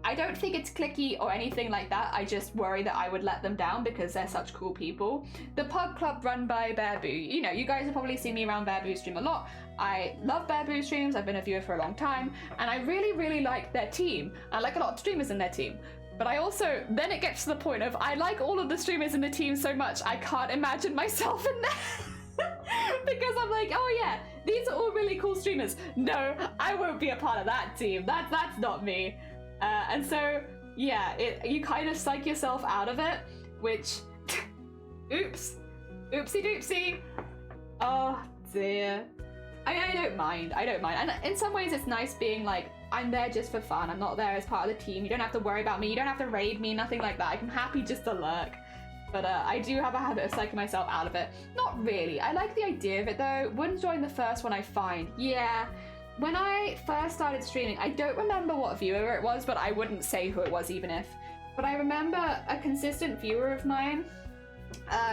I don't think it's clicky or anything like that. I just worry that I would let them down because they're such cool people. The Pug Club run by Bearboo. You know, you guys have probably seen me around Bearboo stream a lot. I love Bearboo streams. I've been a viewer for a long time, and I really, really like their team. I like a lot of streamers in their team. But I also, then it gets to the point of, I like all of the streamers in the team so much, I can't imagine myself in there. Because I'm like, oh yeah, these are all really cool streamers. No, I won't be a part of that team. That's not me. And so, yeah, you kind of psych yourself out of it, which, oops, oopsie doopsie. Oh dear. I don't mind. And in some ways it's nice being like, I'm there just for fun. I'm not there as part of the team. You don't have to worry about me. You don't have to raid me, nothing like that. I'm happy just to lurk. But I do have a habit of psyching myself out of it. Not really. I like the idea of it though. Wouldn't join the first one I find. Yeah. When I first started streaming, I don't remember what viewer it was, but I wouldn't say who it was even if. But I remember a consistent viewer of mine,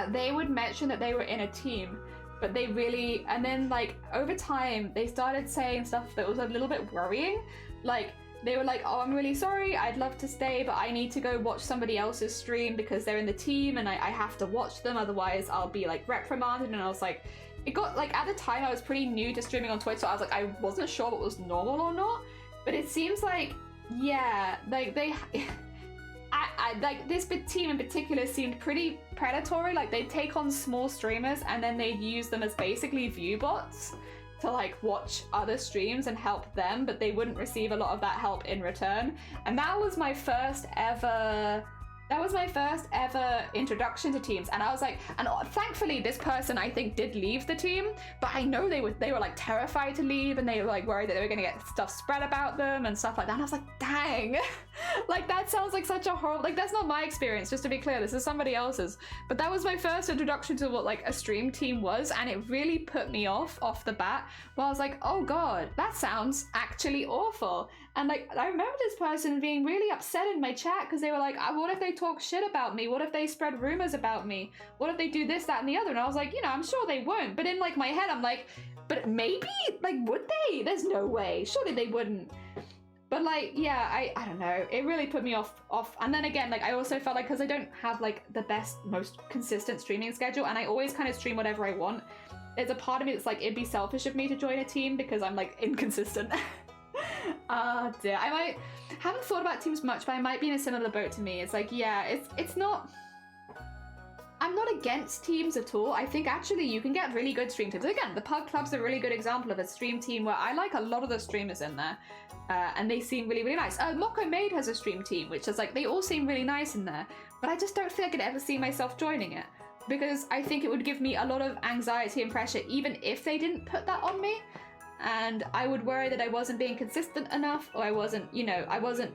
they would mention that they were in a team, but they really, and then like over time, they started saying stuff that was a little bit worrying. Like, they were like, oh, I'm really sorry, I'd love to stay, but I need to go watch somebody else's stream because they're in the team and I have to watch them, otherwise I'll be like reprimanded. And I was like, it got, like, at the time I was pretty new to streaming on Twitch, so I was like, I wasn't sure what was normal or not, but it seems like, yeah, like they, like this team in particular seemed pretty predatory. Like, they'd take on small streamers and then they'd use them as basically view bots to like watch other streams and help them, but they wouldn't receive a lot of that help in return. And that was my first ever introduction to teams, and I was like, and thankfully this person I think did leave the team, but I know they were like terrified to leave, and they were like worried that they were gonna get stuff spread about them and stuff like that. And I was like, dang, like that sounds like such a horrible, like that's not my experience, just to be clear, this is somebody else's. But that was my first introduction to what like a stream team was, and it really put me off the bat, where I was like, oh god, that sounds actually awful. And like, I remember this person being really upset in my chat because they were like, what if they talk shit about me? What if they spread rumors about me? What if they do this, that, and the other? And I was like, you know, I'm sure they won't. But in like my head, I'm like, but maybe? Like, would they? There's no way. Surely they wouldn't. But like, yeah, I don't know. It really put me off. And then again, like, I also felt like, because I don't have like the best, most consistent streaming schedule, and I always kind of stream whatever I want, there's a part of me that's like, it'd be selfish of me to join a team because I'm like inconsistent. Ah, dear. I haven't thought about teams much, but I might be in a similar boat to me. It's like, yeah, it's not, I'm not against teams at all. I think actually you can get really good stream teams. Again, the Pug Club's a really good example of a stream team where I like a lot of the streamers in there, and they seem really, really nice. Mocko Maid has a stream team, which is like, they all seem really nice in there, but I just don't think I could ever see myself joining it, because I think it would give me a lot of anxiety and pressure even if they didn't put that on me. and I would worry that I wasn't being consistent enough, or I wasn't, you know, I wasn't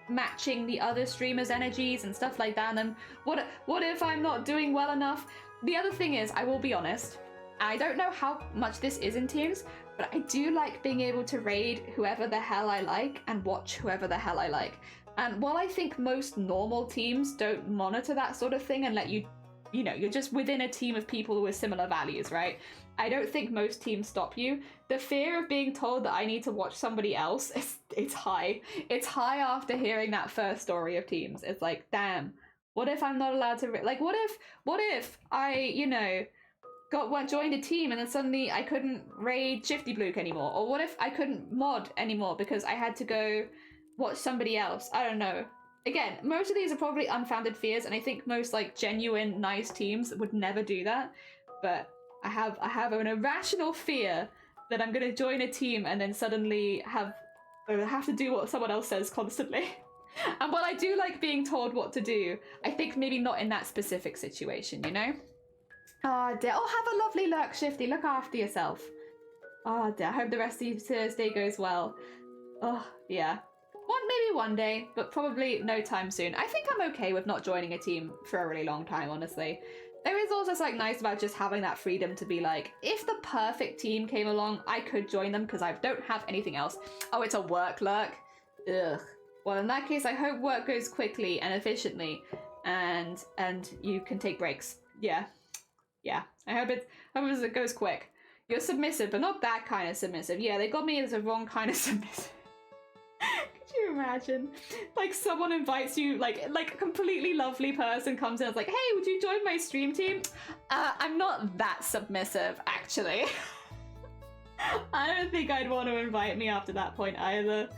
matching the other streamers' energies and stuff like that. And then what if I'm not doing well enough? The other thing is, I will be honest, I don't know how much this is in teams, but I do like being able to raid whoever the hell I like and watch whoever the hell I like. And while I think most normal teams don't monitor that sort of thing and let you, you know, you're just within a team of people with similar values, right? I don't think most teams stop you. The fear of being told that I need to watch somebody else, it's high. It's high after hearing that first story of teams. It's like, damn, what if I'm not allowed to, like, what if I, you know, joined a team and then suddenly I couldn't raid Shifty Bluke anymore? Or what if I couldn't mod anymore because I had to go watch somebody else? I don't know. Again, most of these are probably unfounded fears, and I think most like genuine nice teams would never do that. But I have an irrational fear that I'm gonna join a team and then suddenly have to do what someone else says constantly. And while I do like being told what to do, I think maybe not in that specific situation, you know? Oh dear. Oh, have a lovely lurk, Shifty. Look after yourself. Oh dear. I hope the rest of your Thursday goes well. Oh, yeah. Maybe one day, but probably no time soon. I think I'm okay with not joining a team for a really long time, honestly. There is also like nice about just having that freedom to be like, if the perfect team came along, I could join them because I don't have anything else. Oh, it's a work lurk? Ugh. Well, in that case, I hope work goes quickly and efficiently, and you can take breaks. Yeah. I hope it goes quick. You're submissive, but not that kind of submissive. Yeah, they got me as the wrong kind of submissive. Could you imagine? Like someone invites you, like a completely lovely person comes in and is like, hey, would you join my stream team? I'm not that submissive, actually. I don't think I'd want to invite me after that point either.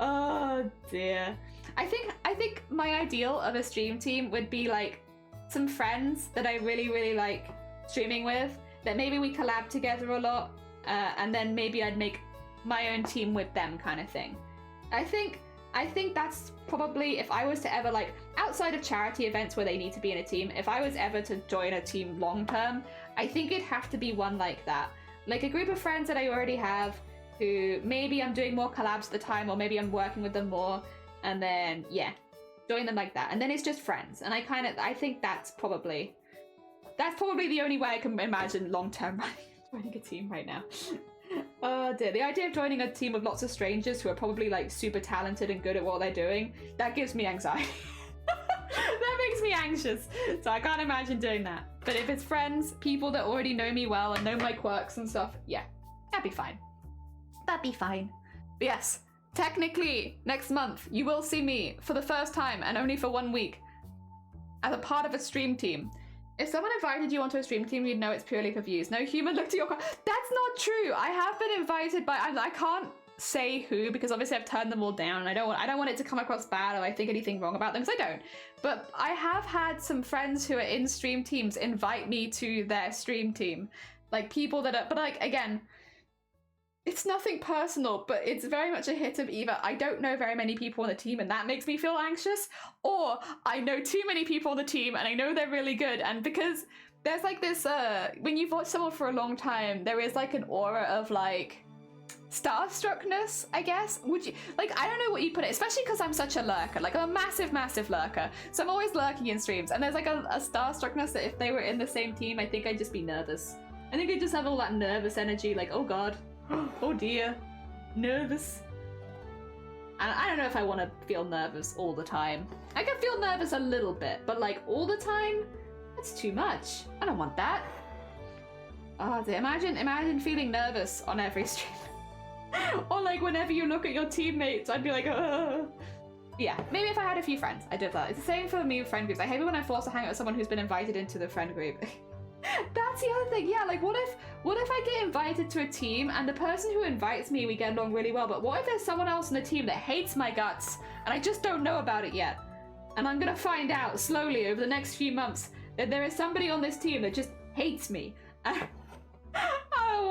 Oh dear. I think my ideal of a stream team would be like some friends that I really, really like streaming with, that maybe we collab together a lot, and then maybe I'd make my own team with them kind of thing. I think that's probably, if I was to ever, like, outside of charity events where they need to be in a team, if I was ever to join a team long term, I think it'd have to be one like that. Like a group of friends that I already have, who maybe I'm doing more collabs at the time, or maybe I'm working with them more, and then, yeah, join them like that. And then it's just friends. And I think that's probably the only way I can imagine long term running a team right now. Oh dear, the idea of joining a team of lots of strangers who are probably like super talented and good at what they're doing, that gives me anxiety. That makes me anxious, so I can't imagine doing that. But if it's friends, people that already know me well and know my quirks and stuff, yeah, that'd be fine. But yes, technically next month you will see me for the first time, and only for 1 week, as a part of a stream team. If someone invited you onto a stream team, you'd know it's purely for views. No human looked at your... That's not true. I have been invited by... I can't say who, because obviously I've turned them all down, and I don't want it to come across bad or I think anything wrong about them, because I don't. But I have had some friends who are in stream teams invite me to their stream team. Like people that are... But like, again, it's nothing personal, but it's very much a hit of either I don't know very many people on the team and that makes me feel anxious, or I know too many people on the team and I know they're really good. And because there's like this, when you've watched someone for a long time, there is like an aura of like starstruckness, I guess. Would you, like, I don't know what you put it, especially because I'm such a lurker, like I'm a massive lurker. So I'm always lurking in streams, and there's like a starstruckness that if they were in the same team, I think I'd just be nervous. I think I'd just have all that nervous energy, like, oh God. Oh dear, nervous. And I don't know if I want to feel nervous all the time. I can feel nervous a little bit, but like all the time, that's too much. I don't want that. Oh dear, imagine feeling nervous on every stream. Or like whenever you look at your teammates, I'd be like, ugh. Yeah, maybe if I had a few friends, I'd do that. It's the same for me with friend groups. I hate it when I'm forced to hang out with someone who's been invited into the friend group. That's the other thing, yeah, like what if I get invited to a team and the person who invites me, we get along really well, but what if there's someone else in the team that hates my guts and I just don't know about it yet? And I'm gonna find out slowly over the next few months that there is somebody on this team that just hates me. I don't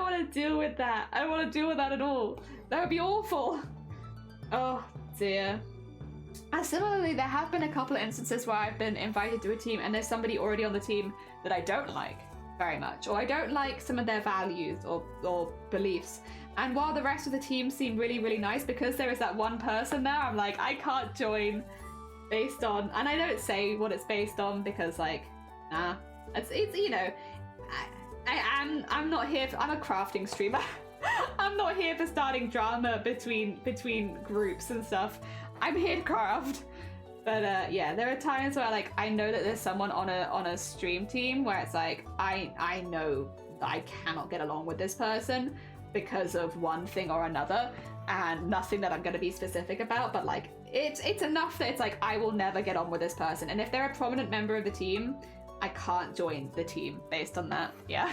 wanna deal with that. I don't wanna deal with that at all. That would be awful. Oh dear. And similarly, there have been a couple of instances where I've been invited to a team and there's somebody already on the team that I don't like. very much, or I don't like some of their values or beliefs. And while the rest of the team seem really, really nice, because there is that one person there, I'm like, I can't join based on, and I don't say what it's based on because like, nah, it's you know, I'm not here for, I'm a crafting streamer. I'm not here for starting drama between groups and stuff. I'm here to craft. But yeah, there are times where like I know that there's someone on a stream team where it's like I know that I cannot get along with this person because of one thing or another, and nothing that I'm going to be specific about, but like it's enough that it's like I will never get on with this person, and if they're a prominent member of the team, I can't join the team based on that. Yeah.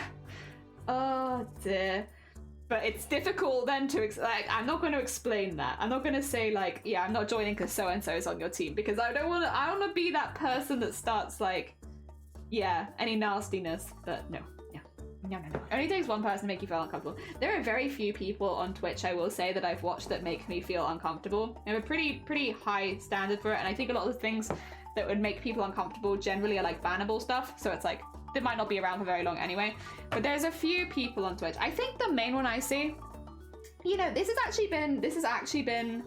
Oh dear. But it's difficult then to, like, I'm not going to explain that. I'm not going to say, like, yeah, I'm not joining because so-and-so is on your team. Because I don't want to be that person that starts, like, yeah, any nastiness. But no, yeah. No. It only takes one person to make you feel uncomfortable. There are very few people on Twitch, I will say, that I've watched that make me feel uncomfortable. I have a pretty high standard for it. And I think a lot of the things that would make people uncomfortable generally are, like, bannable stuff. So it's like, they might not be around for very long anyway, but there's a few people on Twitch. I think the main one I see, you know, this has actually been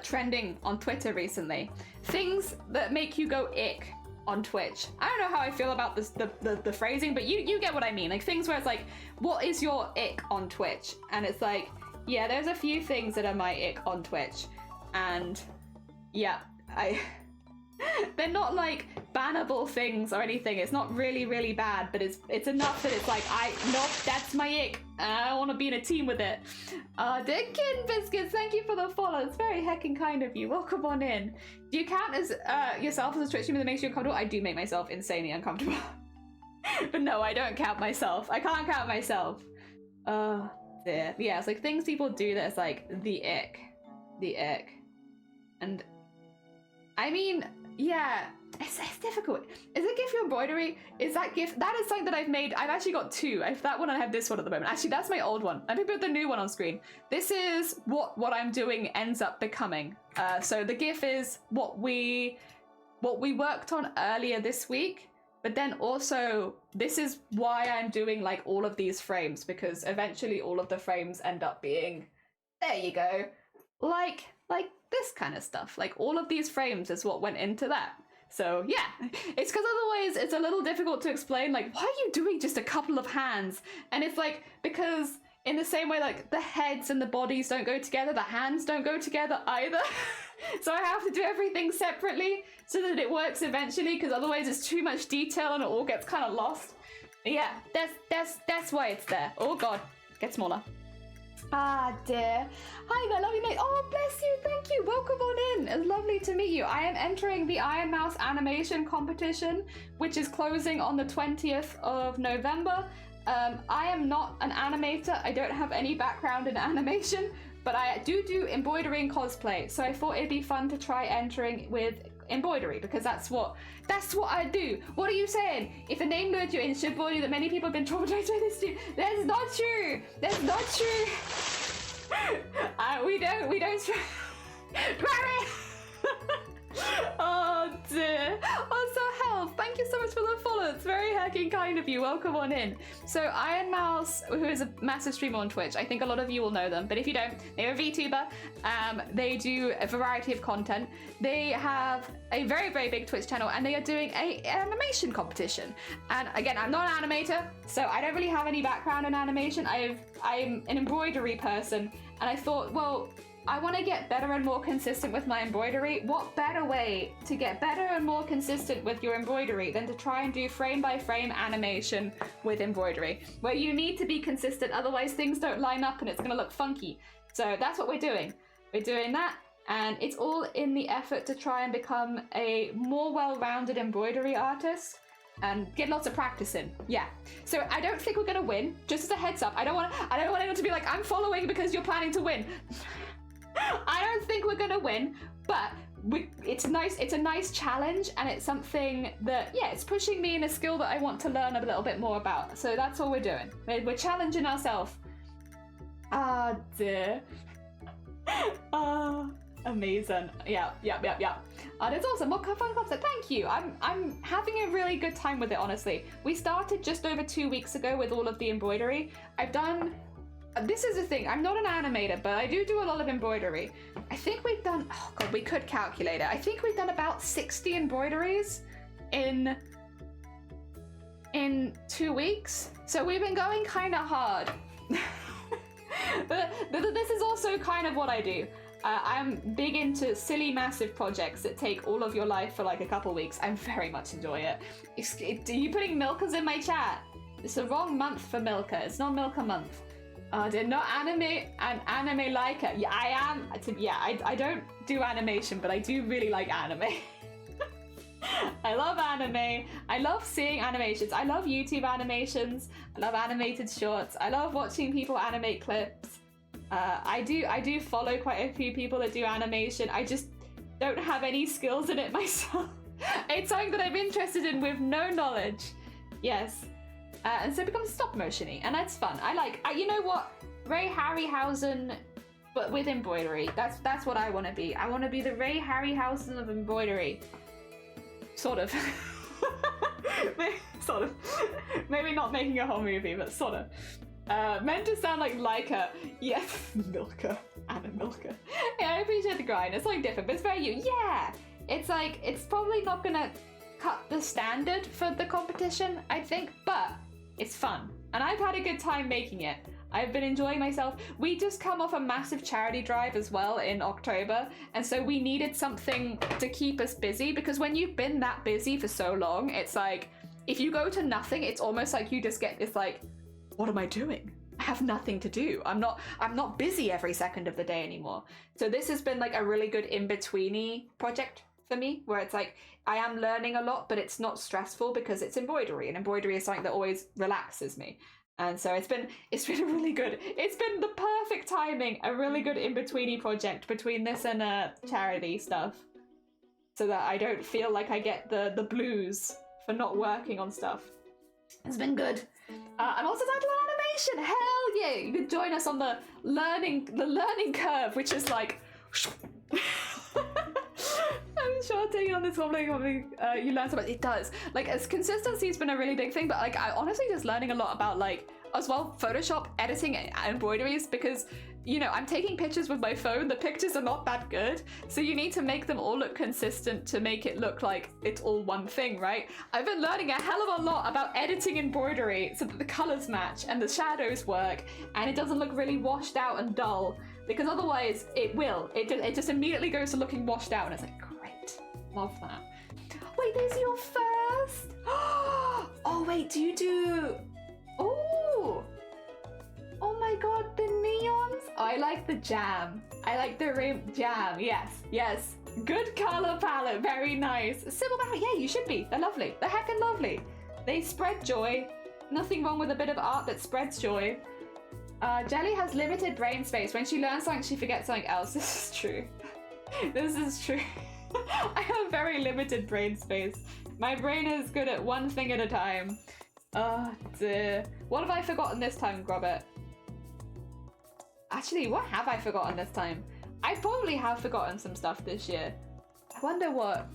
trending on Twitter recently. Things that make you go ick on Twitch. I don't know how I feel about this, the phrasing, but you get what I mean. Like things where it's like, what is your ick on Twitch? And it's like, yeah, there's a few things that are my ick on Twitch, and yeah, they're not like bannable things or anything. It's not really bad, but it's enough that it's like, nope, that's my ick. I don't want to be in a team with it. Dinkin Biscuits, thank you for the follow. It's very heckin' kind of you. Welcome on in. Do you count as yourself as a Twitch streamer that makes you uncomfortable? I do make myself insanely uncomfortable. But no, I don't count myself. I can't count myself. Oh dear. Yeah, it's like things people do that's like the ick. And I mean, yeah, it's difficult. Is it GIF embroidery? Is that GIF? That is something that I've made. I've actually got two. I have that one and I have this one at the moment. Actually, that's my old one. Let me put the new one on screen. This is what I'm doing ends up becoming. So the GIF is what we worked on earlier this week, but then also this is why I'm doing like all of these frames, because eventually all of the frames end up being, there you go, like this kind of stuff. Like all of these frames is what went into that. So yeah, it's because otherwise it's a little difficult to explain, like, why are you doing just a couple of hands? And it's like, because in the same way, like the heads and the bodies don't go together, the hands don't go together either. So I have to do everything separately so that it works eventually, because otherwise it's too much detail and it all gets kind of lost. Yeah, that's why it's there. Oh god, get smaller. Ah dear. Hi there, lovely mate. Oh bless you, thank you. Welcome on in. It's lovely to meet you. I am entering the Iron Mouse animation competition, which is closing on the 20th of November. I am not an animator. I don't have any background in animation, but I do embroidery and cosplay. So I thought it'd be fun to try entering with embroidery, because that's what I do. What are you saying? If a name lured you in embroidery that many people have been traumatized by this too, that's not true. That's not true. We don't Oh dear. Also Health, thank you so much for the follow. It's very heckin' kind of you. Welcome on in. So Iron Mouse, who is a massive streamer on Twitch, I think a lot of you will know them, but if you don't, they're a VTuber. They do a variety of content. They have a very big Twitch channel, and they are doing an animation competition. And again, I'm not an animator, so I don't really have any background in animation. I'm an embroidery person, and I thought, well, I want to get better and more consistent with my embroidery. What better way to get better and more consistent with your embroidery than to try and do frame by frame animation with embroidery, where you need to be consistent, otherwise things don't line up and it's going to look funky. So that's what we're doing. We're doing that, and it's all in the effort to try and become a more well-rounded embroidery artist and get lots of practice in. Yeah. So I don't think we're going to win. Just as a heads up, I don't want anyone to be like, I'm following because you're planning to win. I don't think we're gonna win, but it's nice. It's a nice challenge, and it's something that, yeah, it's pushing me in a skill that I want to learn a little bit more about. So that's what we're doing. We're challenging ourselves. Ah dear. Amazing. Yeah. That's awesome. What fun concept. Thank you. I'm having a really good time with it, honestly. We started just over 2 weeks ago with all of the embroidery. I've done... This is the thing. I'm not an animator, but I do a lot of embroidery. I think we've done... Oh, God, we could calculate it. I think we've done about 60 embroideries in 2 weeks. So we've been going kind of hard. But this is also kind of what I do. I'm big into silly, massive projects that take all of your life for like a couple weeks. I very much enjoy it. Are you putting milkers in my chat? It's the wrong month for milker. It's not milker month. Did not anime and anime liker. Yeah, I am. Yeah, I don't do animation, but I do really like anime. I love anime. I love seeing animations. I love YouTube animations. I love animated shorts. I love watching people animate clips. I do follow quite a few people that do animation. I just don't have any skills in it myself. It's something that I'm interested in with no knowledge. Yes. And so it becomes stop motion-y, and that's fun. You know what? Ray Harryhausen, but with embroidery. That's what I want to be. I want to be the Ray Harryhausen of embroidery. Sort of. Sort of. Maybe not making a whole movie, but sort of. Meant to sound like Leica. Yes, Milker. Anna Milker. Yeah, I appreciate the grind. It's like different, but it's very you. Yeah! It's like, it's probably not gonna cut the standard for the competition, I think, but it's fun. And I've had a good time making it. I've been enjoying myself. We just come off a massive charity drive as well in October, and so we needed something to keep us busy, because when you've been that busy for so long, it's like, if you go to nothing, it's almost like you just get this like, what am I doing? I have nothing to do. I'm not busy every second of the day anymore. So this has been like a really good in-betweeny project for me, where it's like, I am learning a lot, but it's not stressful because it's embroidery, and embroidery is something that always relaxes me. And so it's been a really good, it's been the perfect timing, a really good in-betweeny project between this and charity stuff, so that I don't feel like I get the blues for not working on stuff. It's been good. I'm also trying to learn animation. Hell yeah! You can join us on the learning curve, which is like. I'm sure taking on this wobbling, you learn so much. It does. Like, as consistency has been a really big thing, but like I honestly just learning a lot about like as well Photoshop, editing, and embroideries, because you know I'm taking pictures with my phone. The pictures are not that good, so you need to make them all look consistent to make it look like it's all one thing, right? I've been learning a hell of a lot about editing embroidery so that the colors match and the shadows work and it doesn't look really washed out and dull, because otherwise it just immediately goes to looking washed out, and it's like, great, love that. Wait, this is your first? Oh wait, do you do? Oh my god, the neons. I like the jam. I like the jam. Yes. Good color palette. Very nice. Sybil Barrett, yeah, you should be. They're lovely. They're heckin' lovely. They spread joy. Nothing wrong with a bit of art that spreads joy. Jelly has limited brain space. When she learns something, she forgets something else. This is true. This is true. I have very limited brain space. My brain is good at one thing at a time. Oh dear. What have I forgotten this time, Grobert? Actually, what have I forgotten this time? I probably have forgotten some stuff this year. I wonder what.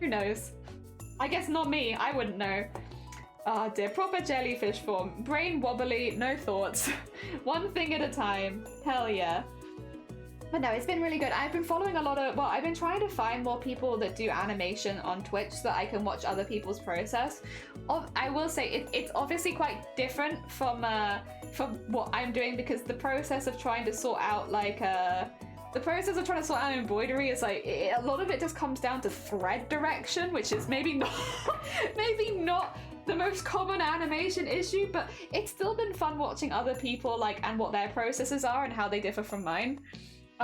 Who knows? I guess not me. I wouldn't know. Oh dear. Proper jellyfish form. Brain wobbly, no thoughts. One thing at a time. Hell yeah. But no, it's been really good. I've been following a lot of, well, I've been trying to find more people that do animation on Twitch so that I can watch other people's process. I will say it's obviously quite different from what I'm doing, because the process of trying to sort out embroidery is like, a lot of it just comes down to thread direction, which is maybe not the most common animation issue, but it's still been fun watching other people and what their processes are and how they differ from mine.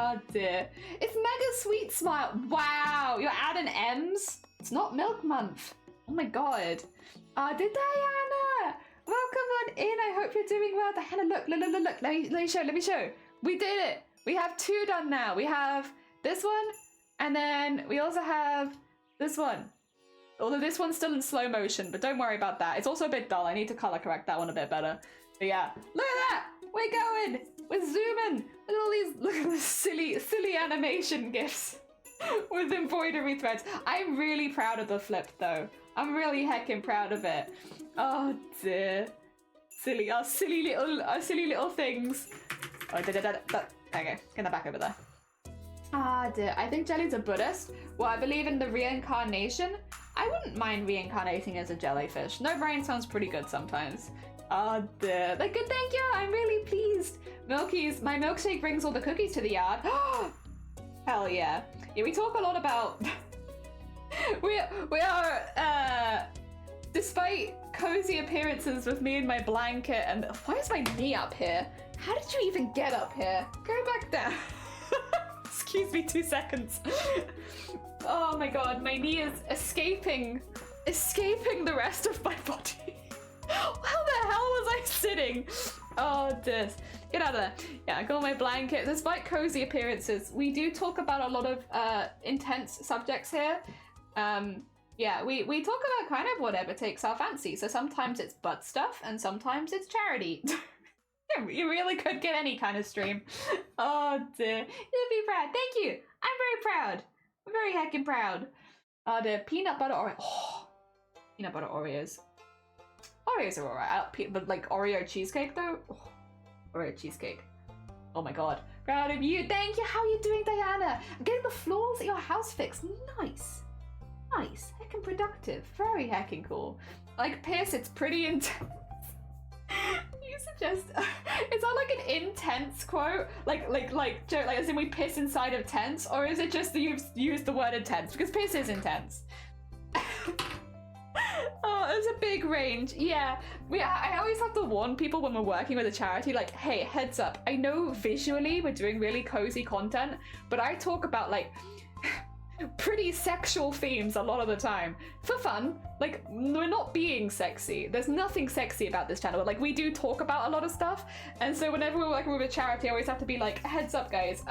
Oh dear. It's Mega Sweet Smile. Wow, you're adding M's? It's not Milk Month. Oh my god. Diana! Welcome on in. I hope you're doing well. Diana, look. Let me show. We did it. We have 2 done now. We have this one, and then we also have this one. Although this one's still in slow motion, but don't worry about that. It's also a bit dull. I need to color correct that one a bit better. But yeah, look at that! We're going. We're zooming. Look at this silly animation gifs with embroidery threads. I'm really proud of the flip though. I'm really heckin' proud of it. Oh dear. Our silly little things. Oh, okay, get that back over there. Ah dear, I think Jelly's a Buddhist. Well, I believe in the reincarnation. I wouldn't mind reincarnating as a jellyfish. No brain sounds pretty good sometimes. Oh dear. Like, good, thank you. I'm really pleased. Milky's, my milkshake brings all the cookies to the yard. Hell yeah. Yeah, we talk a lot about... we are, despite cozy appearances with me and my blanket and... Why is my knee up here? How did you even get up here? Go back down. Excuse me 2 seconds. Oh my god, my knee is escaping the rest of my body. How the hell was I sitting? Oh, this. Get out of there. Yeah, I got my blanket. Despite cozy appearances, we do talk about a lot of intense subjects here. Yeah, we talk about kind of whatever takes our fancy. So sometimes it's butt stuff and sometimes it's charity. You really could get any kind of stream. Oh dear. You'd be proud. Thank you. I'm very proud. I'm very heckin' proud. Oh dear. Peanut butter Oreo. Oh, peanut butter Oreos. Oreos are alright. But like Oreo cheesecake though? Oh, Oreo cheesecake. Oh my god. Proud of you. Thank you. How are you doing, Diana? I'm getting the floors at your house fixed. Nice. Nice. Heckin' productive. Very heckin' cool. Like Pierce, it's pretty intense. You suggest is that like an intense quote? Like joke, like as in we piss inside of tents, or is it just that you've used the word intense? Because piss is intense. Oh, there's a big range. Yeah, I always have to warn people when we're working with a charity, like, hey, heads up. I know visually we're doing really cozy content, but I talk about like pretty sexual themes a lot of the time for fun. Like, we're not being sexy. There's nothing sexy about this channel, but like we do talk about a lot of stuff, and so whenever we're working with a charity I always have to be like, heads up guys,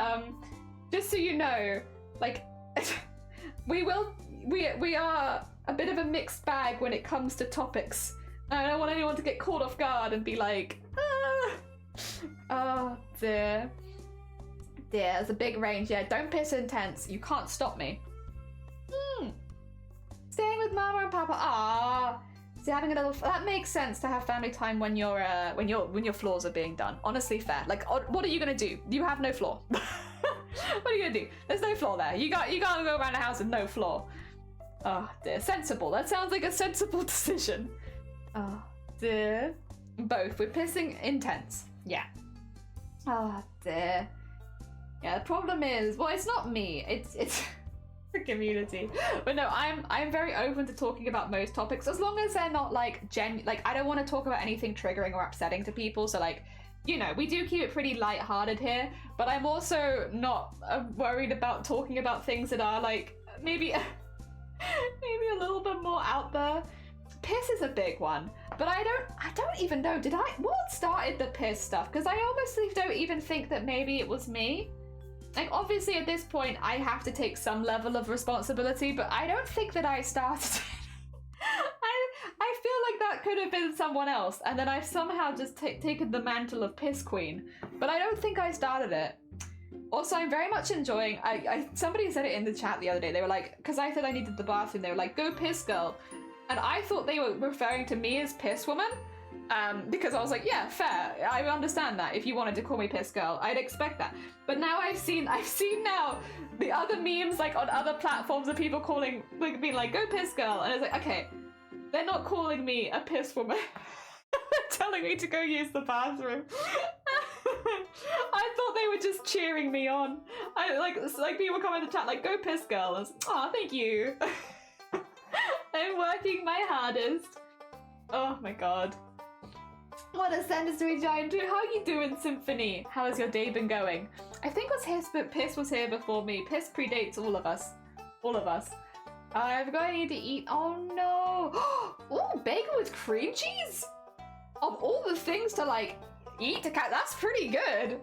just so you know, like we are a bit of a mixed bag when it comes to topics. I don't want anyone to get caught off guard and be like, oh dear. Dear, there's a big range. Yeah, don't piss intense. You can't stop me. Staying with Mama and Papa. Ah, so having a little. That makes sense to have family time when your floors are being done. Honestly, fair. Like, what are you gonna do? You have no floor. What are you gonna do? There's no floor there. You can't go around the house with no floor. Oh dear, sensible. That sounds like a sensible decision. Oh dear. Both. We're pissing intense. Yeah. Oh dear. Yeah, the problem is, well, it's not me. It's the community. But no, I'm very open to talking about most topics as long as they're not like like I don't want to talk about anything triggering or upsetting to people. So like, you know, we do keep it pretty lighthearted here. But I'm also not worried about talking about things that are like maybe a little bit more out there. Piss is a big one, but I don't even know. What started the piss stuff? Because I honestly don't even think that maybe it was me. Like, obviously at this point I have to take some level of responsibility, but I don't think that I started it. I feel like that could have been someone else, and then I've somehow just taken the mantle of piss queen, but I don't think I started it. Also, I'm very much enjoying, somebody said it in the chat the other day, they were like, because I said I needed the bathroom, they were like, go piss girl, and I thought they were referring to me as piss woman. Because I was like, yeah, fair. I understand that. If you wanted to call me piss girl, I'd expect that. But now I've seen now the other memes like on other platforms of people calling, like being like, go piss girl, and it's like, okay, they're not calling me a piss woman. They're telling me to go use the bathroom. I thought they were just cheering me on. Like people come in the chat like, go piss girl. I was like, oh, thank you. I'm working my hardest. Oh my god. What a sentence to be giant to. How are you doing, Symphony? How has your day been going? I think Piss was here before me. Piss predates all of us. All of us. I'm going to eat. Oh no. Oh, bagel with cream cheese? Of all the things to like eat to cat, that's pretty good.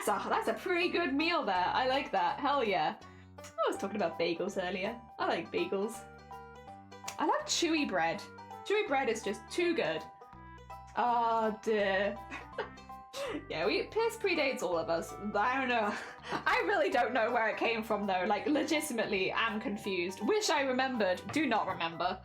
That's a pretty good meal there. I like that. Hell yeah. I was talking about bagels earlier. I like bagels. I love chewy bread. Chewy bread is just too good. Oh dear. Yeah, Pierce predates all of us. I don't know. I really don't know where it came from though. Like, legitimately, am confused. Wish I remembered. Do not remember.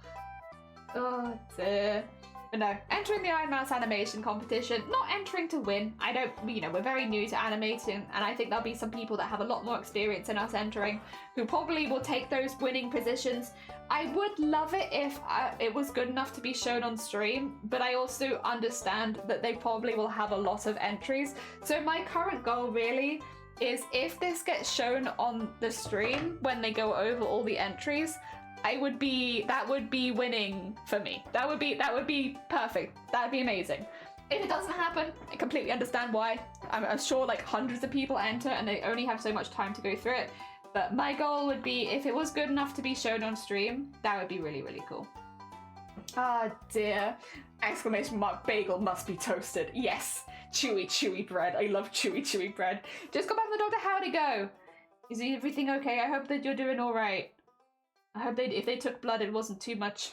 Oh dear. But no, entering the Iron Mouse animation competition, not entering to win. I don't, we're very new to animating, and I think there'll be some people that have a lot more experience than us entering, who probably will take those winning positions. I would love it if it was good enough to be shown on stream, but I also understand that they probably will have a lot of entries. So my current goal really is, if this gets shown on the stream when they go over all the entries, that would be winning for me. That would be perfect. That'd be amazing. If it doesn't happen, I completely understand why. I'm sure like hundreds of people enter and they only have so much time to go through it. But my goal would be, if it was good enough to be shown on stream, that would be really, really cool. Ah dear. Exclamation mark, bagel must be toasted. Yes. Chewy, chewy bread. I love chewy, chewy bread. Just got back from the doctor. How'd it go? Is everything okay? I hope that you're doing all right. I hope if they took blood, it wasn't too much.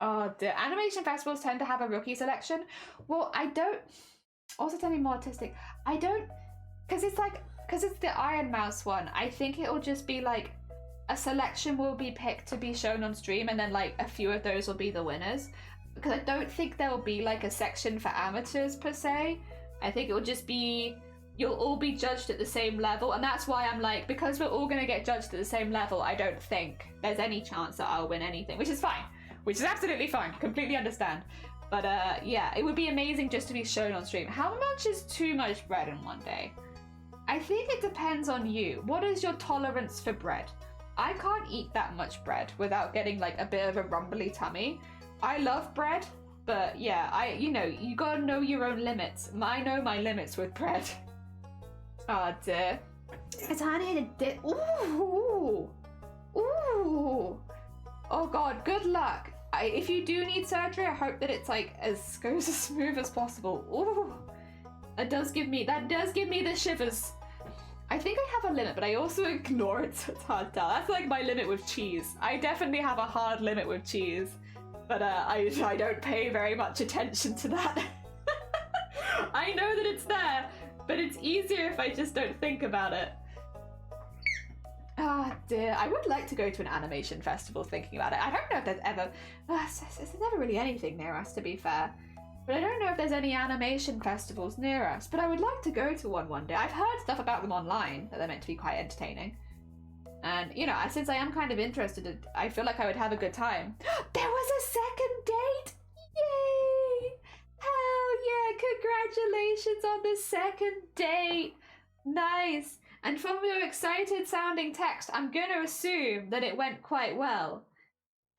Oh dear. Animation festivals tend to have a rookie selection. Well, I don't. Also, tell me more autistic. I don't, because it's the Iron Mouse one. I think it will just be like a selection will be picked to be shown on stream, and then like a few of those will be the winners. Because I don't think there will be like a section for amateurs per se. I think it will just be, you'll all be judged at the same level, and that's why I'm like, because we're all going to get judged at the same level, I don't think there's any chance that I'll win anything, which is fine, which is absolutely fine, completely understand. But yeah, it would be amazing just to be shown on stream. How much is too much bread in one day? I think it depends on you. What is your tolerance for bread? I can't eat that much bread without getting like a bit of a rumbly tummy. I love bread, but yeah, you gotta know your own limits. I know my limits with bread. Oh dear. It's honey to dip. Ooh. Ooh. Oh god, good luck. If you do need surgery, I hope that it's like goes as smooth as possible. Ooh. That does give me the shivers. I think I have a limit, but I also ignore it, so it's hard to tell. That's like my limit with cheese. I definitely have a hard limit with cheese, but I don't pay very much attention to that. I know that it's there, but it's easier if I just don't think about it. Ah dear, I would like to go to an animation festival thinking about it. I don't know if there's ever, there's never really anything near us, to be fair. But I don't know if there's any animation festivals near us, but I would like to go to one day. I've heard stuff about them online, that they're meant to be quite entertaining. And, since I am kind of interested, I feel like I would have a good time. There was a second date! Yay! Hell yeah, congratulations on the second date! Nice! And from your excited sounding text, I'm gonna assume that it went quite well.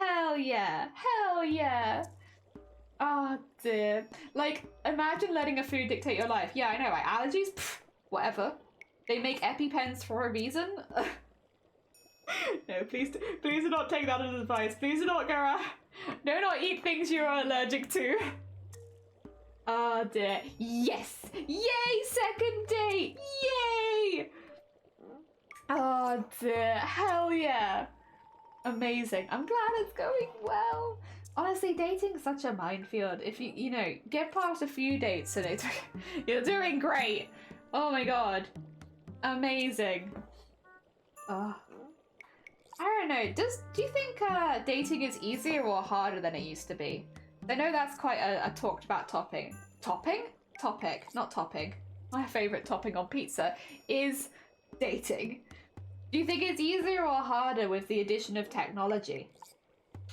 Hell yeah! Hell yeah! Oh dear. Like, imagine letting a food dictate your life. Yeah, I know, right? Allergies? Pfft, whatever. They make EpiPens for a reason. No, please do not take that as advice. Please do not go around. Do not eat things you are allergic to. Oh dear. Yes! Yay! Second date! Yay! Oh dear. Hell yeah. Amazing. I'm glad it's going well. Honestly, dating's such a minefield. If you get past a few dates and you're doing great. Oh my god. Amazing. Oh. I don't know. Do you think dating is easier or harder than it used to be? I know that's quite a talked about topic. Topic, not topping. My favourite topping on pizza is dating. Do you think it's easier or harder with the addition of technology?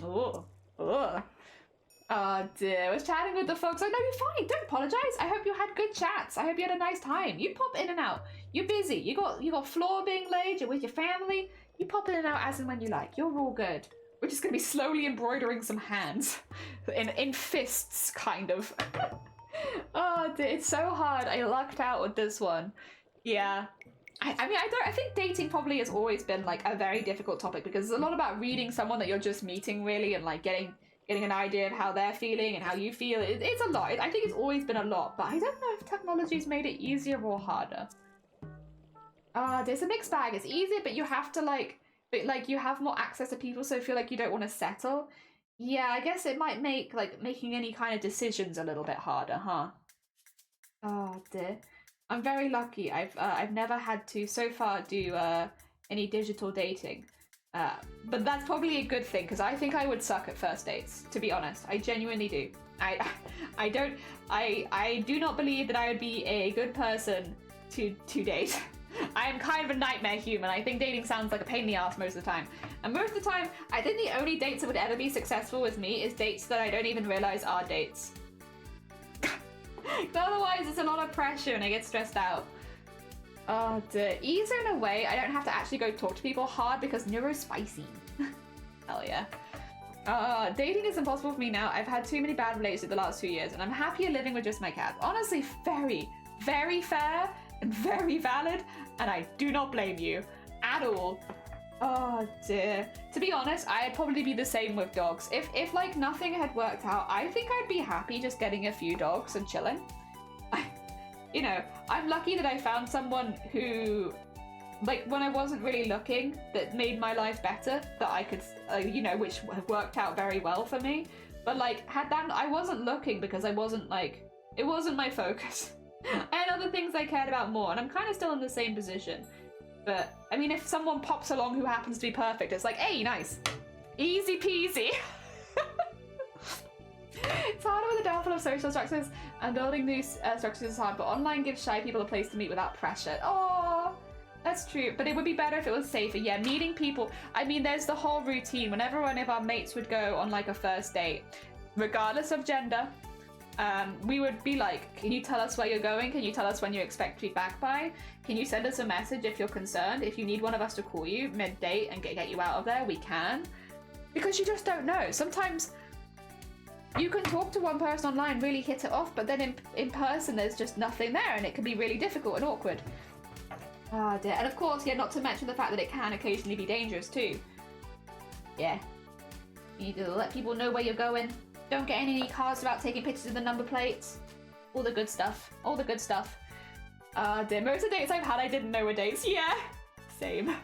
Oh. Oh dear, I was chatting with the folks. Oh no, you're fine, don't apologise. I hope you had good chats. I hope you had a nice time. You pop in and out. You're busy. You got floor being laid, you're with your family. You pop in and out as and when you like. You're all good. We're just gonna be slowly embroidering some hands. In fists, kind of. Oh dear, it's so hard. I lucked out with this one. Yeah. I think dating probably has always been like a very difficult topic, because it's a lot about reading someone that you're just meeting really, and like getting an idea of how they're feeling and how you feel. It's a lot. I think it's always been a lot, but I don't know if technology's made it easier or harder. There's a mixed bag. It's easier, but you have to you have more access to people, so I feel like you don't want to settle. Yeah, I guess it might make making any kind of decisions a little bit harder, huh? Oh dear. I'm very lucky. I've never had to so far do any digital dating. But that's probably a good thing because I think I would suck at first dates, to be honest. I genuinely do. I do not believe that I would be a good person to date. I am kind of a nightmare human. I think dating sounds like a pain in the ass most of the time. And most of the time, I think the only dates that would ever be successful with me is dates that I don't even realize are dates. Otherwise, it's a lot of pressure and I get stressed out. Oh, dear. Easier in a way, I don't have to actually go talk to people hard because neuro's spicy. Hell yeah. Dating is impossible for me now. I've had too many bad relationships the last 2 years and I'm happier living with just my cat. Honestly, very, very fair and very valid, and I do not blame you at all. Oh dear. To be honest, I'd probably be the same with dogs. If like nothing had worked out, I think I'd be happy just getting a few dogs and chilling. You know, I'm lucky that I found someone who, like, when I wasn't really looking, that made my life better, that I could, you know, which have worked out very well for me. But like, I wasn't looking because I wasn't like, it wasn't my focus. I had other things I cared about more, and I'm kind of still in the same position. But, I mean, if someone pops along who happens to be perfect, it's like, hey, nice. Easy peasy. It's harder with the downfall of social structures, and building these structures is hard, but online gives shy people a place to meet without pressure. Oh, that's true, but it would be better if it was safer. Yeah, meeting people. I mean, there's the whole routine. Whenever one of our mates would go on, like, a first date, regardless of gender, we would be like, can you tell us where you're going? Can you tell us when you expect to be back by? Can you send us a message if you're concerned? If you need one of us to call you mid-date and get you out of there, we can. Because you just don't know. Sometimes you can talk to one person online, really hit it off, but then in person there's just nothing there and it can be really difficult and awkward. Ah, dear. And of course, yeah, not to mention the fact that it can occasionally be dangerous too. Yeah. You need to let people know where you're going. Don't get any cards about taking pictures of the number plates. All the good stuff. All the good stuff. Dear. Most of the dates I've had I didn't know were dates. Yeah. Same.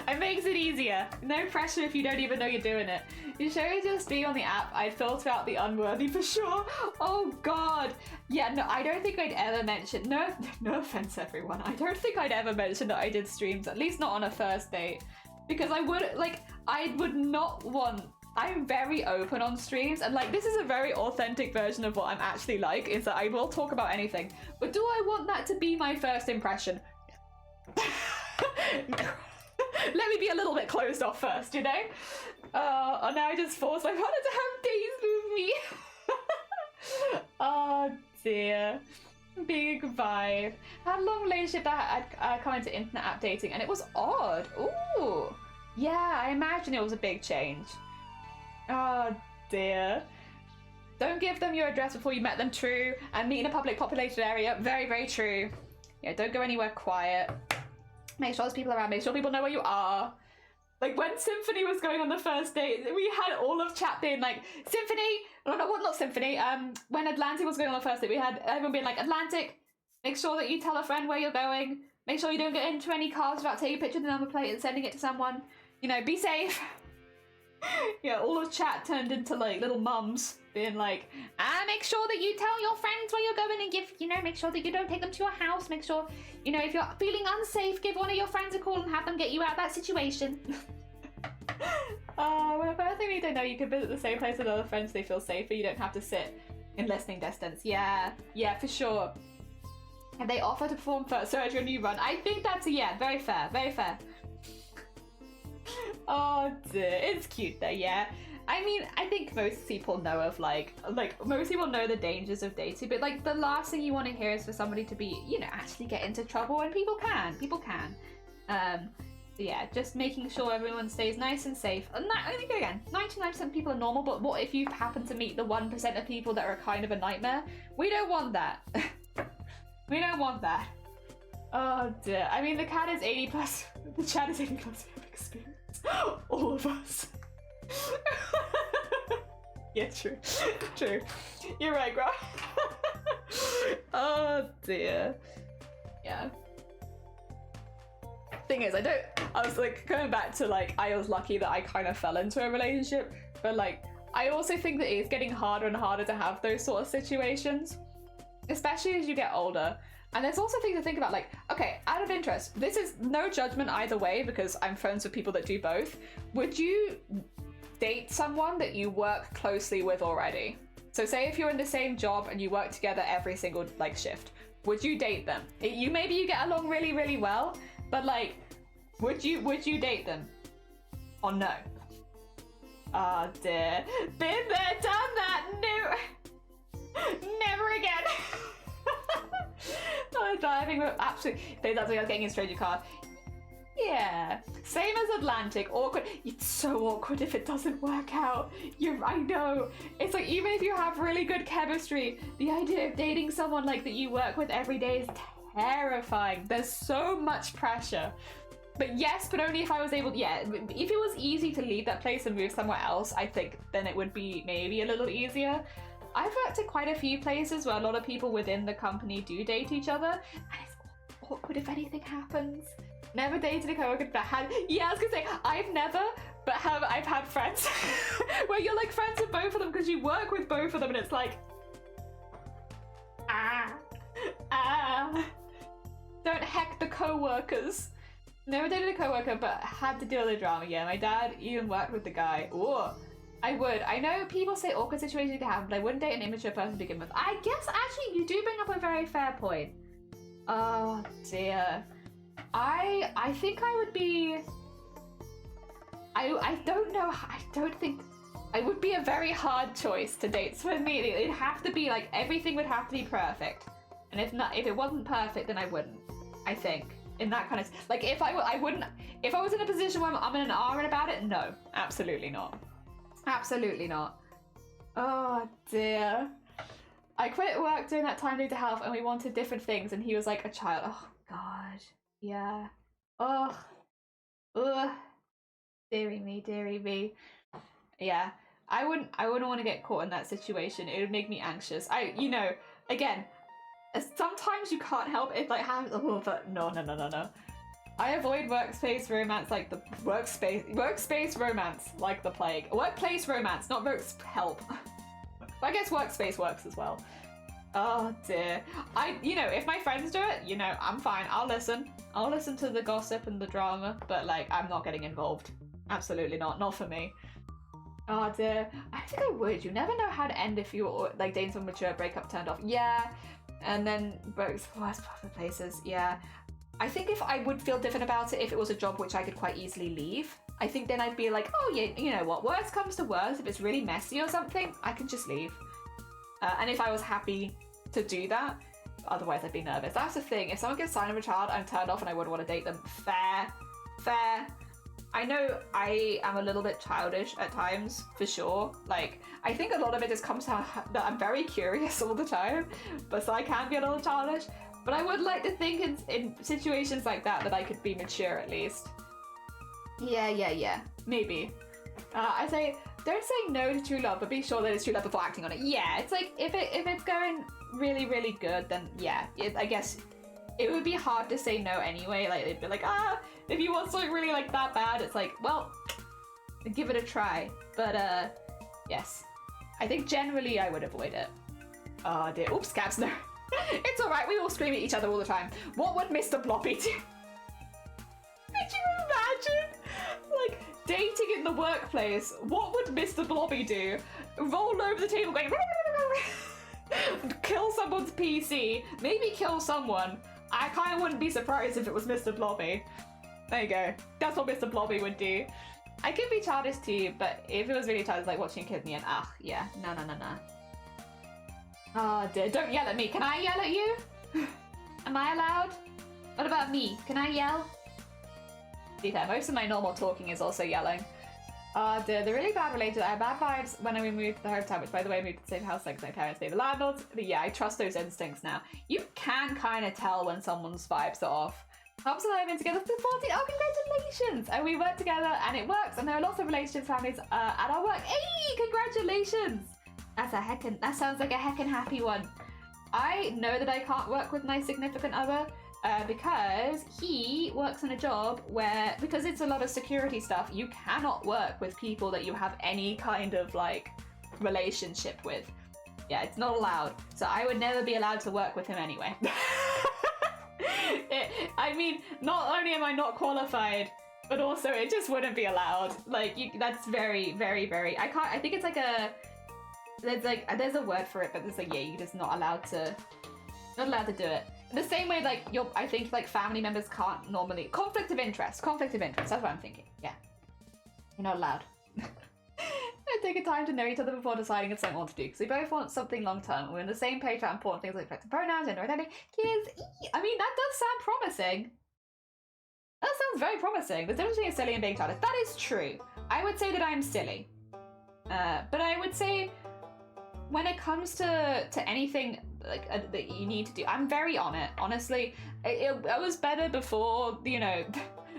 It makes it easier. No pressure if you don't even know you're doing it. You should just be on the app. I'd filter out the unworthy for sure. Oh god. Yeah, no, I don't think I'd ever mention, no offense everyone, I don't think I'd ever mention that I did streams, at least not on a first date. Because I would not want, I'm very open on streams, and like, this is a very authentic version of what I'm actually like, is that I will talk about anything. But do I want that to be my first impression? No. Let me be a little bit closed off first, you know? And now I just force my partner to have days with me. Oh dear. Big vibe. I had a long relationship that I'd come into internet app dating, and it was odd. Ooh. Yeah, I imagine it was a big change. Oh dear. Don't give them your address before you met them, true. And meet in a public populated area, very, very true. Yeah, don't go anywhere quiet. Make sure there's people around, make sure people know where you are. Like, when Symphony was going on the first date, we had all of chat being like, Symphony! Not Symphony, when Atlantic was going on the first date, we had everyone being like, Atlantic, make sure that you tell a friend where you're going. Make sure you don't get into any cars without taking a picture of the number plate and sending it to someone. You know, be safe. Yeah, all of chat turned into like little mums being like, make sure that you tell your friends where you're going and give, you know, make sure that you don't take them to your house. Make sure, you know, if you're feeling unsafe, give one of your friends a call and have them get you out of that situation. Well, the first thing you don't know, you can visit the same place with other friends so they feel safer. You don't have to sit in listening distance. Yeah, for sure. And they offer to perform first surgery on you run. I think that's, yeah, very fair, very fair. Oh dear, it's cute though, yeah. I mean, I think most people know of like most people know the dangers of dating, but like the last thing you want to hear is for somebody to be, you know, actually get into trouble, and people can. Yeah, just making sure everyone stays nice and safe. And that, I think again, 99% of people are normal, but what if you happen to meet the 1% of people that are kind of a nightmare? We don't want that. We don't want that. Oh dear. I mean, the cat is 80 plus. The chat is 80 plus experience. All of us. Yeah, true. True. You're right, Graf. Oh dear. Yeah. Thing is, I was like, going back to like, I was lucky that I kind of fell into a relationship, but like, I also think that it's getting harder and harder to have those sort of situations. especially as you get older. And there's also things to think about, like, okay, out of interest, this is no judgment either way because I'm friends with people that do both. Would you date someone that you work closely with already? So say if you're in the same job and you work together every single like shift, would you date them? Maybe you get along really, really well, but like, would you date them? Or no? Oh dear. Been there, done that. No. Never again. Oh, driving with absolutely. That's what I was getting a stranger card. Yeah. Same as Atlantic. Awkward. It's so awkward if it doesn't work out. I know. It's like, even if you have really good chemistry, the idea of dating someone like that you work with every day is terrifying. There's so much pressure. But yes, but only if I was able to, yeah, if it was easy to leave that place and move somewhere else, I think then it would be maybe a little easier. I've worked at quite a few places where a lot of people within the company do date each other, and it's awkward if anything happens. Never dated a coworker that had, yeah, I was gonna say, I've never, but I've had friends where you're like friends with both of them because you work with both of them, and it's like, don't heck the co-workers. Never dated a coworker, but had to deal with the drama. Yeah, my dad even worked with the guy. Ooh, I would. I know people say awkward situations can happen, but I wouldn't date an immature person to begin with. I guess actually you do bring up a very fair point. Oh dear. I think I would be. I don't know. I don't think. I would be a very hard choice to date. So for me, it'd have to be like everything would have to be perfect, and if it wasn't perfect, then I wouldn't. I think. In that kind of, like, if I wouldn't, if I was in a position where I'm in an R about it, no, absolutely not. Absolutely not. Oh dear. I quit work during that time due to health and we wanted different things and he was like a child. Oh god. Yeah. Oh. Ugh. Deary me. Yeah. I wouldn't want to get caught in that situation. It would make me anxious. Again, sometimes you can't help it, like, but no. I avoid workspace romance like the workspace romance like the plague. Workplace romance, not help. I guess workspace works as well. Oh dear. If my friends do it, I'm fine. I'll listen to the gossip and the drama, but like, I'm not getting involved. Absolutely not for me. Oh dear. I think I would. You never know how to end if you're like dating someone mature, breakup turned off. Yeah. And then both worst possible places, yeah. I think if I would feel different about it if it was a job which I could quite easily leave. I think then I'd be like, oh yeah, you know what, worst comes to worst, if it's really messy or something, I can just leave. And if I was happy to do that, otherwise I'd be nervous. That's the thing, if someone gets signed of a child, I'm turned off and I wouldn't want to date them. Fair. I know I am a little bit childish at times, for sure. Like, I think a lot of it just comes down that I'm very curious all the time, but so I can be a little childish. But I would like to think in situations like that I could be mature at least. Yeah. Maybe. I say, don't say no to true love, but be sure that it's true love before acting on it. Yeah, it's like, if it's going really, really good, then yeah, I guess it would be hard to say no anyway. Like, they'd be like, if you want something really like that bad, it's like, well, give it a try. But yes, I think generally I would avoid it. Oh dear, oops, Cabs, no. It's alright, we all scream at each other all the time. What would Mr. Bloppy do? Could you imagine? Like, dating in the workplace, what would Mr. Blobby do? Roll over the table going, kill someone's PC, maybe kill someone. I kind of wouldn't be surprised if it was Mr. Blobby. There you go. That's what Mr. Blobby would do. I could be childish too, but if it was really childish, like watching a kid in the end, yeah, no. Oh dear, don't yell at me. Can I yell at you? Am I allowed? What about me? Can I yell? To be fair, most of my normal talking is also yelling. Oh dear, the really bad relationship. I had bad vibes when we moved to the hometown, which by the way, I moved to the same house like my parents, they the landlords. But yeah, I trust those instincts now. You can kind of tell when someone's vibes are off. Hubs and I have been together for 14. Oh, congratulations! And we work together and it works. And there are lots of relationships families at our work. Hey, congratulations! That sounds like a heckin' happy one. I know that I can't work with my significant other because he works in a job where, because it's a lot of security stuff, you cannot work with people that you have any kind of like relationship with. Yeah, it's not allowed. So I would never be allowed to work with him anyway. I mean, not only am I not qualified, but also it just wouldn't be allowed. Like, that's very, very, very... I think it's like a... There's a word for it, but there's like, yeah, you're just not allowed to do it. The same way, like, I think, like, family members can't normally... Conflict of interest, that's what I'm thinking. Yeah. You're not allowed. Take a time to know each other before deciding if something we want to do, because we both want something long-term. We're on the same page about important things like respective pronouns, gender identity, kids. I mean, that does sound promising. That sounds very promising. There's difference between silly and being childish. That is true. I would say that I'm silly. But I would say when it comes to anything like that you need to do, I'm very on it. Honestly, I was better before, you know,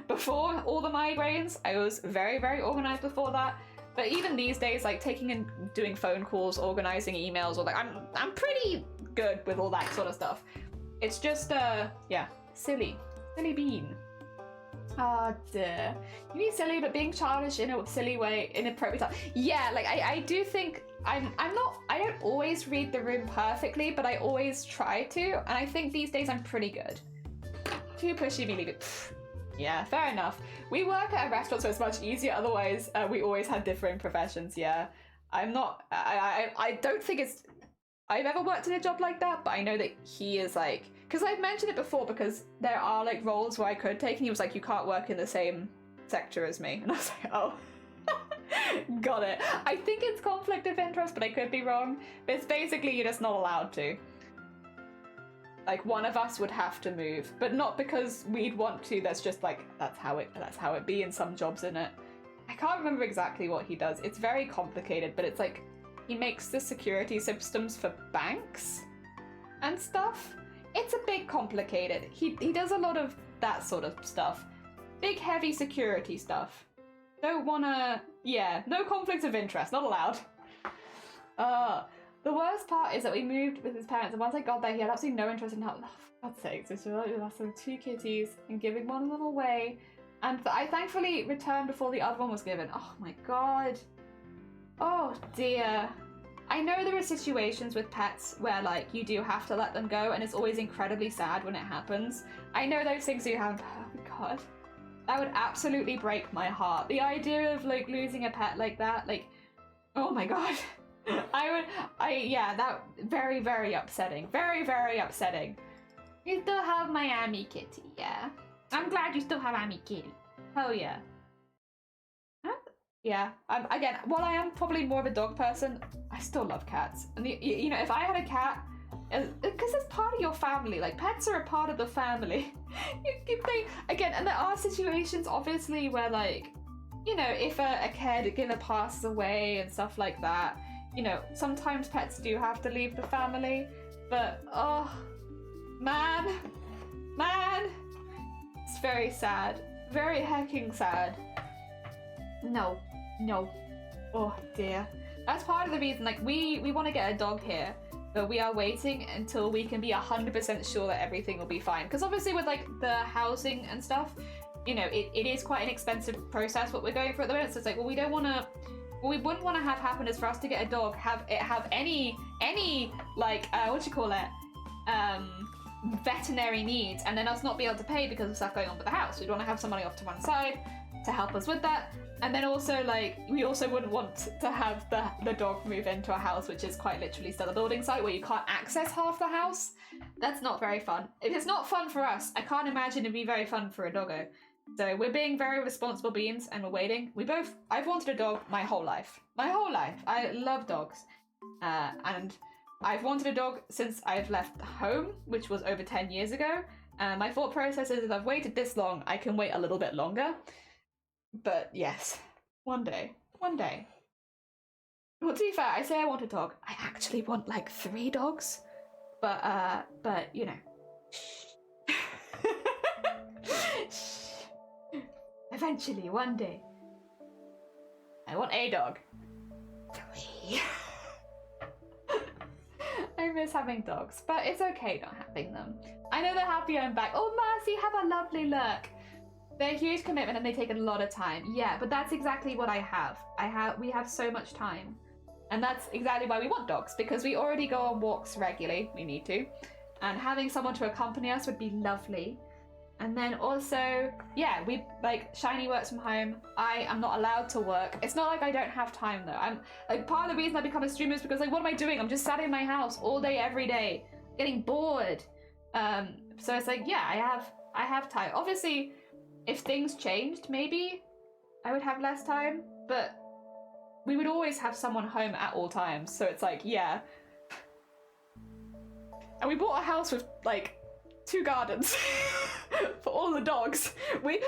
before all the migraines. I was very, very organized before that. But even these days, like taking and doing phone calls, organizing emails, or like I'm pretty good with all that sort of stuff. It's just yeah, silly bean. Ah, dear. You mean silly, but being childish in a silly way, inappropriate time. Yeah, like I do think I don't always read the room perfectly, but I always try to, and I think these days I'm pretty good. Too pushy, me leave it. Yeah, fair enough. We work at a restaurant, so it's much easier. Otherwise, we always had different professions. Yeah, I'm not. I don't think I've ever worked in a job like that, but I know that he is like, because I've mentioned it before, because there are like roles where I could take, and he was like, you can't work in the same sector as me, and I was like, oh. Got it. I think it's conflict of interest, but I could be wrong. But it's basically you're just not allowed to. Like, one of us would have to move, but not because we'd want to. That's just like that's how it be in some jobs, in it. I can't remember exactly what he does. It's very complicated, but it's like he makes the security systems for banks and stuff. It's a bit complicated. He does a lot of that sort of stuff. Big heavy security stuff. Don't wanna... Yeah, no conflicts of interest, not allowed. The worst part is that we moved with his parents, and once I got there, he had absolutely no interest in help. Oh, for God's sakes, it's just 2 kitties and giving one of them away. And I thankfully returned before the other one was given. Oh my God. Oh dear. I know there are situations with pets where, like, you do have to let them go, and it's always incredibly sad when it happens. I know those things do happen. Oh my God. That would absolutely break my heart. The idea of, like, losing a pet like that, like, oh my God. Yeah, that, very, very upsetting. Very, very upsetting. You still have my Amy kitty, yeah? I'm glad you still have Amy kitty. Oh yeah. Yeah, again, while I am probably more of a dog person, I still love cats. And you know, if I had a cat, because it's part of your family, like pets are a part of the family. Again, and there are situations obviously where, like, you know, if a caregiver passes away and stuff like that, you know, sometimes pets do have to leave the family. But oh, man, it's very sad, very hecking sad. No. Oh dear. That's part of the reason, like, we want to get a dog here, but we are waiting until we can be 100% sure that everything will be fine. Because obviously with, like, the housing and stuff, you know, it is quite an expensive process what we're going through at the moment. So it's like, well, we don't want to, what we wouldn't want to have happen is for us to get a dog, have any like, veterinary needs, and then us not be able to pay because of stuff going on with the house. We'd want to have some money off to one side to help us with that. And then also, like, we also wouldn't want to have the dog move into a house which is quite literally still a building site where you can't access half the house. That's not very fun. If it's not fun for us, I can't imagine it'd be very fun for a doggo. So we're being very responsible beings, and we're waiting. I've wanted a dog my whole life. I love dogs. And I've wanted a dog since I've left home, which was over 10 years ago. My thought process is, if I've waited this long, I can wait a little bit longer. But yes, one day. Well, to be fair, I say I want a dog. I actually want like 3 dogs. But you know. Eventually, one day. I want a dog. 3. I miss having dogs, but it's okay not having them. I know they're happy I'm back. Oh, Mercy, have a lovely look. They're a huge commitment and they take a lot of time. Yeah, but that's exactly what I have. We have so much time. And that's exactly why we want dogs, because we already go on walks regularly. We need to. And having someone to accompany us would be lovely. And then also, yeah, we like Shiny works from home. I am not allowed to work. It's not like I don't have time though. I'm like, part of the reason I become a streamer is because like, what am I doing? I'm just sat in my house all day, every day, getting bored. So it's like, yeah, I have time. Obviously, if things changed, maybe I would have less time, but we would always have someone home at all times. So it's like, yeah. And we bought a house with like 2 gardens for all the dogs. We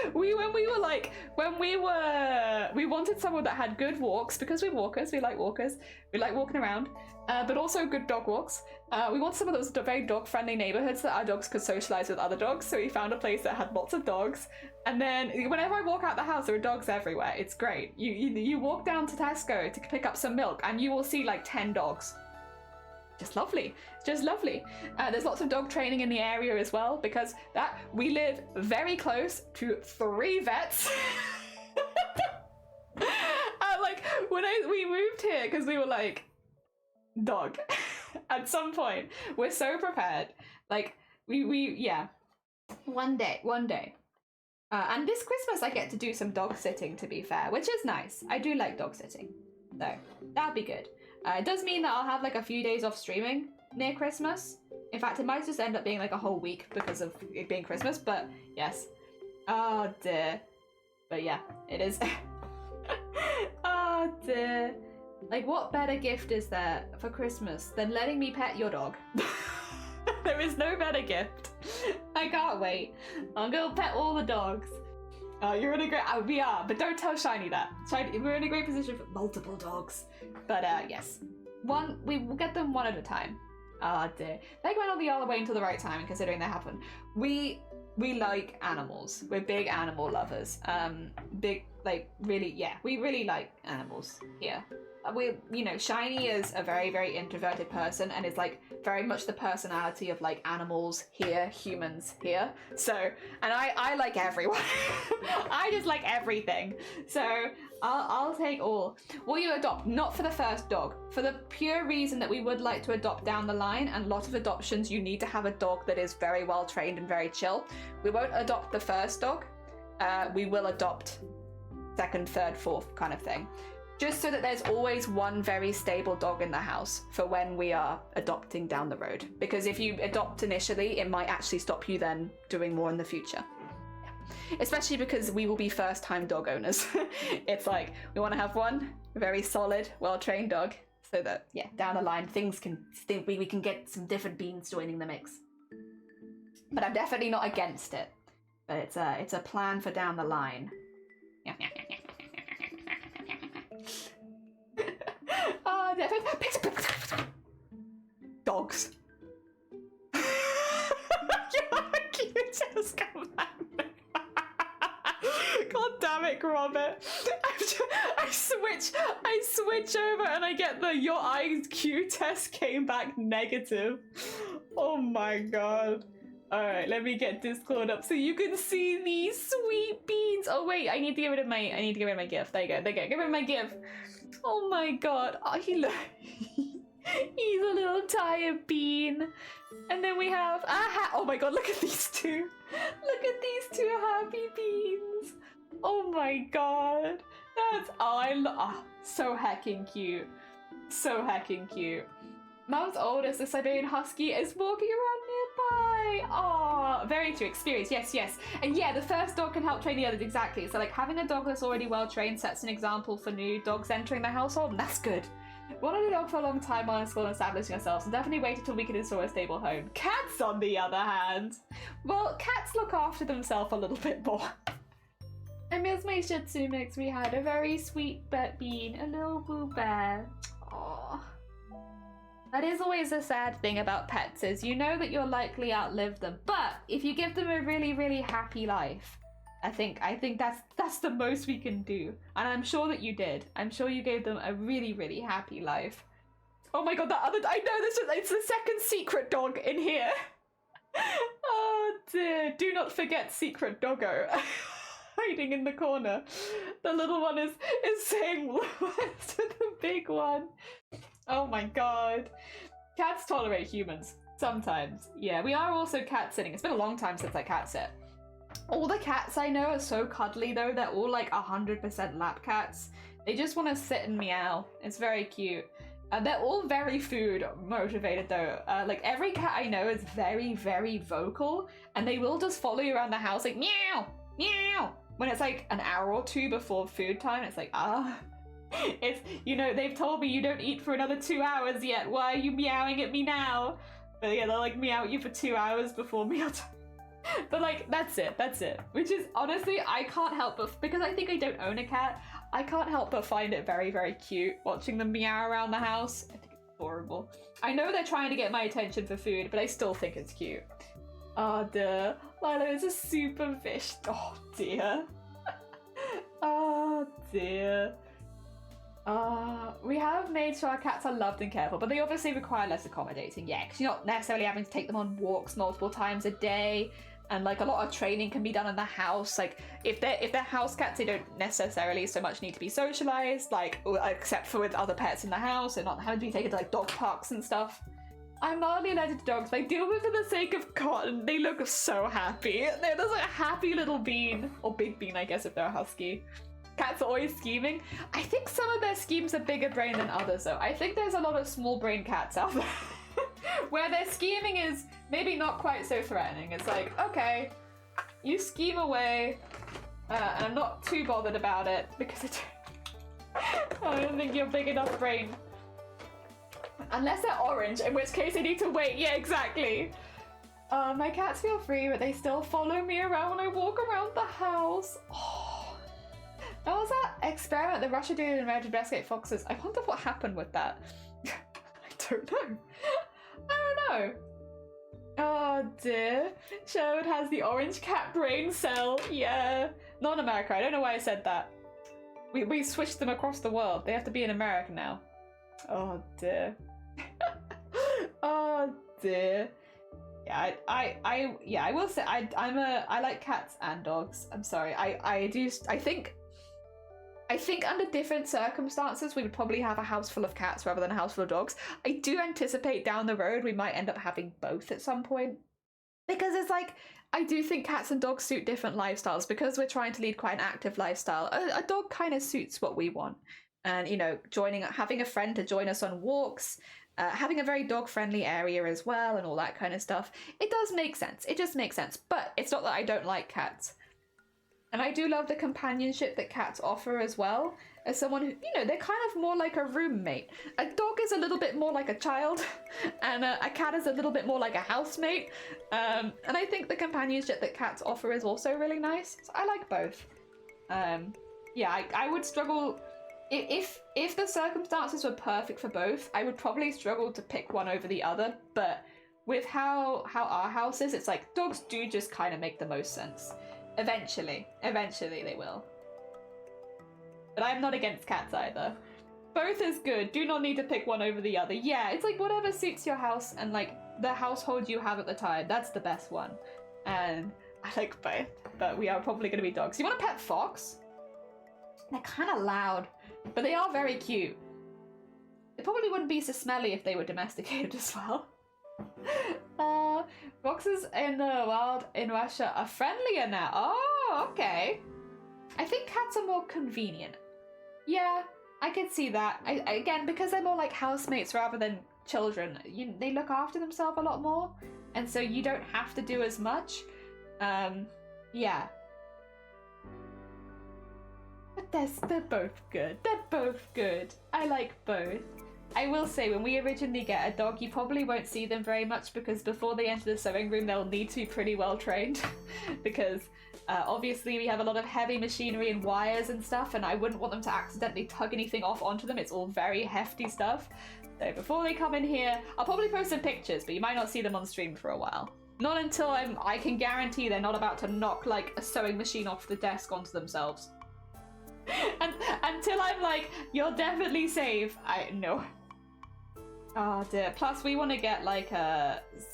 wanted someone that had good walks, because we're walkers, we like walking around, but also good dog walks. We wanted someone that was very dog friendly neighborhoods, that our dogs could socialize with other dogs, so we found a place that had lots of dogs. And then whenever I walk out the house, there are dogs everywhere. It's great. You walk down to Tesco to pick up some milk and you will see like 10 dogs. Just lovely. There's lots of dog training in the area as well, because we live very close to 3 vets. Like when we moved here, because we were like, dog. At some point, we're so prepared. Like yeah. One day. And this Christmas I get to do some dog sitting, to be fair, which is nice. I do like dog sitting, so that'd be good. It does mean that I'll have like a few days off streaming near Christmas. In fact, it might just end up being like a whole week because of it being Christmas, but yes. Oh dear. But yeah, it is. Oh dear. Like, what better gift is there for Christmas than letting me pet your dog? There is no better gift. I can't wait. I'm gonna pet all the dogs. You're in a great... we are, but don't tell Shiny that. Shiny, we're in a great position for multiple dogs. But yes. We will get them one at a time. Oh dear. They went all the way until the right time, considering that happened. We like animals. We're big animal lovers. We really like animals here. Shiny is a very, very introverted person and is like very much the personality of like animals here, humans here. So, and I like everyone. I just like everything. So I'll take all. Will you adopt? Not for the first dog, for the pure reason that we would like to adopt down the line, and a lot of adoptions you need to have a dog that is very well trained and very chill. We won't adopt the first dog. We will adopt second, third, fourth kind of thing. Just so that there's always one very stable dog in the house for when we are adopting down the road. Because if you adopt initially, it might actually stop you then doing more in the future. Yeah. Especially because we will be first-time dog owners. It's like, we want to have one very solid, well-trained dog, so that, yeah, down the line, we can get some different beans joining the mix. But I'm definitely not against it. But it's a plan for down the line. Yeah. Dogs. You just come back. God damn it, Gromit. I switch over and I get your IQ test came back negative. Oh my god. Alright, let me get Discord up so you can see these sweet beans. Oh wait, I need to get rid of my gift. There you go. Get rid of my gift. Oh my god. Oh, he's a little tired bean. And then we have oh my god, look at these two. Look at these 2 happy beans. Oh my god. That's so heckin' cute. So heckin' cute. Mum's oldest, a Siberian Husky, is walking around nearby. Oh, very true. Experience. Yes. And yeah, the first dog can help train the others. Exactly. So like having a dog that's already well trained sets an example for new dogs entering the household, and that's good. Wanted a dog for a long time while in school and establishing ourselves, and definitely waited till we could install a stable home. Cats, on the other hand, well, cats look after themselves a little bit more. I miss my Shih Tzu mix. We had a very sweet bean, a little blue bear. Aww. That is always a sad thing about pets, is you know that you'll likely outlive them, but if you give them a really, really happy life, I think that's the most we can do. And I'm sure that you did. I'm sure you gave them a really, really happy life. Oh my god, I know this. It's the second secret dog in here. Oh dear, do not forget secret doggo. hiding in the corner. The little one is saying words to the big one. Oh my god. Cats tolerate humans. Sometimes. Yeah, we are also cat sitting. It's been a long time since I cat sit. All the cats I know are so cuddly though. They're all like 100% lap cats. They just want to sit and meow. It's very cute. They're all very food motivated though. Like every cat I know is very, very vocal, and they will just follow you around the house like meow, meow. When it's like an hour or two before food time, it's like, it's, you know, they've told me you don't eat for another 2 hours yet. Why are you meowing at me now? But yeah, they'll like meow at you for 2 hours before meal time. But like, that's it. Which is, honestly, I can't help but, because I think I don't own a cat, I can't help but find it very, very cute watching them meow around the house. I think it's adorable. I know they're trying to get my attention for food, but I still think it's cute. Oh dear. Lilo is a super fish. Oh dear. Oh dear. We have made sure our cats are loved and cared for, but they obviously require less accommodating. Yeah, because you're not necessarily having to take them on walks multiple times a day. And like a lot of training can be done in the house. Like if they're house cats, they don't necessarily so much need to be socialized, like except for with other pets in the house and not having to be taken to like dog parks and stuff. I'm mildly allergic to dogs, but I deal with it for the sake of Cotton. They look so happy. They're just like a happy little bean, or big bean, I guess, if they're a husky. Cats are always scheming. I think some of their schemes are bigger brain than others, though. I think there's a lot of small brain cats out there. Where their scheming is maybe not quite so threatening. It's like, okay, you scheme away, and I'm not too bothered about it because I don't think you're big enough brain. Unless they're orange, in which case I need to wait. Yeah, exactly. My cats feel free, but they still follow me around when I walk around the house. Oh, that was that experiment that Russia did in Embroidered Breastgate Foxes. I wonder what happened with that. I don't know. Oh dear. Sherwood has the orange cat brain cell. Yeah. Not in America. I don't know why I said that. We switched them across the world. They have to be in America now. Oh dear. Oh dear. Yeah, I will say I like cats and dogs. I'm sorry. I think under different circumstances, we would probably have a house full of cats rather than a house full of dogs. I do anticipate down the road we might end up having both at some point. Because it's like, I do think cats and dogs suit different lifestyles. Because we're trying to lead quite an active lifestyle, a dog kind of suits what we want. And, you know, having a friend to join us on walks, having a very dog-friendly area as well, and all that kind of stuff. It does make sense. It just makes sense. But it's not that I don't like cats. And I do love the companionship that cats offer as well. As someone who, you know, they're kind of more like a roommate. A dog is a little bit more like a child, and a cat is a little bit more like a housemate. And I think the companionship that cats offer is also really nice. So I like both. Yeah, I would struggle... If the circumstances were perfect for both, I would probably struggle to pick one over the other. But with how our house is, it's like dogs do just kind of make the most sense. Eventually they will. But I'm not against cats either. Both is good. Do not need to pick one over the other. Yeah, it's like whatever suits your house and like the household you have at the time. That's the best one. And I like both, but we are probably going to be dogs. You want a pet fox? They're kind of loud, but they are very cute. They probably wouldn't be so smelly if they were domesticated as well. Foxes in the wild in Russia are friendlier now. Oh, okay. I think cats are more convenient. Yeah, I could see that. Again, because they're more like housemates rather than children, they look after themselves a lot more, and so you don't have to do as much. Yeah. But they're both good. They're both good. I like both. I will say, when we originally get a dog, you probably won't see them very much because before they enter the sewing room, they'll need to be pretty well trained because obviously we have a lot of heavy machinery and wires and stuff, and I wouldn't want them to accidentally tug anything off onto them. It's all very hefty stuff. So before they come in here, I'll probably post some pictures, but you might not see them on stream for a while. Not until I can guarantee they're not about to knock like a sewing machine off the desk onto themselves. And until I'm like, you're definitely safe, no. Oh dear. Plus we want to get like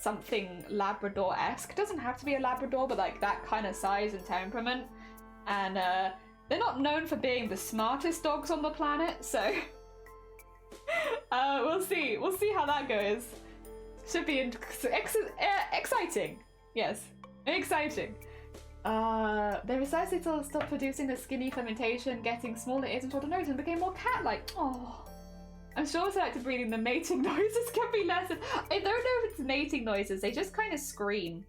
something Labrador-esque. It doesn't have to be a Labrador, but like that kind of size and temperament. and they're not known for being the smartest dogs on the planet, so we'll see how that goes. Should be exciting. Yes, exciting. They precisely still stopped producing the skinny fermentation, getting smaller ears and shorter nose, and became more cat-like. Oh, I'm sure selective breeding, the mating noises can be lessened. I don't know if it's mating noises, they just kind of scream.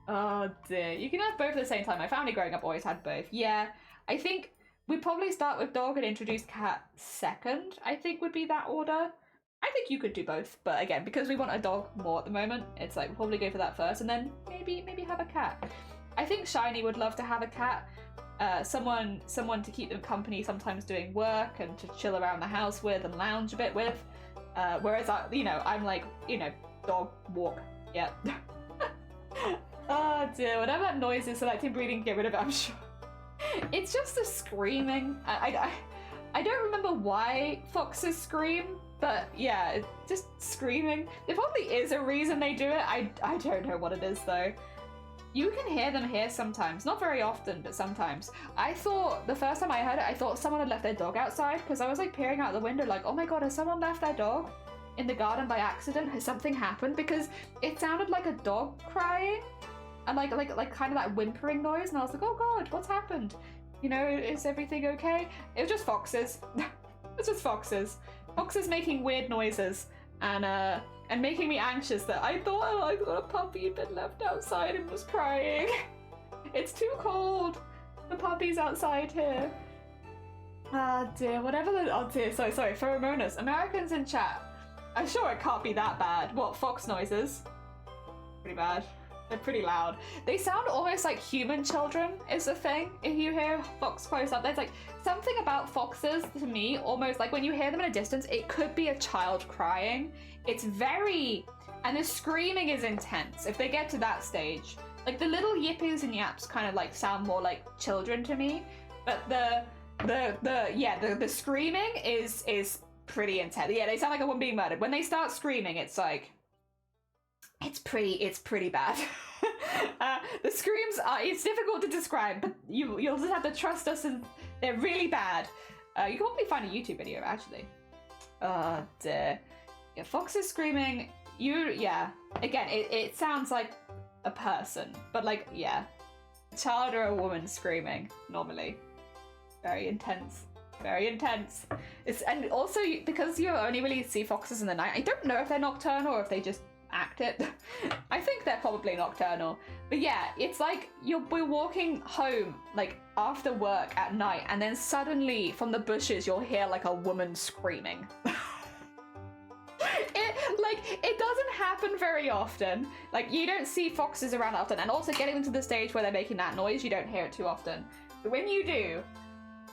Oh dear, you can have both at the same time. My family growing up always had both. Yeah, I think we'd probably start with dog and introduce cat second, I think would be that order. I think you could do both, but again, because we want a dog more at the moment, it's like we'll probably go for that first and then maybe have a cat. I think Shiny would love to have a cat. Someone to keep them company, sometimes doing work and to chill around the house with and lounge a bit with. Whereas I'm like, dog, walk, yeah. Oh dear, whatever that noise is, selecting breeding, get rid of it, I'm sure. It's just the screaming. I don't remember why foxes scream, but yeah, it's just screaming. There probably is a reason they do it. I don't know what it is though. You can hear them here sometimes, not very often, but sometimes. I thought, the first time I heard it, I thought someone had left their dog outside, because I was like peering out the window like, oh my god, has someone left their dog in the garden by accident? Has something happened? Because it sounded like a dog crying, and like kind of that whimpering noise, and I was like, oh god, what's happened? Is everything okay? It was just foxes. It's just foxes. Foxes making weird noises, and making me anxious that I thought a puppy had been left outside and was crying. It's too cold. The puppy's outside here. Ah dear, whatever the, oh dear, sorry, pheromonas. Americans in chat. I'm sure it can't be that bad. What, fox noises? Pretty bad. They're pretty loud. They sound almost like human children is the thing. If you hear fox close up, there's like something about foxes to me, almost like when you hear them in a distance, it could be a child crying. It's very, and the screaming is intense if they get to that stage. Like the little yippies and yaps kind of like sound more like children to me, but the screaming is pretty intense. Yeah, they sound like a woman being murdered. When they start screaming, it's like, it's pretty bad. The screams are, it's difficult to describe, but you'll just have to trust us, and they're really bad. You can probably find a YouTube video actually. Oh dear. Yeah, foxes screaming, again, it sounds like a person, but like, yeah, a child or a woman screaming normally. Very intense. Very intense. And also, because you only really see foxes in the night, I don't know if they're nocturnal or if they just act it. I think they're probably nocturnal. But yeah, it's like we're walking home like after work at night, and then suddenly from the bushes you'll hear like a woman screaming. It doesn't happen very often. Like, you don't see foxes around often, and also getting them to the stage where they're making that noise, you don't hear it too often. But when you do,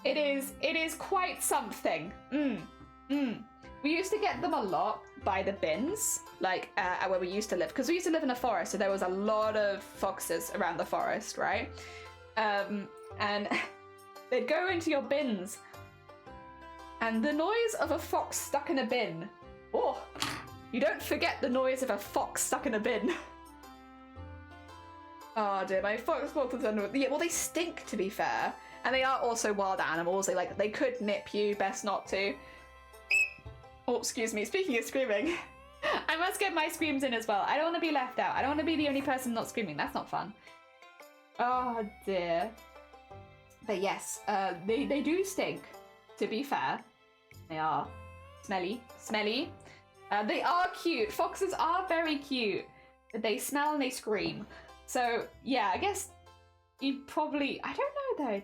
it is quite something. We used to get them a lot by the bins, like where we used to live, because we used to live in a forest, so there was a lot of foxes around the forest, right? And they'd go into your bins, and the noise of a fox stuck in a bin. Oh, you don't forget the noise of a fox stuck in a bin. Oh dear, my fox walked under. Yeah, well, they stink, to be fair, and they are also wild animals. They could nip you. Best not to. Oh, excuse me. Speaking of screaming, I must get my screams in as well. I don't want to be left out. I don't want to be the only person not screaming. That's not fun. Oh dear. But yes, they do stink. To be fair, they are smelly. They are cute. Foxes are very cute. They smell and they scream. So yeah, I guess you probably, I don't know though.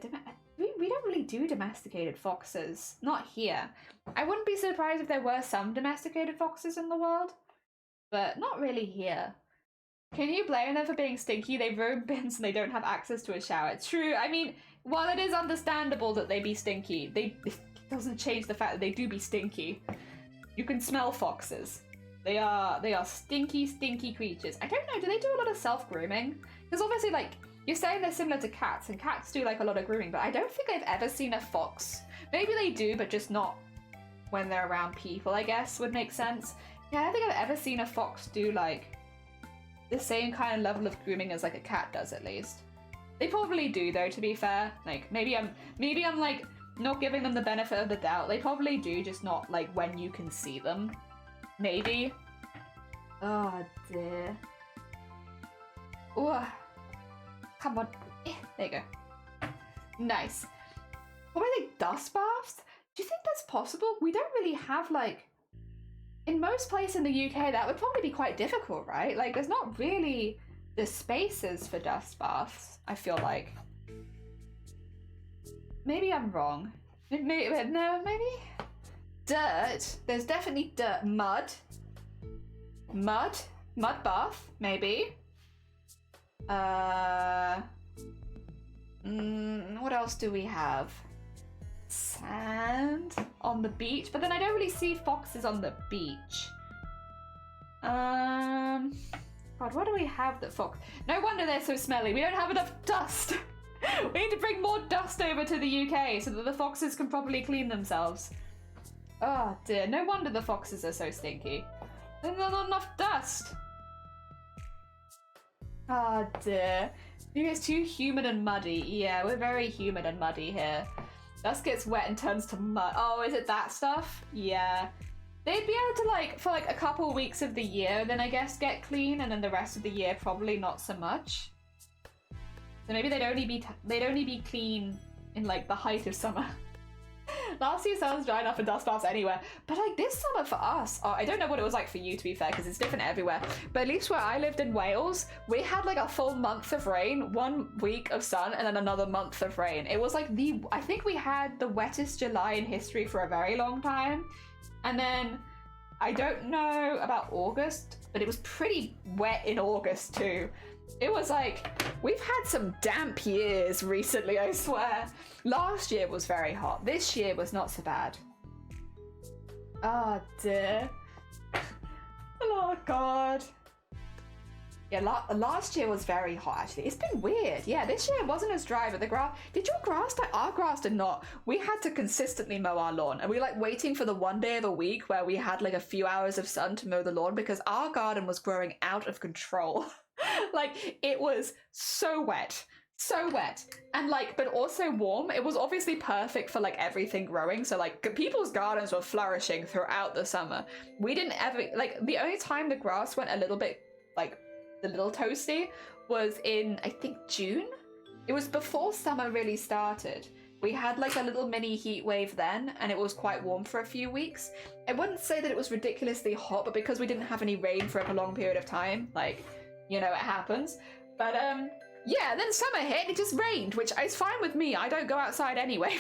We don't really do domesticated foxes. Not here. I wouldn't be surprised if there were some domesticated foxes in the world, but not really here. Can you blame them for being stinky? They roam bins and they don't have access to a shower. It's true. I mean, while it is understandable that they be stinky, it doesn't change the fact that they do be stinky. You can smell foxes. They are stinky, stinky creatures. I don't know, do they do a lot of self-grooming? Because obviously, like, you're saying they're similar to cats, and cats do, like, a lot of grooming, but I don't think I've ever seen a fox. Maybe they do, but just not when they're around people, I guess, would make sense. Yeah, I don't think I've ever seen a fox do, like, the same kind of level of grooming as, like, a cat does, at least. They probably do though, to be fair. Like, maybe I'm like not giving them the benefit of the doubt. They probably do, just not like when you can see them. Maybe. Oh dear. Ooh. Come on. There you go. Nice. What about like dust baths? Do you think that's possible? We don't really have like... In most places in the UK, that would probably be quite difficult, right? Like, there's not really the spaces for dust baths, I feel like. Maybe I'm wrong. Maybe, no, maybe? Dirt. There's definitely dirt. Mud. Mud bath, maybe. What else do we have? Sand on the beach, but then I don't really see foxes on the beach. God, what do we have that fox? No wonder they're so smelly. We don't have enough dust. We need to bring more dust over to the UK so that the foxes can properly clean themselves. Oh dear, no wonder the foxes are so stinky. There's not enough dust. Oh dear. You guys too humid and muddy. Yeah, we're very humid and muddy here. Dust gets wet and turns to mud. Oh, is it that stuff? Yeah. They'd be able to, like, for like a couple of weeks of the year, then I guess get clean, and then the rest of the year probably not so much. So maybe they'd only be clean in like the height of summer. Last year sounds dry enough for dust baths anywhere, but like this summer for us, oh, I don't know what it was like for you, to be fair, because it's different everywhere, but at least where I lived in Wales, we had like a full month of rain, 1 week of sun, and then another month of rain. It was like I think we had the wettest July in history for a very long time. And then I don't know about August, but it was pretty wet in August too. It was like, we've had some damp years recently, I swear. Last year was very hot. This year was not so bad. Oh dear. Oh god. Yeah, last year was very hot actually. It's been weird. Yeah, this year it wasn't as dry, but the grass... Did your grass die? Our grass did not. We had to consistently mow our lawn, and we like waiting for the one day of a week where we had like a few hours of sun to mow the lawn because our garden was growing out of control. Like, it was so wet. So wet. And like, but also warm. It was obviously perfect for like everything growing. So like people's gardens were flourishing throughout the summer. We didn't ever... Like, the only time the grass went a little bit like... a little toasty was in, I think, June. It was before summer really started. We had like a little mini heat wave then, and it was quite warm for a few weeks. I wouldn't say that it was ridiculously hot, but because we didn't have any rain for a prolonged period of time, like, you know, it happens. But yeah, then summer hit, it just rained, which is fine with me. I don't go outside anyway.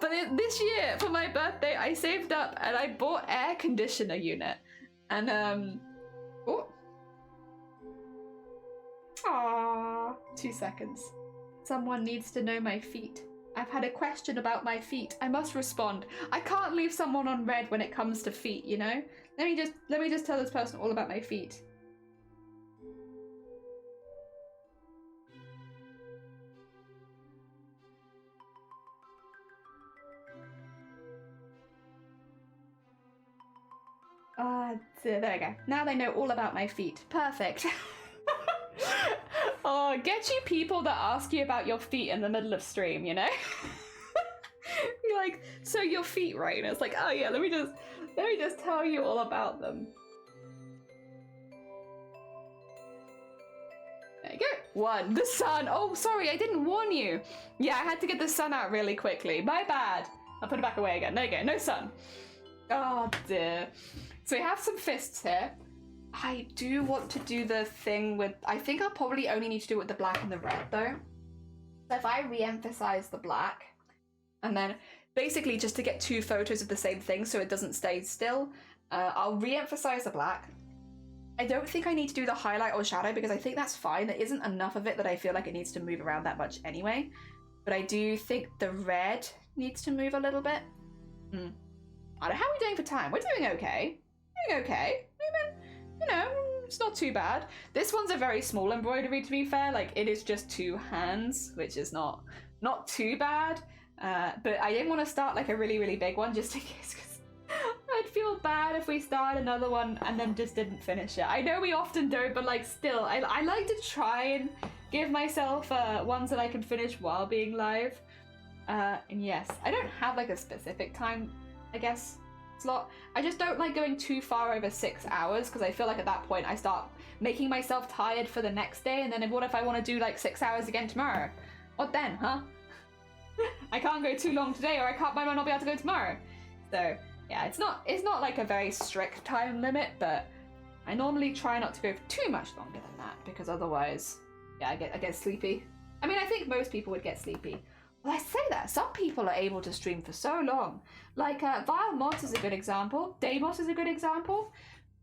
But this year, for my birthday, I saved up and I bought air conditioner unit. And oh. Aww. 2 seconds. Someone needs to know my feet. I've had a question about my feet. I must respond. I can't leave someone on red when it comes to feet, you know? Let me just tell this person all about my feet. There we go. Now they know all about my feet. Perfect. Oh, get you people that ask you about your feet in the middle of stream, you know? You're like, so your feet, right? And it's like, oh yeah, let me just tell you all about them. There you go. 1, the sun. Oh, sorry, I didn't warn you. Yeah, I had to get the sun out really quickly. My bad. I'll put it back away again. There you go. No sun. Oh dear. So we have some fists here. I do want to do the thing with... I think I'll probably only need to do it with the black and the red, though. So if I re-emphasize the black, and then basically just to get 2 photos of the same thing so it doesn't stay still, I'll re-emphasize the black. I don't think I need to do the highlight or shadow because I think that's fine. There isn't enough of it that I feel like it needs to move around that much anyway. But I do think the red needs to move a little bit. I don't know, how are we doing for time? We're doing okay. Doing okay. You know, it's not too bad. This one's a very small embroidery, to be fair. Like, it is just 2 hands, which is not too bad. But I didn't want to start like a really, really big one just in case, because I'd feel bad if we start another one and then just didn't finish it. I know we often don't, but like still, I like to try and give myself ones that I can finish while being live. And yes, I don't have like a specific time, I guess, slot. I just don't like going too far over 6 hours because I feel like at that point I start making myself tired for the next day, and then what if I want to do like 6 hours again tomorrow? What then, huh? I can't go too long today, or I might not be able to go tomorrow. So yeah, it's not like a very strict time limit, but I normally try not to go for too much longer than that because otherwise, yeah, I get sleepy. I mean, I think most people would get sleepy. Well, I say that some people are able to stream for so long. Like Vile Moss is a good example. Deimos is a good example.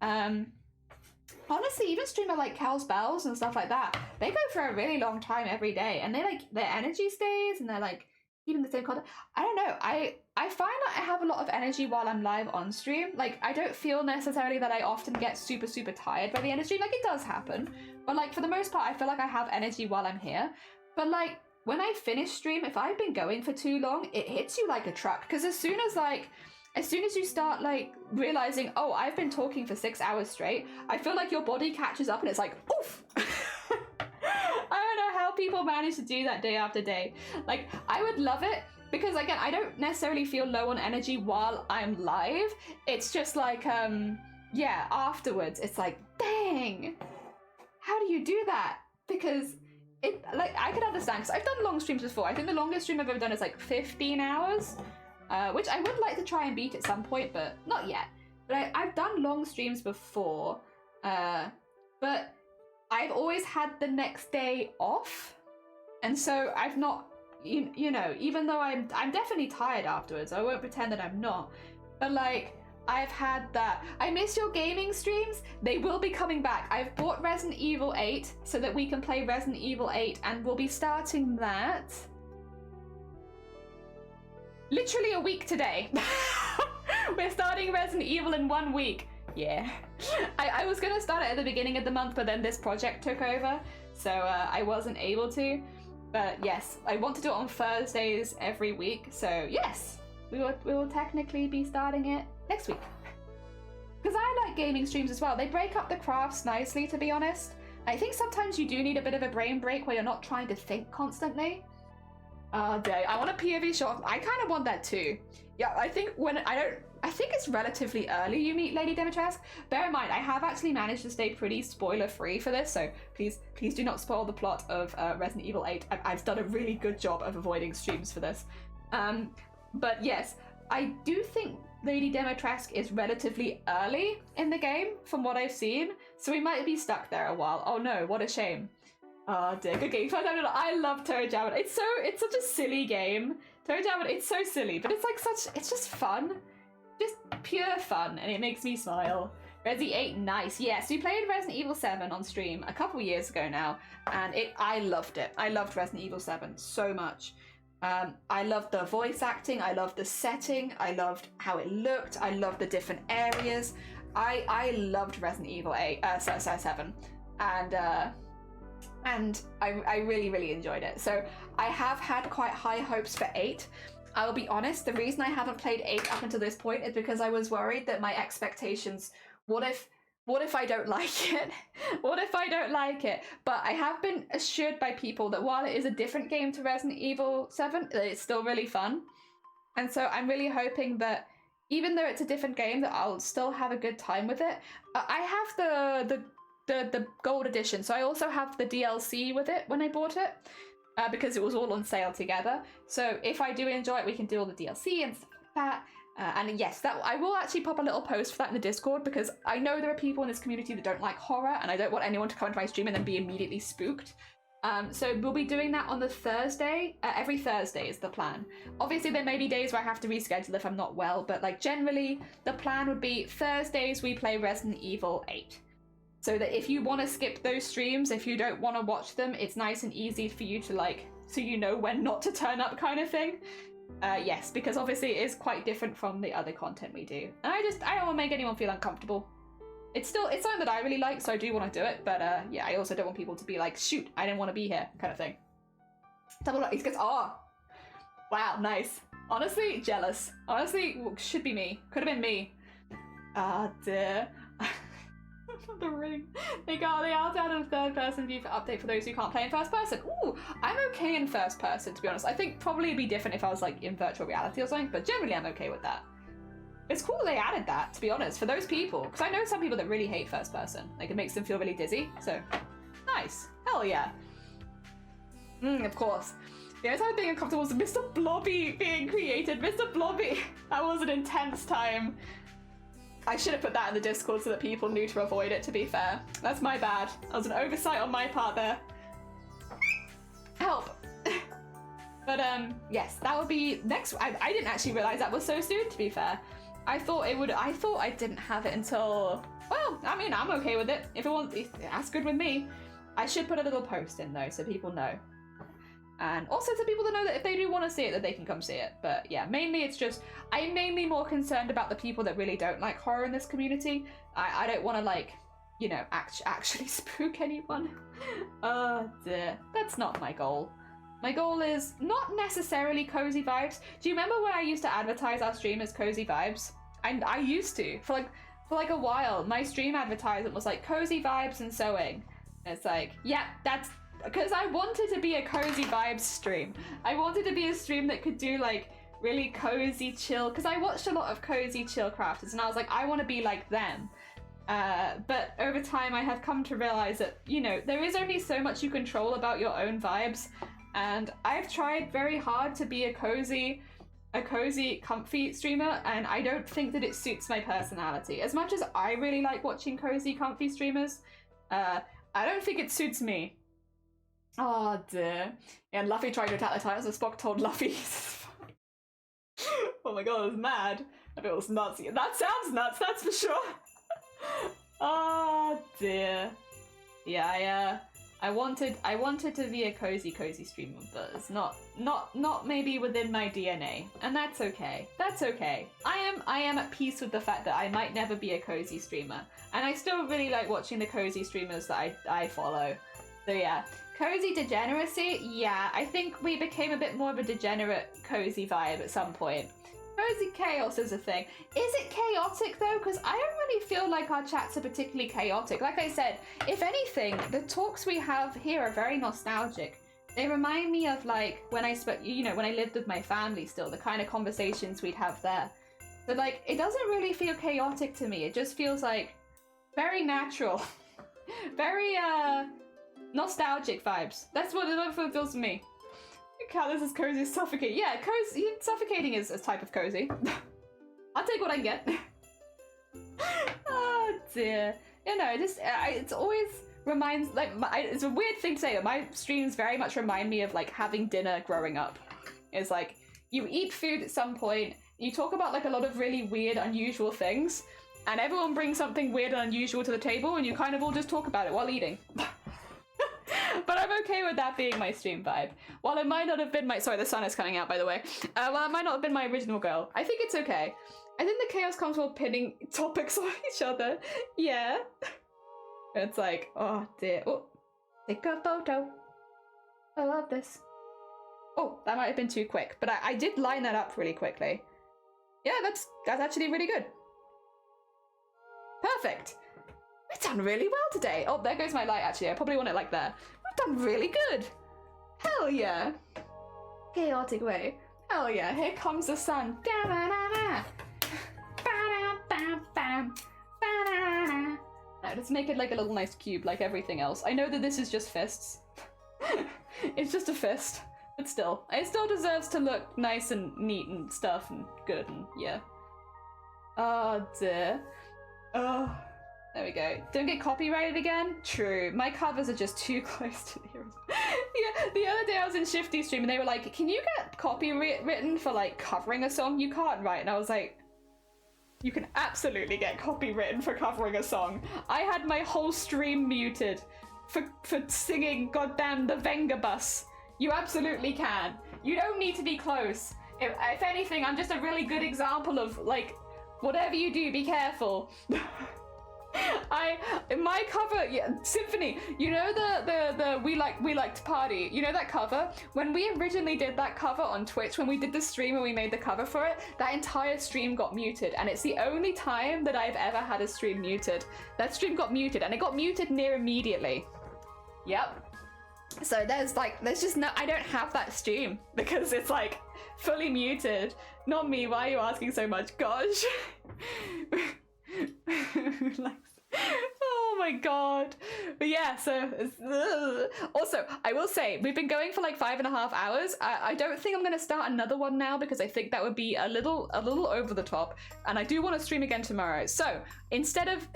Honestly, even streamer like Cal's Bells and stuff like that, they go for a really long time every day, and they like their energy stays, and they're like keeping the same content. I don't know. I find that I have a lot of energy while I'm live on stream. Like, I don't feel necessarily that I often get super tired by the end of stream. Like, it does happen, but like for the most part, I feel like I have energy while I'm here. But like when I finish stream, if I've been going for too long, it hits you like a truck. Because as soon as you start like realizing, oh, I've been talking for 6 hours straight, I feel like your body catches up and it's like, oof. I don't know how people manage to do that day after day. Like, I would love it because, again, I don't necessarily feel low on energy while I'm live. It's just like, yeah, afterwards, it's like, dang, how do you do that? Because it, like, I could understand, because I've done long streams before. I think the longest stream I've ever done is like 15 hours, which I would like to try and beat at some point, but not yet. But I've done long streams before, but I've always had the next day off, and so I've not, you know, even though I'm definitely tired afterwards, I won't pretend that I'm not, but like, I've had that. I miss your gaming streams. They will be coming back. I've bought Resident Evil 8 so that we can play Resident Evil 8, and we'll be starting that literally a week today. We're starting Resident Evil in 1 week. Yeah. I was gonna start it at the beginning of the month, but then this project took over, so I wasn't able to. But yes, I want to do it on Thursdays every week, so yes, we will technically be starting it next week. Because I like gaming streams as well. They break up the crafts nicely, to be honest. I think sometimes you do need a bit of a brain break where you're not trying to think constantly. Oh, dang. I want a POV shot. I kind of want that too. Yeah, I think I think it's relatively early you meet Lady Dimitrescu. Bear in mind, I have actually managed to stay pretty spoiler-free for this, so please do not spoil the plot of Resident Evil 8. I've done a really good job of avoiding streams for this. But yes, I do think Lady Dimitrescu is relatively early in the game from what I've seen, so we might be stuck there a while. Oh no, what a shame. Oh dear. Good game. I love Toe Jam. It's such a silly game. Toe Jam, it's so silly, but it's just fun. Just pure fun, and it makes me smile. Resi 8, nice. Yes, we played Resident Evil 7 on stream a couple years ago now, and I loved it. I loved Resident Evil 7 so much. I loved the voice acting, I loved the setting, I loved how it looked, I loved the different areas. I loved Resident Evil 7, and I really enjoyed it. So I have had quite high hopes for 8. I'll be honest, the reason I haven't played 8 up until this point is because I was worried that my expectations, what if I don't like it? What if I don't like it? But I have been assured by people that while it is a different game to Resident Evil 7, it's still really fun. And so I'm really hoping that even though it's a different game, that I'll still have a good time with it. I have the gold edition, so I also have the DLC with it when I bought it. Because it was all on sale together. So if I do enjoy it, we can do all the DLC and stuff like that. And yes, that I will actually pop a little post for that in the Discord, because I know there are people in this community that don't like horror, and I don't want anyone to come into my stream and then be immediately spooked. So we'll be doing that on the Thursday. Every Thursday is the plan. Obviously, there may be days where I have to reschedule if I'm not well, but like generally, the plan would be Thursdays we play Resident Evil 8. So that if you want to skip those streams, if you don't want to watch them, it's nice and easy for you to like, so you know when not to turn up kind of thing. Yes, because obviously it is quite different from the other content we do. And I don't want to make anyone feel uncomfortable. It's something that I really like, so I do want to do it, but yeah, I also don't want people to be like, shoot, I didn't want to be here, kind of thing. Double He's gets, oh, wow, nice. Honestly, jealous. Honestly, should be me. Could have been me. Ah, dear. The ring. They also added a third person view for update for those who can't play in first person. Ooh, I'm okay in first person, to be honest. I think probably it'd be different if I was like in virtual reality or something, but generally I'm okay with that. It's cool they added that, to be honest, for those people, because I know some people that really hate first person. Like, it makes them feel really dizzy, so nice. Hell yeah. Of course. The only time being uncomfortable was Mr. Blobby being created. Mr. Blobby! That was an intense time. I should have put that in the Discord so that people knew to avoid it, to be fair. That's my bad. That was an oversight on my part there. Help! But, yes, that would be next. I didn't actually realize that was so soon, to be fair. I thought I didn't have it until, well, I mean, I'm okay with it. If it wants, that's good with me. I should put a little post in, though, so people know. And also to people to know that if they do want to see it, that they can come see it. But yeah, mainly it's just, I'm mainly more concerned about the people that really don't like horror in this community. I don't want to, like, you know, actually spook anyone. Oh dear, that's not my goal. My goal is not necessarily cozy vibes. Do you remember when I used to advertise our stream as cozy vibes? I used to, for like a while. My stream advertisement was like cozy vibes and sewing. And it's like, yeah, that's, because I wanted to be a cozy vibes stream. I wanted to be a stream that could do like really cozy chill, because I watched a lot of cozy chill crafters and I was like, I want to be like them. But over time I have come to realize that, you know, there is only so much you control about your own vibes, and I've tried very hard to be a cozy, comfy streamer, and I don't think that it suits my personality. As much as I really like watching cozy, comfy streamers, I don't think it suits me. Oh dear. And Luffy tried to attack the Titans, and Spock told Luffy. Oh my god, I was mad. I bet it was nuts. That sounds nuts, that's for sure. Oh dear. Yeah, I wanted to be a cozy streamer, but it's not maybe within my DNA, and that's okay. That's okay. I am at peace with the fact that I might never be a cozy streamer, and I still really like watching the cozy streamers that I follow. So yeah, cozy degeneracy. Yeah, I think we became a bit more of a degenerate cozy vibe at some point. Cozy chaos is a thing. Is it chaotic though? Because I don't really feel like our chats are particularly chaotic. Like I said, if anything, the talks we have here are very nostalgic. They remind me of like when I when I lived with my family still, the kind of conversations we'd have there. But like, it doesn't really feel chaotic to me. It just feels like very natural. Very nostalgic vibes. That's what it feels to me. Count this as cozy as suffocating. Yeah, cozy. Suffocating is a type of cozy. I'll take what I can get. Oh dear. You know, it's always reminds, like, it's a weird thing to say, but my streams very much remind me of like having dinner growing up. It's like you eat food at some point, you talk about like a lot of really weird, unusual things, and everyone brings something weird and unusual to the table, and you kind of all just talk about it while eating. But I'm okay with that being my stream vibe. While it might not have been my— sorry, the sun is coming out, by the way. While it might not have been my original goal, I think it's okay. I think the chaos comes from pinning topics on each other. Yeah. It's like, oh dear. Oh, take a photo. I love this. Oh, that might have been too quick, but I did line that up really quickly. Yeah, that's actually really good. Perfect. We've done really well today. Oh, there goes my light, actually. I probably want it like there. We've done really good. Hell yeah. Chaotic way. Hell yeah. Here comes the sun. Now, let's make it like a little nice cube like everything else. I know that this is just fists. It's just a fist. But still. It still deserves to look nice and neat and stuff and good and yeah. Oh dear. Oh. There we go. Don't get copyrighted again? True. My covers are just too close to the original. Yeah, the other day I was in Shifty stream and they were like, can you get copywritten for like covering a song? You can't, right? And I was like, you can absolutely get copywritten for covering a song. I had my whole stream muted for singing goddamn the Venga Bus. You absolutely can. You don't need to be close. If anything, I'm just a really good example of like, whatever you do, be careful. My cover, yeah, Symphony, you know the we like to party, you know that cover? When we originally did that cover on Twitch, when we did the stream and we made the cover for it, that entire stream got muted, and it's the only time that I've ever had a stream muted. That stream got muted, and it got muted near immediately. Yep. So there's just no, I don't have that stream because it's like fully muted. Not me, why are you asking so much? Gosh. Like, oh my god. But yeah, so also I will say we've been going for like 5.5 hours. I don't think I'm gonna start another one now because I think that would be a little over the top, and I do want to stream again tomorrow. So instead of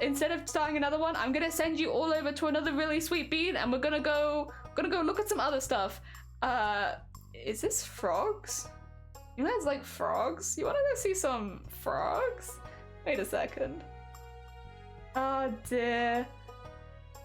starting another one, I'm gonna send you all over to another really sweet bean, and we're gonna go look at some other stuff. Is this frogs? You guys like frogs? You wanna go see some frogs? Wait a second. Oh dear.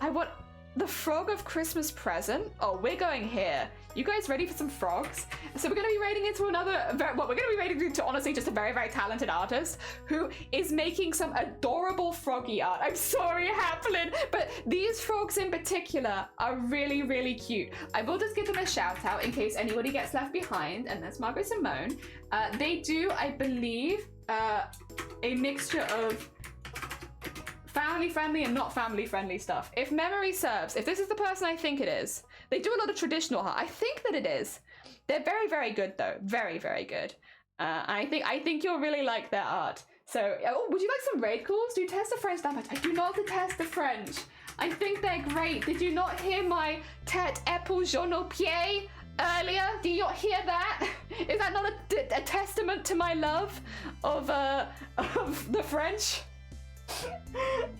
I want the frog of Christmas present. Oh, we're going here. You guys ready for some frogs? So we're going to be raiding into we're going to be raiding into honestly just a very, very talented artist who is making some adorable froggy art. I'm sorry, Haplin, but these frogs in particular are really, really cute. I will just give them a shout out in case anybody gets left behind, and that's Margot Simone. They do, I believe, a mixture of family friendly and not family friendly stuff. If memory serves, if this is the person I think it is, they do a lot of traditional art. I think that it is. They're very, very good though. Very, very good. I think you'll really like their art. So, oh, would you like some raid calls? Do you test the French that much? I do not detest the French. I think they're great. Did you not hear my tête épaule jaune aux pieds earlier? Do you not hear that? Is that not a testament to my love of the French?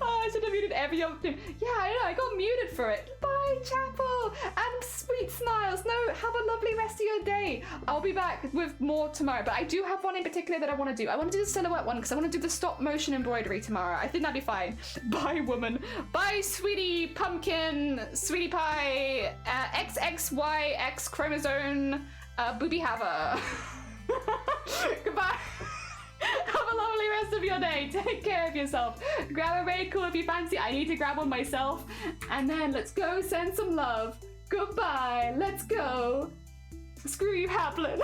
Oh, I should have muted every other thing. Yeah, I know, I got muted for it. Bye, Chapel! And sweet smiles. No, have a lovely rest of your day. I'll be back with more tomorrow, but I do have one in particular that I want to do. I want to do the silhouette one because I want to do the stop motion embroidery tomorrow. I think that'd be fine. Bye, woman. Bye, sweetie pumpkin, sweetie pie, XXYX chromosome, booby haver. Goodbye. Have a lovely rest of your day. Take care of yourself. Grab a raid call if you fancy. I need to grab one myself. And then let's go send some love. Goodbye. Let's go. Screw you, Haplin.